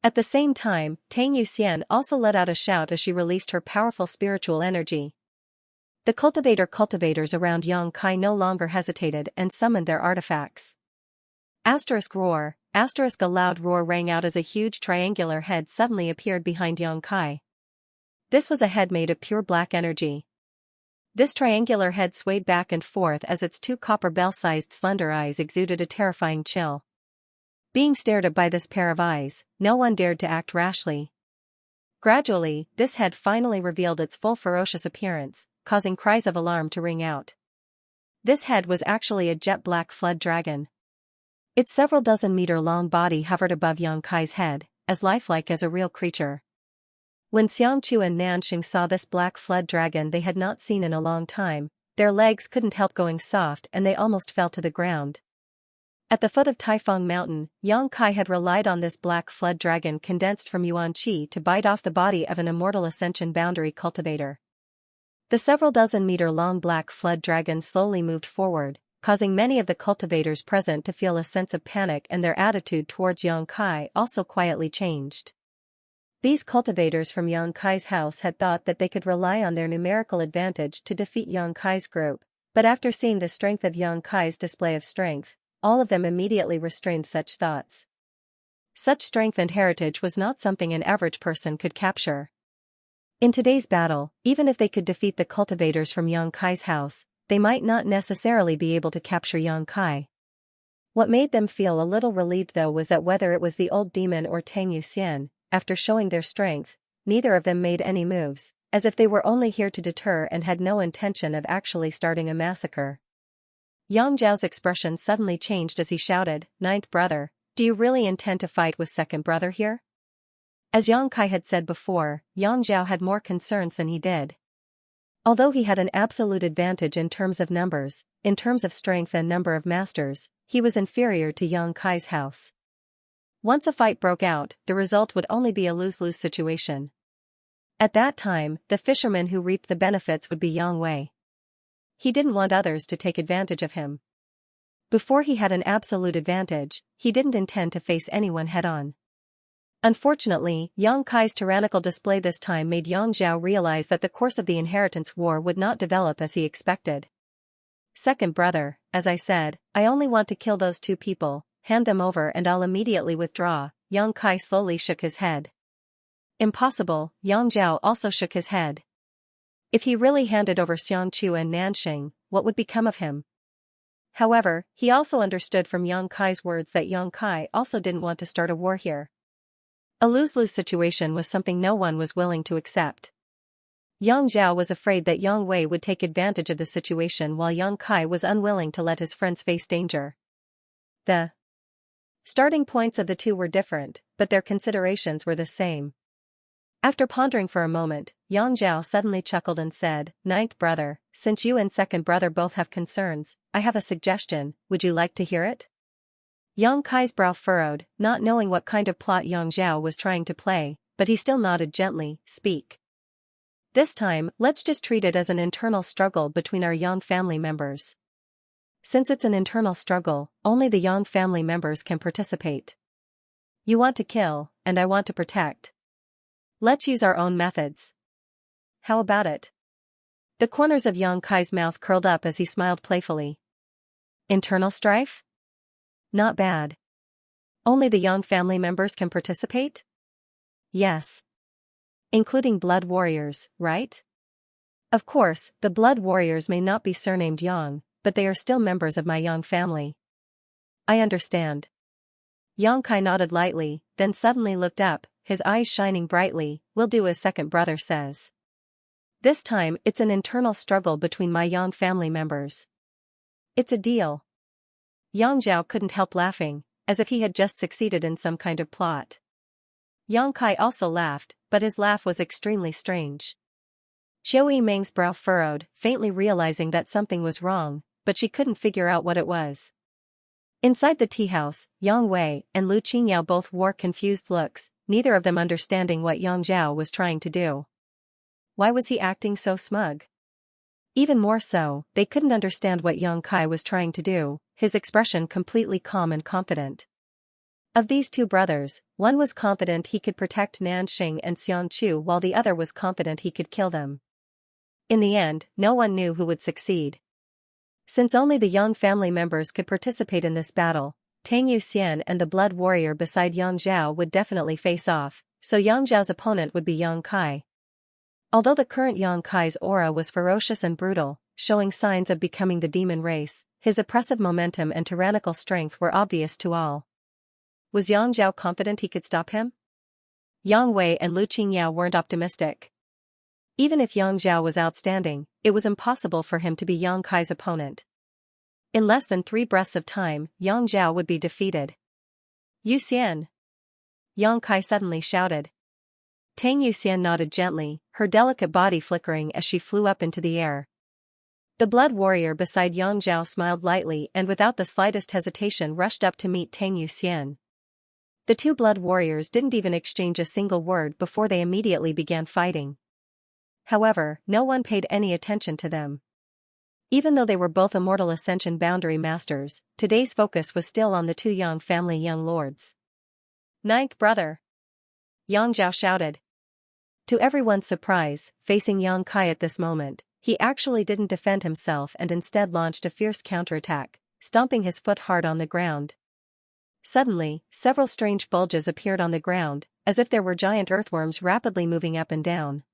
At the same time, Tang Yuxian also let out a shout as she released her powerful spiritual energy. The cultivators around Yang Kai no longer hesitated and summoned their artifacts. Roar. A loud roar rang out as a huge triangular head suddenly appeared behind Yang Kai. This was a head made of pure black energy. This triangular head swayed back and forth as its two copper bell-sized slender eyes exuded a terrifying chill. Being stared at by this pair of eyes, no one dared to act rashly. Gradually, this head finally revealed its full ferocious appearance, causing cries of alarm to ring out. This head was actually a jet-black flood dragon. Its several dozen-meter-long body hovered above Yang Kai's head, as lifelike as a real creature. When Xianxia and Nanxing saw this black flood dragon they had not seen in a long time, their legs couldn't help going soft and they almost fell to the ground. At the foot of Taifeng Mountain, Yang Kai had relied on this black flood dragon condensed from Yuan Qi to bite off the body of an immortal ascension boundary cultivator. The several dozen-meter-long black flood dragon slowly moved forward, causing many of the cultivators present to feel a sense of panic, and their attitude towards Yang Kai also quietly changed. These cultivators from Yang Kai's house had thought that they could rely on their numerical advantage to defeat Yang Kai's group, but after seeing the strength of Yang Kai's display of strength, all of them immediately restrained such thoughts. Such strength and heritage was not something an average person could capture. In today's battle, even if they could defeat the cultivators from Yang Kai's house, they might not necessarily be able to capture Yang Kai. What made them feel a little relieved though was that whether it was the old demon or Tang Yuxian, after showing their strength, neither of them made any moves, as if they were only here to deter and had no intention of actually starting a massacre. Yang Zhao's expression suddenly changed as he shouted, "Ninth brother, do you really intend to fight with second brother here?" As Yang Kai had said before, Yang Zhao had more concerns than he did. Although he had an absolute advantage in terms of numbers, in terms of strength and number of masters, he was inferior to Yang Kai's house. Once a fight broke out, the result would only be a lose-lose situation. At that time, the fisherman who reaped the benefits would be Yang Wei. He didn't want others to take advantage of him. Before he had an absolute advantage, he didn't intend to face anyone head-on. Unfortunately, Yang Kai's tyrannical display this time made Yang Zhao realize that the course of the inheritance war would not develop as he expected. "Second brother, as I said, I only want to kill those two people, hand them over and I'll immediately withdraw." Yang Kai slowly shook his head. "Impossible." Yang Zhao also shook his head. If he really handed over Xianxia and Nanxing, what would become of him? However, he also understood from Yang Kai's words that Yang Kai also didn't want to start a war here. A lose-lose situation was something no one was willing to accept. Yang Zhao was afraid that Yang Wei would take advantage of the situation while Yang Kai was unwilling to let his friends face danger. The starting points of the two were different, but their considerations were the same. After pondering for a moment, Yang Zhao suddenly chuckled and said, "Ninth brother, since you and second brother both have concerns, I have a suggestion, would you like to hear it?" Yang Kai's brow furrowed, not knowing what kind of plot Yang Zhao was trying to play, but he still nodded gently, "Speak." "This time, let's just treat it as an internal struggle between our Yang family members. Since it's an internal struggle, only the Yang family members can participate. You want to kill, and I want to protect. Let's use our own methods. How about it?" The corners of Yang Kai's mouth curled up as he smiled playfully. Internal strife? Not bad. Only the Yang family members can participate? Yes. Including blood warriors, right? Of course, the blood warriors may not be surnamed Yang, but they are still members of my Yang family. I understand. Yang Kai nodded lightly, then suddenly looked up, his eyes shining brightly. "We'll do as second brother says. This time, it's an internal struggle between my Yang family members. It's a deal." Yang Zhao couldn't help laughing, as if he had just succeeded in some kind of plot. Yang Kai also laughed, but his laugh was extremely strange. Qiu Yimeng's brow furrowed, faintly realizing that something was wrong, but she couldn't figure out what it was. Inside the tea house, Yang Wei and Lu Qingyao both wore confused looks, neither of them understanding what Yang Zhao was trying to do. Why was he acting so smug? Even more so, they couldn't understand what Yang Kai was trying to do, his expression completely calm and confident. Of these two brothers, one was confident he could protect Nanxing and Xianxia while the other was confident he could kill them. In the end, no one knew who would succeed. Since only the Yang family members could participate in this battle, Tang Yuxian and the blood warrior beside Yang Zhao would definitely face off, so Yang Zhao's opponent would be Yang Kai. Although the current Yang Kai's aura was ferocious and brutal, showing signs of becoming the demon race, his oppressive momentum and tyrannical strength were obvious to all. Was Yang Zhao confident he could stop him? Yang Wei and Lu Qingyao weren't optimistic. Even if Yang Zhao was outstanding, it was impossible for him to be Yang Kai's opponent. In less than 3 breaths of time, Yang Zhao would be defeated. "Yuxian!" Yang Kai suddenly shouted. Tang Yuxian nodded gently, her delicate body flickering as she flew up into the air. The blood warrior beside Yang Zhao smiled lightly and without the slightest hesitation rushed up to meet Tang Yuxian. The two blood warriors didn't even exchange a single word before they immediately began fighting. However, no one paid any attention to them. Even though they were both immortal ascension boundary masters, today's focus was still on the two Yang family young lords. "Ninth brother!" Yang Zhao shouted. To everyone's surprise, facing Yang Kai at this moment, he actually didn't defend himself and instead launched a fierce counterattack, stomping his foot hard on the ground. Suddenly, several strange bulges appeared on the ground, as if there were giant earthworms rapidly moving up and down.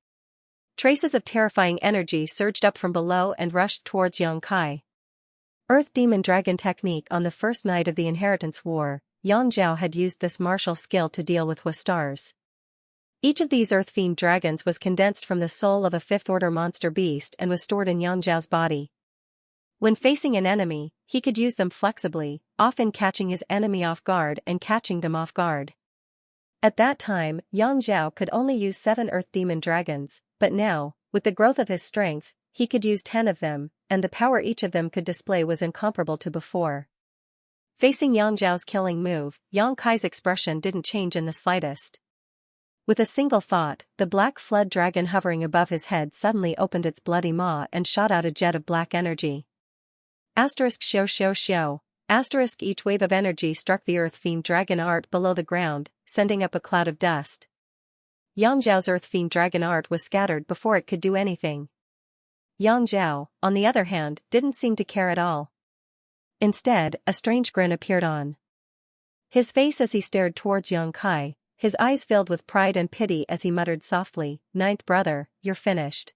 Traces of terrifying energy surged up from below and rushed towards Yang Kai. Earth Demon Dragon technique. On the first night of the Inheritance War, Yang Zhao had used this martial skill to deal with Wastars. Each of these Earth Fiend dragons was condensed from the soul of a 5th-order monster beast and was stored in Yang Zhao's body. When facing an enemy, he could use them flexibly, often catching his enemy off guard and catching them off guard. At that time, Yang Zhao could only use 7 Earth Demon Dragons, but now, with the growth of his strength, he could use 10 of them, and the power each of them could display was incomparable to before. Facing Yang Zhao's killing move, Yang Kai's expression didn't change in the slightest. With a single thought, the black flood dragon hovering above his head suddenly opened its bloody maw and shot out a jet of black energy. Asterisk xiao xiao xiao. Asterisk each wave of energy struck the Earth Fiend Dragon art below the ground, sending up a cloud of dust. Yang Zhao's Earth Fiend Dragon art was scattered before it could do anything. Yang Zhao, on the other hand, didn't seem to care at all. Instead, a strange grin appeared on his face as he stared towards Yang Kai, his eyes filled with pride and pity as he muttered softly, "Ninth brother, you're finished."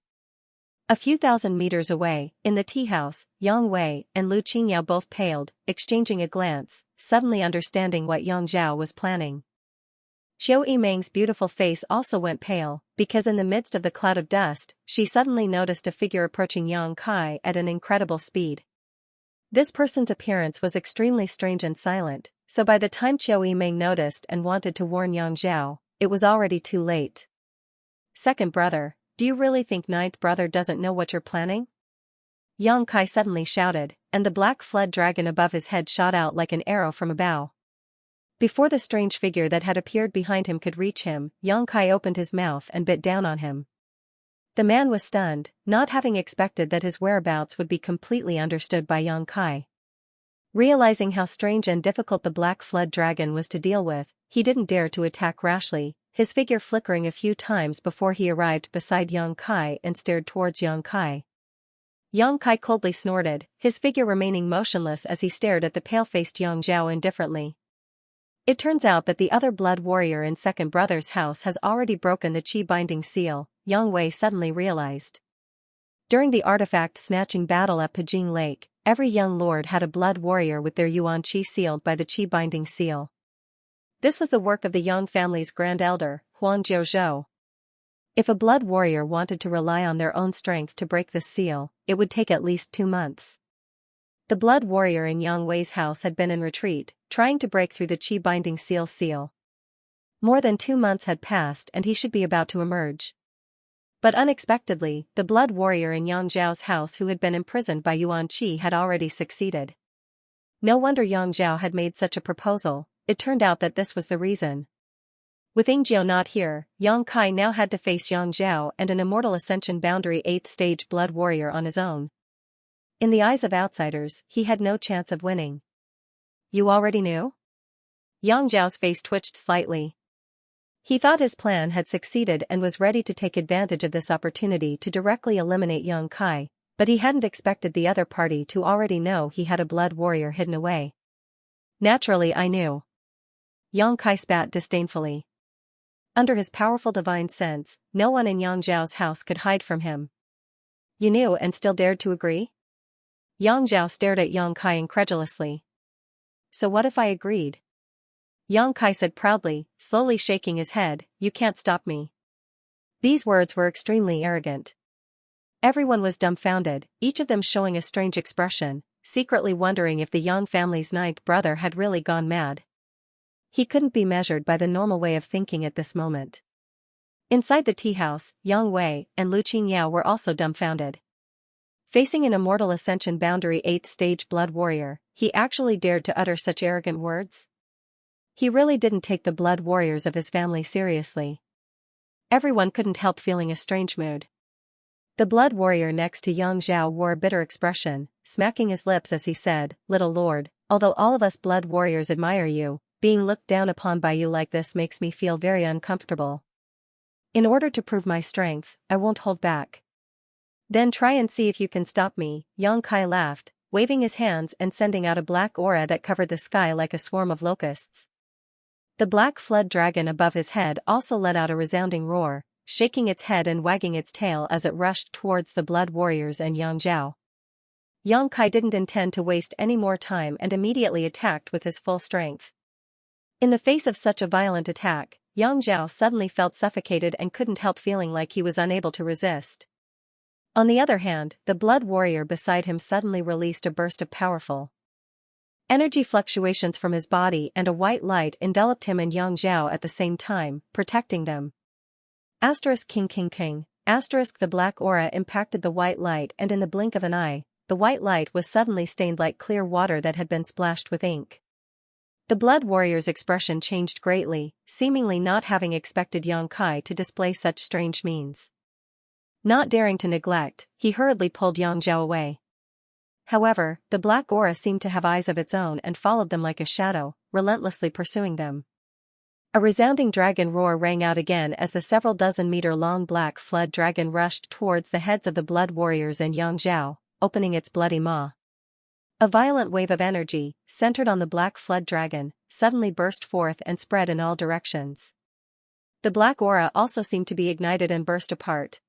A few thousand meters away, in the tea house, Yang Wei and Lu Qingyao both paled, exchanging a glance, suddenly understanding what Yang Zhao was planning. Qiu Yimeng's beautiful face also went pale, because in the midst of the cloud of dust, she suddenly noticed a figure approaching Yang Kai at an incredible speed. This person's appearance was extremely strange and silent, so by the time Qiu Yimeng noticed and wanted to warn Yang Zhao, it was already too late. Second brother, do you really think ninth brother doesn't know what you're planning? Yang Kai suddenly shouted, and the black flood dragon above his head shot out like an arrow from a bow. Before the strange figure that had appeared behind him could reach him, Yang Kai opened his mouth and bit down on him. The man was stunned, not having expected that his whereabouts would be completely understood by Yang Kai. Realizing how strange and difficult the black flood dragon was to deal with, he didn't dare to attack rashly, his figure flickering a few times before he arrived beside Yang Kai and stared towards Yang Kai. Yang Kai coldly snorted, his figure remaining motionless as he stared at the pale-faced Yang Zhao indifferently. It turns out that the other blood warrior in second brother's house has already broken the Qi binding seal, Yang Wei suddenly realized. During the artifact-snatching battle at Pijing Lake, every young lord had a blood warrior with their Yuan Qi sealed by the Qi binding seal. This was the work of the Yang family's grand elder, Huang Jiuzhou. If a blood warrior wanted to rely on their own strength to break this seal, it would take at least 2 months. The blood warrior in Yang Wei's house had been in retreat, trying to break through the Qi binding seal. More than 2 months had passed and he should be about to emerge. But unexpectedly, the blood warrior in Yang Zhao's house who had been imprisoned by Yuan Qi had already succeeded. No wonder Yang Zhao had made such a proposal, it turned out that this was the reason. With Ying Jiao not here, Yang Kai now had to face Yang Zhao and an Immortal Ascension Boundary 8th stage blood warrior on his own. In the eyes of outsiders, he had no chance of winning. You already knew? Yang Zhao's face twitched slightly. He thought his plan had succeeded and was ready to take advantage of this opportunity to directly eliminate Yang Kai, but he hadn't expected the other party to already know he had a blood warrior hidden away. Naturally I knew. Yang Kai spat disdainfully. Under his powerful divine sense, no one in Yang Zhao's house could hide from him. You knew and still dared to agree? Yang Zhao stared at Yang Kai incredulously. So what if I agreed? Yang Kai said proudly, slowly shaking his head, you can't stop me. These words were extremely arrogant. Everyone was dumbfounded, each of them showing a strange expression, secretly wondering if the Yang family's ninth brother had really gone mad. He couldn't be measured by the normal way of thinking at this moment. Inside the tea house, Yang Wei and Lu Qingyao were also dumbfounded. Facing an Immortal Ascension Boundary 8th stage blood warrior, he actually dared to utter such arrogant words? He really didn't take the blood warriors of his family seriously. Everyone couldn't help feeling a strange mood. The blood warrior next to Yang Zhao wore a bitter expression, smacking his lips as he said, Little Lord, although all of us blood warriors admire you, being looked down upon by you like this makes me feel very uncomfortable. In order to prove my strength, I won't hold back. Then try and see if you can stop me, Yang Kai laughed, waving his hands and sending out a black aura that covered the sky like a swarm of locusts. The black flood dragon above his head also let out a resounding roar, shaking its head and wagging its tail as it rushed towards the blood warriors and Yang Zhao. Yang Kai didn't intend to waste any more time and immediately attacked with his full strength. In the face of such a violent attack, Yang Zhao suddenly felt suffocated and couldn't help feeling like he was unable to resist. On the other hand, the blood warrior beside him suddenly released a burst of powerful energy fluctuations from his body and a white light enveloped him and Yang Zhao at the same time, protecting them. *King. The black aura impacted the white light and in the blink of an eye, the white light was suddenly stained like clear water that had been splashed with ink. The blood warrior's expression changed greatly, seemingly not having expected Yang Kai to display such strange means. Not daring to neglect, he hurriedly pulled Yang Zhao away. However, the black aura seemed to have eyes of its own and followed them like a shadow, relentlessly pursuing them. A resounding dragon roar rang out again as the several dozen-meter-long black flood dragon rushed towards the heads of the blood warriors and Yang Zhao, opening its bloody maw. A violent wave of energy, centered on the black flood dragon, suddenly burst forth and spread in all directions. The black aura also seemed to be ignited and burst apart.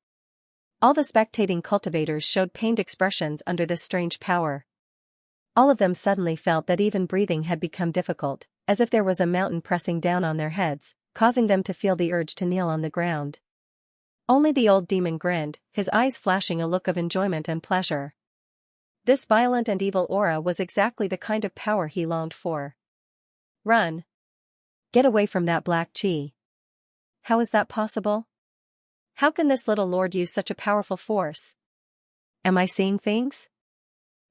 All the spectating cultivators showed pained expressions under this strange power. All of them suddenly felt that even breathing had become difficult, as if there was a mountain pressing down on their heads, causing them to feel the urge to kneel on the ground. Only the old demon grinned, his eyes flashing a look of enjoyment and pleasure. This violent and evil aura was exactly the kind of power he longed for. Run! Get away from that black chi. How is that possible? How can this little lord use such a powerful force? Am I seeing things?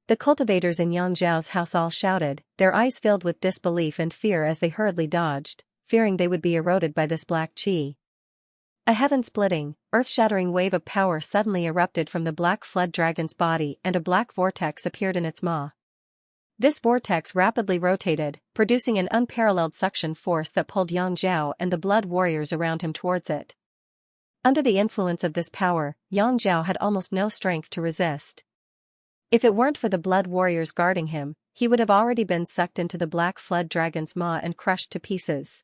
The cultivators in Yang Zhao's house all shouted, their eyes filled with disbelief and fear as they hurriedly dodged, fearing they would be eroded by this black chi. A heaven-splitting, earth-shattering wave of power suddenly erupted from the black flood dragon's body and a black vortex appeared in its maw. This vortex rapidly rotated, producing an unparalleled suction force that pulled Yang Zhao and the blood warriors around him towards it. Under the influence of this power, Yang Zhao had almost no strength to resist. If it weren't for the blood warriors guarding him, he would have already been sucked into the black flood dragon's maw and crushed to pieces.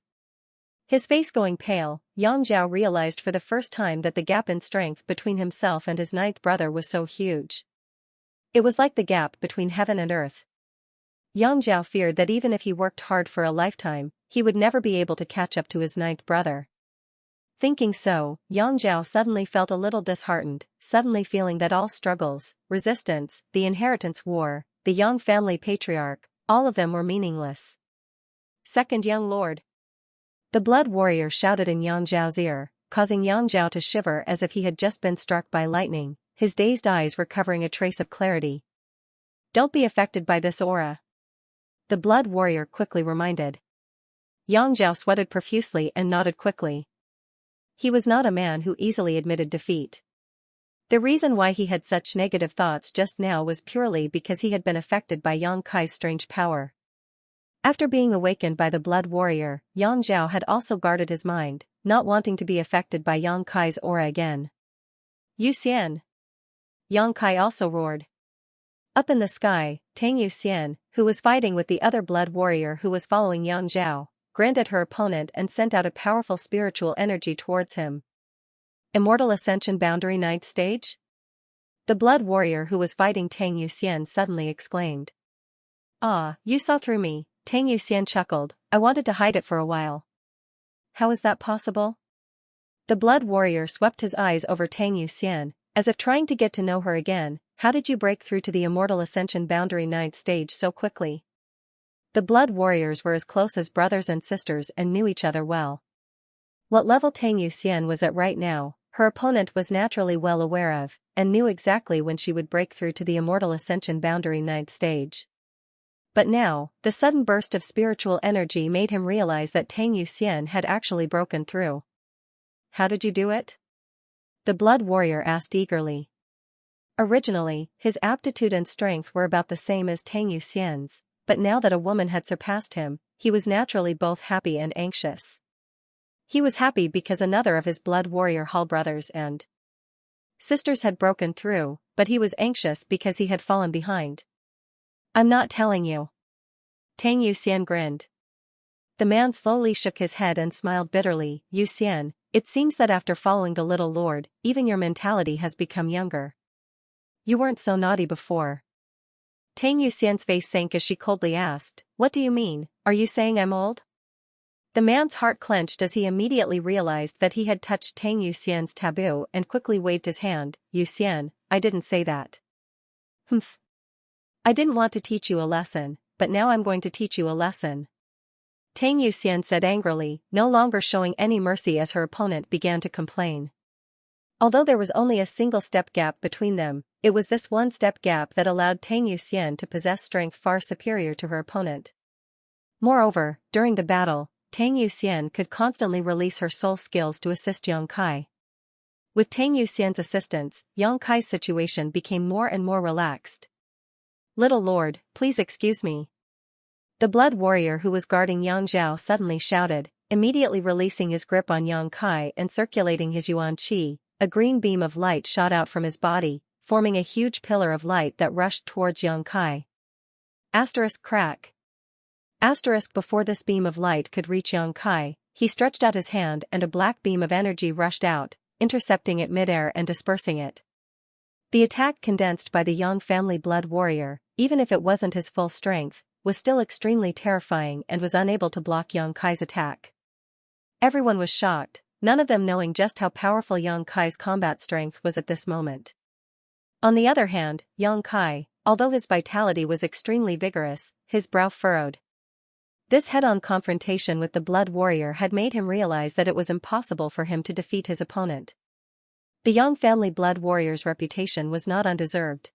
His face going pale, Yang Zhao realized for the first time that the gap in strength between himself and his ninth brother was so huge. It was like the gap between heaven and earth. Yang Zhao feared that even if he worked hard for a lifetime, he would never be able to catch up to his ninth brother. Thinking so, Yang Zhao suddenly felt a little disheartened, suddenly feeling that all struggles, resistance, the inheritance war, the Yang family patriarch, all of them were meaningless. Second young lord. The blood warrior shouted in Yang Zhao's ear, causing Yang Zhao to shiver as if he had just been struck by lightning, his dazed eyes recovering a trace of clarity. Don't be affected by this aura. The blood warrior quickly reminded. Yang Zhao sweated profusely and nodded quickly. He was not a man who easily admitted defeat. The reason why he had such negative thoughts just now was purely because he had been affected by Yang Kai's strange power. After being awakened by the blood warrior, Yang Zhao had also guarded his mind, not wanting to be affected by Yang Kai's aura again. Yu Xian! Yang Kai also roared. Up in the sky, Tang Yu Xian, who was fighting with the other blood warrior who was following Yang Zhao, grinned at her opponent and sent out a powerful spiritual energy towards him. Immortal Ascension Boundary 9th Stage? The blood warrior who was fighting Tang Yu Xian suddenly exclaimed. Ah, you saw through me, Tang Yu Xian chuckled, I wanted to hide it for a while. How is that possible? The blood warrior swept his eyes over Tang Yu Xian, as if trying to get to know her again. How did you break through to the Immortal Ascension Boundary 9th Stage so quickly? The blood warriors were as close as brothers and sisters and knew each other well. What level Tang Yu Xian was at right now, her opponent was naturally well aware of, and knew exactly when she would break through to the Immortal Ascension Boundary 9th Stage. But now, the sudden burst of spiritual energy made him realize that Tang Yu Xian had actually broken through. How did you do it? The blood warrior asked eagerly. Originally, his aptitude and strength were about the same as Tang Yu Xian's, but now that a woman had surpassed him, he was naturally both happy and anxious. He was happy because another of his blood warrior half-brothers and sisters had broken through, but he was anxious because he had fallen behind. I'm not telling you. Tang Yu Xian grinned. The man slowly shook his head and smiled bitterly. Yu Xian, it seems that after following the little lord, even your mentality has become younger. You weren't so naughty before. Tang Yu Xian's face sank as she coldly asked, what do you mean, are you saying I'm old? The man's heart clenched as he immediately realized that he had touched Tang Yu Xian's taboo and quickly waved his hand. Yu Xian, I didn't say that. Humph. I didn't want to teach you a lesson, but now I'm going to teach you a lesson. Tang Yu Xian said angrily, no longer showing any mercy as her opponent began to complain. Although there was only a single step gap between them, it was this one step gap that allowed Tang Yu Xian to possess strength far superior to her opponent. Moreover, during the battle, Tang Yu Xian could constantly release her soul skills to assist Yang Kai. With Tang Yu Xian's assistance, Yang Kai's situation became more and more relaxed. Little lord, please excuse me. The blood warrior who was guarding Yang Zhao suddenly shouted, immediately releasing his grip on Yang Kai and circulating his yuan qi. A green beam of light shot out from his body, forming a huge pillar of light that rushed towards Yang Kai. Asterisk crack. Asterisk before this beam of light could reach Yang Kai, he stretched out his hand and a black beam of energy rushed out, intercepting it midair and dispersing it. The attack condensed by the Yang family blood warrior, even if it wasn't his full strength, was still extremely terrifying and was unable to block Yang Kai's attack. Everyone was shocked, none of them knowing just how powerful Yang Kai's combat strength was at this moment. On the other hand, Yang Kai, although his vitality was extremely vigorous, his brow furrowed. This head-on confrontation with the Blood Warrior had made him realize that it was impossible for him to defeat his opponent. The Yang family Blood Warrior's reputation was not undeserved.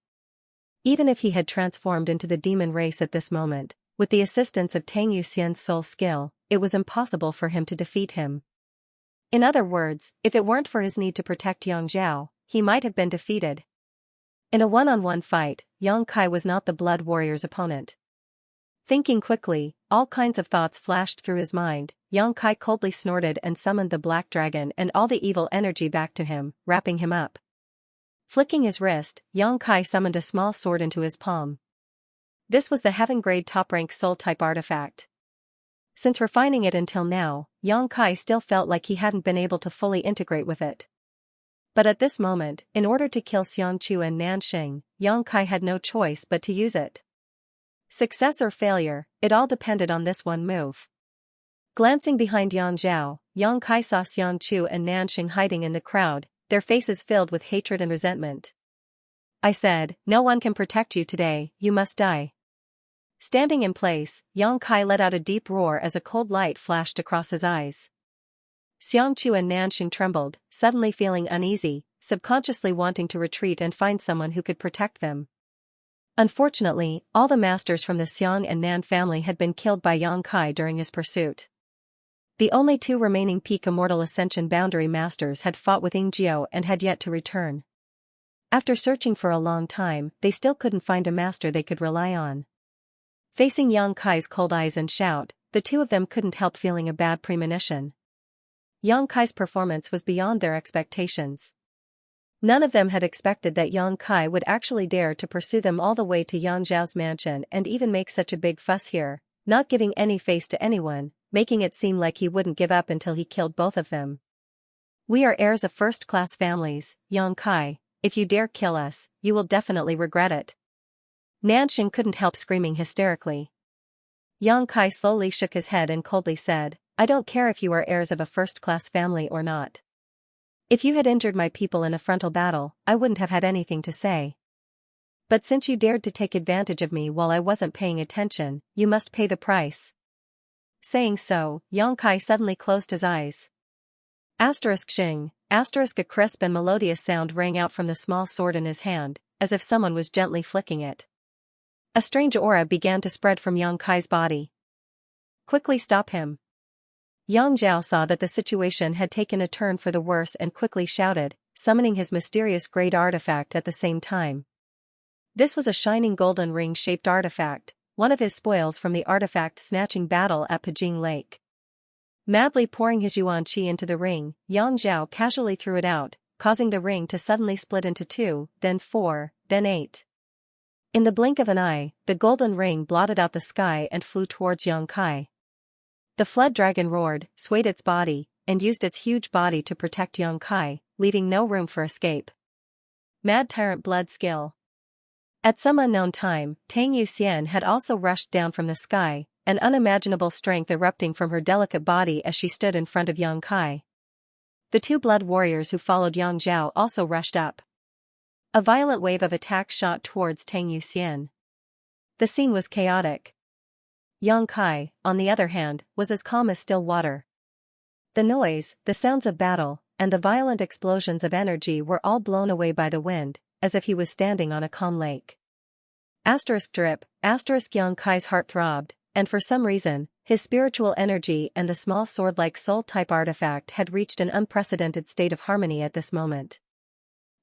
Even if he had transformed into the demon race at this moment, with the assistance of Tang Yuxian's soul skill, it was impossible for him to defeat him. In other words, if it weren't for his need to protect Yang Zhao, he might have been defeated. In a one-on-one fight, Yang Kai was not the Blood Warrior's opponent. Thinking quickly, all kinds of thoughts flashed through his mind. Yang Kai coldly snorted and summoned the Black Dragon and all the evil energy back to him, wrapping him up. Flicking his wrist, Yang Kai summoned a small sword into his palm. This was the heaven-grade top-rank soul-type artifact. Since refining it until now, Yang Kai still felt like he hadn't been able to fully integrate with it. But at this moment, in order to kill Xianxia and Nanxing, Yang Kai had no choice but to use it. Success or failure, it all depended on this one move. Glancing behind Yang Zhao, Yang Kai saw Xianxia and Nanxing hiding in the crowd, their faces filled with hatred and resentment. I said, no one can protect you today, you must die. Standing in place, Yang Kai let out a deep roar as a cold light flashed across his eyes. Xianxia and Nanxing trembled, suddenly feeling uneasy, subconsciously wanting to retreat and find someone who could protect them. Unfortunately, all the masters from the Xiang and Nan family had been killed by Yang Kai during his pursuit. The only two remaining peak Immortal Ascension boundary masters had fought with Yingjiao and had yet to return. After searching for a long time, they still couldn't find a master they could rely on. Facing Yang Kai's cold eyes and shout, the two of them couldn't help feeling a bad premonition. Yang Kai's performance was beyond their expectations. None of them had expected that Yang Kai would actually dare to pursue them all the way to Yang Zhao's mansion and even make such a big fuss here, not giving any face to anyone, making it seem like he wouldn't give up until he killed both of them. We are heirs of first-class families, Yang Kai, if you dare kill us, you will definitely regret it. Nanxing couldn't help screaming hysterically. Yang Kai slowly shook his head and coldly said, I don't care if you are heirs of a first-class family or not. If you had injured my people in a frontal battle, I wouldn't have had anything to say. But since you dared to take advantage of me while I wasn't paying attention, you must pay the price. Saying so, Yang Kai suddenly closed his eyes. Xing, a crisp and melodious sound rang out from the small sword in his hand, as if someone was gently flicking it. A strange aura began to spread from Yang Kai's body. Quickly stop him. Yang Zhao saw that the situation had taken a turn for the worse and quickly shouted, summoning his mysterious great artifact at the same time. This was a shining golden ring-shaped artifact, one of his spoils from the artifact-snatching battle at Pajing Lake. Madly pouring his yuan qi into the ring, Yang Zhao casually threw it out, causing the ring to suddenly split into 2, then 4, then 8. In the blink of an eye, the golden ring blotted out the sky and flew towards Yang Kai. The flood dragon roared, swayed its body, and used its huge body to protect Yang Kai, leaving no room for escape. Mad Tyrant Blood Skill. At some unknown time, Tang Yuxian had also rushed down from the sky, an unimaginable strength erupting from her delicate body as she stood in front of Yang Kai. The two blood warriors who followed Yang Zhao also rushed up. A violent wave of attacks shot towards Tang Yuxian. The scene was chaotic. Yang Kai, on the other hand, was as calm as still water. The noise, the sounds of battle, and the violent explosions of energy were all blown away by the wind, as if he was standing on a calm lake. Drip, Yang Kai's heart throbbed, and for some reason, his spiritual energy and the small sword-like soul-type artifact had reached an unprecedented state of harmony at this moment.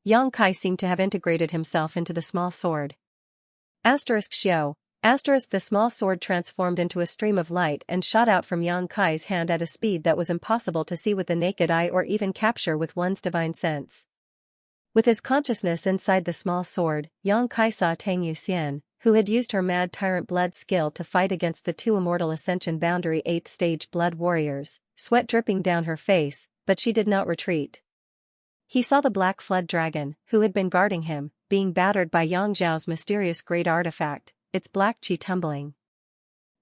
Yang Kai seemed to have integrated himself into the small sword. Xiao. The small sword transformed into a stream of light and shot out from Yang Kai's hand at a speed that was impossible to see with the naked eye or even capture with one's divine sense. With his consciousness inside the small sword, Yang Kai saw Tang Yuxian, who had used her Mad Tyrant Blood skill to fight against the two Immortal Ascension Boundary 8th Stage Blood Warriors, sweat dripping down her face, but she did not retreat. He saw the Black Flood Dragon, who had been guarding him, being battered by Yang Zhao's mysterious great artifact, its black qi tumbling.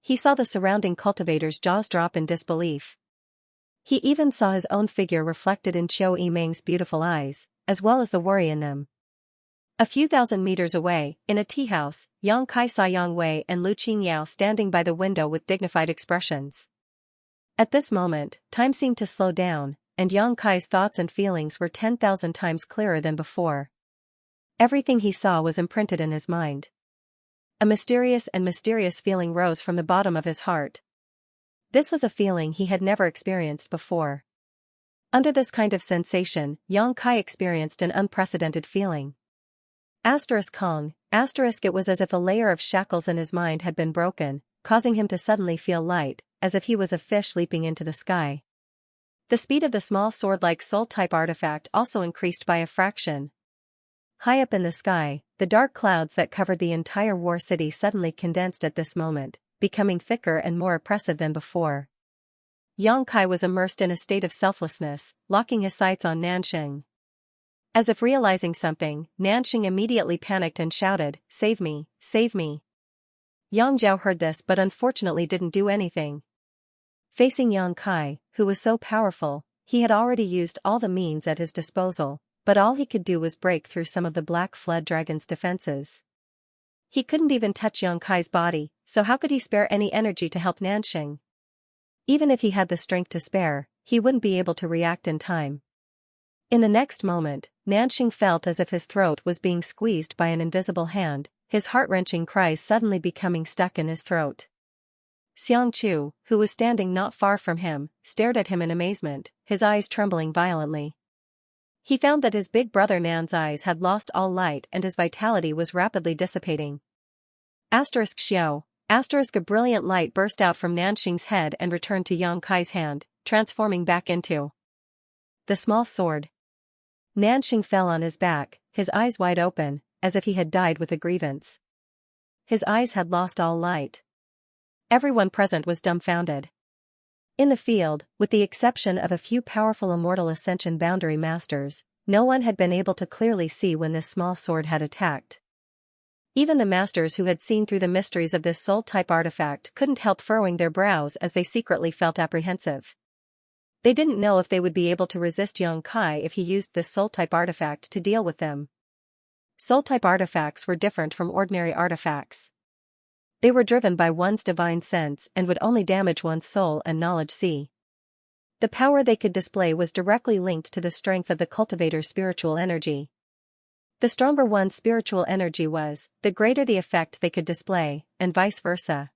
He saw the surrounding cultivators' jaws drop in disbelief. He even saw his own figure reflected in Qiu Yimeng's beautiful eyes, as well as the worry in them. A few thousand meters away, in a tea house, Yang Kai saw Yang Wei and Lu Qingyao standing by the window with dignified expressions. At this moment, time seemed to slow down, and Yang Kai's thoughts and feelings were 10,000 times clearer than before. Everything he saw was imprinted in his mind. A mysterious feeling rose from the bottom of his heart. This was a feeling he had never experienced before. Under this kind of sensation, Yang Kai experienced an unprecedented feeling. Kong, it was as if a layer of shackles in his mind had been broken, causing him to suddenly feel light, as if he was a fish leaping into the sky. The speed of the small sword-like soul-type artifact also increased by a fraction. High up in the sky, the dark clouds that covered the entire war city suddenly condensed at this moment, becoming thicker and more oppressive than before. Yang Kai was immersed in a state of selflessness, locking his sights on Nanxing. As if realizing something, Nanxing immediately panicked and shouted, "Save me, save me." Yang Zhao heard this but unfortunately didn't do anything. Facing Yang Kai, who was so powerful, he had already used all the means at his disposal, but all he could do was break through some of the Black Flood Dragon's defenses. He couldn't even touch Yang Kai's body, so how could he spare any energy to help Nanxing? Even if he had the strength to spare, he wouldn't be able to react in time. In the next moment, Nanxing felt as if his throat was being squeezed by an invisible hand, his heart-wrenching cries suddenly becoming stuck in his throat. Xianxia, who was standing not far from him, stared at him in amazement, his eyes trembling violently. He found that his big brother Nan's eyes had lost all light and his vitality was rapidly dissipating. Xiao, a brilliant light burst out from Nanxing's head and returned to Yang Kai's hand, transforming back into the small sword. Nanxing fell on his back, his eyes wide open, as if he had died with a grievance. His eyes had lost all light. Everyone present was dumbfounded. In the field, with the exception of a few powerful immortal ascension boundary masters, no one had been able to clearly see when this small sword had attacked. Even the masters who had seen through the mysteries of this soul-type artifact couldn't help furrowing their brows as they secretly felt apprehensive. They didn't know if they would be able to resist Yang Kai if he used this soul-type artifact to deal with them. Soul-type artifacts were different from ordinary artifacts. They were driven by one's divine sense and would only damage one's soul and knowledge. The power they could display was directly linked to the strength of the cultivator's spiritual energy. The stronger one's spiritual energy was, the greater the effect they could display, and vice versa.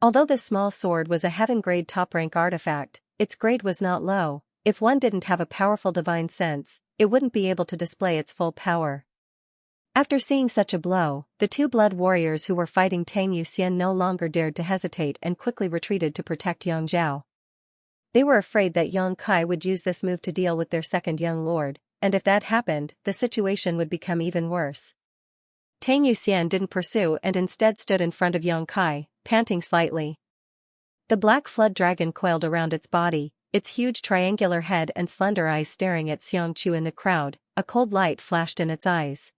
Although this small sword was a heaven-grade top-rank artifact, its grade was not low. If one didn't have a powerful divine sense, it wouldn't be able to display its full power. After seeing such a blow, the two blood warriors who were fighting Tang Yuxian no longer dared to hesitate and quickly retreated to protect Yang Zhao. They were afraid that Yang Kai would use this move to deal with their second young lord, and if that happened, the situation would become even worse. Tang Yuxian didn't pursue and instead stood in front of Yang Kai, panting slightly. The Black Flood Dragon coiled around its body, its huge triangular head and slender eyes staring at Xianxia in the crowd. A cold light flashed in its eyes.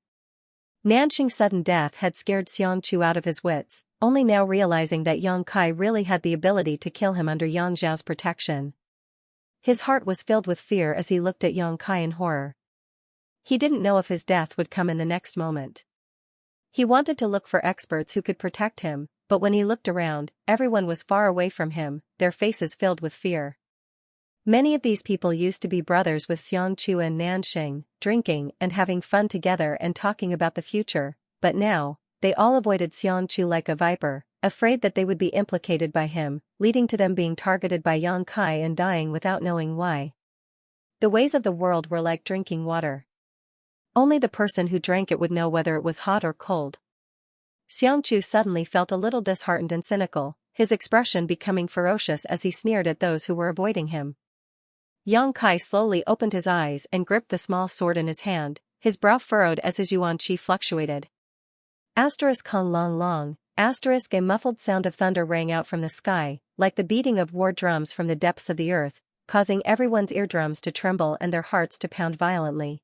Nanxing's sudden death had scared Xianxia out of his wits, only now realizing that Yang Kai really had the ability to kill him under Yang Zhao's protection. His heart was filled with fear as he looked at Yang Kai in horror. He didn't know if his death would come in the next moment. He wanted to look for experts who could protect him, but when he looked around, everyone was far away from him, their faces filled with fear. Many of these people used to be brothers with Xianxia and Nanxing, drinking and having fun together and talking about the future, but now, they all avoided Xianxia like a viper, afraid that they would be implicated by him, leading to them being targeted by Yang Kai and dying without knowing why. The ways of the world were like drinking water. Only the person who drank it would know whether it was hot or cold. Xianxia suddenly felt a little disheartened and cynical, his expression becoming ferocious as he sneered at those who were avoiding him. Yang Kai slowly opened his eyes and gripped the small sword in his hand, his brow furrowed as his yuan qi fluctuated. Kong long long, a muffled sound of thunder rang out from the sky, like the beating of war drums from the depths of the earth, causing everyone's eardrums to tremble and their hearts to pound violently.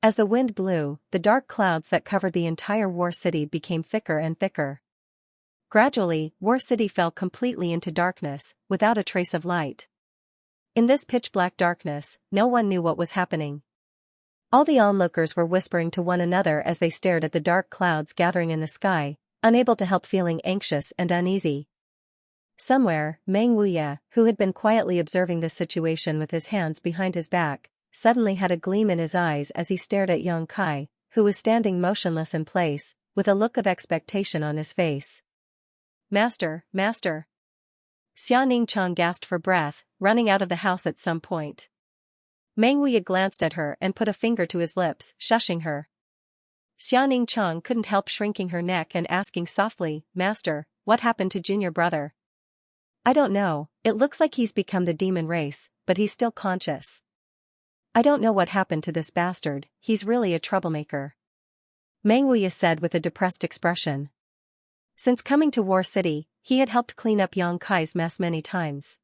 As the wind blew, the dark clouds that covered the entire war city became thicker and thicker. Gradually, War City fell completely into darkness, without a trace of light. In this pitch-black darkness, no one knew what was happening. All the onlookers were whispering to one another as they stared at the dark clouds gathering in the sky, unable to help feeling anxious and uneasy. Somewhere, Meng Wuya, who had been quietly observing this situation with his hands behind his back, suddenly had a gleam in his eyes as he stared at Yang Kai, who was standing motionless in place, with a look of expectation on his face. "Master, master!" Xianxia gasped for breath, running out of the house at some point. Meng Wuya glanced at her and put a finger to his lips, shushing her. Xianxia couldn't help shrinking her neck and asking softly, "Master, what happened to junior brother?" "I don't know, it looks like he's become the demon race, but he's still conscious. I don't know what happened to this bastard, he's really a troublemaker," Meng Wuya said with a depressed expression. Since coming to War City, he had helped clean up Yang Kai's mess many times.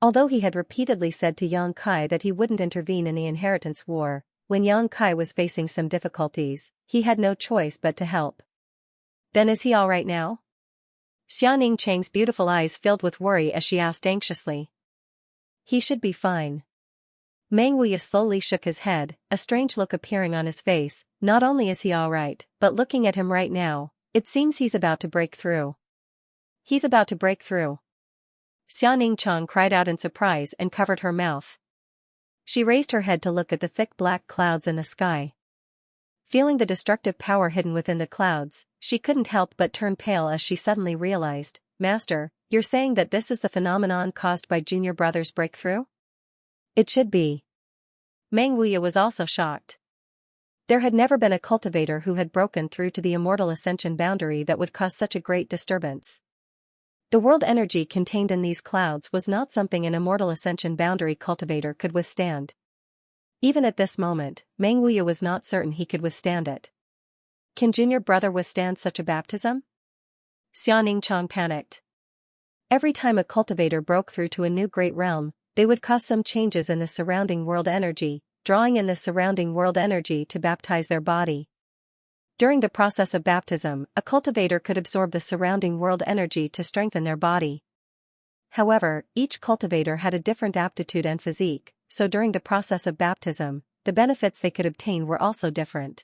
Although he had repeatedly said to Yang Kai that he wouldn't intervene in the inheritance war, when Yang Kai was facing some difficulties, he had no choice but to help. "Then is he all right now?" Xianxia's beautiful eyes filled with worry as she asked anxiously. "He should be fine." Meng Wuya slowly shook his head, a strange look appearing on his face. "Not only is he all right, but looking at him right now, it seems he's about to break through." "He's about to break through?" Xianxia cried out in surprise and covered her mouth. She raised her head to look at the thick black clouds in the sky. Feeling the destructive power hidden within the clouds, she couldn't help but turn pale as she suddenly realized, "Master, you're saying that this is the phenomenon caused by junior brother's breakthrough?" "It should be." Meng Wuya was also shocked. There had never been a cultivator who had broken through to the immortal ascension boundary that would cause such a great disturbance. The world energy contained in these clouds was not something an immortal ascension boundary cultivator could withstand. Even at this moment, Meng Wuya was not certain he could withstand it. Can junior brother withstand such a baptism? Xianxia panicked. Every time a cultivator broke through to a new great realm, they would cause some changes in the surrounding world energy, drawing in the surrounding world energy to baptize their body. During the process of baptism, a cultivator could absorb the surrounding world energy to strengthen their body. However, each cultivator had a different aptitude and physique, so during the process of baptism, the benefits they could obtain were also different.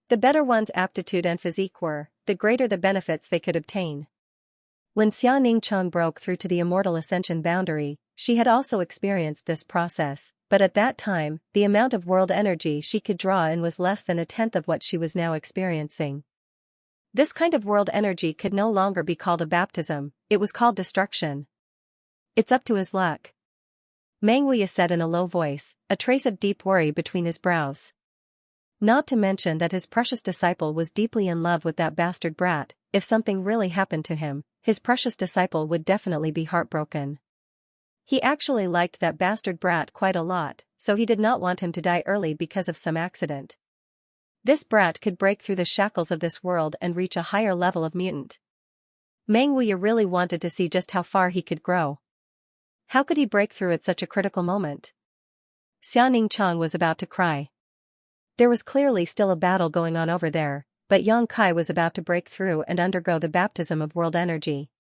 The better one's aptitude and physique were, the greater the benefits they could obtain. When Xianxia broke through to the immortal ascension boundary, she had also experienced this process, but at that time, the amount of world energy she could draw in was less than a tenth of what she was now experiencing. This kind of world energy could no longer be called a baptism, it was called destruction. "It's up to his luck," Meng Wuya said in a low voice, a trace of deep worry between his brows. Not to mention that his precious disciple was deeply in love with that bastard brat. If something really happened to him, his precious disciple would definitely be heartbroken. He actually liked that bastard brat quite a lot, so he did not want him to die early because of some accident. This brat could break through the shackles of this world and reach a higher level of mutant. Meng Wuya really wanted to see just how far he could grow. How could he break through at such a critical moment? Xianxia was about to cry. There was clearly still a battle going on over there, but Yang Kai was about to break through and undergo the baptism of world energy.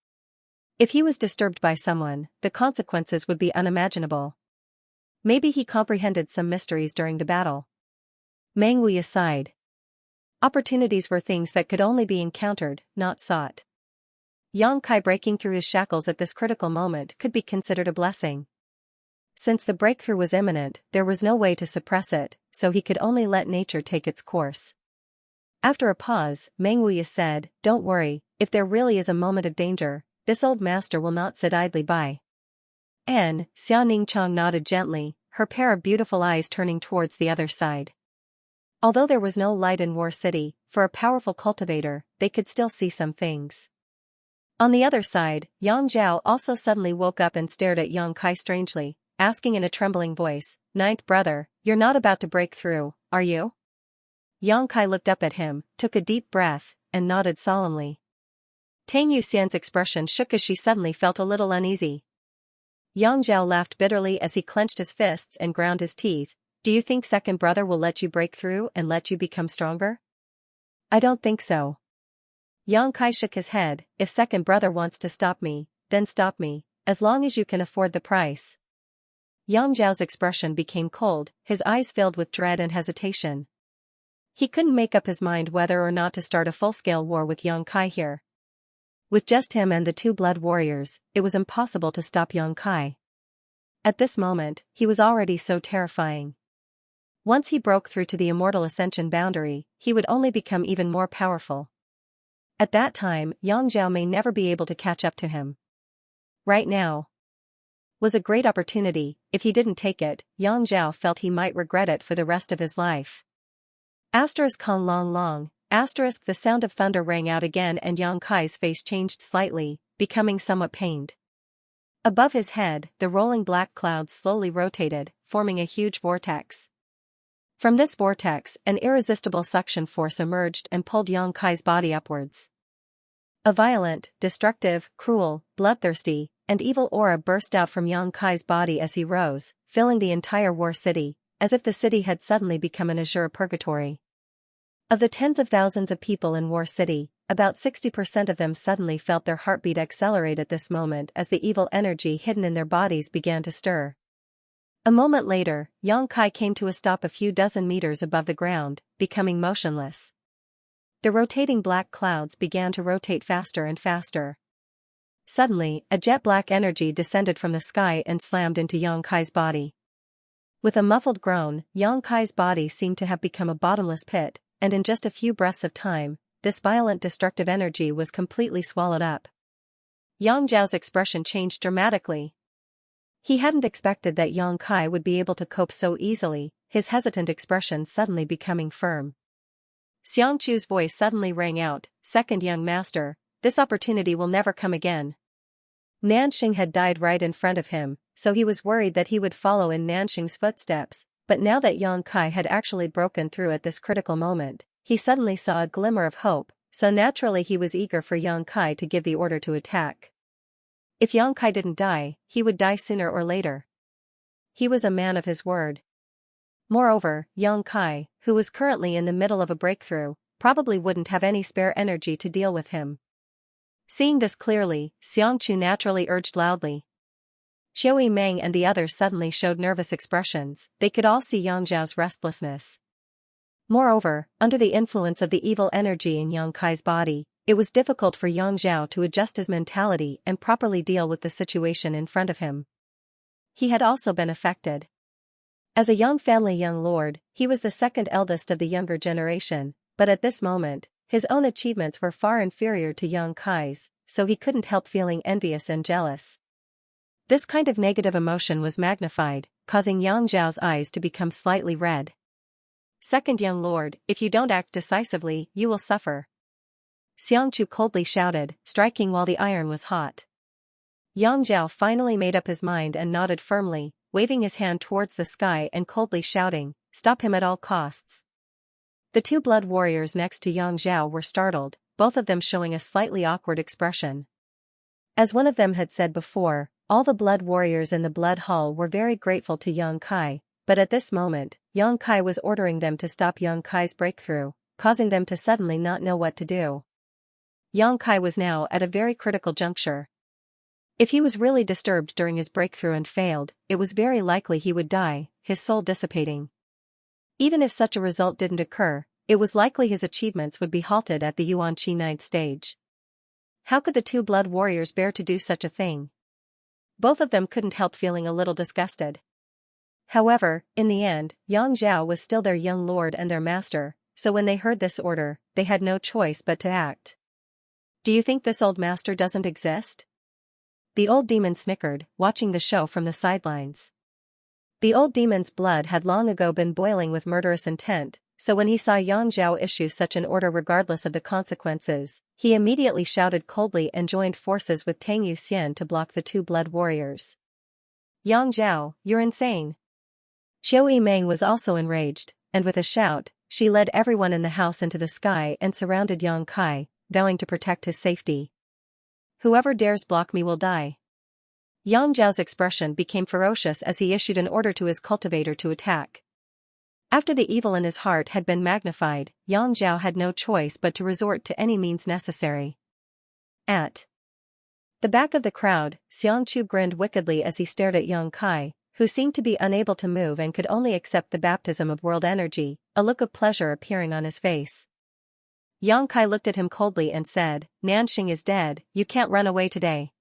If he was disturbed by someone, the consequences would be unimaginable. Maybe he comprehended some mysteries during the battle. Meng Wuya sighed. Opportunities were things that could only be encountered, not sought. Yang Kai breaking through his shackles at this critical moment could be considered a blessing. Since the breakthrough was imminent, there was no way to suppress it, so he could only let nature take its course. After a pause, Meng Wuya said, "Don't worry, if there really is a moment of danger, this old master will not sit idly by." And Xianxia nodded gently, her pair of beautiful eyes turning towards the other side. Although there was no light in War City, for a powerful cultivator, they could still see some things. On the other side, Yang Zhao also suddenly woke up and stared at Yang Kai strangely, asking in a trembling voice, "Ninth brother, you're not about to break through, are you?" Yang Kai looked up at him, took a deep breath, and nodded solemnly. Tang Yuxian's expression shook as she suddenly felt a little uneasy. Yang Zhao laughed bitterly as he clenched his fists and ground his teeth. "Do you think second brother will let you break through and let you become stronger?" "I don't think so." Yang Kai shook his head. "If second brother wants to stop me, then stop me, as long as you can afford the price." Yang Zhao's expression became cold, his eyes filled with dread and hesitation. He couldn't make up his mind whether or not to start a full-scale war with Yang Kai here. With just him and the two blood warriors, it was impossible to stop Yang Kai. At this moment, he was already so terrifying. Once he broke through to the immortal ascension boundary, he would only become even more powerful. At that time, Yang Zhao may never be able to catch up to him. Right now was a great opportunity. If he didn't take it, Yang Zhao felt he might regret it for the rest of his life. Kong long long, the sound of thunder rang out again and Yang Kai's face changed slightly, becoming somewhat pained. Above his head, the rolling black clouds slowly rotated, forming a huge vortex. From this vortex, an irresistible suction force emerged and pulled Yang Kai's body upwards. A violent, destructive, cruel, bloodthirsty, and evil aura burst out from Yang Kai's body as he rose, filling the entire war city, as if the city had suddenly become an azure purgatory. Of the tens of thousands of people in War City, about 60% of them suddenly felt their heartbeat accelerate at this moment as the evil energy hidden in their bodies began to stir. A moment later, Yang Kai came to a stop a few dozen meters above the ground, becoming motionless. The rotating black clouds began to rotate faster and faster. Suddenly, a jet-black energy descended from the sky and slammed into Yang Kai's body. With a muffled groan, Yang Kai's body seemed to have become a bottomless pit, and in just a few breaths of time, this violent destructive energy was completely swallowed up. Yang Zhao's expression changed dramatically. He hadn't expected that Yang Kai would be able to cope so easily, his hesitant expression suddenly becoming firm. Xianxia's voice suddenly rang out, "Second young master, this opportunity will never come again." Nanxing had died right in front of him, so he was worried that he would follow in Nanxing's footsteps, but now that Yang Kai had actually broken through at this critical moment, he suddenly saw a glimmer of hope, so naturally he was eager for Yang Kai to give the order to attack. If Yang Kai didn't die, he would die sooner or later. He was a man of his word. Moreover, Yang Kai, who was currently in the middle of a breakthrough, probably wouldn't have any spare energy to deal with him. Seeing this clearly, Xianxia naturally urged loudly. Xiao Meng and the others suddenly showed nervous expressions. They could all see Yang Zhao's restlessness. Moreover, under the influence of the evil energy in Yang Kai's body, it was difficult for Yang Zhao to adjust his mentality and properly deal with the situation in front of him. He had also been affected. As a young lord, he was the second eldest of the younger generation, but at this moment, his own achievements were far inferior to Yang Kai's, so he couldn't help feeling envious and jealous. This kind of negative emotion was magnified, causing Yang Zhao's eyes to become slightly red. "Second young lord, if you don't act decisively, you will suffer," Xianxia coldly shouted, striking while the iron was hot. Yang Zhao finally made up his mind and nodded firmly, waving his hand towards the sky and coldly shouting, "Stop him at all costs." The two blood warriors next to Yang Zhao were startled, both of them showing a slightly awkward expression. As one of them had said before, all the blood warriors in the blood hall were very grateful to Yang Kai, but at this moment, Yang Kai was ordering them to stop Yang Kai's breakthrough, causing them to suddenly not know what to do. Yang Kai was now at a very critical juncture. If he was really disturbed during his breakthrough and failed, it was very likely he would die, his soul dissipating. Even if such a result didn't occur, it was likely his achievements would be halted at the Yuanqi 9th stage. How could the two blood warriors bear to do such a thing? Both of them couldn't help feeling a little disgusted. However, in the end, Yang Zhao was still their young lord and their master, so when they heard this order, they had no choice but to act. "Do you think this old master doesn't exist?" The old demon snickered, watching the show from the sidelines. The old demon's blood had long ago been boiling with murderous intent, so when he saw Yang Zhao issue such an order regardless of the consequences, he immediately shouted coldly and joined forces with Tang Yuxian to block the two blood warriors. "Yang Zhao, you're insane." Xiao Meng was also enraged, and with a shout, she led everyone in the house into the sky and surrounded Yang Kai, vowing to protect his safety. "Whoever dares block me will die." Yang Zhao's expression became ferocious as he issued an order to his cultivator to attack. After the evil in his heart had been magnified, Yang Zhao had no choice but to resort to any means necessary. At the back of the crowd, Xianxia grinned wickedly as he stared at Yang Kai, who seemed to be unable to move and could only accept the baptism of world energy, a look of pleasure appearing on his face. Yang Kai looked at him coldly and said, "Nanxing is dead, you can't run away today."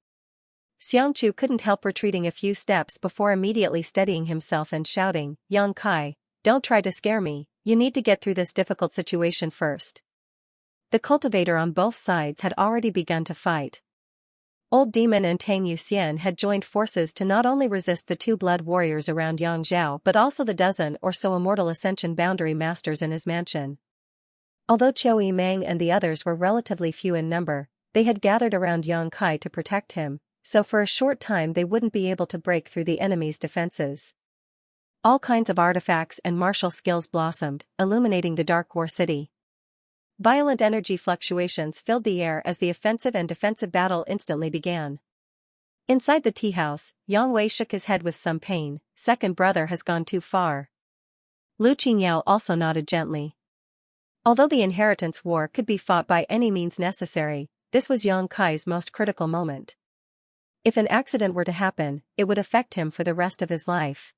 Xianxia couldn't help retreating a few steps before immediately steadying himself and shouting, "Yang Kai, don't try to scare me, you need to get through this difficult situation first." The cultivator on both sides had already begun to fight. Old Demon and Tang Yuxian had joined forces to not only resist the two blood warriors around Yang Zhao but also the dozen or so immortal ascension boundary masters in his mansion. Although Qiu Yimeng and the others were relatively few in number, they had gathered around Yang Kai to protect him, so for a short time they wouldn't be able to break through the enemy's defenses. All kinds of artifacts and martial skills blossomed, illuminating the Dark War City. Violent energy fluctuations filled the air as the offensive and defensive battle instantly began. Inside the tea house, Yang Wei shook his head with some pain. "Second brother has gone too far." Lu Qingyao also nodded gently. Although the inheritance war could be fought by any means necessary, this was Yang Kai's most critical moment. If an accident were to happen, it would affect him for the rest of his life.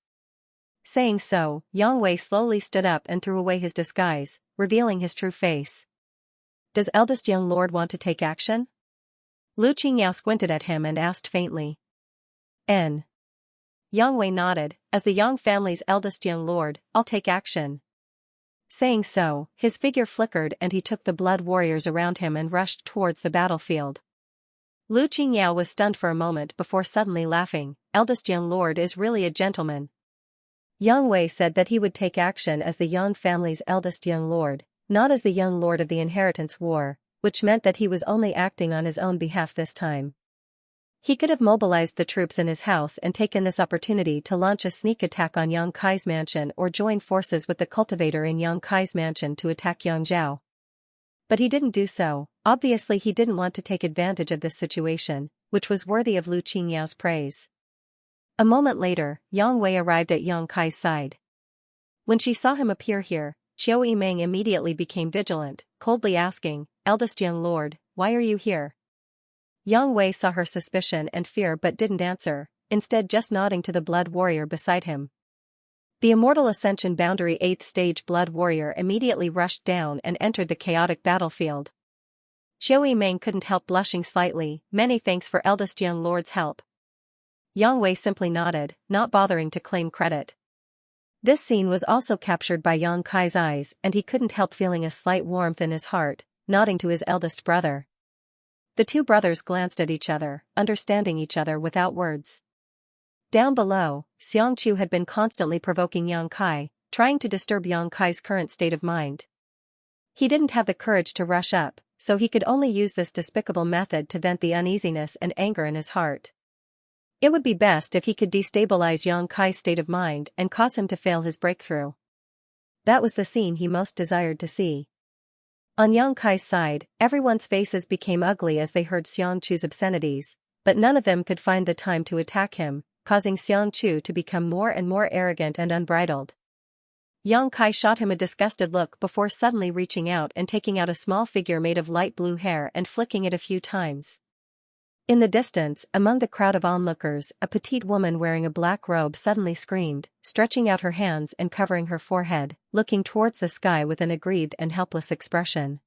Saying so, Yang Wei slowly stood up and threw away his disguise, revealing his true face. "Does eldest young lord want to take action?" Lu Qingyao squinted at him and asked faintly. "N." Yang Wei nodded. "As the Yang family's eldest young lord, I'll take action." Saying so, his figure flickered and he took the blood warriors around him and rushed towards the battlefield. Lu Qingyao was stunned for a moment before suddenly laughing. "Eldest young lord is really a gentleman." Yang Wei said that he would take action as the Yang family's eldest young lord, not as the young lord of the inheritance war, which meant that he was only acting on his own behalf this time. He could have mobilized the troops in his house and taken this opportunity to launch a sneak attack on Yang Kai's mansion or join forces with the cultivator in Yang Kai's mansion to attack Yang Zhao. But he didn't do so. Obviously he didn't want to take advantage of this situation, which was worthy of Lu Qingyao's praise. A moment later, Yang Wei arrived at Yang Kai's side. When she saw him appear here, Qiu Yimeng immediately became vigilant, coldly asking, "Eldest young lord, why are you here?" Yang Wei saw her suspicion and fear but didn't answer, instead just nodding to the blood warrior beside him. The immortal ascension boundary 8th stage blood warrior immediately rushed down and entered the chaotic battlefield. Qiu Yimeng couldn't help blushing slightly. "Many thanks for eldest young lord's help." Yang Wei simply nodded, not bothering to claim credit. This scene was also captured by Yang Kai's eyes and he couldn't help feeling a slight warmth in his heart, nodding to his eldest brother. The two brothers glanced at each other, understanding each other without words. Down below, Xianxia had been constantly provoking Yang Kai, trying to disturb Yang Kai's current state of mind. He didn't have the courage to rush up, so he could only use this despicable method to vent the uneasiness and anger in his heart. It would be best if he could destabilize Yang Kai's state of mind and cause him to fail his breakthrough. That was the scene he most desired to see. On Yang Kai's side, everyone's faces became ugly as they heard Xianxu's obscenities, but none of them could find the time to attack him, causing Xianxu to become more and more arrogant and unbridled. Yang Kai shot him a disgusted look before suddenly reaching out and taking out a small figure made of light blue hair and flicking it a few times. In the distance, among the crowd of onlookers, a petite woman wearing a black robe suddenly screamed, stretching out her hands and covering her forehead, looking towards the sky with an aggrieved and helpless expression.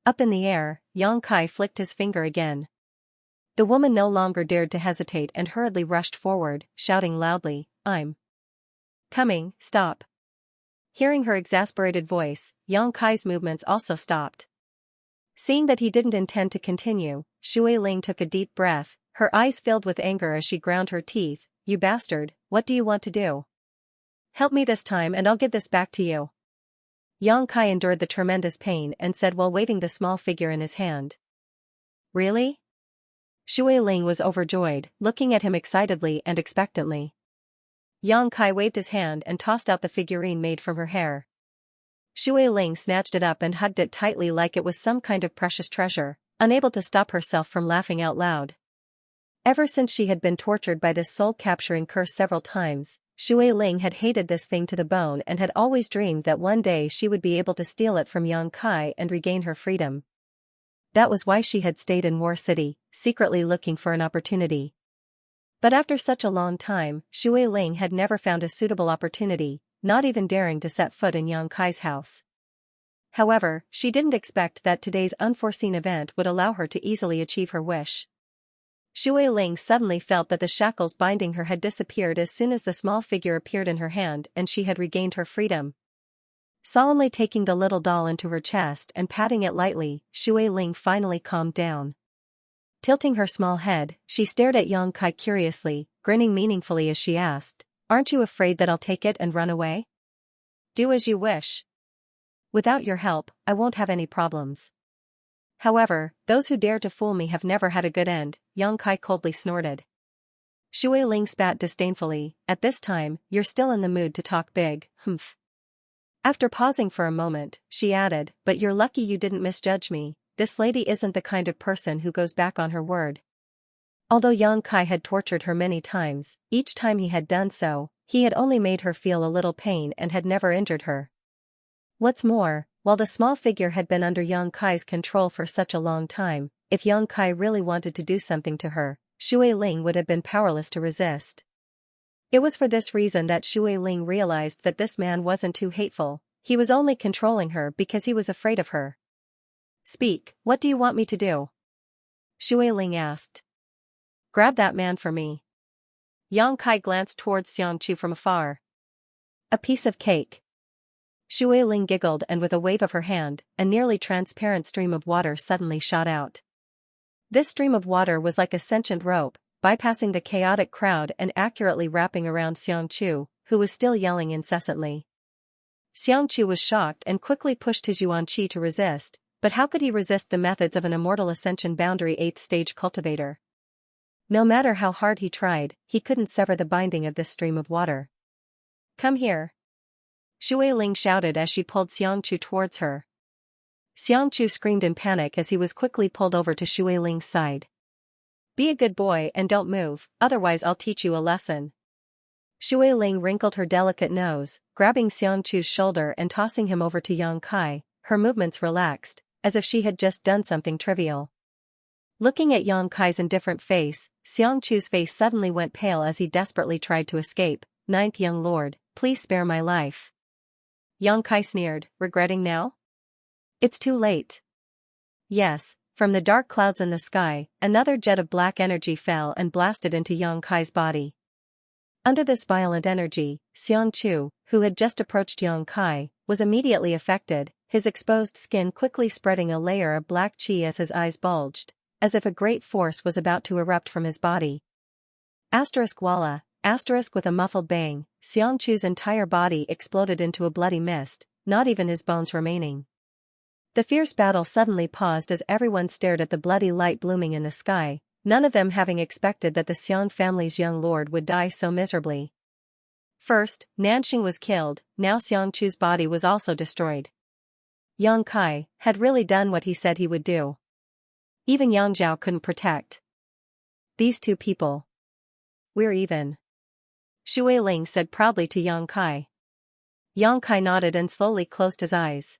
Up in the air, Yang Kai flicked his finger again. The woman no longer dared to hesitate and hurriedly rushed forward, shouting loudly, "I'm coming, stop." Hearing her exasperated voice, Yang Kai's movements also stopped. Seeing that he didn't intend to continue, Shui Ling took a deep breath, her eyes filled with anger as she ground her teeth. "You bastard, what do you want to do? Help me this time and I'll give this back to you." Yang Kai endured the tremendous pain and said while waving the small figure in his hand. "Really?" Shui Ling was overjoyed, looking at him excitedly and expectantly. Yang Kai waved his hand and tossed out the figurine made from her hair. Shui Ling snatched it up and hugged it tightly like it was some kind of precious treasure, unable to stop herself from laughing out loud. Ever since she had been tortured by this soul-capturing curse several times, Shui Ling had hated this thing to the bone and had always dreamed that one day she would be able to steal it from Yang Kai and regain her freedom. That was why she had stayed in War City, secretly looking for an opportunity. But after such a long time, Shui Ling had never found a suitable opportunity, not even daring to set foot in Yang Kai's house. However, she didn't expect that today's unforeseen event would allow her to easily achieve her wish. Shui Ling suddenly felt that the shackles binding her had disappeared as soon as the small figure appeared in her hand and she had regained her freedom. Solemnly taking the little doll into her chest and patting it lightly, Shui Ling finally calmed down. Tilting her small head, she stared at Yang Kai curiously, grinning meaningfully as she asked, "Aren't you afraid that I'll take it and run away?" "Do as you wish. Without your help, I won't have any problems. However, those who dare to fool me have never had a good end," Yang Kai coldly snorted. Shui Ling spat disdainfully, "At this time, you're still in the mood to talk big, humph." After pausing for a moment, she added, "But you're lucky you didn't misjudge me, this lady isn't the kind of person who goes back on her word." Although Yang Kai had tortured her many times, each time he had done so, he had only made her feel a little pain and had never injured her. What's more, while the small figure had been under Yang Kai's control for such a long time, if Yang Kai really wanted to do something to her, Shui Ling would have been powerless to resist. It was for this reason that Shui Ling realized that this man wasn't too hateful, he was only controlling her because he was afraid of her. "Speak, what do you want me to do?" Shui Ling asked. "Grab that man for me." Yang Kai glanced towards Xianxia from afar. "A piece of cake." Shui Ling giggled and with a wave of her hand, a nearly transparent stream of water suddenly shot out. This stream of water was like a sentient rope, bypassing the chaotic crowd and accurately wrapping around Xianxia, who was still yelling incessantly. Xianxia was shocked and quickly pushed his Yuan-Qi to resist, but how could he resist the methods of an immortal ascension boundary 8th stage cultivator? No matter how hard he tried, he couldn't sever the binding of this stream of water. "Come here!" Shui Ling shouted as she pulled Xianxia towards her. Xianxia screamed in panic as he was quickly pulled over to Shui Ling's side. "Be a good boy and don't move, otherwise I'll teach you a lesson." Shui Ling wrinkled her delicate nose, grabbing Xianxia's shoulder and tossing him over to Yang Kai, her movements relaxed, as if she had just done something trivial. Looking at Yang Kai's indifferent face, Xianxia's face suddenly went pale as he desperately tried to escape. "Ninth young lord, please spare my life." Yang Kai sneered, "Regretting now? It's too late." Yes, from the dark clouds in the sky, another jet of black energy fell and blasted into Yang Kai's body. Under this violent energy, Xianxia, who had just approached Yang Kai, was immediately affected, his exposed skin quickly spreading a layer of black qi as his eyes bulged, as if a great force was about to erupt from his body. Voila, with a muffled bang, Xianxia's entire body exploded into a bloody mist, not even his bones remaining. The fierce battle suddenly paused as everyone stared at the bloody light blooming in the sky, none of them having expected that the Xiang family's young lord would die so miserably. First, Nanxing was killed, now Xianxia's body was also destroyed. Yang Kai had really done what he said he would do. Even Yang Zhao couldn't protect these two people. "We're even," Shui Ling said proudly to Yang Kai. Yang Kai nodded and slowly closed his eyes.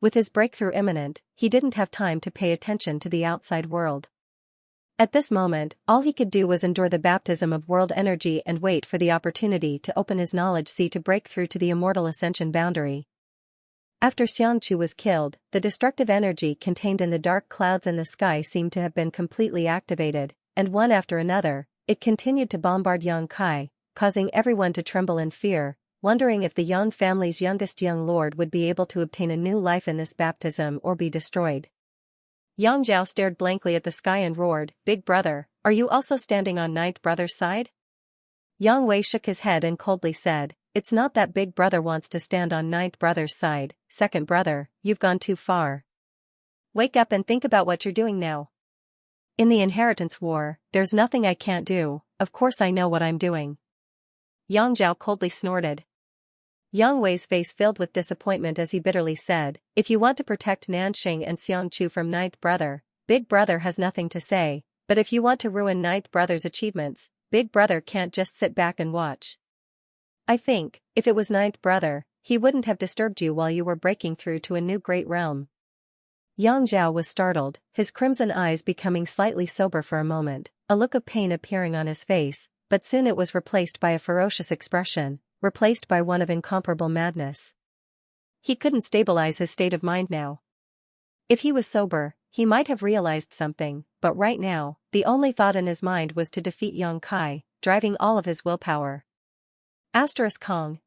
With his breakthrough imminent, he didn't have time to pay attention to the outside world. At this moment, all he could do was endure the baptism of world energy and wait for the opportunity to open his knowledge sea to break through to the immortal ascension boundary. After Xianxia was killed, the destructive energy contained in the dark clouds in the sky seemed to have been completely activated, and one after another, it continued to bombard Yang Kai, causing everyone to tremble in fear, wondering if the Yang family's youngest young lord would be able to obtain a new life in this baptism or be destroyed. Yang Zhao stared blankly at the sky and roared, "Big brother, are you also standing on ninth brother's side?" Yang Wei shook his head and coldly said, "It's not that big brother wants to stand on ninth brother's side, second brother, you've gone too far. Wake up and think about what you're doing now. In the inheritance war, there's nothing I can't do, of course I know what I'm doing." Yang Zhao coldly snorted. Yang Wei's face filled with disappointment as he bitterly said, "If you want to protect Nanxing and Xianxia from ninth brother, big brother has nothing to say, but if you want to ruin ninth brother's achievements, big brother can't just sit back and watch. I think, if it was ninth brother, he wouldn't have disturbed you while you were breaking through to a new great realm." Yang Zhao was startled, his crimson eyes becoming slightly sober for a moment, a look of pain appearing on his face, but soon it was replaced by a ferocious expression, replaced by one of incomparable madness. He couldn't stabilize his state of mind now. If he was sober, he might have realized something, but right now, the only thought in his mind was to defeat Yang Kai, driving all of his willpower. Kong,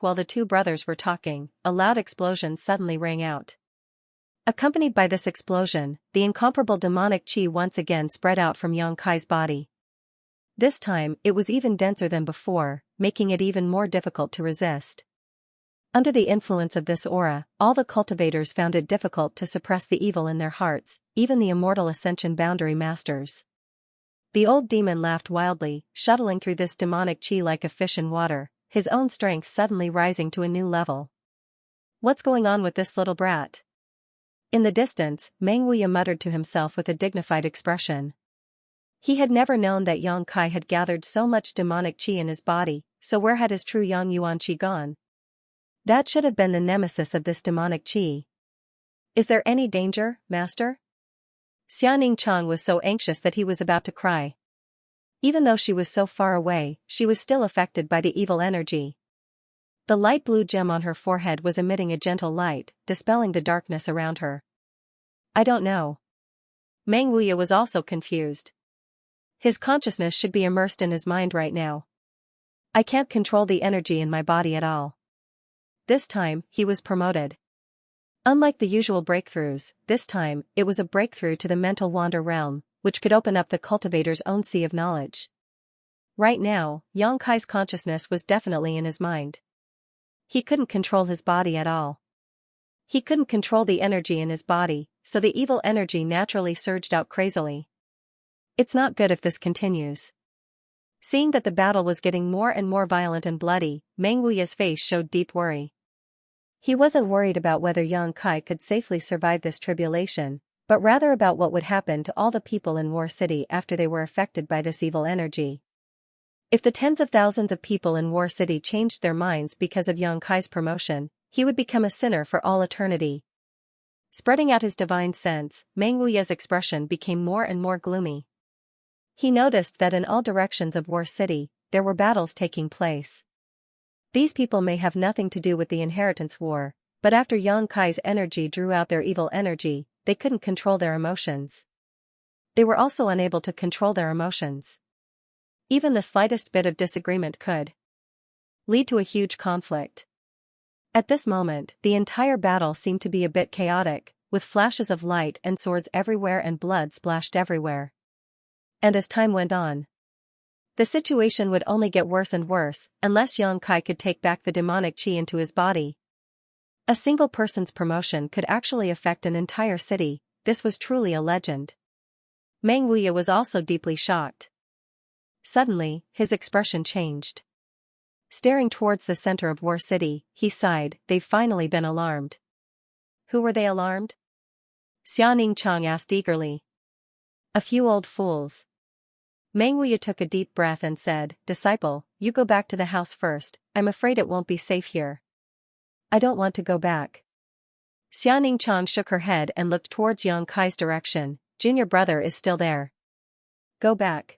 while the two brothers were talking, a loud explosion suddenly rang out. Accompanied by this explosion, the incomparable demonic qi once again spread out from Yang Kai's body. This time, it was even denser than before, making it even more difficult to resist. Under the influence of this aura, all the cultivators found it difficult to suppress the evil in their hearts, even the immortal Ascension Boundary Masters. The old demon laughed wildly, shuttling through this demonic qi like a fish in water, his own strength suddenly rising to a new level. What's going on with this little brat? In the distance, Meng Wuya muttered to himself with a dignified expression. He had never known that Yang Kai had gathered so much demonic qi in his body, so where had his true Yang Yuan qi gone? That should have been the nemesis of this demonic qi. Is there any danger, master? Xianxia was so anxious that he was about to cry. Even though she was so far away, she was still affected by the evil energy. The light blue gem on her forehead was emitting a gentle light, dispelling the darkness around her. I don't know. Meng Wuya was also confused. His consciousness should be immersed in his mind right now. I can't control the energy in my body at all. This time, he was promoted. Unlike the usual breakthroughs, this time, it was a breakthrough to the mental wander realm, which could open up the cultivator's own sea of knowledge. Right now, Yang Kai's consciousness was definitely in his mind. He couldn't control his body at all. He couldn't control the energy in his body, so the evil energy naturally surged out crazily. It's not good if this continues. Seeing that the battle was getting more and more violent and bloody, Meng Wuya's face showed deep worry. He wasn't worried about whether Yang Kai could safely survive this tribulation, but rather about what would happen to all the people in War City after they were affected by this evil energy. If the tens of thousands of people in War City changed their minds because of Yang Kai's promotion, he would become a sinner for all eternity. Spreading out his divine sense, Meng Wuya's expression became more and more gloomy. He noticed that in all directions of War City, there were battles taking place. These people may have nothing to do with the inheritance war, but after Yang Kai's energy drew out their evil energy, they couldn't control their emotions. They were also unable to control their emotions. Even the slightest bit of disagreement could lead to a huge conflict. At this moment, the entire battle seemed to be a bit chaotic, with flashes of light and swords everywhere and blood splashed everywhere. And as time went on, the situation would only get worse and worse, unless Yang Kai could take back the demonic qi into his body. A single person's promotion could actually affect an entire city. This was truly a legend. Meng Wuya was also deeply shocked. Suddenly, his expression changed. Staring towards the center of War City, he sighed, they've finally been alarmed. Who were they alarmed? Xianxia asked eagerly. A few old fools. Meng Wuya took a deep breath and said, Disciple, you go back to the house first, I'm afraid it won't be safe here. I don't want to go back. Xianxia shook her head and looked towards Yang Kai's direction, Junior brother is still there. Go back.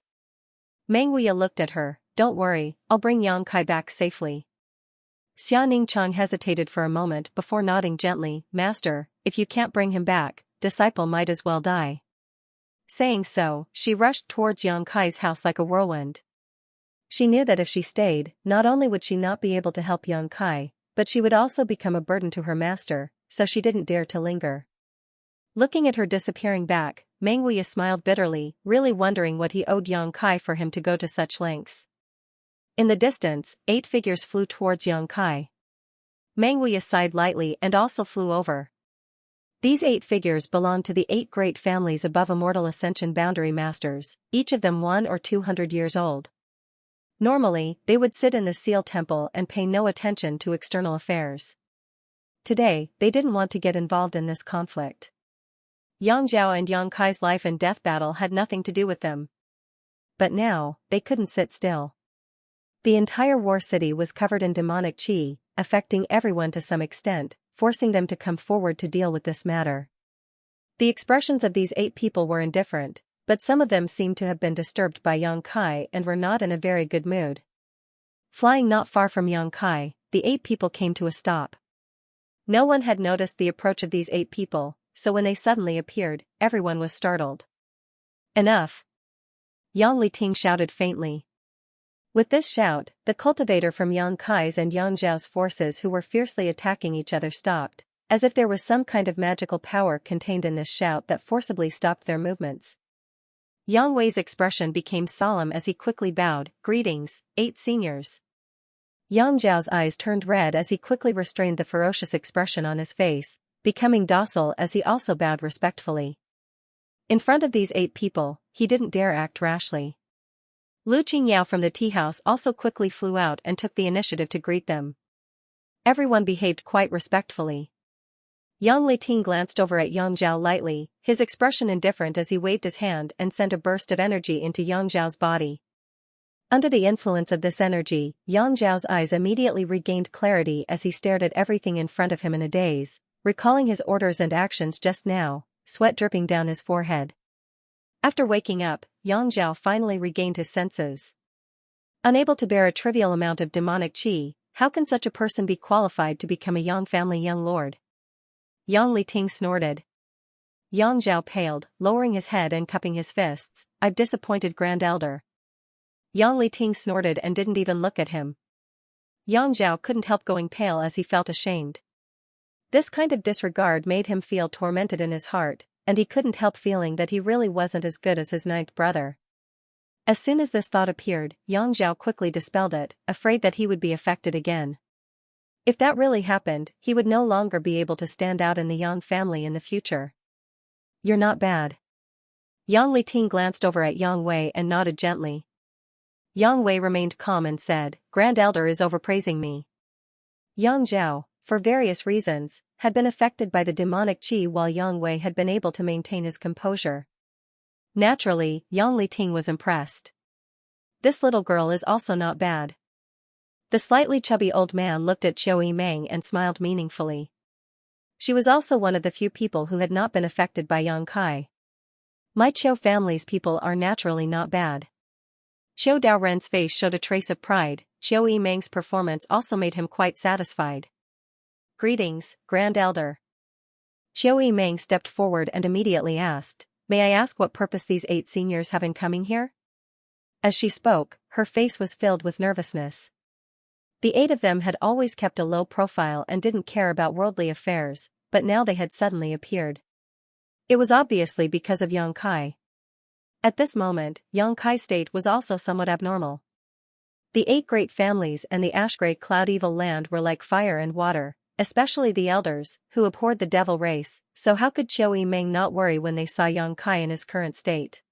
Meng Wuya looked at her, don't worry, I'll bring Yang Kai back safely. Xianxia hesitated for a moment before nodding gently, Master, if you can't bring him back, disciple might as well die. Saying so, she rushed towards Yang Kai's house like a whirlwind. She knew that if she stayed, not only would she not be able to help Yang Kai, but she would also become a burden to her master, so she didn't dare to linger. Looking at her disappearing back, Meng Wuya smiled bitterly, really wondering what he owed Yang Kai for him to go to such lengths. In the distance, 8 figures flew towards Yang Kai. Meng Wuya sighed lightly and also flew over. These 8 figures belonged to the 8 great families above Immortal Ascension Boundary Masters, each of them 100 or 200 years old. Normally, they would sit in the Seal Temple and pay no attention to external affairs. Today, they didn't want to get involved in this conflict. Yang Zhao and Yang Kai's life and death battle had nothing to do with them. But now, they couldn't sit still. The entire War City was covered in demonic qi, affecting everyone to some extent, forcing them to come forward to deal with this matter. The expressions of these 8 people were indifferent, but some of them seemed to have been disturbed by Yang Kai and were not in a very good mood. Flying not far from Yang Kai, the 8 people came to a stop. No one had noticed the approach of these 8 people, so when they suddenly appeared, everyone was startled. Enough! Yang Liting shouted faintly. With this shout, the cultivator from Yang Kai's and Yang Zhao's forces who were fiercely attacking each other stopped, as if there was some kind of magical power contained in this shout that forcibly stopped their movements. Yang Wei's expression became solemn as he quickly bowed. "Greetings, 8 seniors." Yang Zhao's eyes turned red as he quickly restrained the ferocious expression on his face, becoming docile as he also bowed respectfully. In front of these 8 people, he didn't dare act rashly. Lu Qingyao from the tea house also quickly flew out and took the initiative to greet them. Everyone behaved quite respectfully. Yang Liting glanced over at Yang Zhao lightly, his expression indifferent as he waved his hand and sent a burst of energy into Yang Zhao's body. Under the influence of this energy, Yang Zhao's eyes immediately regained clarity as he stared at everything in front of him in a daze, recalling his orders and actions just now, sweat dripping down his forehead. After waking up, Yang Zhao finally regained his senses. Unable to bear a trivial amount of demonic qi, how can such a person be qualified to become a Yang family young lord? Yang Liting snorted. Yang Zhao paled, lowering his head and cupping his fists. "I've disappointed Grand Elder." Yang Liting snorted and didn't even look at him. Yang Zhao couldn't help going pale as he felt ashamed. This kind of disregard made him feel tormented in his heart, and he couldn't help feeling that he really wasn't as good as his 9th brother. As soon as this thought appeared, Yang Zhao quickly dispelled it, afraid that he would be affected again. If that really happened, he would no longer be able to stand out in the Yang family in the future. "You're not bad." Yang Liting glanced over at Yang Wei and nodded gently. Yang Wei remained calm and said, "Grand Elder is overpraising me." Yang Zhao, for various reasons, had been affected by the demonic qi while Yang Wei had been able to maintain his composure. Naturally, Yang Liting was impressed. "This little girl is also not bad." The slightly chubby old man looked at Qiu Yimeng and smiled meaningfully. She was also one of the few people who had not been affected by Yang Kai. "My Qiu family's people are naturally not bad." Qiu Daoren's face showed a trace of pride. Qiu Yimeng's performance also made him quite satisfied. "Greetings, Grand Elder." Qiu Yimeng stepped forward and immediately asked, "May I ask what purpose these 8 seniors have in coming here?" As she spoke, her face was filled with nervousness. The 8 of them had always kept a low profile and didn't care about worldly affairs, but now they had suddenly appeared. It was obviously because of Yang Kai. At this moment, Yang Kai's state was also somewhat abnormal. The 8 great families and the ash-gray cloud evil land were like fire and water, especially the elders, who abhorred the devil race, so how could Qiu Yimeng not worry when they saw Yang Kai in his current state?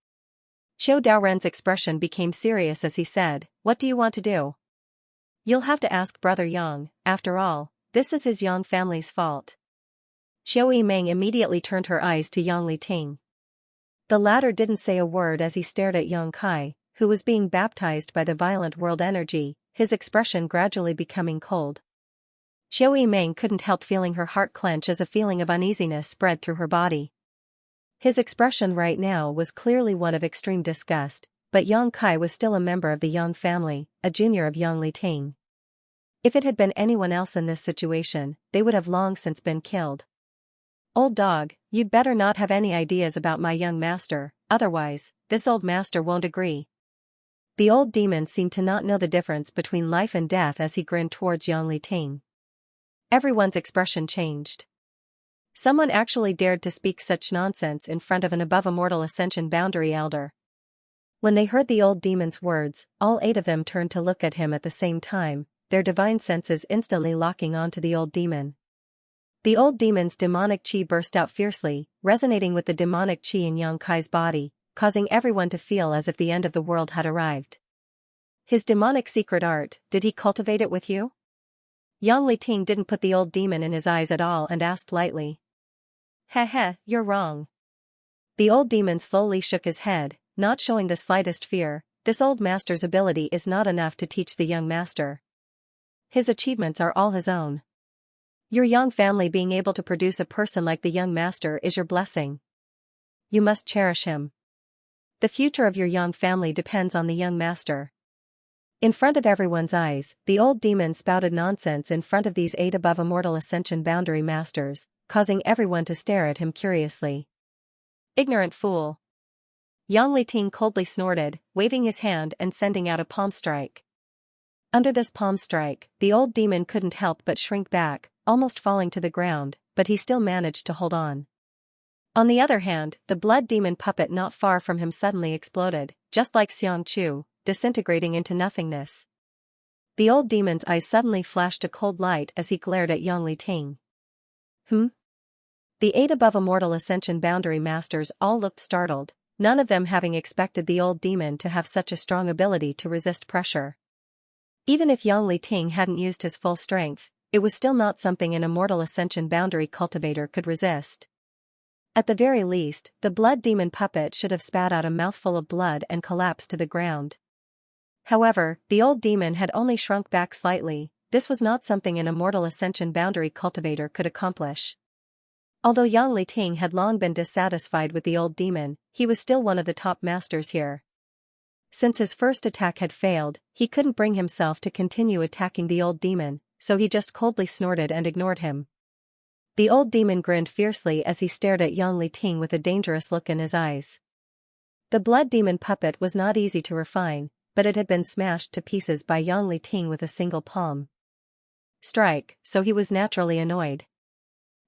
Qiu Daoren's expression became serious as he said, "What do you want to do?" "You'll have to ask Brother Yang, after all, this is his Yang family's fault." Qiu Yimeng immediately turned her eyes to Yang Liting. The latter didn't say a word as he stared at Yang Kai, who was being baptized by the violent world energy, his expression gradually becoming cold. Qiu Yimeng couldn't help feeling her heart clench as a feeling of uneasiness spread through her body. His expression right now was clearly one of extreme disgust, but Yang Kai was still a member of the Yang family, a junior of Yang Liting. If it had been anyone else in this situation, they would have long since been killed. "Old dog, you'd better not have any ideas about my young master, otherwise, this old master won't agree." The old demon seemed to not know the difference between life and death as he grinned towards Yang Liting. Everyone's expression changed. Someone actually dared to speak such nonsense in front of an above-immortal ascension boundary elder. When they heard the old demon's words, all 8 of them turned to look at him at the same time, their divine senses instantly locking onto the old demon. The old demon's demonic qi burst out fiercely, resonating with the demonic qi in Yang Kai's body, causing everyone to feel as if the end of the world had arrived. "His demonic secret art, did he cultivate it with you?" Yang Liting didn't put the old demon in his eyes at all and asked lightly. "Heh, you're wrong." The old demon slowly shook his head, not showing the slightest fear. "This old master's ability is not enough to teach the young master. His achievements are all his own. Your young family being able to produce a person like the young master is your blessing. You must cherish him. The future of your young family depends on the young master. In front of everyone's eyes, the old demon spouted nonsense in front of these 8 above immortal ascension boundary masters, causing everyone to stare at him curiously. Ignorant fool. Yang Liting coldly snorted, waving his hand and sending out a palm strike. Under this palm strike, the old demon couldn't help but shrink back, almost falling to the ground, but he still managed to hold on. On the other hand, the blood demon puppet not far from him suddenly exploded, just like Xianxia, disintegrating into nothingness. The old demon's eyes suddenly flashed a cold light as he glared at Yang Liting. The 8 above immortal ascension boundary masters all looked startled, none of them having expected the old demon to have such a strong ability to resist pressure. Even if Yang Liting hadn't used his full strength, it was still not something an immortal ascension boundary cultivator could resist. At the very least, the blood demon puppet should have spat out a mouthful of blood and collapsed to the ground. However, the old demon had only shrunk back slightly. This was not something an immortal ascension boundary cultivator could accomplish. Although Yang Liting had long been dissatisfied with the old demon, he was still one of the top masters here. Since his first attack had failed, he couldn't bring himself to continue attacking the old demon, so he just coldly snorted and ignored him. The old demon grinned fiercely as he stared at Yang Liting with a dangerous look in his eyes. The blood demon puppet was not easy to refine, but it had been smashed to pieces by Yang Liting with a single palm strike, so he was naturally annoyed.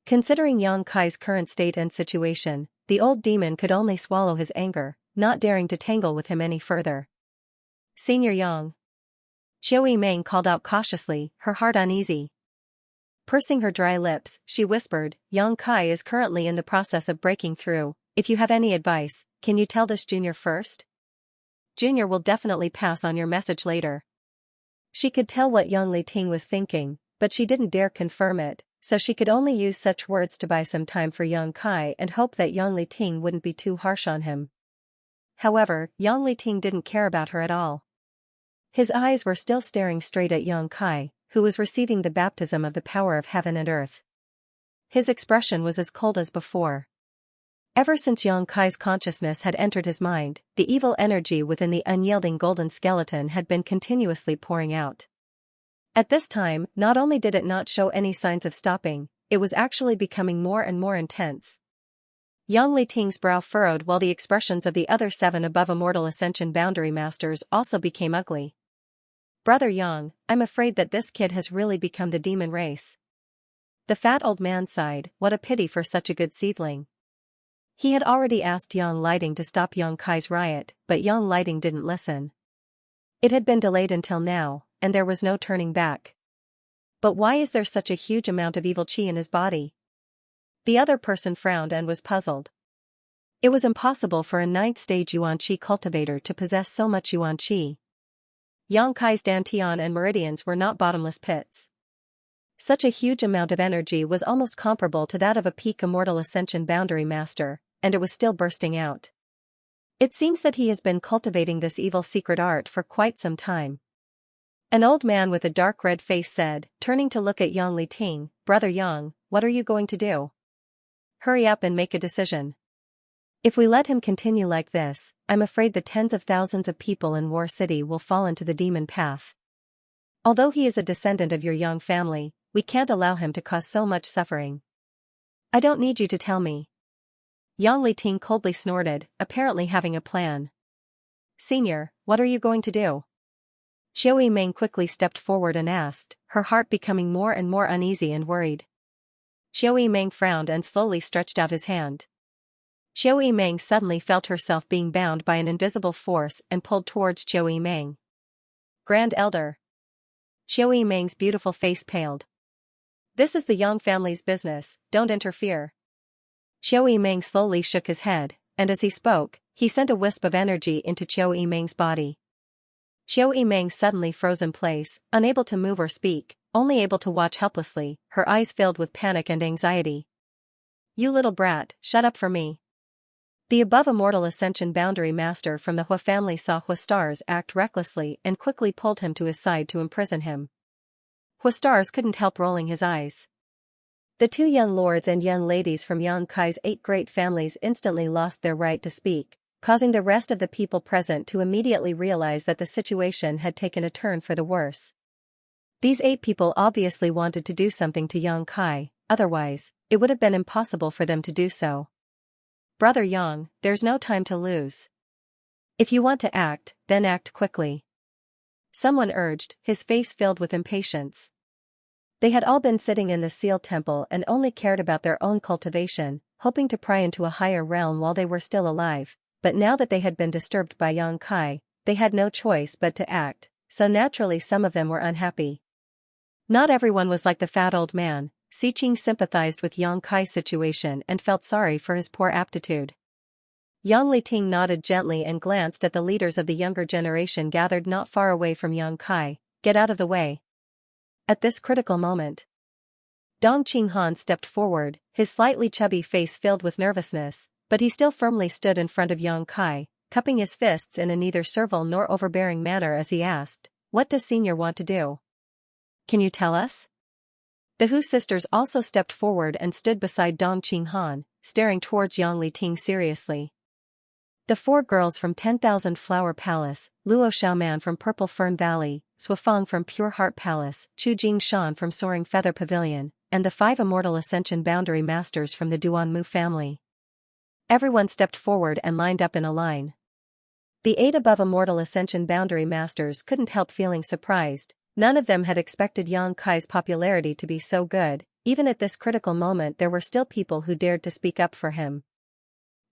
Considering Yang Kai's current state and situation, the old demon could only swallow his anger, not daring to tangle with him any further. Senior Yang. Qiu Meng called out cautiously, her heart uneasy. Pursing her dry lips, she whispered, Yang Kai is currently in the process of breaking through. If you have any advice, can you tell this junior first? Junior will definitely pass on your message later. She could tell what Yang Liting was thinking, but she didn't dare confirm it, so she could only use such words to buy some time for Yang Kai and hope that Yang Liting wouldn't be too harsh on him. However, Yang Liting didn't care about her at all. His eyes were still staring straight at Yang Kai, who was receiving the baptism of the power of heaven and earth. His expression was as cold as before. Ever since Yang Kai's consciousness had entered his mind, the evil energy within the unyielding golden skeleton had been continuously pouring out. At this time, not only did it not show any signs of stopping, it was actually becoming more and more intense. Yang Liting's brow furrowed while the expressions of the other 7 above immortal ascension boundary masters also became ugly. Brother Yang, I'm afraid that this kid has really become the demon race. The fat old man sighed, what a pity for such a good seedling. He had already asked Yang Liting to stop Yang Kai's riot, but Yang Liting didn't listen. It had been delayed until now, and there was no turning back. But why is there such a huge amount of evil qi in his body? The other person frowned and was puzzled. It was impossible for a 9th stage Yuan qi cultivator to possess so much Yuan qi. Yang Kai's dantian and meridians were not bottomless pits. Such a huge amount of energy was almost comparable to that of a peak immortal ascension boundary master, and it was still bursting out. It seems that he has been cultivating this evil secret art for quite some time. An old man with a dark red face said, turning to look at Yang Liting, Brother Yang, what are you going to do? Hurry up and make a decision. If we let him continue like this, I'm afraid the tens of thousands of people in War City will fall into the demon path. Although he is a descendant of your Yang family, we can't allow him to cause so much suffering. I don't need you to tell me. Yang Liting coldly snorted, apparently having a plan. Senior, what are you going to do? Qiu Meng quickly stepped forward and asked, her heart becoming more and more uneasy and worried. Qiu Meng frowned and slowly stretched out his hand. Qiu Meng suddenly felt herself being bound by an invisible force and pulled towards Qiu Meng. Grand Elder. Qiu Meng's beautiful face paled. This is the Yang family's business, don't interfere. Qiu Meng slowly shook his head, and as he spoke, he sent a wisp of energy into Qiu Meng's body. Qiu Meng suddenly froze in place, unable to move or speak, only able to watch helplessly, her eyes filled with panic and anxiety. You little brat, shut up for me. The above immortal ascension boundary master from the Hua family saw Hua Stars act recklessly and quickly pulled him to his side to imprison him. Hua Stars couldn't help rolling his eyes. The two young lords and young ladies from Yang Kai's 8 great families instantly lost their right to speak, causing the rest of the people present to immediately realize that the situation had taken a turn for the worse. These 8 people obviously wanted to do something to Yang Kai, otherwise, it would have been impossible for them to do so. Brother Yang, there's no time to lose. If you want to act, then act quickly. Someone urged, his face filled with impatience. They had all been sitting in the sealed temple and only cared about their own cultivation, hoping to pry into a higher realm while they were still alive, but now that they had been disturbed by Yang Kai, they had no choice but to act, so naturally some of them were unhappy. Not everyone was like the fat old man. Xiqing sympathized with Yang Kai's situation and felt sorry for his poor aptitude. Yang Liting nodded gently and glanced at the leaders of the younger generation gathered not far away from Yang Kai. Get out of the way. At this critical moment, Dong Qinghan stepped forward, his slightly chubby face filled with nervousness, but he still firmly stood in front of Yang Kai, cupping his fists in a neither servile nor overbearing manner as he asked, "What does Senior want to do? Can you tell us?" The Hu sisters also stepped forward and stood beside Dong Qinghan, staring towards Yang Liting seriously. The 4 girls from 10,000 Flower Palace, Luo Xiaoman from Purple Fern Valley, Suifang from Pure Heart Palace, Chu Jingshan from Soaring Feather Pavilion, and the 5 Immortal Ascension Boundary Masters from the Duanmu family. Everyone stepped forward and lined up in a line. The 8 above Immortal Ascension Boundary Masters couldn't help feeling surprised. None of them had expected Yang Kai's popularity to be so good. Even at this critical moment there were still people who dared to speak up for him.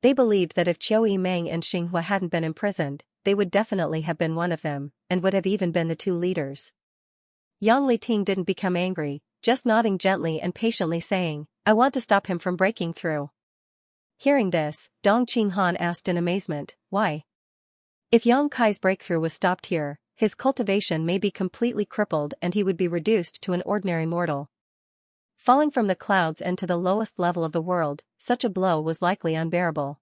They believed that if Qiu Yimeng and Xinghua hadn't been imprisoned, they would definitely have been one of them, and would have even been the 2 leaders. Yang Liting didn't become angry, just nodding gently and patiently saying, "I want to stop him from breaking through." Hearing this, Dong Qinghan asked in amazement, "Why? If Yang Kai's breakthrough was stopped here, his cultivation may be completely crippled and he would be reduced to an ordinary mortal. Falling from the clouds and to the lowest level of the world, such a blow was likely unbearable."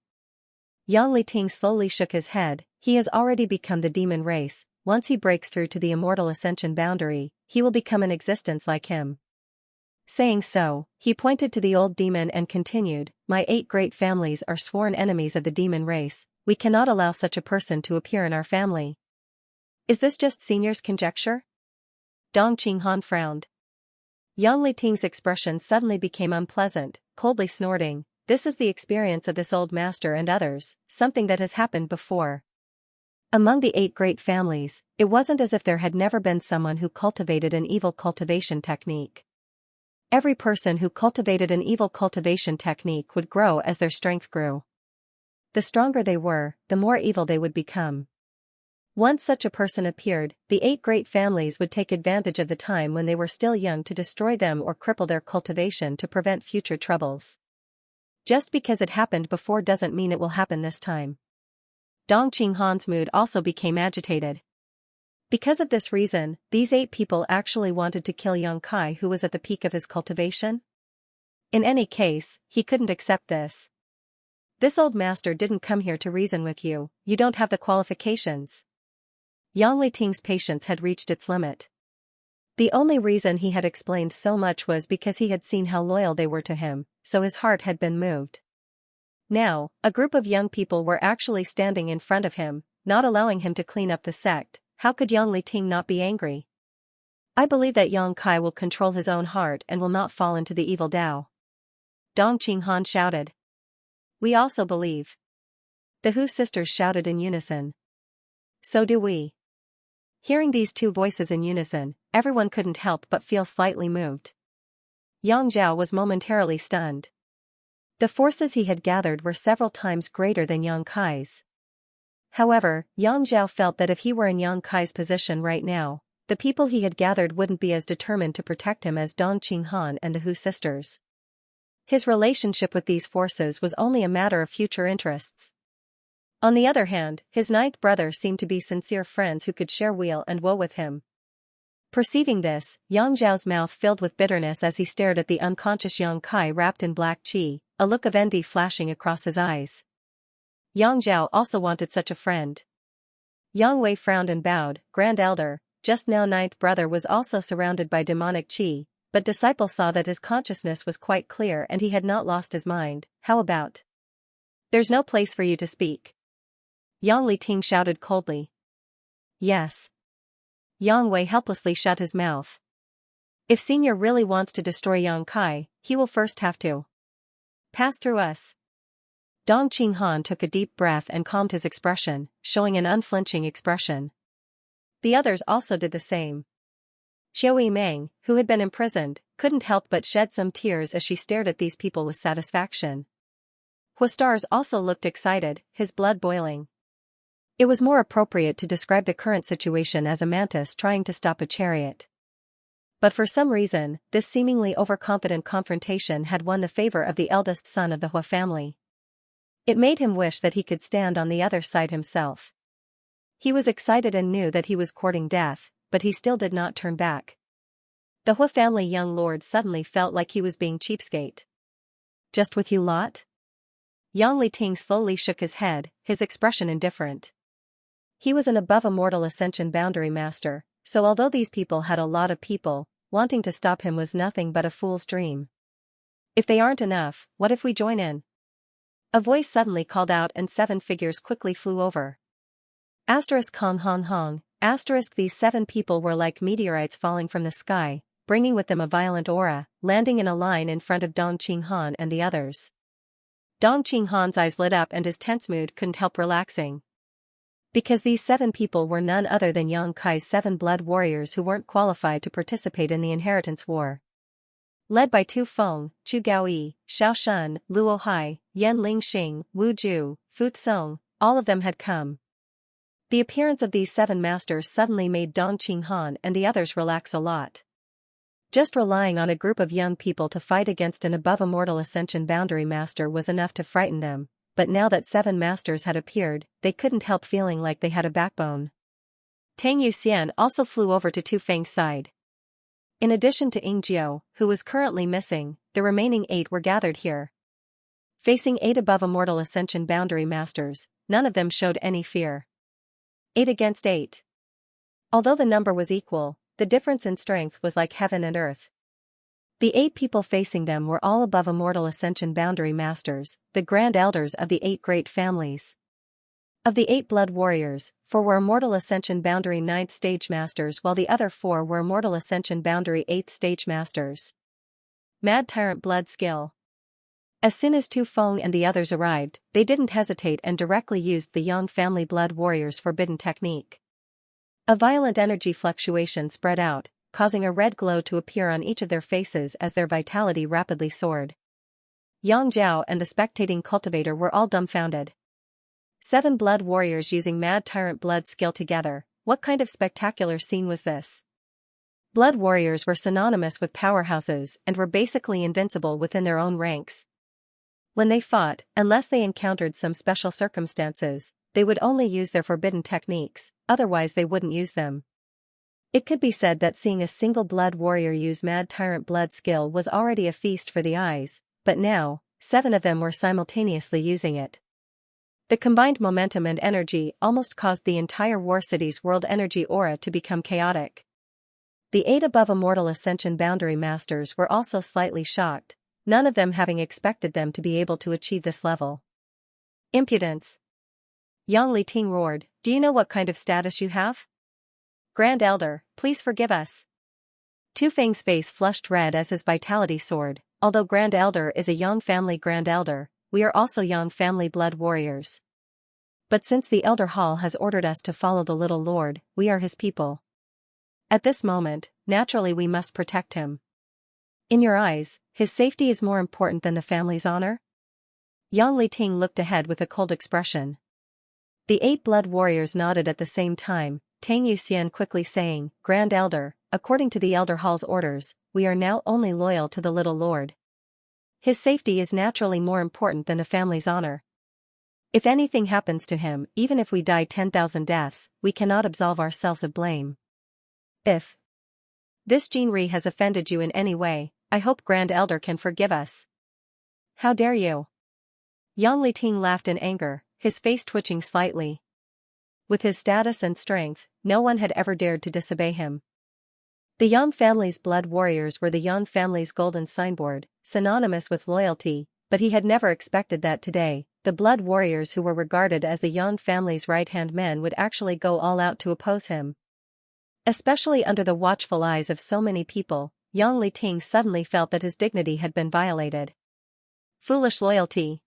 Yang Liting slowly shook his head. He has already become the demon race. Once he breaks through to the immortal ascension boundary, he will become an existence like him. Saying so, he pointed to the old demon and continued, "My 8 great families are sworn enemies of the demon race. We cannot allow such a person to appear in our family." "Is this just Senior's conjecture?" Dong Qinghan frowned. Yang Liting's expression suddenly became unpleasant, coldly snorting, "This is the experience of this old master and others, something that has happened before. Among the 8 great families, it wasn't as if there had never been someone who cultivated an evil cultivation technique. Every person who cultivated an evil cultivation technique would grow as their strength grew. The stronger they were, the more evil they would become. Once such a person appeared, the 8 great families would take advantage of the time when they were still young to destroy them or cripple their cultivation to prevent future troubles. Just because it happened before doesn't mean it will happen this time." Dong Qinghan's mood also became agitated. Because of this reason, these 8 people actually wanted to kill Yang Kai, who was at the peak of his cultivation? In any case, he couldn't accept this. "This old master didn't come here to reason with you. You don't have the qualifications." Yang Liting's patience had reached its limit. The only reason he had explained so much was because he had seen how loyal they were to him, so his heart had been moved. Now, a group of young people were actually standing in front of him, not allowing him to clean up the sect. How could Yang Liting not be angry? "I believe that Yang Kai will control his own heart and will not fall into the evil Tao," Dong Qinghan shouted. "We also believe." The Hu sisters shouted in unison. "So do we." Hearing these 2 voices in unison, everyone couldn't help but feel slightly moved. Yang Zhao was momentarily stunned. The forces he had gathered were several times greater than Yang Kai's. However, Yang Zhao felt that if he were in Yang Kai's position right now, the people he had gathered wouldn't be as determined to protect him as Dong Qinghan and the Hu sisters. His relationship with these forces was only a matter of future interests. On the other hand, his 9th brother seemed to be sincere friends who could share weal and woe with him. Perceiving this, Yang Zhao's mouth filled with bitterness as he stared at the unconscious Yang Kai wrapped in black qi, a look of envy flashing across his eyes. Yang Zhao also wanted such a friend. Yang Wei frowned and bowed. "Grand Elder, just now 9th brother was also surrounded by demonic qi. But disciple saw that his consciousness was quite clear and he had not lost his mind. How about? There's no place for you to speak. Yang Liting shouted coldly. Yes. Yang Wei helplessly shut his mouth. If Senior really wants to destroy Yang Kai, he will first have to pass through us. Dong Qinghan took a deep breath and calmed his expression, showing an unflinching expression. The others also did the same. Xiao Meng, who had been imprisoned, couldn't help but shed some tears as she stared at these people with satisfaction. Huastars also looked excited, his blood boiling. It was more appropriate to describe the current situation as a mantis trying to stop a chariot. But for some reason, this seemingly overconfident confrontation had won the favor of the eldest son of the Hua family. It made him wish that he could stand on the other side himself. He was excited and knew that he was courting death, but he still did not turn back. The Hua family young lord suddenly felt like he was being cheapskate. Just with you lot? Yang Liting slowly shook his head, his expression indifferent. He was an above-immortal ascension boundary master, so although these people had a lot of people, wanting to stop him was nothing but a fool's dream. If they aren't enough, what if we join in? A voice suddenly called out and 7 figures quickly flew over. Hong Hong Hong, these 7 people were like meteorites falling from the sky, bringing with them a violent aura, landing in a line in front of Dong Qinghan and the others. Dong Qinghan's eyes lit up and his tense mood couldn't help relaxing. Because these 7 people were none other than Yang Kai's 7 blood warriors who weren't qualified to participate in the inheritance war. Led by Tu Feng, Chu Gaoyi, Xiao Shun, Luo Hai, Yan Lingxing, Wu Ju, Fu Tsong, all of them had come. The appearance of these 7 masters suddenly made Dong Qinghan and the others relax a lot. Just relying on a group of young people to fight against an above-immortal ascension boundary master was enough to frighten them, but now that 7 masters had appeared, they couldn't help feeling like they had a backbone. Tang Yuxian also flew over to Tu Feng's side. In addition to Ying Jiao, who was currently missing, the remaining 8 were gathered here. Facing 8 above-immortal ascension boundary masters, none of them showed any fear. 8 against 8. Although the number was equal, the difference in strength was like heaven and earth. The 8 people facing them were all above immortal ascension boundary masters, the grand elders of the 8 great families. Of the 8 blood warriors, 4 were immortal ascension boundary 9th stage masters while the other 4 were immortal ascension boundary 8th stage masters. Mad Tyrant blood skill. As soon as Tu Feng and the others arrived, they didn't hesitate and directly used the Yang family blood warriors' forbidden technique. A violent energy fluctuation spread out, causing a red glow to appear on each of their faces as their vitality rapidly soared. Yang Jiao and the spectating cultivator were all dumbfounded. 7 blood warriors using Mad Tyrant blood skill together, what kind of spectacular scene was this? Blood warriors were synonymous with powerhouses and were basically invincible within their own ranks. When they fought, unless they encountered some special circumstances, they would only use their forbidden techniques, otherwise they wouldn't use them. It could be said that seeing a single blood warrior use Mad Tyrant blood skill was already a feast for the eyes, but now, 7 of them were simultaneously using it. The combined momentum and energy almost caused the entire War City's world energy aura to become chaotic. The 8 above immortal ascension boundary masters were also slightly shocked, none of them having expected them to be able to achieve this level. Impudence! Yang Liting roared, do you know what kind of status you have? Grand Elder, please forgive us. Tu Feng's face flushed red as his vitality soared. Although Grand Elder is a Yang family Grand Elder, we are also Yang family blood warriors. But since the Elder Hall has ordered us to follow the Little Lord, we are his people. At this moment, naturally we must protect him. In your eyes, his safety is more important than the family's honor? Yang Liting looked ahead with a cold expression. The 8 blood warriors nodded at the same time, Tang Yuxian quickly saying, Grand Elder, according to the Elder Hall's orders, we are now only loyal to the Little Lord. His safety is naturally more important than the family's honor. If anything happens to him, even if we die 10,000 deaths, we cannot absolve ourselves of blame. If this Jinri has offended you in any way, I hope Grand Elder can forgive us. How dare you? Yang Liting laughed in anger, his face twitching slightly. With his status and strength, no one had ever dared to disobey him. The Yang family's blood warriors were the Yang family's golden signboard, synonymous with loyalty, but he had never expected that today, the blood warriors who were regarded as the Yang family's right-hand men would actually go all out to oppose him. Especially under the watchful eyes of so many people, Yang Liting suddenly felt that his dignity had been violated. Foolish loyalty.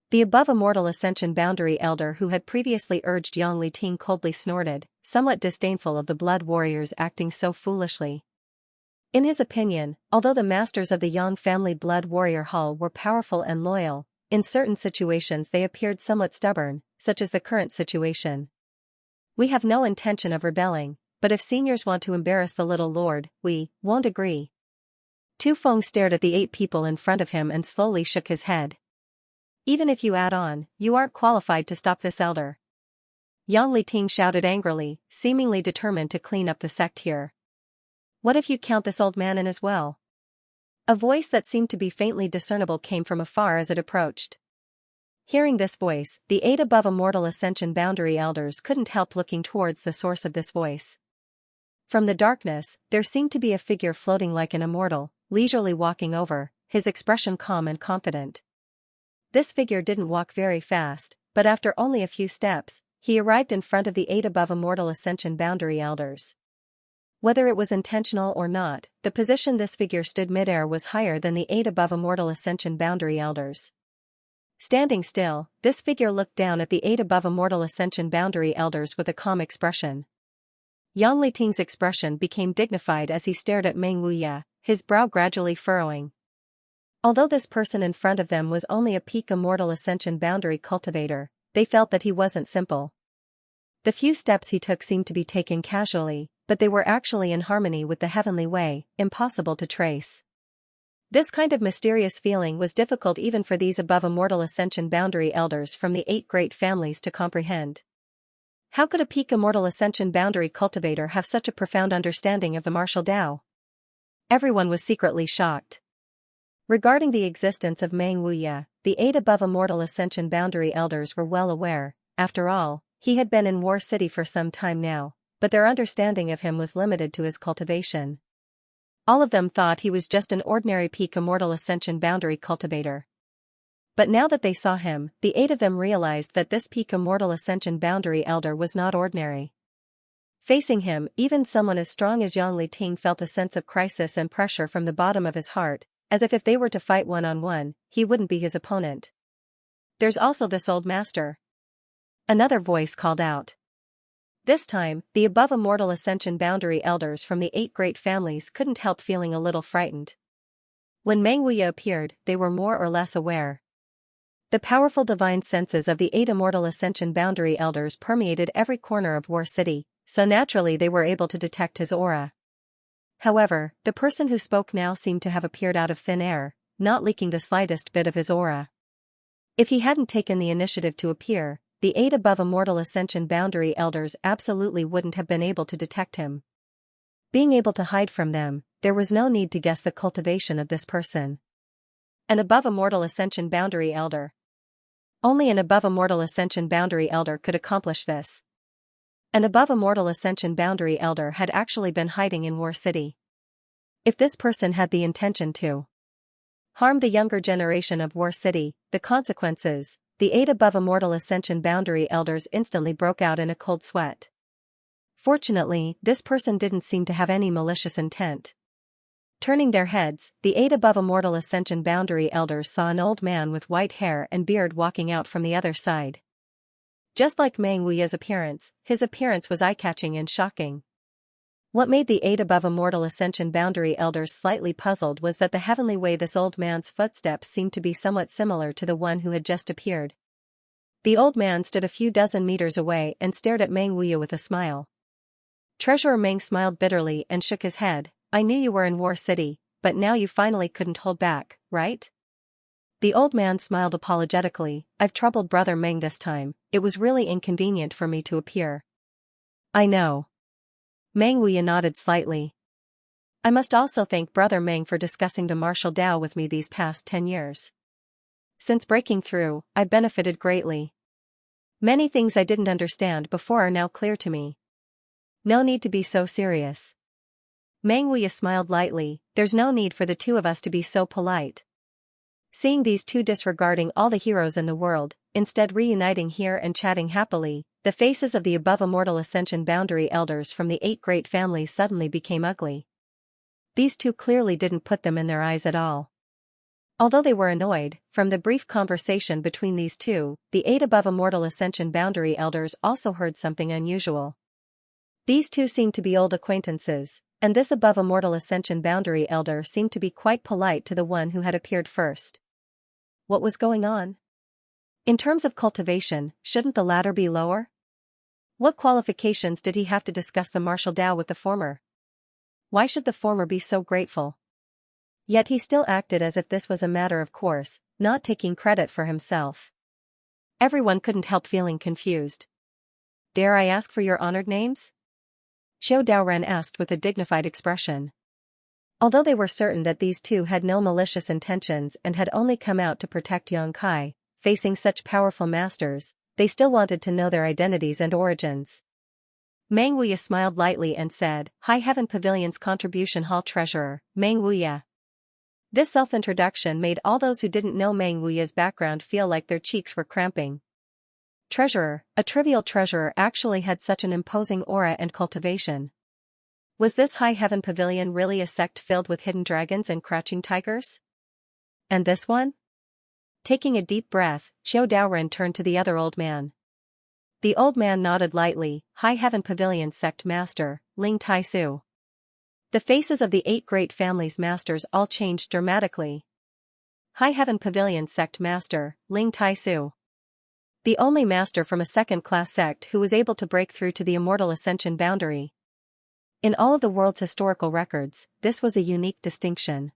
The above immortal ascension boundary elder who had previously urged Yang Liting coldly snorted, somewhat disdainful of the blood warriors acting so foolishly. In his opinion, although the masters of the Yang family blood warrior hall were powerful and loyal, in certain situations they appeared somewhat stubborn, such as the current situation. We have no intention of rebelling, but if seniors want to embarrass the little lord, we won't agree. Tu Feng stared at the 8 people in front of him and slowly shook his head. Even if you add on, you aren't qualified to stop this elder. Yang Liting shouted angrily, seemingly determined to clean up the sect here. What if you count this old man in as well? A voice that seemed to be faintly discernible came from afar as it approached. Hearing this voice, the 8 above immortal ascension boundary elders couldn't help looking towards the source of this voice. From the darkness, there seemed to be a figure floating like an immortal, leisurely walking over, his expression calm and confident. This figure didn't walk very fast, but after only a few steps, he arrived in front of the 8 above immortal ascension boundary elders. Whether it was intentional or not, the position this figure stood midair was higher than the 8 above immortal ascension boundary elders. Standing still, this figure looked down at the 8 above immortal ascension boundary elders with a calm expression. Yang Liting's expression became dignified as he stared at Meng Wuya, his brow gradually furrowing. Although this person in front of them was only a peak immortal ascension boundary cultivator, they felt that he wasn't simple. The few steps he took seemed to be taken casually, but they were actually in harmony with the heavenly way, impossible to trace. This kind of mysterious feeling was difficult even for these above immortal ascension boundary elders from the 8 great families to comprehend. How could a peak immortal ascension boundary cultivator have such a profound understanding of the martial Tao? Everyone was secretly shocked. Regarding the existence of Meng Wuya, the 8 above immortal ascension boundary elders were well aware. After all, he had been in War City for some time now, but their understanding of him was limited to his cultivation. All of them thought he was just an ordinary peak immortal ascension boundary cultivator. But now that they saw him, the 8 of them realized that this peak immortal ascension boundary elder was not ordinary. Facing him, even someone as strong as Yang Liting felt a sense of crisis and pressure from the bottom of his heart, as if they were to fight one-on-one, he wouldn't be his opponent. There's also this old master. Another voice called out. This time, the above immortal ascension boundary elders from the 8 great families couldn't help feeling a little frightened. When Meng Wuya appeared, they were more or less aware. The powerful divine senses of the 8 immortal ascension boundary elders permeated every corner of War City, so naturally they were able to detect his aura. However, the person who spoke now seemed to have appeared out of thin air, not leaking the slightest bit of his aura. If he hadn't taken the initiative to appear, the 8 above immortal ascension boundary elders absolutely wouldn't have been able to detect him. Being able to hide from them, there was no need to guess the cultivation of this person. An above immortal ascension boundary elder. Only an above immortal ascension boundary elder could accomplish this. An above immortal ascension boundary elder had actually been hiding in War City. If this person had the intention to harm the younger generation of War City, the consequences, the 8 above immortal ascension boundary elders instantly broke out in a cold sweat. Fortunately, this person didn't seem to have any malicious intent. Turning their heads, the 8 above immortal ascension boundary elders saw an old man with white hair and beard walking out from the other side. Just like Meng Wuya's appearance, his appearance was eye-catching and shocking. What made the 8 above immortal ascension boundary elders slightly puzzled was that the heavenly way this old man's footsteps seemed to be somewhat similar to the one who had just appeared. The old man stood a few dozen meters away and stared at Meng Wuya with a smile. Treasurer Meng smiled bitterly and shook his head. I knew you were in War City, but now you finally couldn't hold back, right? The old man smiled apologetically. I've troubled Brother Meng this time, it was really inconvenient for me to appear. I know. Meng Wuya nodded slightly. I must also thank Brother Meng for discussing the martial Tao with me these past 10 years. Since breaking through, I've benefited greatly. Many things I didn't understand before are now clear to me. No need to be so serious. Meng Wuya smiled lightly, there's no need for the two of us to be so polite. Seeing these two disregarding all the heroes in the world, instead reuniting here and chatting happily, the faces of the above immortal ascension boundary elders from the 8 great families suddenly became ugly. These two clearly didn't put them in their eyes at all. Although they were annoyed, from the brief conversation between these two, the 8 above immortal ascension boundary elders also heard something unusual. These two seemed to be old acquaintances, and this above immortal ascension boundary elder seemed to be quite polite to the one who had appeared first. What was going on? In terms of cultivation, shouldn't the latter be lower? What qualifications did he have to discuss the martial Tao with the former? Why should the former be so grateful? Yet he still acted as if this was a matter of course, not taking credit for himself. Everyone couldn't help feeling confused. Dare I ask for your honored names? Xiao Daoren asked with a dignified expression. Although they were certain that these two had no malicious intentions and had only come out to protect Yang Kai, facing such powerful masters, they still wanted to know their identities and origins. Meng Wuya smiled lightly and said, High Heaven Pavilion's Contribution Hall Treasurer, Meng Wuya. This self-introduction made all those who didn't know Meng Wuya's background feel like their cheeks were cramping. Treasurer, a trivial treasurer actually had such an imposing aura and cultivation. Was this High Heaven Pavilion really a sect filled with hidden dragons and crouching tigers? And this one? Taking a deep breath, Xiao Daoren turned to the other old man. The old man nodded lightly, High Heaven Pavilion Sect Master, Ling Tai Su. The faces of the 8 great families' masters all changed dramatically. High Heaven Pavilion Sect Master, Ling Tai Su. The only master from a second-class sect who was able to break through to the immortal ascension boundary. In all of the world's historical records, this was a unique distinction.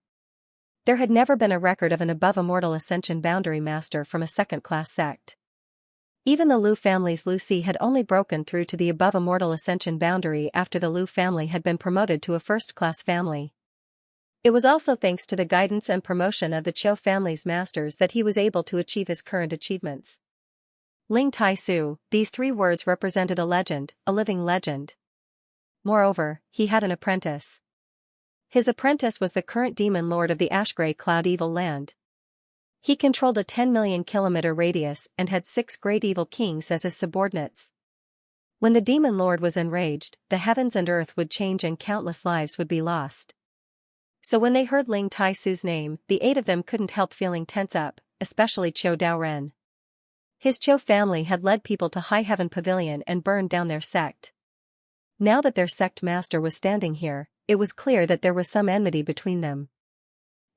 There had never been a record of an above immortal ascension boundary master from a second-class sect. Even the Lu family's Lu Si had only broken through to the above immortal ascension boundary after the Lu family had been promoted to a first-class family. It was also thanks to the guidance and promotion of the Qiu family's masters that he was able to achieve his current achievements. Ling Tai Su, these 3 words represented a legend, a living legend. Moreover, he had an apprentice. His apprentice was the current demon lord of the Ashgrey Cloud Evil Land. He controlled a 10 million kilometer radius and had 6 great evil kings as his subordinates. When the demon lord was enraged, the heavens and earth would change and countless lives would be lost. So when they heard Ling Tai Su's name, the 8 of them couldn't help feeling tense up, especially Qiu Daoren. His Qiu family had led people to High Heaven Pavilion and burned down their sect. Now that their sect master was standing here, it was clear that there was some enmity between them.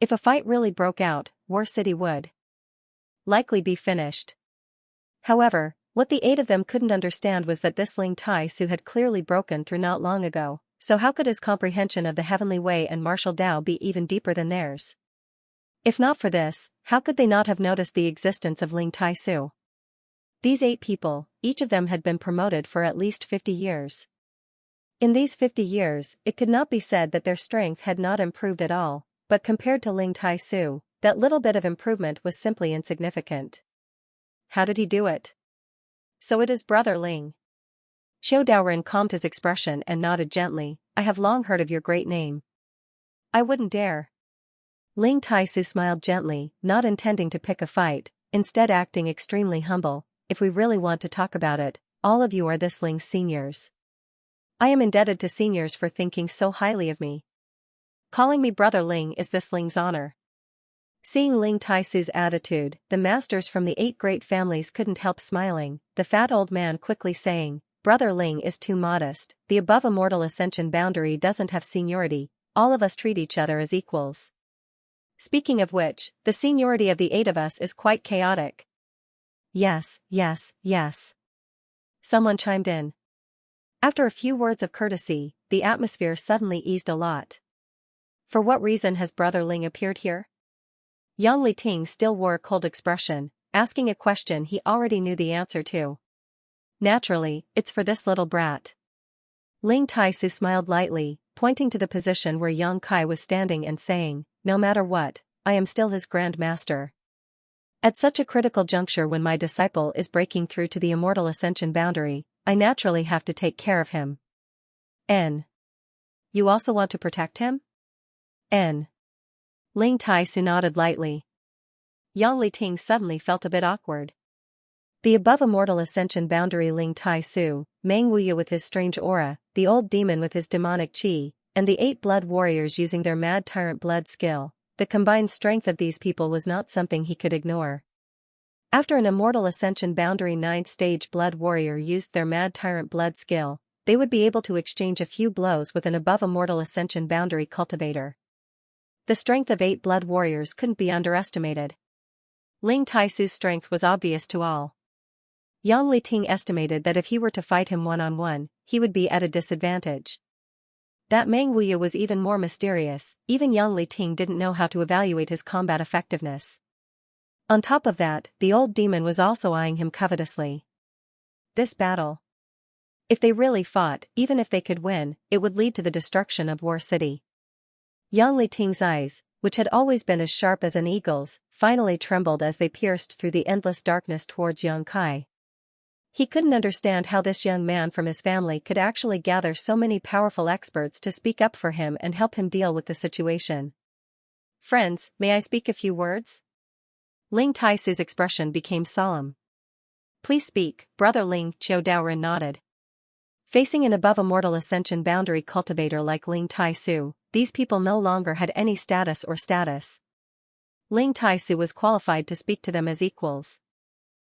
If a fight really broke out, War City would likely be finished. However, what the 8 of them couldn't understand was that this Ling Tai Su had clearly broken through not long ago, so how could his comprehension of the heavenly way and martial Tao be even deeper than theirs? If not for this, how could they not have noticed the existence of Ling Tai Su? These 8 people, each of them had been promoted for at least 50 years. In these 50 years, it could not be said that their strength had not improved at all, but compared to Ling Tai Su, that little bit of improvement was simply insignificant. How did he do it? So it is Brother Ling. Xiao Daoren calmed his expression and nodded gently, I have long heard of your great name. I wouldn't dare. Ling Tai Su smiled gently, not intending to pick a fight, instead acting extremely humble. If we really want to talk about it, all of you are this Ling's seniors. I am indebted to seniors for thinking so highly of me. Calling me Brother Ling is this Ling's honor. Seeing Ling Tai Su's attitude, the masters from the 8 great families couldn't help smiling, the fat old man quickly saying, Brother Ling is too modest, the above immortal ascension boundary doesn't have seniority, all of us treat each other as equals. Speaking of which, the seniority of the 8 of us is quite chaotic. Yes, yes, yes. Someone chimed in. After a few words of courtesy, the atmosphere suddenly eased a lot. For what reason has Brother Ling appeared here? Yang Liting still wore a cold expression, asking a question he already knew the answer to. Naturally, it's for this little brat. Ling Tai Su smiled lightly, pointing to the position where Yang Kai was standing and saying, no matter what, I am still his Grand Master. At such a critical juncture when my disciple is breaking through to the immortal ascension boundary, I naturally have to take care of him. you also want to protect him? N. Ling Tai-su nodded lightly. Yang Liting suddenly felt a bit awkward. The above immortal ascension boundary Ling Tai-su, Meng Wuya with his strange aura, the old demon with his demonic qi, and the 8 blood warriors using their mad tyrant blood skill, the combined strength of these people was not something he could ignore. After an immortal ascension boundary 9th stage blood warrior used their mad tyrant blood skill, they would be able to exchange a few blows with an above immortal ascension boundary cultivator. The strength of 8 blood warriors couldn't be underestimated. Ling Tai-su's strength was obvious to all. Yang Liting estimated that if he were to fight him one-on-one, he would be at a disadvantage. That Meng Wuya was even more mysterious, even Yang Liting didn't know how to evaluate his combat effectiveness. On top of that, the old demon was also eyeing him covetously. This battle. If they really fought, even if they could win, it would lead to the destruction of War City. Yang Liting's eyes, which had always been as sharp as an eagle's, finally trembled as they pierced through the endless darkness towards Yang Kai. He couldn't understand how this young man from his family could actually gather so many powerful experts to speak up for him and help him deal with the situation. Friends, may I speak a few words? Ling Tai-su's expression became solemn. Please speak, Brother Ling, Qiu Daoren nodded. Facing an above immortal ascension boundary cultivator like Ling Tai-su, these people no longer had any status or status. Ling Tai-su was qualified to speak to them as equals.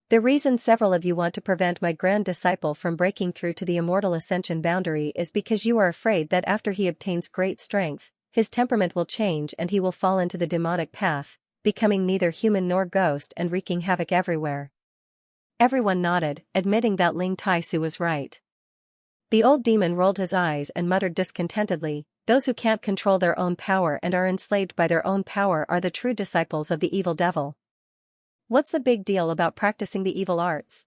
The reason several of you want to prevent my grand disciple from breaking through to the immortal ascension boundary is because you are afraid that after he obtains great strength, his temperament will change and he will fall into the demonic path, becoming neither human nor ghost and wreaking havoc everywhere. Everyone nodded, admitting that Ling Tai-su was right. The old demon rolled his eyes and muttered discontentedly, "Those who can't control their own power and are enslaved by their own power are the true disciples of the evil devil. What's the big deal about practicing the evil arts?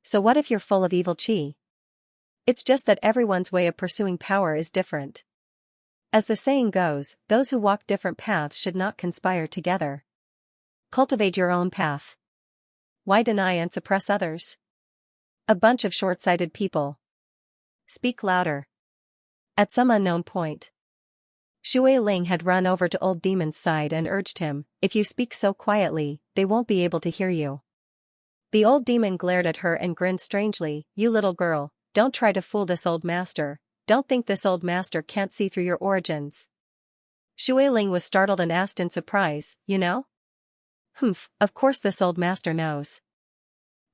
So what if you're full of evil qi? It's just that everyone's way of pursuing power is different. As the saying goes, those who walk different paths should not conspire together. Cultivate your own path. Why deny and suppress others? A bunch of short-sighted people. Speak louder." At some unknown point, Shui Ling had run over to Old Demon's side and urged him, "If you speak so quietly, they won't be able to hear you." The old demon glared at her and grinned strangely, "You little girl, don't try to fool this old master, don't think this old master can't see through your origins." Shui Ling was startled and asked in surprise, "You know?" "Humph, of course this old master knows.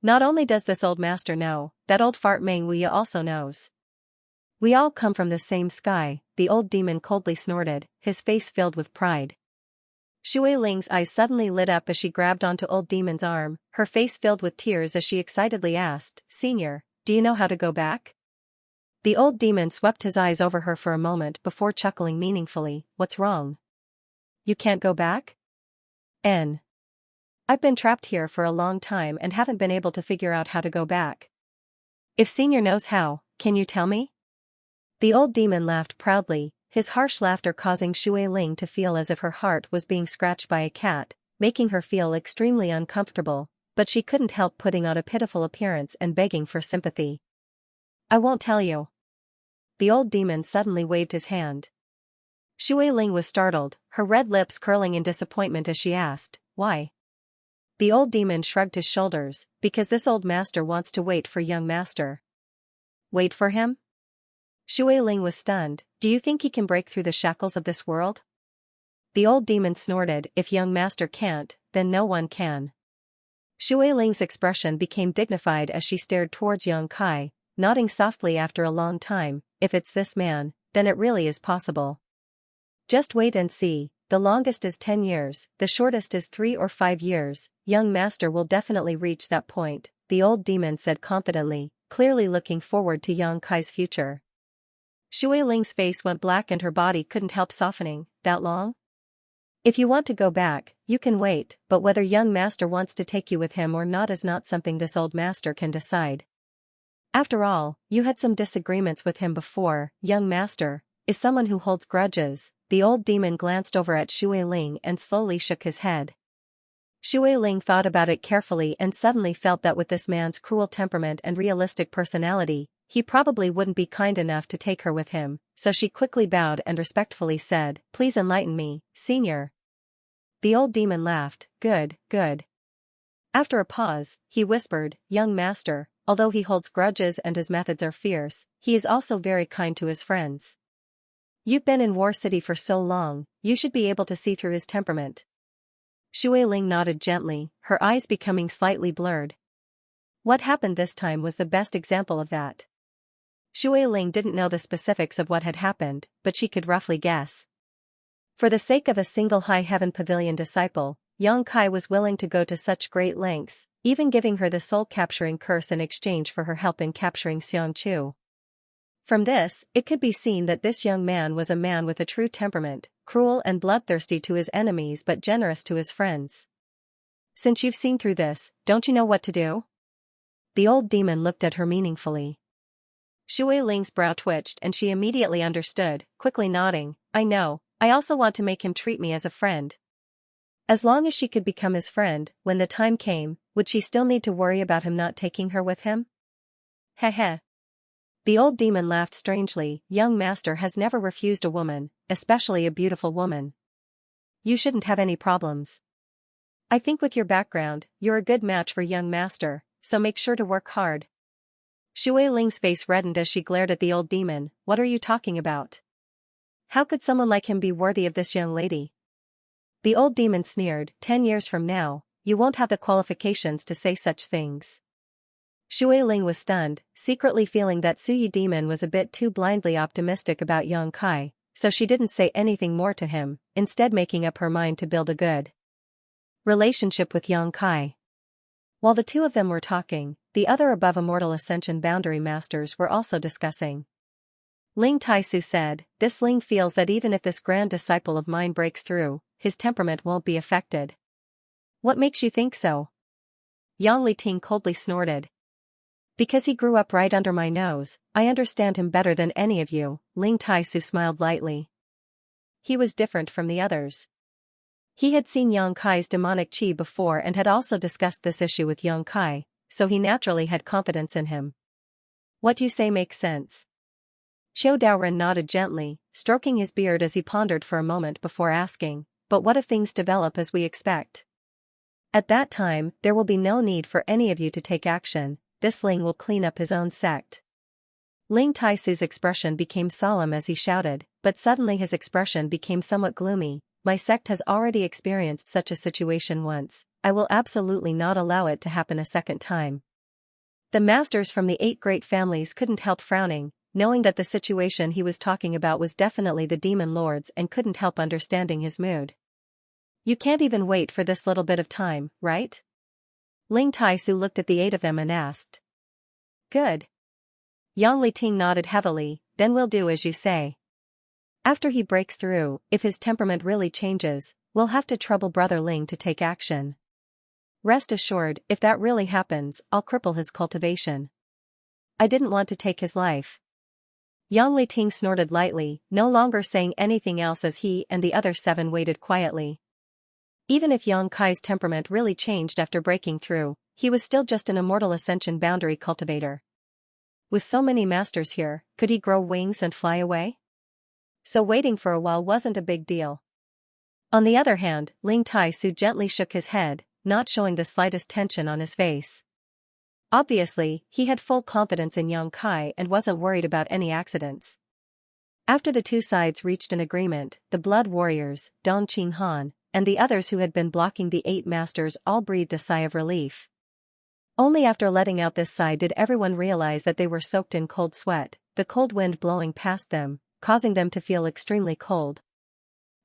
Not only does this old master know, that old fart Meng Wuya also knows. We all come from the same sky," the old demon coldly snorted, his face filled with pride. Shui Ling's eyes suddenly lit up as she grabbed onto Old Demon's arm, her face filled with tears as she excitedly asked, "Senior, do you know how to go back?" The old demon swept his eyes over her for a moment before chuckling meaningfully, "What's wrong? You can't go back? N. I've been trapped here for a long time and haven't been able to figure out how to go back. If Senior knows how, can you tell me?" The old demon laughed proudly, his harsh laughter causing Shui Ling to feel as if her heart was being scratched by a cat, making her feel extremely uncomfortable, but she couldn't help putting on a pitiful appearance and begging for sympathy. "I won't tell you." The old demon suddenly waved his hand. Shui Ling was startled, her red lips curling in disappointment as she asked, "Why?" The old demon shrugged his shoulders, "Because this old master wants to wait for young master." "Wait for him?" Shui Ling was stunned, "Do you think he can break through the shackles of this world?" The old demon snorted, "If young master can't, then no one can." Shui Ling's expression became dignified as she stared towards Yang Kai, nodding softly after a long time, "If it's this man, then it really is possible. Just wait and see, the longest is 10 years, the shortest is 3 or 5 years, young master will definitely reach that point," the old demon said confidently, clearly looking forward to Yang Kai's future. Shui Ling's face went black and her body couldn't help softening. "That long? If you want to go back, you can wait, but whether young master wants to take you with him or not is not something this old master can decide. After all, you had some disagreements with him before. Young master is someone who holds grudges." The old demon glanced over at Shui Ling and slowly shook his head. Shui Ling thought about it carefully and suddenly felt that with this man's cruel temperament and realistic personality, he probably wouldn't be kind enough to take her with him, so she quickly bowed and respectfully said, "Please enlighten me, senior." The old demon laughed. "Good, good." After a pause, he whispered, "Young master, although he holds grudges and his methods are fierce, he is also very kind to his friends. You've been in War City for so long, you should be able to see through his temperament." Shui Ling nodded gently, her eyes becoming slightly blurred. What happened this time was the best example of that. Shui Ling didn't know the specifics of what had happened, but she could roughly guess. For the sake of a single High Heaven Pavilion disciple, Yang Kai was willing to go to such great lengths, even giving her the soul-capturing curse in exchange for her help in capturing Xianxia. From this, it could be seen that this young man was a man with a true temperament, cruel and bloodthirsty to his enemies but generous to his friends. "Since you've seen through this, don't you know what to do?" The old demon looked at her meaningfully. Shui Ling's brow twitched and she immediately understood, quickly nodding, "I know, I also want to make him treat me as a friend." As long as she could become his friend, when the time came, would she still need to worry about him not taking her with him? Heh. The old demon laughed strangely. "Young master has never refused a woman, especially a beautiful woman. You shouldn't have any problems. I think with your background, you're a good match for young master, so make sure to work hard." Shui Ling's face reddened as she glared at the old demon. "What are you talking about? How could someone like him be worthy of this young lady?" The old demon sneered. 10 years from now, you won't have the qualifications to say such things." Shui Ling was stunned, secretly feeling that Suyi demon was a bit too blindly optimistic about Yang Kai, so she didn't say anything more to him, instead making up her mind to build a good relationship with Yang Kai. While the two of them were talking, the other above immortal ascension boundary masters were also discussing. Ling Taisu said, "This Ling feels that even if this grand disciple of mine breaks through, his temperament won't be affected." "What makes you think so?" Yang Liting coldly snorted. "Because he grew up right under my nose, I understand him better than any of you." Ling Taisu smiled lightly. He was different from the others. He had seen Yang Kai's demonic chi before and had also discussed this issue with Yang Kai, so he naturally had confidence in him. "What you say makes sense." Qiu Daoren nodded gently, stroking his beard as he pondered for a moment before asking, "But what if things develop as we expect? At that time, there will be no need for any of you to take action. This Ling will clean up his own sect." Ling Taisu's expression became solemn as he shouted, but suddenly his expression became somewhat gloomy. "My sect has already experienced such a situation once, I will absolutely not allow it to happen a second time." The masters from the 8 great families couldn't help frowning, knowing that the situation he was talking about was definitely the demon lord's and couldn't help understanding his mood. "You can't even wait for this little bit of time, right?" Ling Taisu looked at the 8 of them and asked. "Good." Yang Liting nodded heavily, "Then we'll do as you say. After he breaks through, if his temperament really changes, we'll have to trouble Brother Ling to take action. Rest assured, if that really happens, I'll cripple his cultivation. I didn't want to take his life." Yang Liting snorted lightly, no longer saying anything else as he and the other 7 waited quietly. Even if Yang Kai's temperament really changed after breaking through, he was still just an immortal ascension boundary cultivator. With so many masters here, could he grow wings and fly away? So waiting for a while wasn't a big deal. On the other hand, Ling Taisu gently shook his head, not showing the slightest tension on his face. Obviously, he had full confidence in Yang Kai and wasn't worried about any accidents. After the two sides reached an agreement, the Blood Warriors, Dong Qing Han, and the others who had been blocking the 8 masters all breathed a sigh of relief. Only after letting out this sigh did everyone realize that they were soaked in cold sweat, the cold wind blowing past them, causing them to feel extremely cold.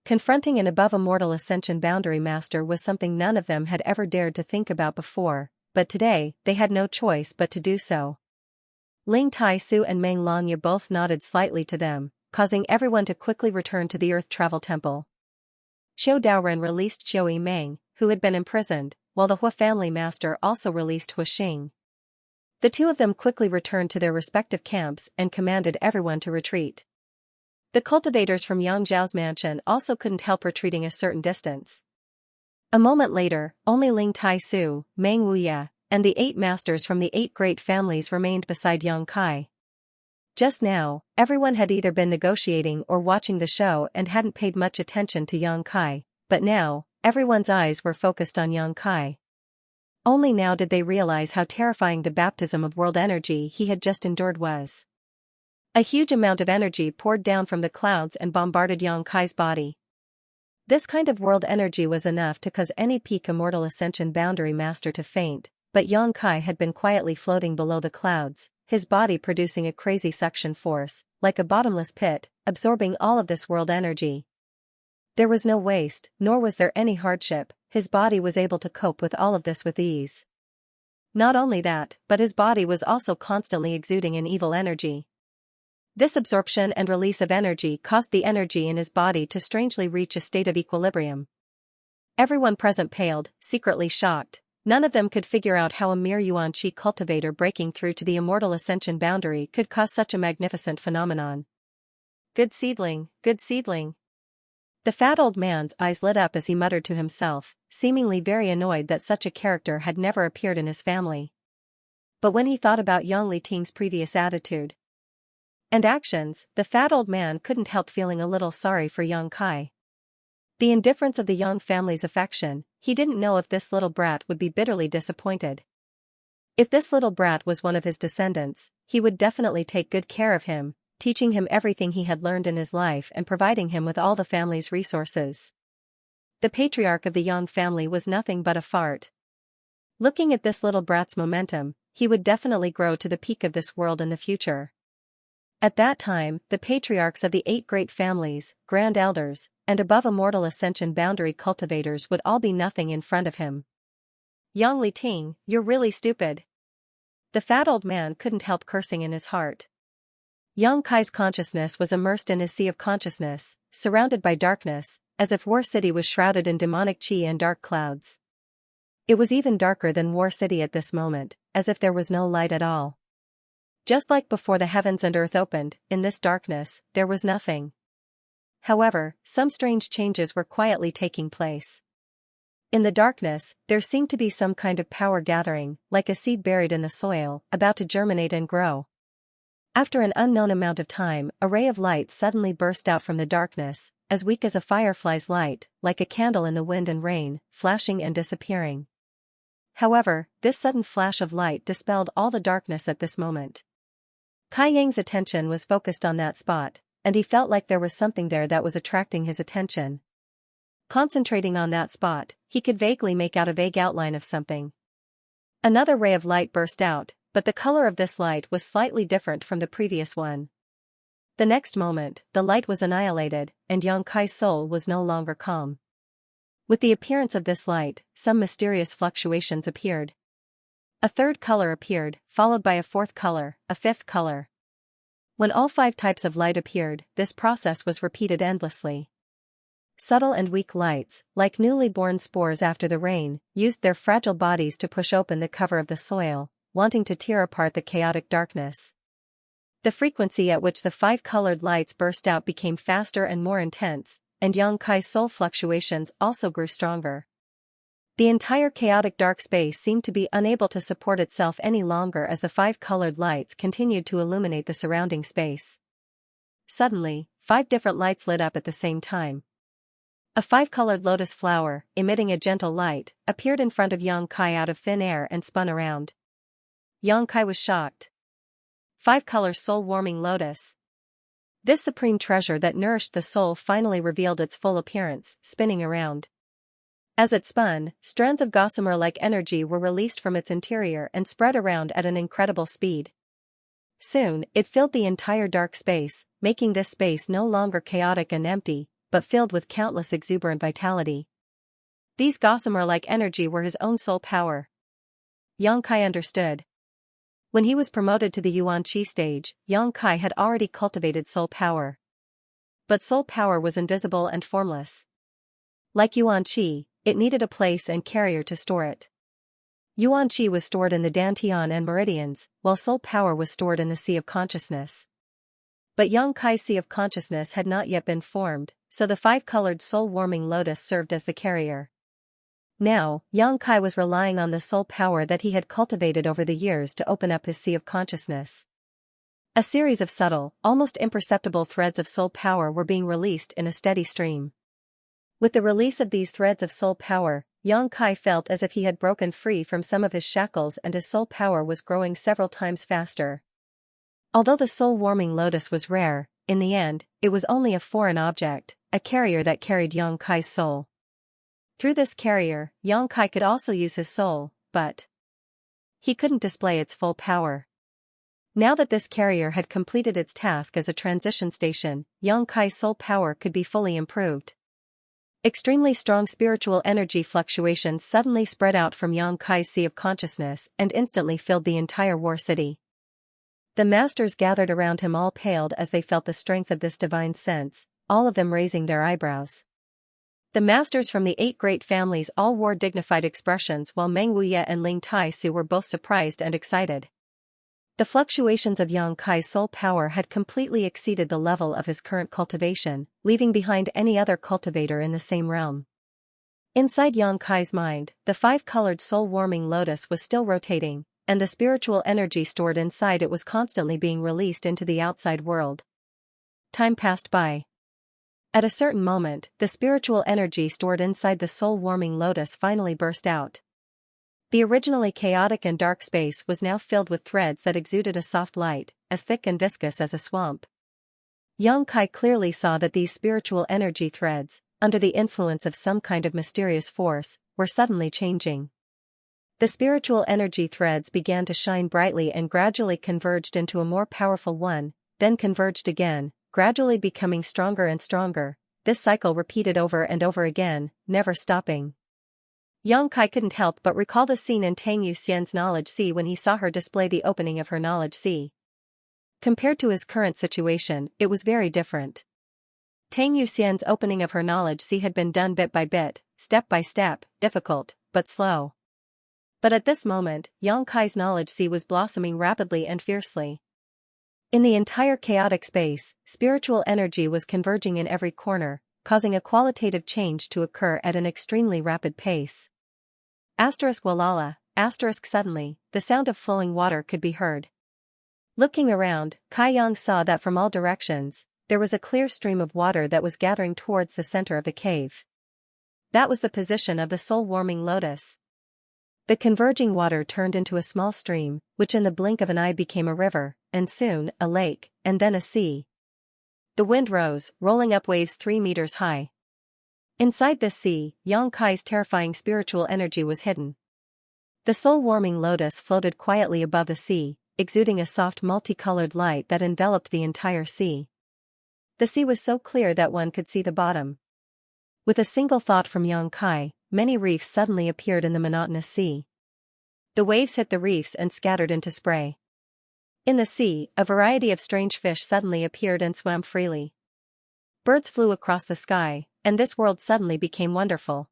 Confronting an above immortal ascension boundary master was something none of them had ever dared to think about before, but today, they had no choice but to do so. Ling Taisu and Meng Longye both nodded slightly to them, causing everyone to quickly return to the Earth Travel Temple. Qiu Daoren released Qiu Meng, who had been imprisoned, while the Hua family master also released Hua Xing. The two of them quickly returned to their respective camps and commanded everyone to retreat. The cultivators from Yang Zhao's mansion also couldn't help retreating a certain distance. A moment later, only Ling Taisu, Meng Wuya, and the 8 masters from the 8 great families remained beside Yang Kai. Just now, everyone had either been negotiating or watching the show and hadn't paid much attention to Yang Kai, but now, everyone's eyes were focused on Yang Kai. Only now did they realize how terrifying the baptism of world energy he had just endured was. A huge amount of energy poured down from the clouds and bombarded Yang Kai's body. This kind of world energy was enough to cause any peak immortal ascension boundary master to faint, but Yang Kai had been quietly floating below the clouds, his body producing a crazy suction force, like a bottomless pit, absorbing all of this world energy. There was no waste, nor was there any hardship, his body was able to cope with all of this with ease. Not only that, but his body was also constantly exuding an evil energy. This absorption and release of energy caused the energy in his body to strangely reach a state of equilibrium. Everyone present paled, secretly shocked. None of them could figure out how a mere Xianxia cultivator breaking through to the immortal ascension boundary could cause such a magnificent phenomenon. Good seedling, good seedling. The fat old man's eyes lit up as he muttered to himself, seemingly very annoyed that such a character had never appeared in his family. But when he thought about Yang Liting's previous attitude and actions, the fat old man couldn't help feeling a little sorry for Yang Kai. The indifference of the Yang family's affection, he didn't know if this little brat would be bitterly disappointed. If this little brat was one of his descendants, he would definitely take good care of him, teaching him everything he had learned in his life and providing him with all the family's resources. The patriarch of the Yang family was nothing but a fart. Looking at this little brat's momentum, he would definitely grow to the peak of this world in the future. At that time, the patriarchs of the 8 great families, grand elders, and above immortal ascension boundary cultivators would all be nothing in front of him. Yang Liting, you're really stupid. The fat old man couldn't help cursing in his heart. Yang Kai's consciousness was immersed in his sea of consciousness, surrounded by darkness, as if War City was shrouded in demonic chi and dark clouds. It was even darker than War City at this moment, as if there was no light at all. Just like before the heavens and earth opened, in this darkness, there was nothing. However, some strange changes were quietly taking place. In the darkness, there seemed to be some kind of power gathering, like a seed buried in the soil, about to germinate and grow. After an unknown amount of time, a ray of light suddenly burst out from the darkness, as weak as a firefly's light, like a candle in the wind and rain, flashing and disappearing. However, this sudden flash of light dispelled all the darkness at this moment. Kai Yang's attention was focused on that spot, and he felt like there was something there that was attracting his attention. Concentrating on that spot, he could vaguely make out a vague outline of something. Another ray of light burst out, but the color of this light was slightly different from the previous one. The next moment, the light was annihilated, and Yang Kai's soul was no longer calm. With the appearance of this light, some mysterious fluctuations appeared. A third color appeared, followed by a fourth color, a fifth color. When all 5 types of light appeared, this process was repeated endlessly. Subtle and weak lights, like newly born spores after the rain, used their fragile bodies to push open the cover of the soil, wanting to tear apart the chaotic darkness. The frequency at which the 5 colored lights burst out became faster and more intense, and Yang Kai's soul fluctuations also grew stronger. The entire chaotic dark space seemed to be unable to support itself any longer as the 5 colored lights continued to illuminate the surrounding space. Suddenly, 5 different lights lit up at the same time. A 5-colored lotus flower, emitting a gentle light, appeared in front of Yang Kai out of thin air and spun around. Yang Kai was shocked. 5-color soul-warming lotus. This supreme treasure that nourished the soul finally revealed its full appearance, spinning around. As it spun, strands of gossamer-like energy were released from its interior and spread around at an incredible speed. Soon, it filled the entire dark space, making this space no longer chaotic and empty, but filled with countless exuberant vitality. These gossamer-like energy were his own soul power. Yang Kai understood. When he was promoted to the Xianxia stage, Yang Kai had already cultivated soul power. But soul power was invisible and formless. Like Xianxia, it needed a place and carrier to store it. Xianxia was stored in the dantian and meridians, while soul power was stored in the sea of consciousness. But Yang Kai's sea of consciousness had not yet been formed, so the 5-colored soul-warming lotus served as the carrier. Now, Yang Kai was relying on the soul power that he had cultivated over the years to open up his sea of consciousness. A series of subtle, almost imperceptible threads of soul power were being released in a steady stream. With the release of these threads of soul power, Yang Kai felt as if he had broken free from some of his shackles and his soul power was growing several times faster. Although the soul-warming lotus was rare, in the end, it was only a foreign object, a carrier that carried Yang Kai's soul. Through this carrier, Yang Kai could also use his soul, but he couldn't display its full power. Now that this carrier had completed its task as a transition station, Yang Kai's soul power could be fully improved. Extremely strong spiritual energy fluctuations suddenly spread out from Yang Kai's sea of consciousness and instantly filled the entire war city. The masters gathered around him all paled as they felt the strength of this divine sense, all of them raising their eyebrows. The masters from the 8 great families all wore dignified expressions while Meng Wuye and Ling Tai-su were both surprised and excited. The fluctuations of Yang Kai's soul power had completely exceeded the level of his current cultivation, leaving behind any other cultivator in the same realm. Inside Yang Kai's mind, the 5-colored soul-warming lotus was still rotating, and the spiritual energy stored inside it was constantly being released into the outside world. Time passed by. At a certain moment, the spiritual energy stored inside the soul-warming lotus finally burst out. The originally chaotic and dark space was now filled with threads that exuded a soft light, as thick and viscous as a swamp. Yang Kai clearly saw that these spiritual energy threads, under the influence of some kind of mysterious force, were suddenly changing. The spiritual energy threads began to shine brightly and gradually converged into a more powerful one, then converged again, gradually becoming stronger and stronger. This cycle repeated over and over again, never stopping. Yang Kai couldn't help but recall the scene in Tang Yuxian's knowledge sea when he saw her display the opening of her knowledge sea. Compared to his current situation, it was very different. Tang Yuxian's opening of her knowledge sea had been done bit by bit, step by step, difficult, but slow. But at this moment, Yang Kai's knowledge sea was blossoming rapidly and fiercely. In the entire chaotic space, spiritual energy was converging in every corner, causing a qualitative change to occur at an extremely rapid pace. Walala, suddenly, the sound of flowing water could be heard. Looking around, Kai Yang saw that from all directions, there was a clear stream of water that was gathering towards the center of the cave. That was the position of the soul-warming lotus. The converging water turned into a small stream, which in the blink of an eye became a river, and soon, a lake, and then a sea. The wind rose, rolling up waves 3 meters high. Inside this sea, Yang Kai's terrifying spiritual energy was hidden. The soul-warming lotus floated quietly above the sea, exuding a soft multicolored light that enveloped the entire sea. The sea was so clear that one could see the bottom. With a single thought from Yang Kai, many reefs suddenly appeared in the monotonous sea. The waves hit the reefs and scattered into spray. In the sea, a variety of strange fish suddenly appeared and swam freely. Birds flew across the sky, and this world suddenly became wonderful.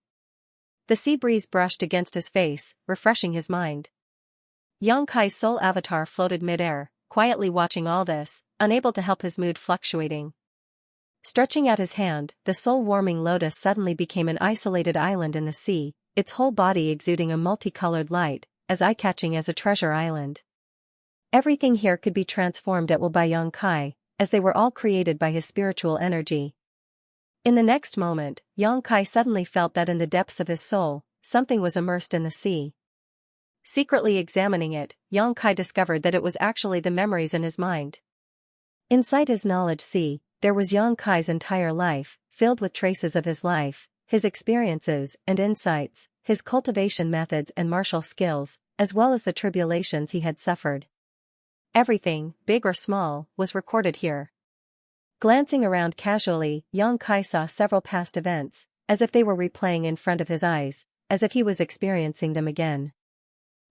The sea breeze brushed against his face, refreshing his mind. Yang Kai's soul avatar floated mid-air, quietly watching all this, unable to help his mood fluctuating. Stretching out his hand, the soul-warming lotus suddenly became an isolated island in the sea, its whole body exuding a multicolored light, as eye-catching as a treasure island. Everything here could be transformed at will by Yang Kai, as they were all created by his spiritual energy. In the next moment, Yang Kai suddenly felt that in the depths of his soul, something was immersed in the sea. Secretly examining it, Yang Kai discovered that it was actually the memories in his mind. Inside his knowledge sea, there was Yang Kai's entire life, filled with traces of his life, his experiences and insights, his cultivation methods and martial skills, as well as the tribulations he had suffered. Everything, big or small, was recorded here. Glancing around casually, Yang Kai saw several past events, as if they were replaying in front of his eyes, as if he was experiencing them again.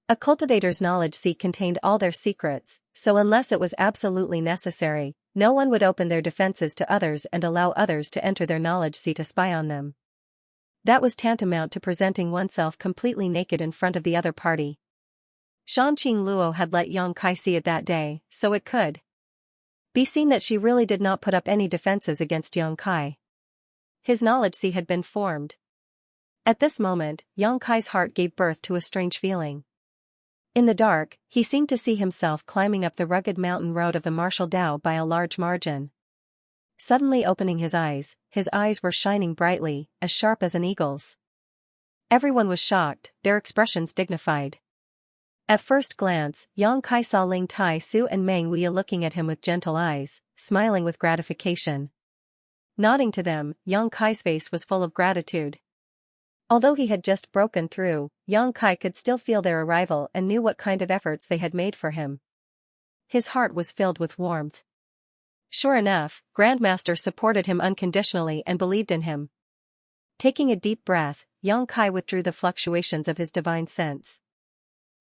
A cultivator's knowledge sea contained all their secrets, so unless it was absolutely necessary, no one would open their defenses to others and allow others to enter their knowledge sea to spy on them. That was tantamount to presenting oneself completely naked in front of the other party. Shanqing Luo had let Yang Kai see it that day, so it could be seen that she really did not put up any defenses against Yang Kai. His knowledge sea had been formed. At this moment, Yang Kai's heart gave birth to a strange feeling. In the dark, he seemed to see himself climbing up the rugged mountain road of the martial Tao by a large margin. Suddenly opening his eyes were shining brightly, as sharp as an eagle's. Everyone was shocked, their expressions dignified. At first glance, Yang Kai saw Ling Tai Su and Meng Wei looking at him with gentle eyes, smiling with gratification. Nodding to them, Yang Kai's face was full of gratitude. Although he had just broken through, Yang Kai could still feel their arrival and knew what kind of efforts they had made for him. His heart was filled with warmth. Sure enough, Grandmaster supported him unconditionally and believed in him. Taking a deep breath, Yang Kai withdrew the fluctuations of his divine sense.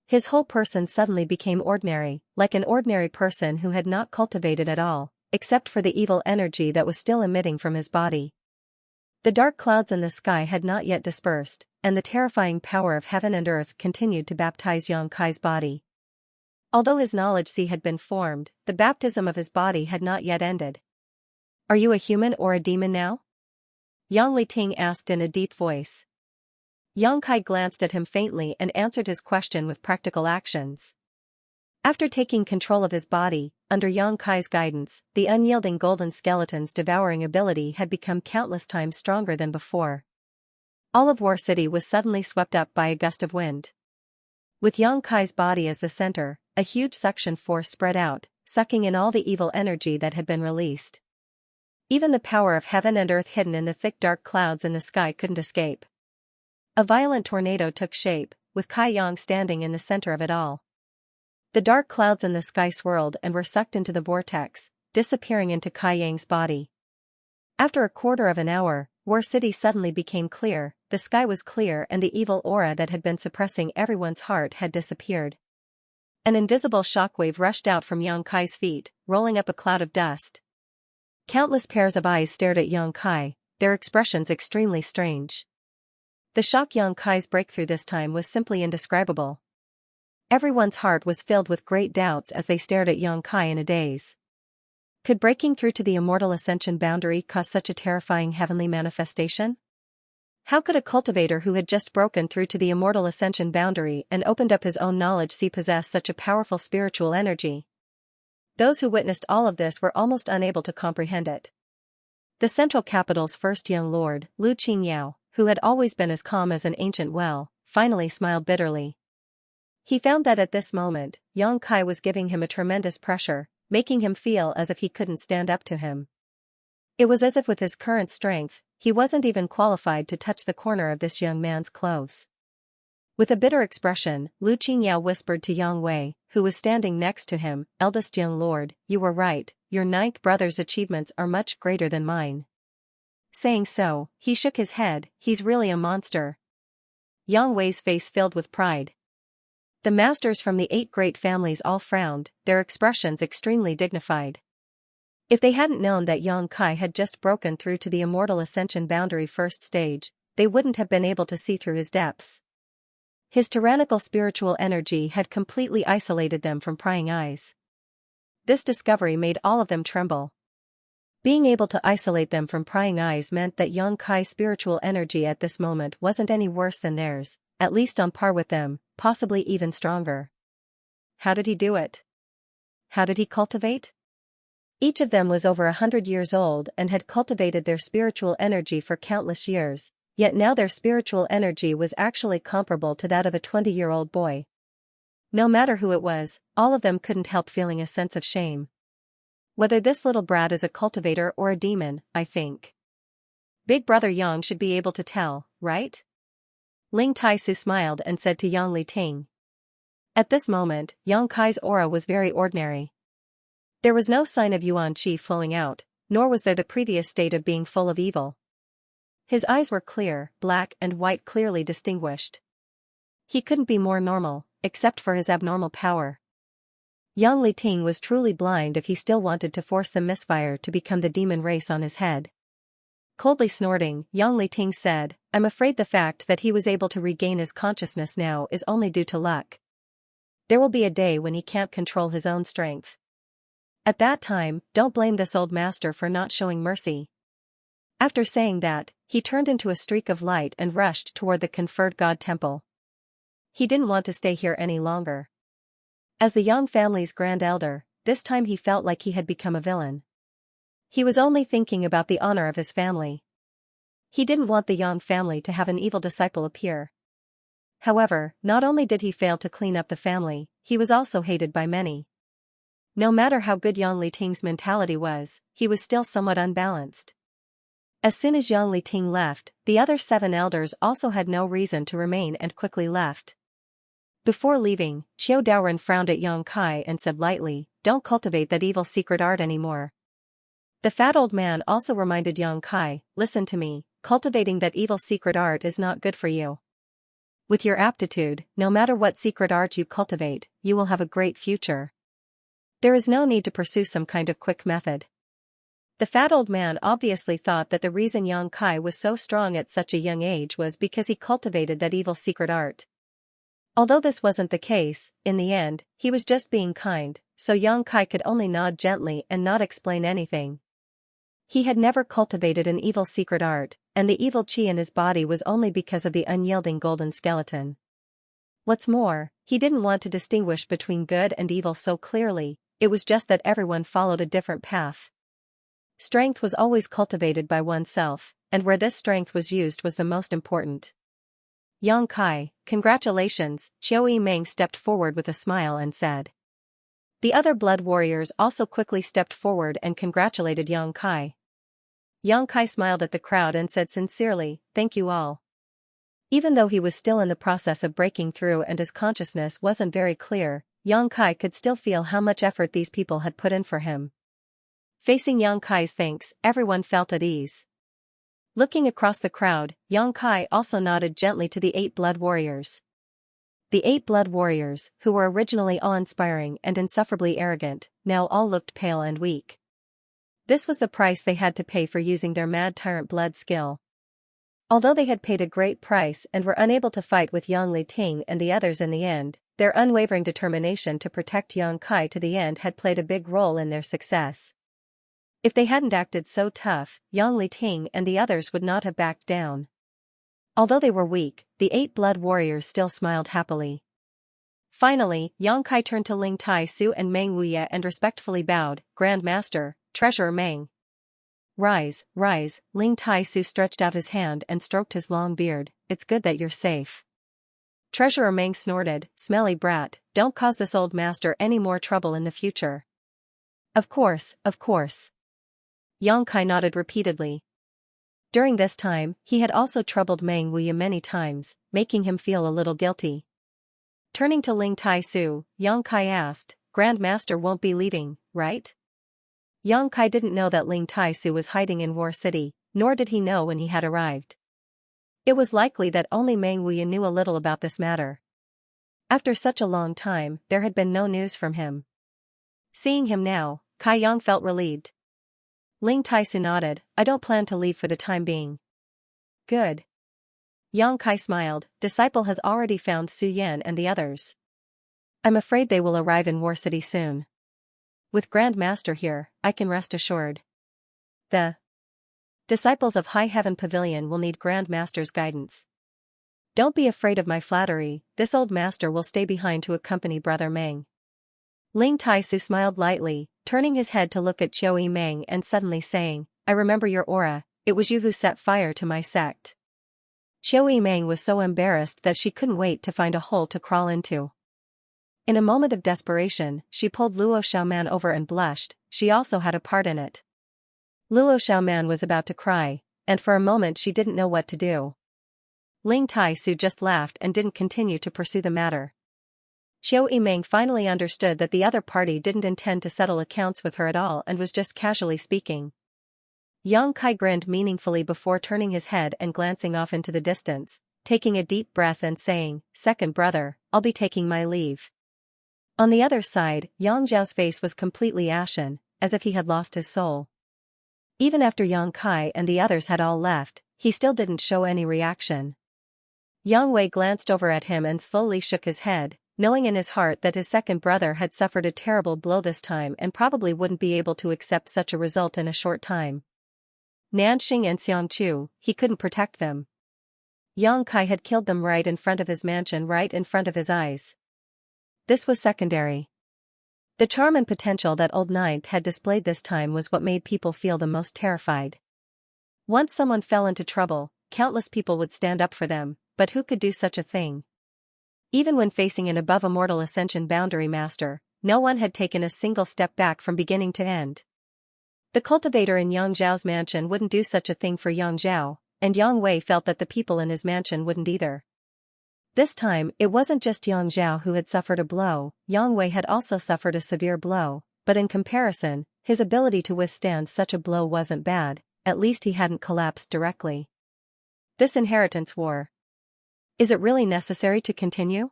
His whole person suddenly became ordinary, like an ordinary person who had not cultivated at all, except for the evil energy that was still emitting from his body. The dark clouds in the sky had not yet dispersed, and the terrifying power of heaven and earth continued to baptize Yang Kai's body. Although his knowledge sea had been formed, the baptism of his body had not yet ended. "Are you a human or a demon now?" Yang Liting asked in a deep voice. Yang Kai glanced at him faintly and answered his question with practical actions. After taking control of his body, under Yang Kai's guidance, the unyielding golden skeleton's devouring ability had become countless times stronger than before. All of War City was suddenly swept up by a gust of wind. With Yang Kai's body as the center, a huge suction force spread out, sucking in all the evil energy that had been released. Even the power of heaven and earth hidden in the thick dark clouds in the sky couldn't escape. A violent tornado took shape, with Kai Yang standing in the center of it all. The dark clouds in the sky swirled and were sucked into the vortex, disappearing into Kai Yang's body. After a quarter of an hour, War City suddenly became clear, the sky was clear and the evil aura that had been suppressing everyone's heart had disappeared. An invisible shockwave rushed out from Yang Kai's feet, rolling up a cloud of dust. Countless pairs of eyes stared at Yang Kai, their expressions extremely strange. The shock Yang Kai's breakthrough this time was simply indescribable. Everyone's heart was filled with great doubts as they stared at Yang Kai in a daze. Could breaking through to the immortal ascension boundary cause such a terrifying heavenly manifestation? How could a cultivator who had just broken through to the immortal ascension boundary and opened up his own knowledge sea possess such a powerful spiritual energy? Those who witnessed all of this were almost unable to comprehend it. The central capital's first young lord, Lu Qingyao, who had always been as calm as an ancient well, finally smiled bitterly. He found that at this moment, Yang Kai was giving him a tremendous pressure, making him feel as if he couldn't stand up to him. It was as if with his current strength, he wasn't even qualified to touch the corner of this young man's clothes. With a bitter expression, Lu Qingyao whispered to Yang Wei, who was standing next to him, "Eldest young lord, you were right, your ninth brother's achievements are much greater than mine." Saying so, he shook his head, "He's really a monster." Yang Wei's face filled with pride. The masters from the 8 great families all frowned, their expressions extremely dignified. If they hadn't known that Yang Kai had just broken through to the immortal ascension boundary first stage, they wouldn't have been able to see through his depths. His tyrannical spiritual energy had completely isolated them from prying eyes. This discovery made all of them tremble. Being able to isolate them from prying eyes meant that Yang Kai's spiritual energy at this moment wasn't any worse than theirs, at least on par with them, possibly even stronger. How did he do it? How did he cultivate? Each of them was over 100 years old and had cultivated their spiritual energy for countless years, yet now their spiritual energy was actually comparable to that of a 20-year-old boy. No matter who it was, all of them couldn't help feeling a sense of shame. Whether this little brat is a cultivator or a demon, I think. Big brother Yang should be able to tell, right? Ling Tai-su smiled and said to Yang Li-ting. At this moment, Yang Kai's aura was very ordinary. There was no sign of Yuan Qi flowing out, nor was there the previous state of being full of evil. His eyes were clear, black and white clearly distinguished. He couldn't be more normal, except for his abnormal power. Yang Li-ting was truly blind if he still wanted to force the misfire to become the demon race on his head. Coldly snorting, Yang Li-ting said, "I'm afraid the fact that he was able to regain his consciousness now is only due to luck. There will be a day when he can't control his own strength. At that time, don't blame this old master for not showing mercy." After saying that, he turned into a streak of light and rushed toward the conferred god temple. He didn't want to stay here any longer. As the Yang family's grand elder, this time he felt like he had become a villain. He was only thinking about the honor of his family. He didn't want the Yang family to have an evil disciple appear. However, not only did he fail to clean up the family, he was also hated by many. No matter how good Yang Liting's mentality was, he was still somewhat unbalanced. As soon as Yang Liting left, the other 7 elders also had no reason to remain and quickly left. Before leaving, Qiu Daoren frowned at Yang Kai and said lightly, "Don't cultivate that evil secret art anymore." The fat old man also reminded Yang Kai, "Listen to me, cultivating that evil secret art is not good for you. With your aptitude, no matter what secret art you cultivate, you will have a great future. There is no need to pursue some kind of quick method." The fat old man obviously thought that the reason Yang Kai was so strong at such a young age was because he cultivated that evil secret art. Although this wasn't the case, in the end, he was just being kind, so Yang Kai could only nod gently and not explain anything. He had never cultivated an evil secret art, and the evil chi in his body was only because of the unyielding golden skeleton. What's more, he didn't want to distinguish between good and evil so clearly, it was just that everyone followed a different path. Strength was always cultivated by oneself, and where this strength was used was the most important. "Yang Kai, congratulations," Qiu Yimeng stepped forward with a smile and said. The other blood warriors also quickly stepped forward and congratulated Yang Kai. Yang Kai smiled at the crowd and said sincerely, "Thank you all." Even though he was still in the process of breaking through and his consciousness wasn't very clear, Yang Kai could still feel how much effort these people had put in for him. Facing Yang Kai's thanks, everyone felt at ease. Looking across the crowd, Yang Kai also nodded gently to the 8 blood warriors. The 8 blood warriors, who were originally awe-inspiring and insufferably arrogant, now all looked pale and weak. This was the price they had to pay for using their mad tyrant blood skill. Although they had paid a great price and were unable to fight with Yang Liting and the others in the end, their unwavering determination to protect Yang Kai to the end had played a big role in their success. If they hadn't acted so tough, Yang Liting and the others would not have backed down. Although they were weak, the 8 blood warriors still smiled happily. Finally, Yang Kai turned to Ling Tai Su and Meng Wuye and respectfully bowed, "Grand Master, Treasurer Meng." "Rise, rise," Ling Tai Su stretched out his hand and stroked his long beard, "It's good that you're safe." Treasurer Meng snorted, "Smelly brat, don't cause this old master any more trouble in the future." Of course, of course." Yang Kai nodded repeatedly. During this time, he had also troubled Meng Wuye many times, making him feel a little guilty. Turning to Ling Tai Su, Yang Kai asked, "Grand Master won't be leaving, right?" Yang Kai didn't know that Ling Tai Su was hiding in War City, nor did he know when he had arrived. It was likely that only Meng Wuye knew a little about this matter. After such a long time, there had been no news from him. Seeing him now, Kai Yang felt relieved. Ling Tai Su nodded, "I don't plan to leave for the time being." "Good." Yang Kai smiled, "Disciple has already found Su Yan and the others. I'm afraid they will arrive in War City soon. With Grand Master here, I can rest assured. The disciples of High Heaven Pavilion will need Grand Master's guidance. Don't be afraid of my flattery, this old master will stay behind to accompany Brother Meng." Ling Tai Su smiled lightly, turning his head to look at Qiu Yimeng and suddenly saying, "I remember your aura, it was you who set fire to my sect." Qiu Yimeng was so embarrassed that she couldn't wait to find a hole to crawl into. In a moment of desperation, she pulled Luo Xiaoman over and blushed, she also had a part in it. Luo Xiaoman was about to cry, and for a moment she didn't know what to do. Ling Tai Su just laughed and didn't continue to pursue the matter. Qiu Yimeng finally understood that the other party didn't intend to settle accounts with her at all and was just casually speaking. Yang Kai grinned meaningfully before turning his head and glancing off into the distance, taking a deep breath and saying, "Second brother, I'll be taking my leave." On the other side, Yang Zhao's face was completely ashen, as if he had lost his soul. Even after Yang Kai and the others had all left, he still didn't show any reaction. Yang Wei glanced over at him and slowly shook his head, knowing in his heart that his second brother had suffered a terrible blow this time and probably wouldn't be able to accept such a result in a short time. Nanxing and Xianxia, he couldn't protect them. Yang Kai had killed them right in front of his mansion, right in front of his eyes. This was secondary. The charm and potential that Old Ninth had displayed this time was what made people feel the most terrified. Once someone fell into trouble, countless people would stand up for them, but who could do such a thing? Even when facing an above-immortal ascension boundary master, no one had taken a single step back from beginning to end. The cultivator in Yang Zhao's mansion wouldn't do such a thing for Yang Zhao, and Yang Wei felt that the people in his mansion wouldn't either. This time, it wasn't just Yang Zhao who had suffered a blow, Yang Wei had also suffered a severe blow, but in comparison, his ability to withstand such a blow wasn't bad, at least he hadn't collapsed directly. This inheritance war. Is it really necessary to continue?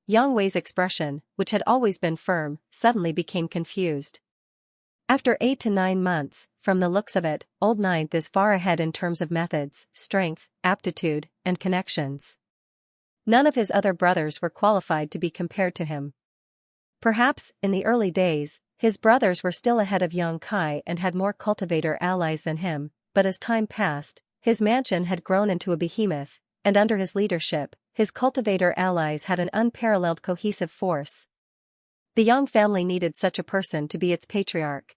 Yang Wei's expression, which had always been firm, suddenly became confused. After 8 to 9 months, from the looks of it, Old Ninth is far ahead in terms of methods, strength, aptitude, and connections. None of his other brothers were qualified to be compared to him. Perhaps, in the early days, his brothers were still ahead of Yang Kai and had more cultivator allies than him, but as time passed, his mansion had grown into a behemoth, and under his leadership, his cultivator allies had an unparalleled cohesive force. The Yang family needed such a person to be its patriarch.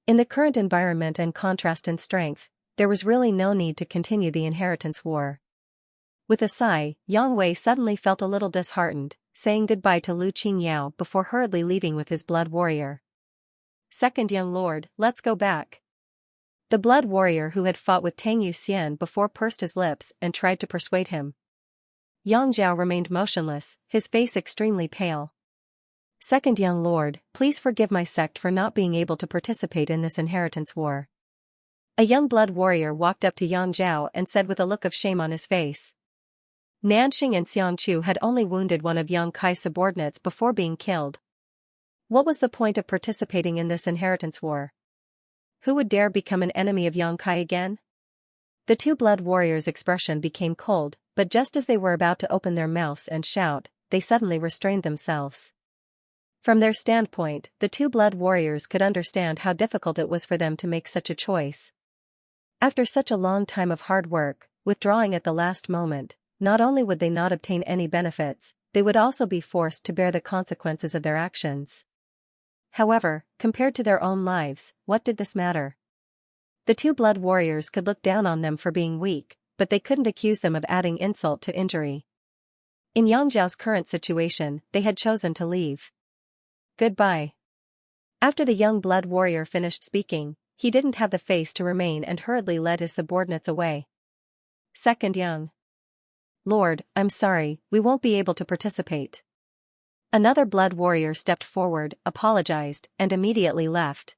In the current environment and contrast in strength, there was really no need to continue the inheritance war. With a sigh, Yang Wei suddenly felt a little disheartened, saying goodbye to Lu Qingyao before hurriedly leaving with his blood warrior. Second young lord, let's go back. The blood warrior who had fought with Tang Yuxian before pursed his lips and tried to persuade him. Yang Zhao remained motionless, his face extremely pale. Second young lord, please forgive my sect for not being able to participate in this inheritance war. A young blood warrior walked up to Yang Zhao and said with a look of shame on his face. Nanxing and Xianxia had only wounded one of Yang Kai's subordinates before being killed. What was the point of participating in this inheritance war? Who would dare become an enemy of Yang Kai again? The two blood warriors' expression became cold, but just as they were about to open their mouths and shout, they suddenly restrained themselves. From their standpoint, the two blood warriors could understand how difficult it was for them to make such a choice. After such a long time of hard work, withdrawing at the last moment, not only would they not obtain any benefits, they would also be forced to bear the consequences of their actions. However, compared to their own lives, what did this matter? The two blood warriors could look down on them for being weak, but they couldn't accuse them of adding insult to injury. In Yang Zhao's current situation, they had chosen to leave. Goodbye. After the young blood warrior finished speaking, he didn't have the face to remain and hurriedly led his subordinates away. Second young lord, I'm sorry, we won't be able to participate. Another blood warrior stepped forward, apologized, and immediately left.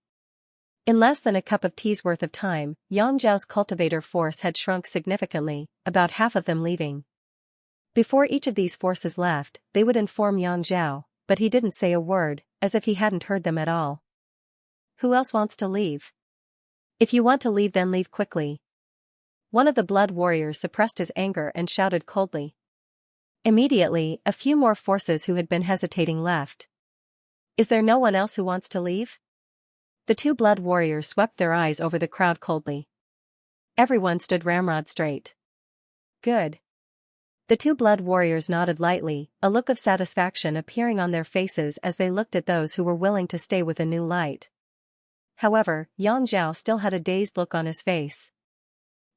In less than a cup of tea's worth of time, Yang Zhao's cultivator force had shrunk significantly, about half of them leaving. Before each of these forces left, they would inform Yang Zhao, but he didn't say a word, as if he hadn't heard them at all. Who else wants to leave? If you want to leave, then leave quickly. One of the blood warriors suppressed his anger and shouted coldly. Immediately, a few more forces who had been hesitating left. Is there no one else who wants to leave? The two blood warriors swept their eyes over the crowd coldly. Everyone stood ramrod straight. Good. The two blood warriors nodded lightly, a look of satisfaction appearing on their faces as they looked at those who were willing to stay with a new light. However, Yang Zhao still had a dazed look on his face.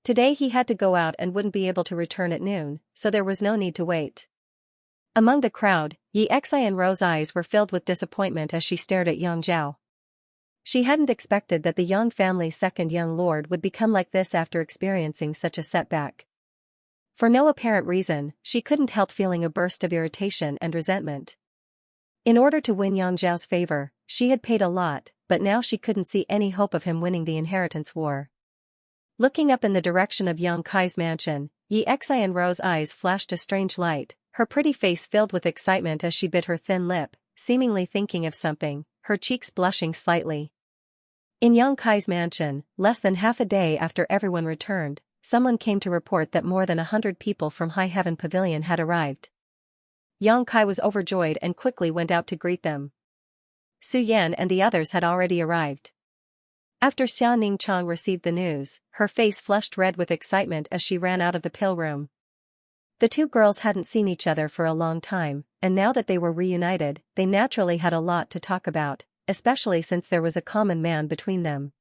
Today he had to go out and wouldn't be able to return at noon, so there was no need to wait. Among the crowd, Xianxia's eyes were filled with disappointment as she stared at Yang Zhao. She hadn't expected that the Yang family's second young lord would become like this after experiencing such a setback. For no apparent reason, she couldn't help feeling a burst of irritation and resentment. In order to win Yang Zhao's favor, she had paid a lot, but now she couldn't see any hope of him winning the inheritance war. Looking up in the direction of Yang Kai's mansion, Xianxia's eyes flashed a strange light, her pretty face filled with excitement as she bit her thin lip, seemingly thinking of something, her cheeks blushing slightly. In Yang Kai's mansion, less than half a day after everyone returned, someone came to report that more than 100 people from High Heaven Pavilion had arrived. Yang Kai was overjoyed and quickly went out to greet them. Su Yan and the others had already arrived. After Xia Ningchang received the news, her face flushed red with excitement as she ran out of the pill room. The two girls hadn't seen each other for a long time, and now that they were reunited, they naturally had a lot to talk about, especially since there was a common man between them.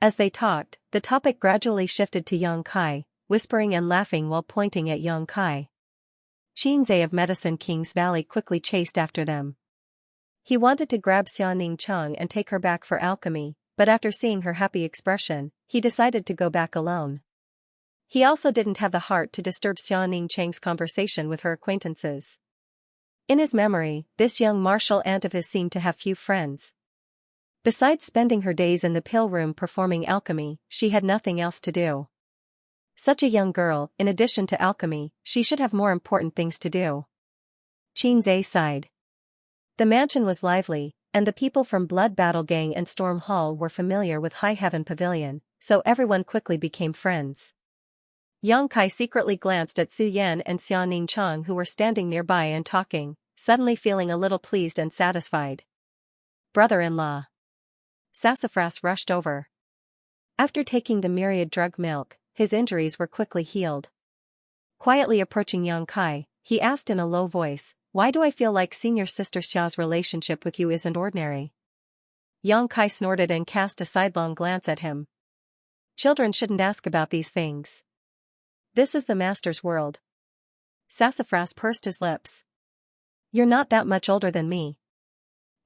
As they talked, the topic gradually shifted to Xianxia, whispering and laughing while pointing at Xianxia. Xianxia of Medicine King's Valley quickly chased after them. He wanted to grab Xianxia and take her back for alchemy, but after seeing her happy expression, he decided to go back alone. He also didn't have the heart to disturb Xianxia's conversation with her acquaintances. In his memory, this young martial aunt of his seemed to have few friends. Besides spending her days in the pill room performing alchemy, she had nothing else to do. Such a young girl, in addition to alchemy, she should have more important things to do. Xianxia sighed. The mansion was lively, and the people from Blood Battle Gang and Storm Hall were familiar with High Heaven Pavilion, so everyone quickly became friends. Xianxia secretly glanced at Su Yan and Xianxia who were standing nearby and talking, suddenly feeling a little pleased and satisfied. Brother-in-law. Sassafras rushed over. After taking the myriad drug milk, his injuries were quickly healed. Quietly approaching Xianxia, he asked in a low voice, "Why do I feel like senior sister Xia's relationship with you isn't ordinary?" Xianxia snorted and cast a sidelong glance at him. Children shouldn't ask about these things. This is the master's world. Sassafras pursed his lips. You're not that much older than me.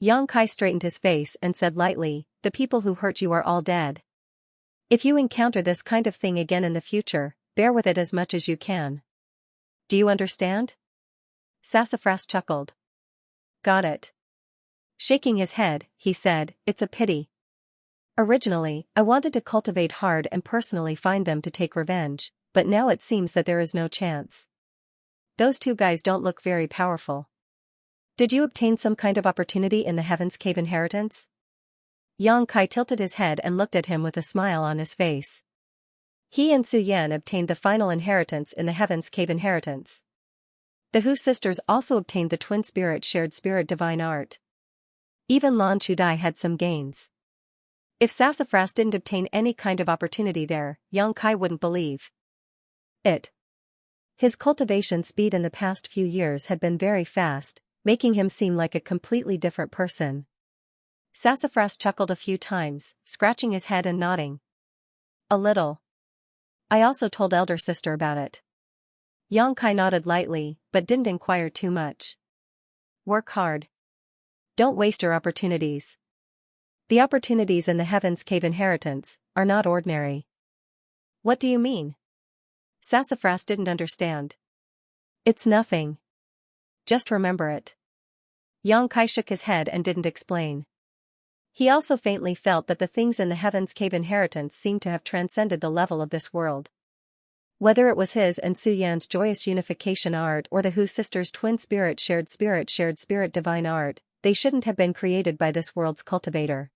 Xianxia straightened his face and said lightly, "The people who hurt you are all dead. If you encounter this kind of thing again in the future, bear with it as much as you can. Do you understand?" Sassafras chuckled. Got it. Shaking his head, he said, "It's a pity. Originally, I wanted to cultivate hard and personally find them to take revenge, but now it seems that there is no chance. Those two guys don't look very powerful. Did you obtain some kind of opportunity in the Heaven's Cave inheritance?" Xianxia tilted his head and looked at him with a smile on his face. He and Su Yan obtained the final inheritance in the Heaven's Cave inheritance. The Hu sisters also obtained the twin spirit shared spirit divine art. Even Lan Chudai had some gains. If Sassafras didn't obtain any kind of opportunity there, Xianxia wouldn't believe it. His cultivation speed in the past few years had been very fast, making him seem like a completely different person. Sassafras chuckled a few times, scratching his head and nodding. A little. I also told elder sister about it. Xianxia nodded lightly, but didn't inquire too much. Work hard. Don't waste your opportunities. The opportunities in the Heaven's Cave inheritance are not ordinary. What do you mean? Sassafras didn't understand. It's nothing. Just remember it. Xianxia shook his head and didn't explain. He also faintly felt that the things in the Heaven's Cave inheritance seemed to have transcended the level of this world. Whether it was his and Su Yan's joyous unification art or the Hu sisters' twin spirit shared spirit divine art, they shouldn't have been created by this world's cultivator.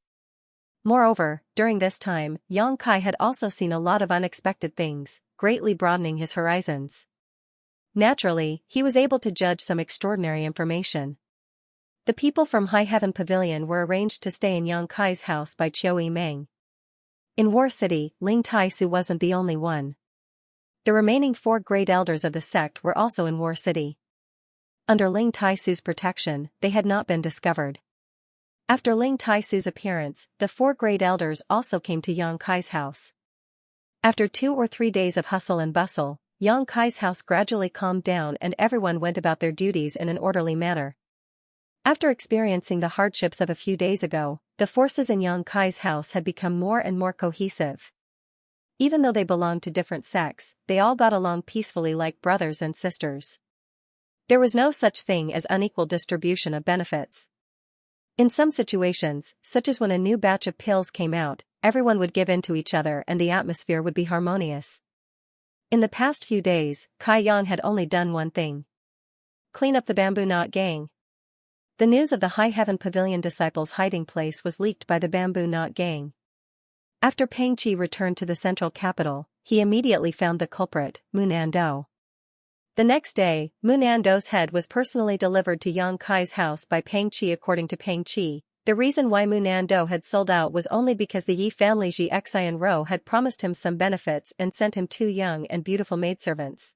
Moreover, during this time, Xianxia had also seen a lot of unexpected things, greatly broadening his horizons. Naturally, he was able to judge some extraordinary information. The people from High Heaven Pavilion were arranged to stay in Xianxia's house by Qiu Meng. In War City, Ling Tai-su wasn't the only one. The remaining 4 great elders of the sect were also in War City. Under Ling Tai-su's protection, they had not been discovered. After Ling Tai-su's appearance, the 4 great elders also came to Xianxia's house. After 2 or 3 days of hustle and bustle, Xianxia's house gradually calmed down and everyone went about their duties in an orderly manner. After experiencing the hardships of a few days ago, the forces in Xianxia's house had become more and more cohesive. Even though they belonged to different sects, they all got along peacefully like brothers and sisters. There was no such thing as unequal distribution of benefits. In some situations, such as when a new batch of pills came out, everyone would give in to each other and the atmosphere would be harmonious. In the past few days, Kai Yan had only done one thing. Clean up the Bamboo Knot Gang. The news of the High Heaven Pavilion disciples' hiding place was leaked by the Bamboo Knot Gang. After Peng Qi returned to the central capital, he immediately found the culprit, Munando. The next day, Munando's head was personally delivered to Xianxia's house by Peng Qi. According to Peng Qi, the reason why Munando had sold out was only because the Yi family Xianxian Rou had promised him some benefits and sent him 2 young and beautiful maidservants.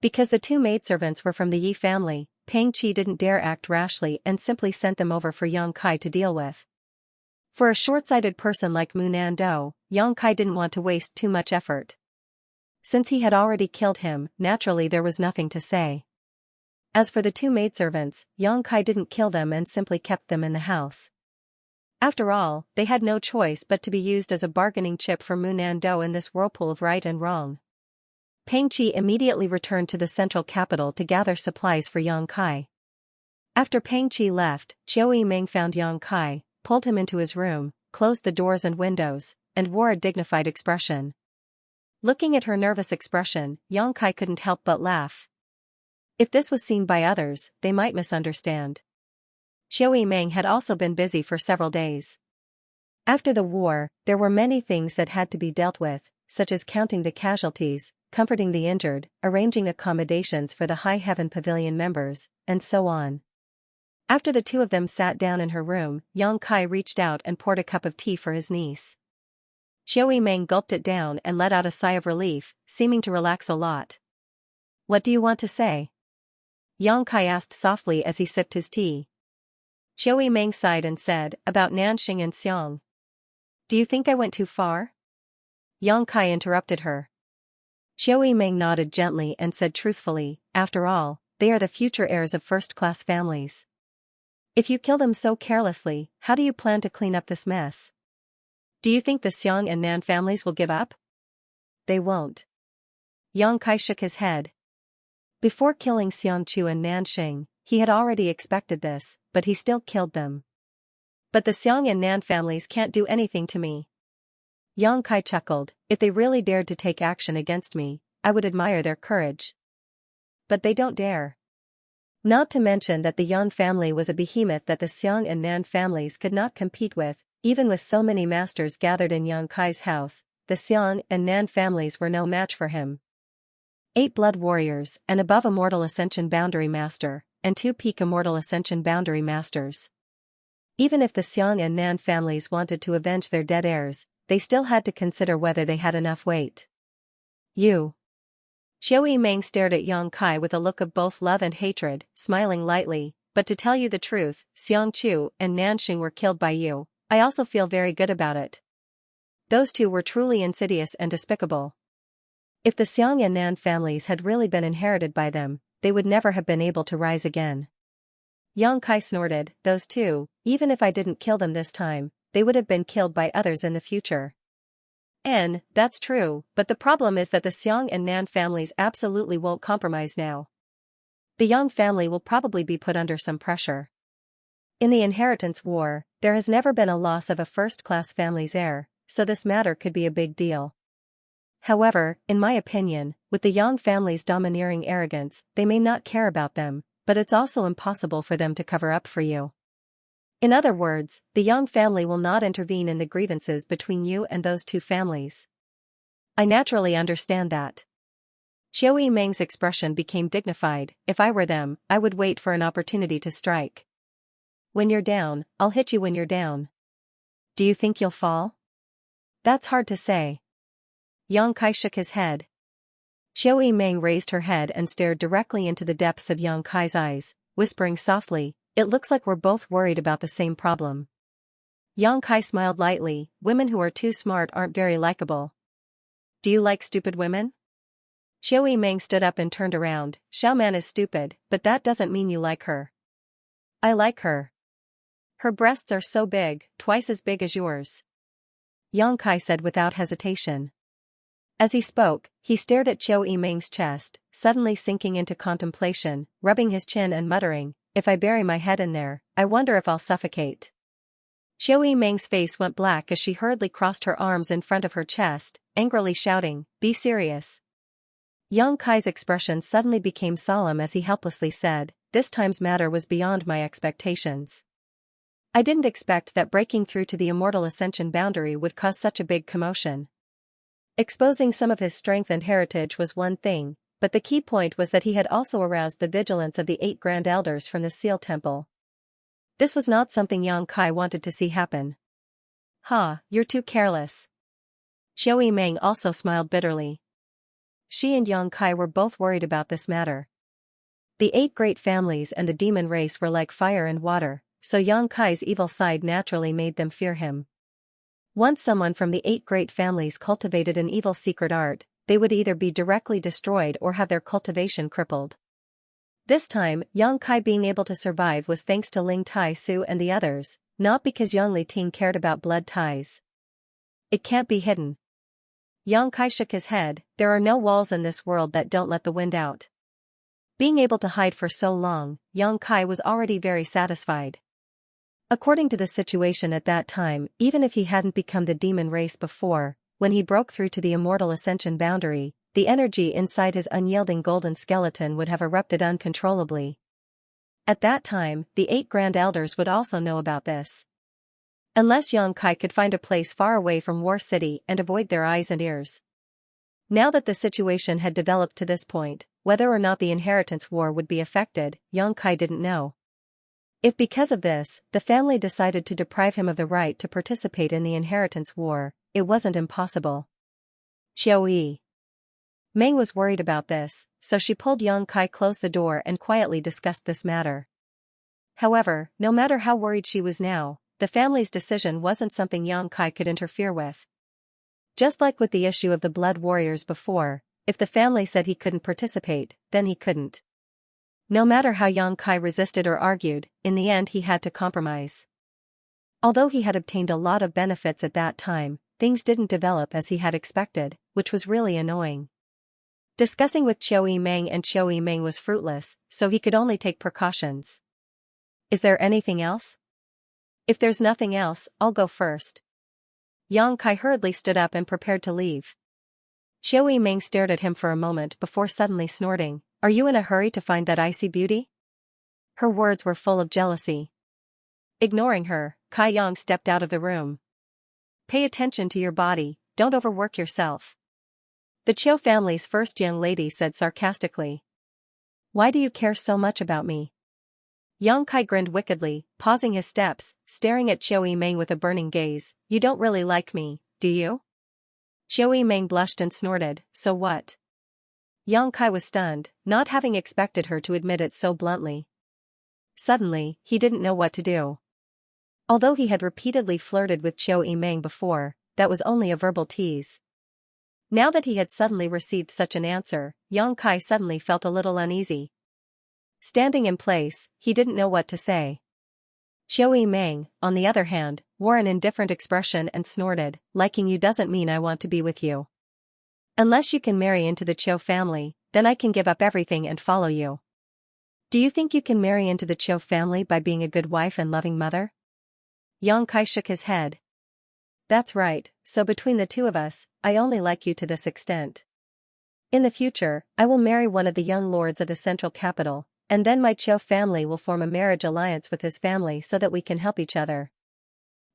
Because the two maidservants were from the Yi family, Pang Qi didn't dare act rashly and simply sent them over for Yang Kai to deal with. For a short-sighted person like Mu Nando, Yang Kai didn't want to waste too much effort. Since he had already killed him, naturally there was nothing to say. As for the two maidservants, Yang Kai didn't kill them and simply kept them in the house. After all, they had no choice but to be used as a bargaining chip for Mu Nando in this whirlpool of right and wrong. Pang Qi immediately returned to the central capital to gather supplies for Yang Kai. After Pang Qi left, Chiu Yimeng found Yang Kai, pulled him into his room, closed the doors and windows, and wore a dignified expression. Looking at her nervous expression, Yang Kai couldn't help but laugh. If this was seen by others, they might misunderstand. Chiu Yimeng had also been busy for several days. After the war, there were many things that had to be dealt with, such as counting the casualties, comforting the injured, arranging accommodations for the High Heaven Pavilion members, and so on. After the two of them sat down in her room, Yang Kai reached out and poured a cup of tea for his niece. Chiu Yimeng gulped it down and let out a sigh of relief, seeming to relax a lot. "What do you want to say?" Yang Kai asked softly as he sipped his tea. Chiu Yimeng sighed and said, "About Nanxing and Xiang. Do you think I went too far?" Yang Kai interrupted her. Chiu Yimeng nodded gently and said truthfully, "After all, they are the future heirs of first-class families. If you kill them so carelessly, how do you plan to clean up this mess? Do you think the Xiang and Nan families will give up? They won't." Yang Kai shook his head. Before killing Xiangqiu and Nanxing, he had already expected this, but he still killed them. "But the Xiang and Nan families can't do anything to me." Yang Kai chuckled. "If they really dared to take action against me, I would admire their courage. But they don't dare. Not to mention that the Yang family was a behemoth that the Xiang and Nan families could not compete with, even with so many masters gathered in Yang Kai's house, the Xiang and Nan families were no match for him. 8 blood warriors, an above immortal ascension boundary master, and 2 peak immortal ascension boundary masters. Even if the Xiang and Nan families wanted to avenge their dead heirs, they still had to consider whether they had enough weight. "You." Chiu Yimeng stared at Yang Kai with a look of both love and hatred, smiling lightly, "But to tell you the truth, Xiangqiu and Nanxing were killed by you. I also feel very good about it. Those two were truly insidious and despicable. If the Xiang and Nan families had really been inherited by them, they would never have been able to rise again." Yang Kai snorted, "Those two, even if I didn't kill them this time, they would have been killed by others in the future." That's true, but the problem is that the Xiang and Nan families absolutely won't compromise now. The Yang family will probably be put under some pressure. In the inheritance war, there has never been a loss of a first-class family's heir, so this matter could be a big deal. However, in my opinion, with the Yang family's domineering arrogance, they may not care about them, but it's also impossible for them to cover up for you. In other words, the Yang family will not intervene in the grievances between you and those two families. I naturally understand that. Chiu Yimeng's expression became dignified. "If I were them, I would wait for an opportunity to strike. When you're down, I'll hit you when you're down. Do you think you'll fall?" "That's hard to say." Yang Kai shook his head. Chiu Yimeng raised her head and stared directly into the depths of Yang Kai's eyes, whispering softly, "It looks like we're both worried about the same problem." Yang Kai smiled lightly. "Women who are too smart aren't very likable." "Do you like stupid women?" Chiu Yimeng stood up and turned around. "Xiaoman is stupid, but that doesn't mean you like her." "I like her. Her breasts are so big, twice as big as yours," Yang Kai said without hesitation. As he spoke, he stared at Chiu Yimeng's chest, suddenly sinking into contemplation, rubbing his chin and muttering, "If I bury my head in there, I wonder if I'll suffocate." Chiu Yimeng's face went black as she hurriedly crossed her arms in front of her chest, angrily shouting, "Be serious." Yang Kai's expression suddenly became solemn as he helplessly said, "This time's matter was beyond my expectations. I didn't expect that breaking through to the immortal ascension boundary would cause such a big commotion. Exposing some of his strength and heritage was one thing, but the key point was that he had also aroused the vigilance of the 8 Grand Elders from the Seal Temple. This was not something Yang Kai wanted to see happen. "Ha, you're too careless." Chiu Yimeng also smiled bitterly. she and Yang Kai were both worried about this matter. The 8 great families and the demon race were like fire and water, so Yang Kai's evil side naturally made them fear him. Once someone from the 8 great families cultivated an evil secret art, they would either be directly destroyed or have their cultivation crippled. This time, Yang Kai being able to survive was thanks to Ling Tai Su and the others, not because Yang Li Ting cared about blood ties. It can't be hidden. Yang Kai shook his head. There are no walls in this world that don't let the wind out. Being able to hide for so long, Yang Kai was already very satisfied. According to the situation at that time, even if he hadn't become the demon race before, when he broke through to the immortal ascension boundary, the energy inside his unyielding golden skeleton would have erupted uncontrollably. At that time, the 8 Grand Elders would also know about this. Unless Yang Kai could find a place far away from War City and avoid their eyes and ears. Now that the situation had developed to this point, whether or not the inheritance war would be affected, Yang Kai didn't know. If because of this, the family decided to deprive him of the right to participate in the inheritance war, it wasn't impossible. Qiu Meng was worried about this, so she pulled Yang Kai close the door and quietly discussed this matter. However, no matter how worried she was now, the family's decision wasn't something Yang Kai could interfere with. Just like with the issue of the blood warriors before, if the family said he couldn't participate, then he couldn't. No matter how Yang Kai resisted or argued, in the end he had to compromise. Although he had obtained a lot of benefits at that time, things didn't develop as he had expected, which was really annoying. Discussing with Qiu Meng was fruitless, so he could only take precautions. Is there anything else? If there's nothing else, I'll go first. Yang Kai hurriedly stood up and prepared to leave. Qiu Meng stared at him for a moment before suddenly snorting, "Are you in a hurry to find that icy beauty?" Her words were full of jealousy. Ignoring her, Kai Yang stepped out of the room. Pay attention to your body, don't overwork yourself. The Qiu family's first young lady said sarcastically. Why do you care so much about me? Yang Kai grinned wickedly, pausing his steps, staring at Qiu Meng with a burning gaze. You don't really like me, do you? Qiu Meng blushed and snorted, so what? Yang Kai was stunned, not having expected her to admit it so bluntly. Suddenly, he didn't know what to do. Although he had repeatedly flirted with Qiu Meng before, that was only a verbal tease. Now that he had suddenly received such an answer, Yang Kai suddenly felt a little uneasy. Standing in place, he didn't know what to say. Qiu Meng, on the other hand, wore an indifferent expression and snorted, liking you doesn't mean I want to be with you. Unless you can marry into the Qiu family, then I can give up everything and follow you. Do you think you can marry into the Qiu family by being a good wife and loving mother? Yang Kai shook his head. That's right, so between the two of us, I only like you to this extent. In the future, I will marry one of the young lords of the central capital, and then my Qiu family will form a marriage alliance with his family so that we can help each other.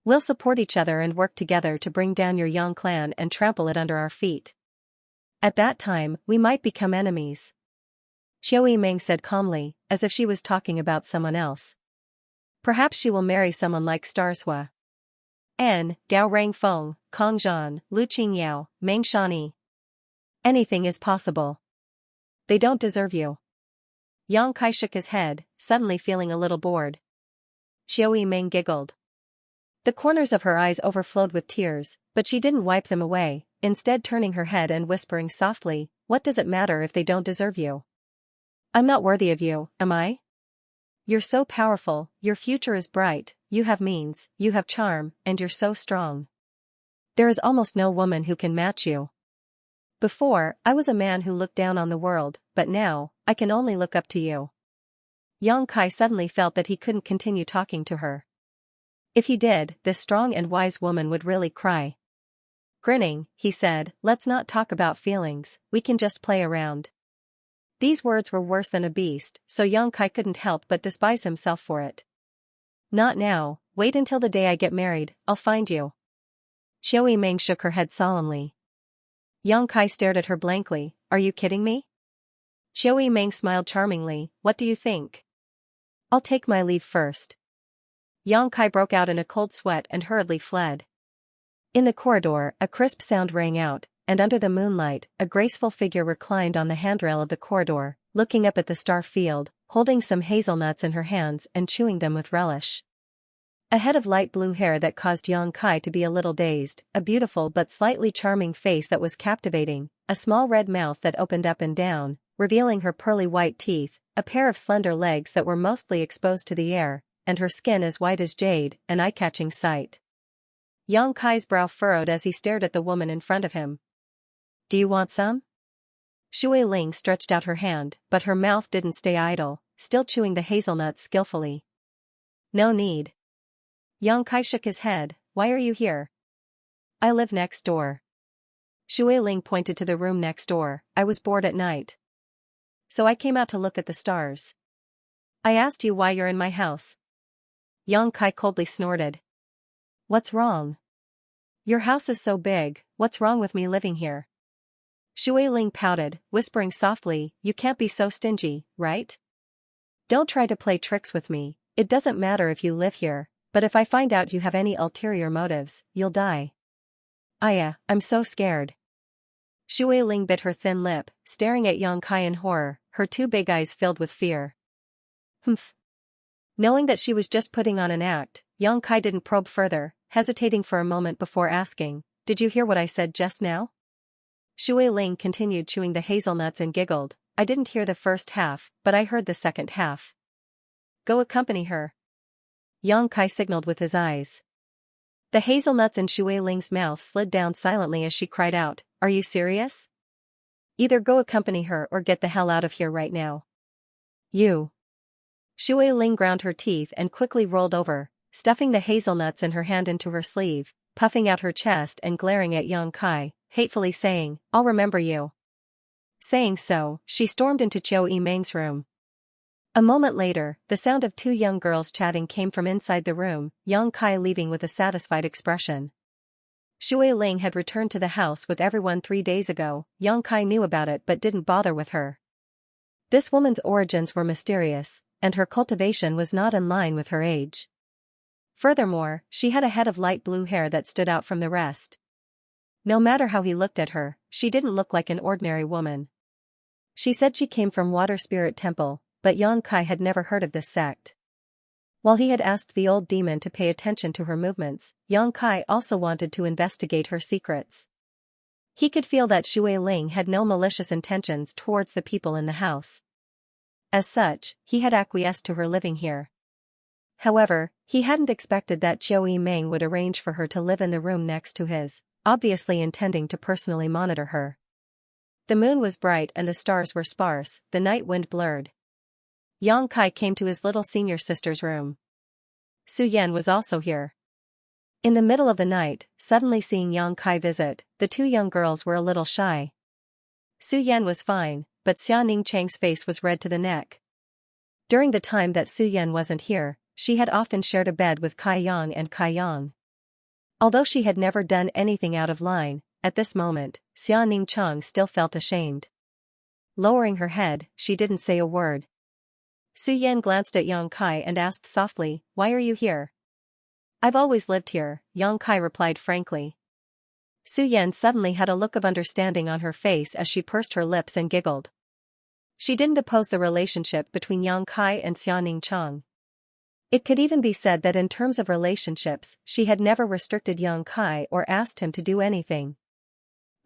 We'll support each other and work together to bring down your Yang clan and trample it under our feet. At that time, we might become enemies. Qiu Meng said calmly, as if she was talking about someone else. Perhaps she will marry someone like Starsua. Gao Rangfeng, Kong Zhan, Lu Qingyao, Meng Shani. Anything is possible. They don't deserve you. Yang Kai shook his head, suddenly feeling a little bored. Qiu Meng giggled. The corners of her eyes overflowed with tears, but she didn't wipe them away, instead turning her head and whispering softly, what does it matter if they don't deserve you? I'm not worthy of you, am I? You're so powerful, your future is bright, you have means, you have charm, and you're so strong. There is almost no woman who can match you. Before, I was a man who looked down on the world, but now, I can only look up to you. Yang Kai suddenly felt that he couldn't continue talking to her. If he did, this strong and wise woman would really cry. Grinning, he said, let's not talk about feelings, we can just play around. These words were worse than a beast, so Yang Kai couldn't help but despise himself for it. Not now, wait until the day I get married, I'll find you. Qiu Meng shook her head solemnly. Yang Kai stared at her blankly, are you kidding me? Qiu Meng smiled charmingly, what do you think? I'll take my leave first. Yang Kai broke out in a cold sweat and hurriedly fled. In the corridor, a crisp sound rang out, and under the moonlight, a graceful figure reclined on the handrail of the corridor, looking up at the star field, holding some hazelnuts in her hands and chewing them with relish. A head of light blue hair that caused Yang Kai to be a little dazed, a beautiful but slightly charming face that was captivating, a small red mouth that opened up and down, revealing her pearly white teeth, a pair of slender legs that were mostly exposed to the air, and her skin as white as jade, an eye-catching sight. Yang Kai's brow furrowed as he stared at the woman in front of him. "Do you want some?" Shui Ling stretched out her hand, but her mouth didn't stay idle, still chewing the hazelnuts skillfully. "No need." Yang Kai shook his head. "Why are you here?" "I live next door." Shui Ling pointed to the room next door. "I was bored at night. So I came out to look at the stars." "I asked you why you're in my house." Yang Kai coldly snorted. "What's wrong?" "Your house is so big, what's wrong with me living here?" Shui Ling pouted, whispering softly, "You can't be so stingy, right? Don't try to play tricks with me. It doesn't matter if you live here, but if I find out you have any ulterior motives, you'll die." I'm so scared." Shui Ling bit her thin lip, staring at Yang Kai in horror, her two big eyes filled with fear. "Humph." Knowing that she was just putting on an act, Yang Kai didn't probe further, hesitating for a moment before asking, "Did you hear what I said just now?" Shui Ling continued chewing the hazelnuts and giggled, "I didn't hear the first half, but I heard the second half." "Go accompany her." Yang Kai signaled with his eyes. The hazelnuts in Shui Ling's mouth slid down silently as she cried out, "Are you serious? Either go accompany her or get the hell out of here right now." "You." Shui Ling ground her teeth and quickly rolled over, stuffing the hazelnuts in her hand into her sleeve, puffing out her chest and glaring at Yang Kai, hatefully saying, "I'll remember you." Saying so, she stormed into Qiu Yimeng's room. A moment later, the sound of two young girls chatting came from inside the room, Yang Kai leaving with a satisfied expression. Shui Ling had returned to the house with everyone 3 days ago. Yang Kai knew about it but didn't bother with her. This woman's origins were mysterious, and her cultivation was not in line with her age. Furthermore, she had a head of light blue hair that stood out from the rest. No matter how he looked at her, she didn't look like an ordinary woman. She said she came from Water Spirit Temple, but Yang Kai had never heard of this sect. While he had asked the old demon to pay attention to her movements, Yang Kai also wanted to investigate her secrets. He could feel that Shui Ling had no malicious intentions towards the people in the house. As such, he had acquiesced to her living here. However, he hadn't expected that Qiu Yimeng would arrange for her to live in the room next to his, obviously intending to personally monitor her. The moon was bright and the stars were sparse, the night wind blurred. Yang Kai came to his little senior sister's room. Su Yan was also here. In the middle of the night, suddenly seeing Yang Kai visit, the two young girls were a little shy. Su Yan was fine, but Xianning Chang's face was red to the neck. During the time that Su Yan wasn't here, she had often shared a bed with Kai Yang and Kai Yang. Although she had never done anything out of line, at this moment, Xianning Chang still felt ashamed. Lowering her head, she didn't say a word. Su Yan glanced at Yang Kai and asked softly, "Why are you here?" "I've always lived here," Yang Kai replied frankly. Su Yan suddenly had a look of understanding on her face as she pursed her lips and giggled. She didn't oppose the relationship between Yang Kai and Xianning Chang. It could even be said that in terms of relationships, she had never restricted Yang Kai or asked him to do anything.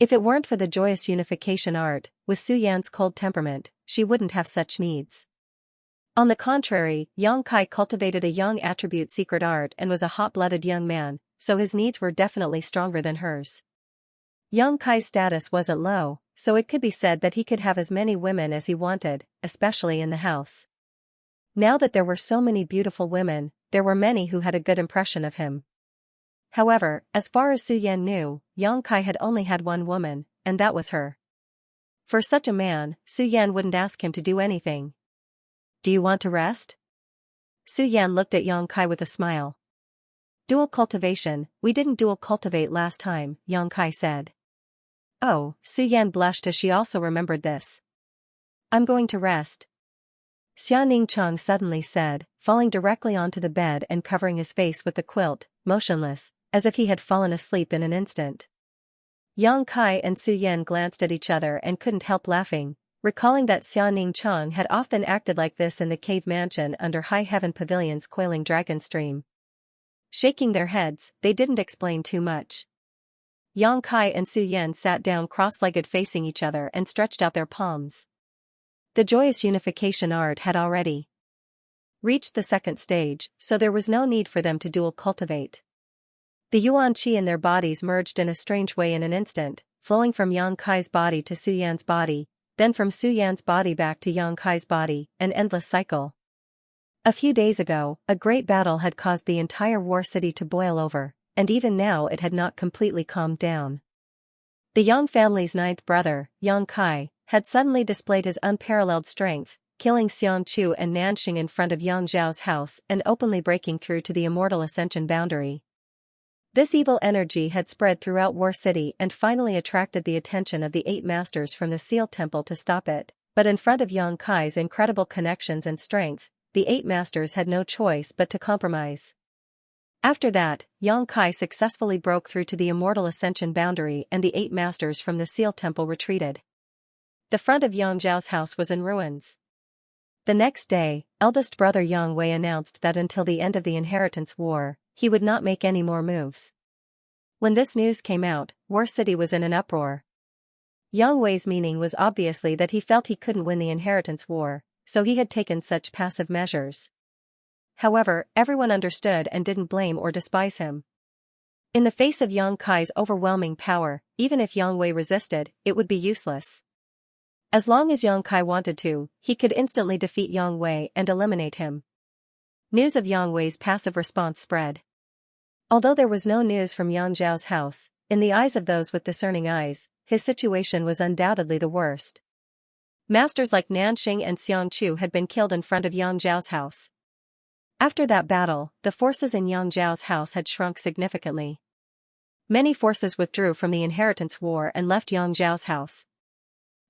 If it weren't for the joyous unification art, with Su Yan's cold temperament, she wouldn't have such needs. On the contrary, Yang Kai cultivated a young attribute secret art and was a hot-blooded young man, so his needs were definitely stronger than hers. Yang Kai's status wasn't low, so it could be said that he could have as many women as he wanted, especially in the house. Now that there were so many beautiful women, there were many who had a good impression of him. However, as far as Su Yan knew, Yang Kai had only had one woman, and that was her. For such a man, Su Yan wouldn't ask him to do anything. "Do you want to rest?" Su Yan looked at Yang Kai with a smile. "Dual cultivation, we didn't dual cultivate last time," Yang Kai said. Oh, Su Yan blushed as she also remembered this. "I'm going to rest," Xianning Chang suddenly said, falling directly onto the bed and covering his face with the quilt, motionless, as if he had fallen asleep in an instant. Yang Kai and Su Yan glanced at each other and couldn't help laughing, recalling that Xianing Chang had often acted like this in the cave mansion under High Heaven Pavilion's coiling dragon stream. Shaking their heads, they didn't explain too much. Yang Kai and Su Yan sat down cross-legged facing each other and stretched out their palms. The joyous unification art had already reached the second stage, so there was no need for them to dual cultivate. The yuan qi in their bodies merged in a strange way in an instant, flowing from Yang Kai's body to Su Yan's body, then from Su Yan's body back to Yang Kai's body, an endless cycle. A few days ago, a great battle had caused the entire war city to boil over, and even now it had not completely calmed down. The Yang family's ninth brother, Yang Kai, had suddenly displayed his unparalleled strength, killing Xian Chu and Nanxing in front of Yang Zhao's house and openly breaking through to the immortal ascension boundary. This evil energy had spread throughout War City and finally attracted the attention of the 8 masters from the Seal Temple to stop it, but in front of Yang Kai's incredible connections and strength, the 8 masters had no choice but to compromise. After that, Yang Kai successfully broke through to the immortal ascension boundary and the 8 masters from the Seal Temple retreated. The front of Yang Zhao's house was in ruins. The next day, eldest brother Yang Wei announced that until the end of the inheritance war, he would not make any more moves. When this news came out, War City was in an uproar. Yang Wei's meaning was obviously that he felt he couldn't win the inheritance war, so he had taken such passive measures. However, everyone understood and didn't blame or despise him. In the face of Yang Kai's overwhelming power, even if Yang Wei resisted, it would be useless. As long as Yang Kai wanted to, he could instantly defeat Yang Wei and eliminate him. News of Yang Wei's passive response spread. Although there was no news from Yang Zhao's house, in the eyes of those with discerning eyes, his situation was undoubtedly the worst. Masters like Nanxing and Xian Chu had been killed in front of Yang Zhao's house. After that battle, the forces in Yang Zhao's house had shrunk significantly. Many forces withdrew from the inheritance war and left Yang Zhao's house.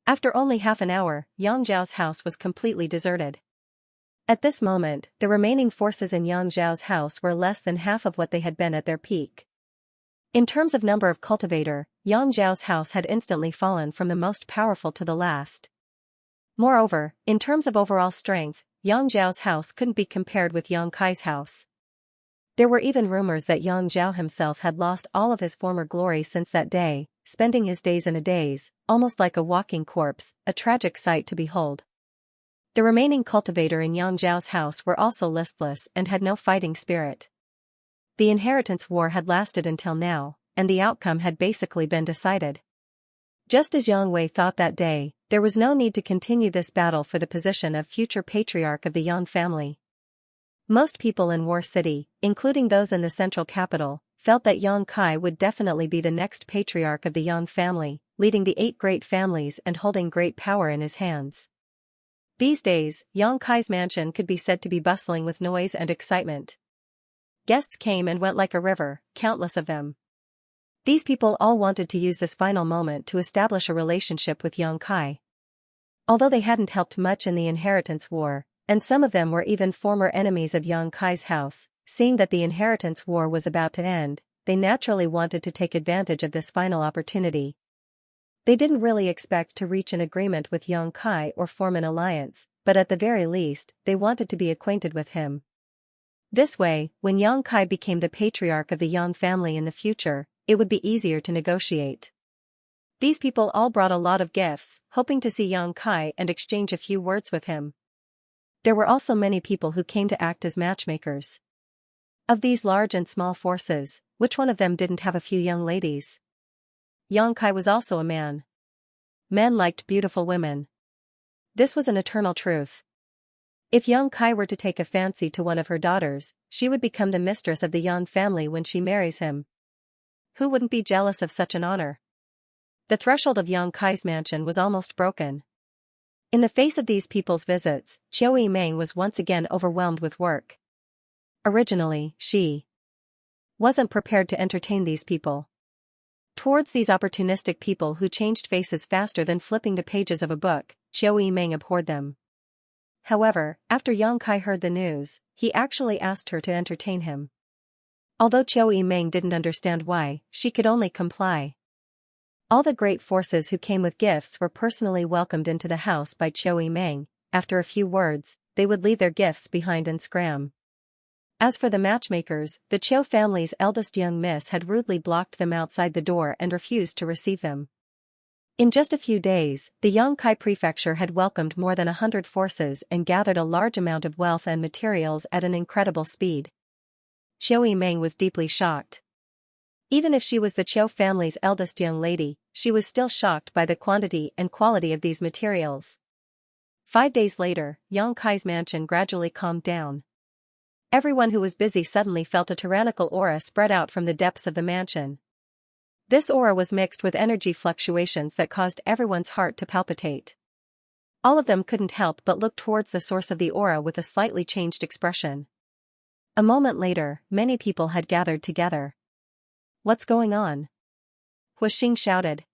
After only half an hour, Yang Zhao's house was completely deserted. At this moment, the remaining forces in Yang Zhao's house were less than half of what they had been at their peak. In terms of number of cultivator, Yang Zhao's house had instantly fallen from the most powerful to the last. Moreover, in terms of overall strength, Yang Zhao's house couldn't be compared with Yang Kai's house. There were even rumors that Yang Zhao himself had lost all of his former glory since that day, spending his days in a daze, almost like a walking corpse, a tragic sight to behold. The remaining cultivator in Yang Zhao's house were also listless and had no fighting spirit. The inheritance war had lasted until now, and the outcome had basically been decided. Just as Yang Wei thought that day, there was no need to continue this battle for the position of future patriarch of the Yang family. Most people in War City, including those in the central capital, felt that Yang Kai would definitely be the next patriarch of the Yang family, leading the 8 great families and holding great power in his hands. These days, Yang Kai's mansion could be said to be bustling with noise and excitement. Guests came and went like a river, countless of them. These people all wanted to use this final moment to establish a relationship with Yang Kai. Although they hadn't helped much in the inheritance war, and some of them were even former enemies of Yang Kai's house, seeing that the inheritance war was about to end, they naturally wanted to take advantage of this final opportunity. They didn't really expect to reach an agreement with Yang Kai or form an alliance, but at the very least, they wanted to be acquainted with him. This way, when Yang Kai became the patriarch of the Yang family in the future, it would be easier to negotiate. These people all brought a lot of gifts, hoping to see Yang Kai and exchange a few words with him. There were also many people who came to act as matchmakers. Of these large and small forces, which one of them didn't have a few young ladies? Yang Kai was also a man. Men liked beautiful women. This was an eternal truth. If Yang Kai were to take a fancy to one of her daughters, she would become the mistress of the Yang family when she marries him. Who wouldn't be jealous of such an honor? The threshold of Yang Kai's mansion was almost broken. In the face of these people's visits, Qiu Yimeng was once again overwhelmed with work. Originally, she wasn't prepared to entertain these people. Towards these opportunistic people who changed faces faster than flipping the pages of a book, Qiu Yimeng abhorred them. However, after Yang Kai heard the news, he actually asked her to entertain him. Although Qiu Yimeng didn't understand why, she could only comply. All the great forces who came with gifts were personally welcomed into the house by Qiu Yimeng. After a few words, they would leave their gifts behind and scram. As for the matchmakers, the Qiu family's eldest young miss had rudely blocked them outside the door and refused to receive them. In just a few days, the Yangkai prefecture had welcomed more than 100 forces and gathered a large amount of wealth and materials at an incredible speed. Qiu Yimeng was deeply shocked. Even if she was the Qiu family's eldest young lady, she was still shocked by the quantity and quality of these materials. 5 days later, Yangkai's mansion gradually calmed down. Everyone who was busy suddenly felt a tyrannical aura spread out from the depths of the mansion. This aura was mixed with energy fluctuations that caused everyone's heart to palpitate. All of them couldn't help but look towards the source of the aura with a slightly changed expression. A moment later, many people had gathered together. "What's going on?" Huixing shouted.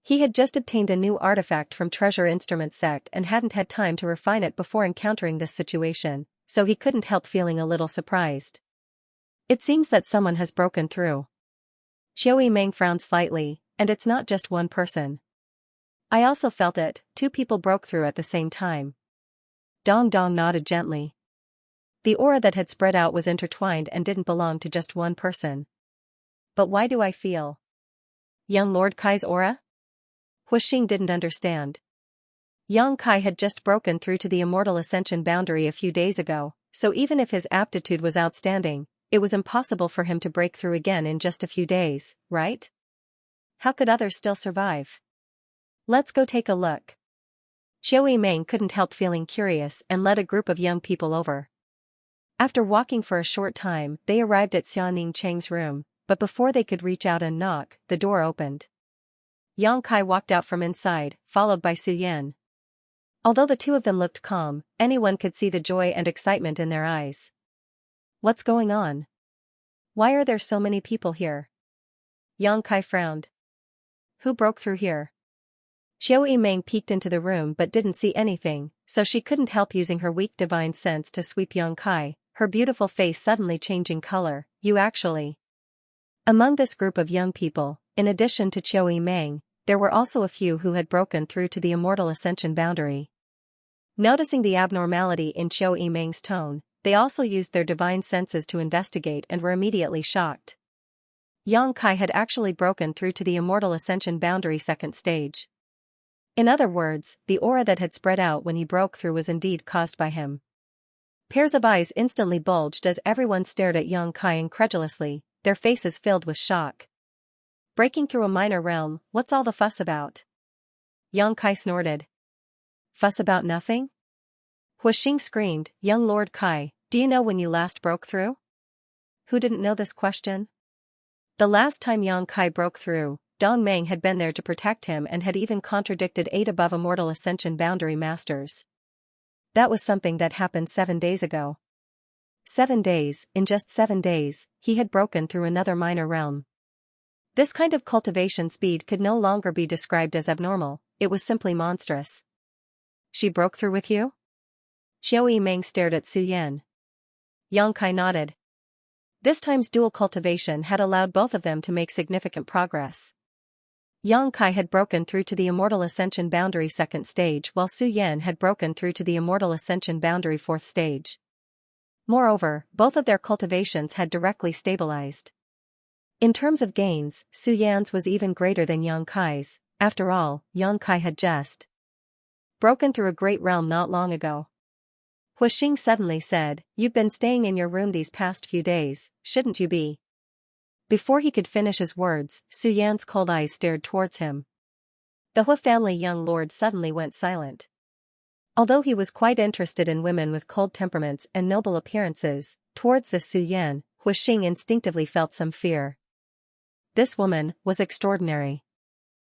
He had just obtained a new artifact from Treasure Instrument Sect and hadn't had time to refine it before encountering this situation, so he couldn't help feeling a little surprised. "It seems that someone has broken through." Qiu Yimeng frowned slightly, "And it's not just one person. I also felt it, 2 people broke through at the same time." Dong Dong nodded gently. The aura that had spread out was intertwined and didn't belong to just one person. "But why do I feel young Lord Kai's aura?" Huixing didn't understand. Yang Kai had just broken through to the immortal ascension boundary a few days ago, so even if his aptitude was outstanding, it was impossible for him to break through again in just a few days, right? How could others still survive? "Let's go take a look." Qiu Yimeng couldn't help feeling curious and led a group of young people over. After walking for a short time, they arrived at Xianing Cheng's room, but before they could reach out and knock, the door opened. Yang Kai walked out from inside, followed by Su Yan. Although the two of them looked calm, anyone could see the joy and excitement in their eyes. "What's going on? Why are there so many people here?" Yang Kai frowned. "Who broke through here?" Qiu Yimeng peeked into the room but didn't see anything, so she couldn't help using her weak divine sense to sweep Yang Kai, her beautiful face suddenly changing color. "You actually..." Among this group of young people, in addition to Qiu Yimeng, there were also a few who had broken through to the immortal ascension boundary. Noticing the abnormality in Qiu Yimeng's tone, they also used their divine senses to investigate and were immediately shocked. Yang Kai had actually broken through to the immortal ascension boundary second stage. In other words, the aura that had spread out when he broke through was indeed caused by him. Pairs of eyes instantly bulged as everyone stared at Yang Kai incredulously, their faces filled with shock. "Breaking through a minor realm, what's all the fuss about?" Yang Kai snorted. "Fuss about nothing?" Huixing screamed, "Young Lord Kai, do you know when you last broke through?" Who didn't know this question? The last time Yang Kai broke through, Dong Meng had been there to protect him and had even contradicted 8 above immortal ascension boundary masters. That was something that happened 7 days ago. 7 days, in just 7 days, he had broken through another minor realm. This kind of cultivation speed could no longer be described as abnormal, it was simply monstrous. "She broke through with you?" Qiu Yimeng stared at Su Yan. Yang Kai nodded. This time's dual cultivation had allowed both of them to make significant progress. Yang Kai had broken through to the immortal ascension boundary second stage while Su Yan had broken through to the immortal ascension boundary fourth stage. Moreover, both of their cultivations had directly stabilized. In terms of gains, Su Yan's was even greater than Yang Kai's. After all, Yang Kai had just broken through a great realm not long ago. Huixing suddenly said, "You've been staying in your room these past few days, shouldn't you be?" Before he could finish his words, Su Yan's cold eyes stared towards him. The Hu family young lord suddenly went silent. Although he was quite interested in women with cold temperaments and noble appearances, towards this Su Yan, Huixing instinctively felt some fear. This woman was extraordinary.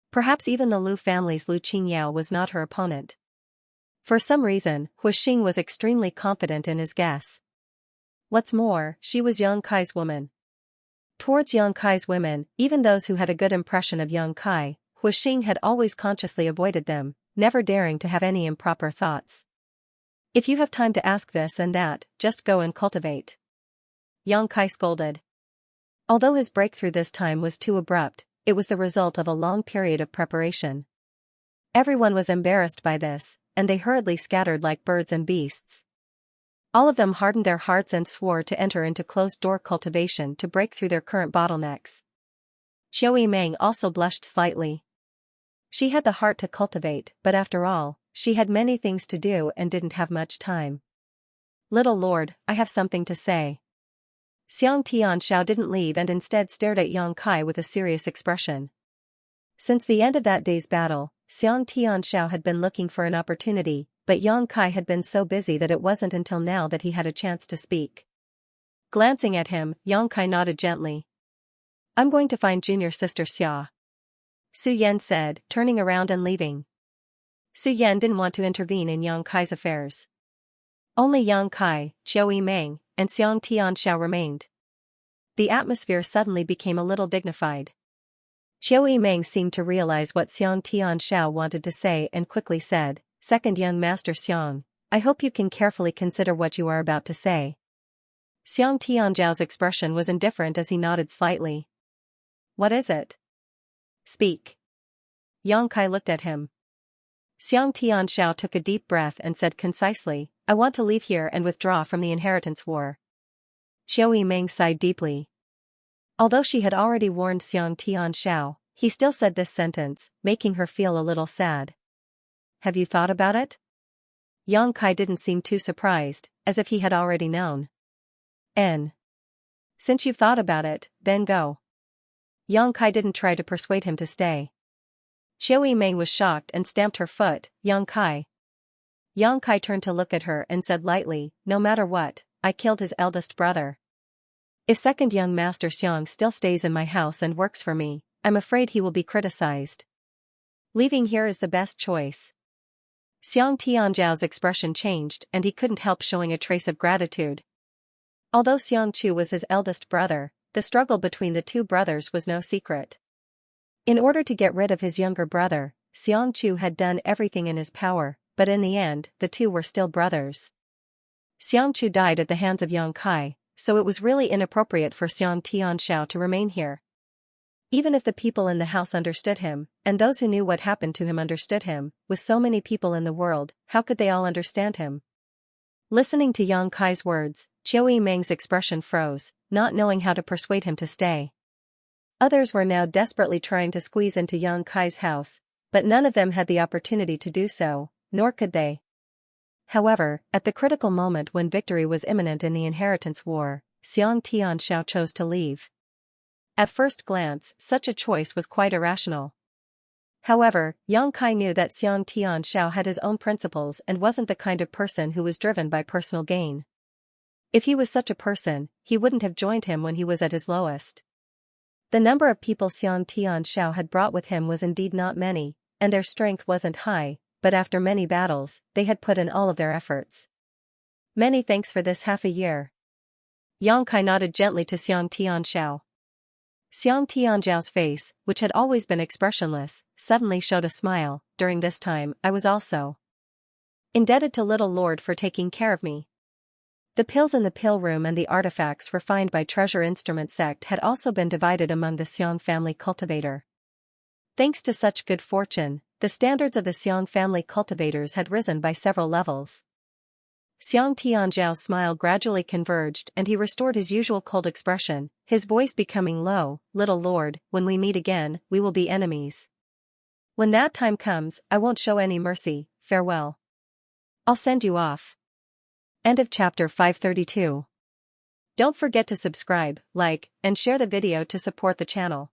Perhaps even the Lu family's Lu Qingyao was not her opponent. For some reason, Huixing was extremely confident in his guess. What's more, she was Yang Kai's woman. Towards Yang Kai's women, even those who had a good impression of Yang Kai, Huixing had always consciously avoided them, never daring to have any improper thoughts. "If you have time to ask this and that, just go and cultivate," Yang Kai scolded. Although his breakthrough this time was too abrupt, it was the result of a long period of preparation. Everyone was embarrassed by this, and they hurriedly scattered like birds and beasts. All of them hardened their hearts and swore to enter into closed-door cultivation to break through their current bottlenecks. Qiu Meng also blushed slightly. She had the heart to cultivate, but after all, she had many things to do and didn't have much time. "Little lord, I have something to say." Xianxia didn't leave and instead stared at Yang Kai with a serious expression. Since the end of that day's battle, Xianxia had been looking for an opportunity, but Yang Kai had been so busy that it wasn't until now that he had a chance to speak. Glancing at him, Yang Kai nodded gently. "I'm going to find junior sister Xia," Su Yan said, turning around and leaving. Su Yan didn't want to intervene in Yang Kai's affairs. Only Yang Kai, Qiu Meng, and Xianxia remained. The atmosphere suddenly became a little dignified. Qiu Meng seemed to realize what Xianxia wanted to say and quickly said, "Second young master Xiang, I hope you can carefully consider what you are about to say." Xianxia's expression was indifferent as he nodded slightly. "What is it? Speak." Yang Kai looked at him. Xianxia took a deep breath and said concisely, "I want to leave here and withdraw from the inheritance war." Qiu Meng sighed deeply. Although she had already warned Xianxia, he still said this sentence, making her feel a little sad. "Have you thought about it?" Yang Kai didn't seem too surprised, as if he had already known. Since you've thought about it, then go." Yang Kai didn't try to persuade him to stay. Qiu Meng was shocked and stamped her foot. "Yang Kai." Yang Kai turned to look at her and said lightly, "No matter what, I killed his eldest brother. If second young master Xiang still stays in my house and works for me, I'm afraid he will be criticized. Leaving here is the best choice." Xianxia's expression changed and he couldn't help showing a trace of gratitude. Although Xiangchu was his eldest brother, the struggle between the two brothers was no secret. In order to get rid of his younger brother, Xiangchu had done everything in his power, but in the end, the two were still brothers. Xiangchu died at the hands of Yang Kai, so it was really inappropriate for Xianxiao to remain here. Even if the people in the house understood him, and those who knew what happened to him understood him, with so many people in the world, how could they all understand him? Listening to Yang Kai's words, Qiu Meng's expression froze, not knowing how to persuade him to stay. Others were now desperately trying to squeeze into Yang Kai's house, but none of them had the opportunity to do so, nor could they. However, at the critical moment when victory was imminent in the inheritance war, Xianxiao chose to leave. At first glance, such a choice was quite irrational. However, Yang Kai knew that Xianxiao had his own principles and wasn't the kind of person who was driven by personal gain. If he was such a person, he wouldn't have joined him when he was at his lowest. The number of people Xianxiao had brought with him was indeed not many, and their strength wasn't high, but after many battles, they had put in all of their efforts. "Many thanks for this half a year." Yang Kai nodded gently to Xianxiao. Xianxiao's face, which had always been expressionless, suddenly showed a smile. "During this time, I was also indebted to little lord for taking care of me." The pills in the pill room and the artifacts refined by Treasure Instrument sect had also been divided among the Xiang family cultivator. Thanks to such good fortune, the standards of the Xiang family cultivators had risen by several levels. Xianxiao's smile gradually converged and he restored his usual cold expression, his voice becoming low. "Little lord, when we meet again, we will be enemies. When that time comes, I won't show any mercy. Farewell. I'll send you off." End of chapter 532. Don't forget to subscribe, like, and share the video to support the channel.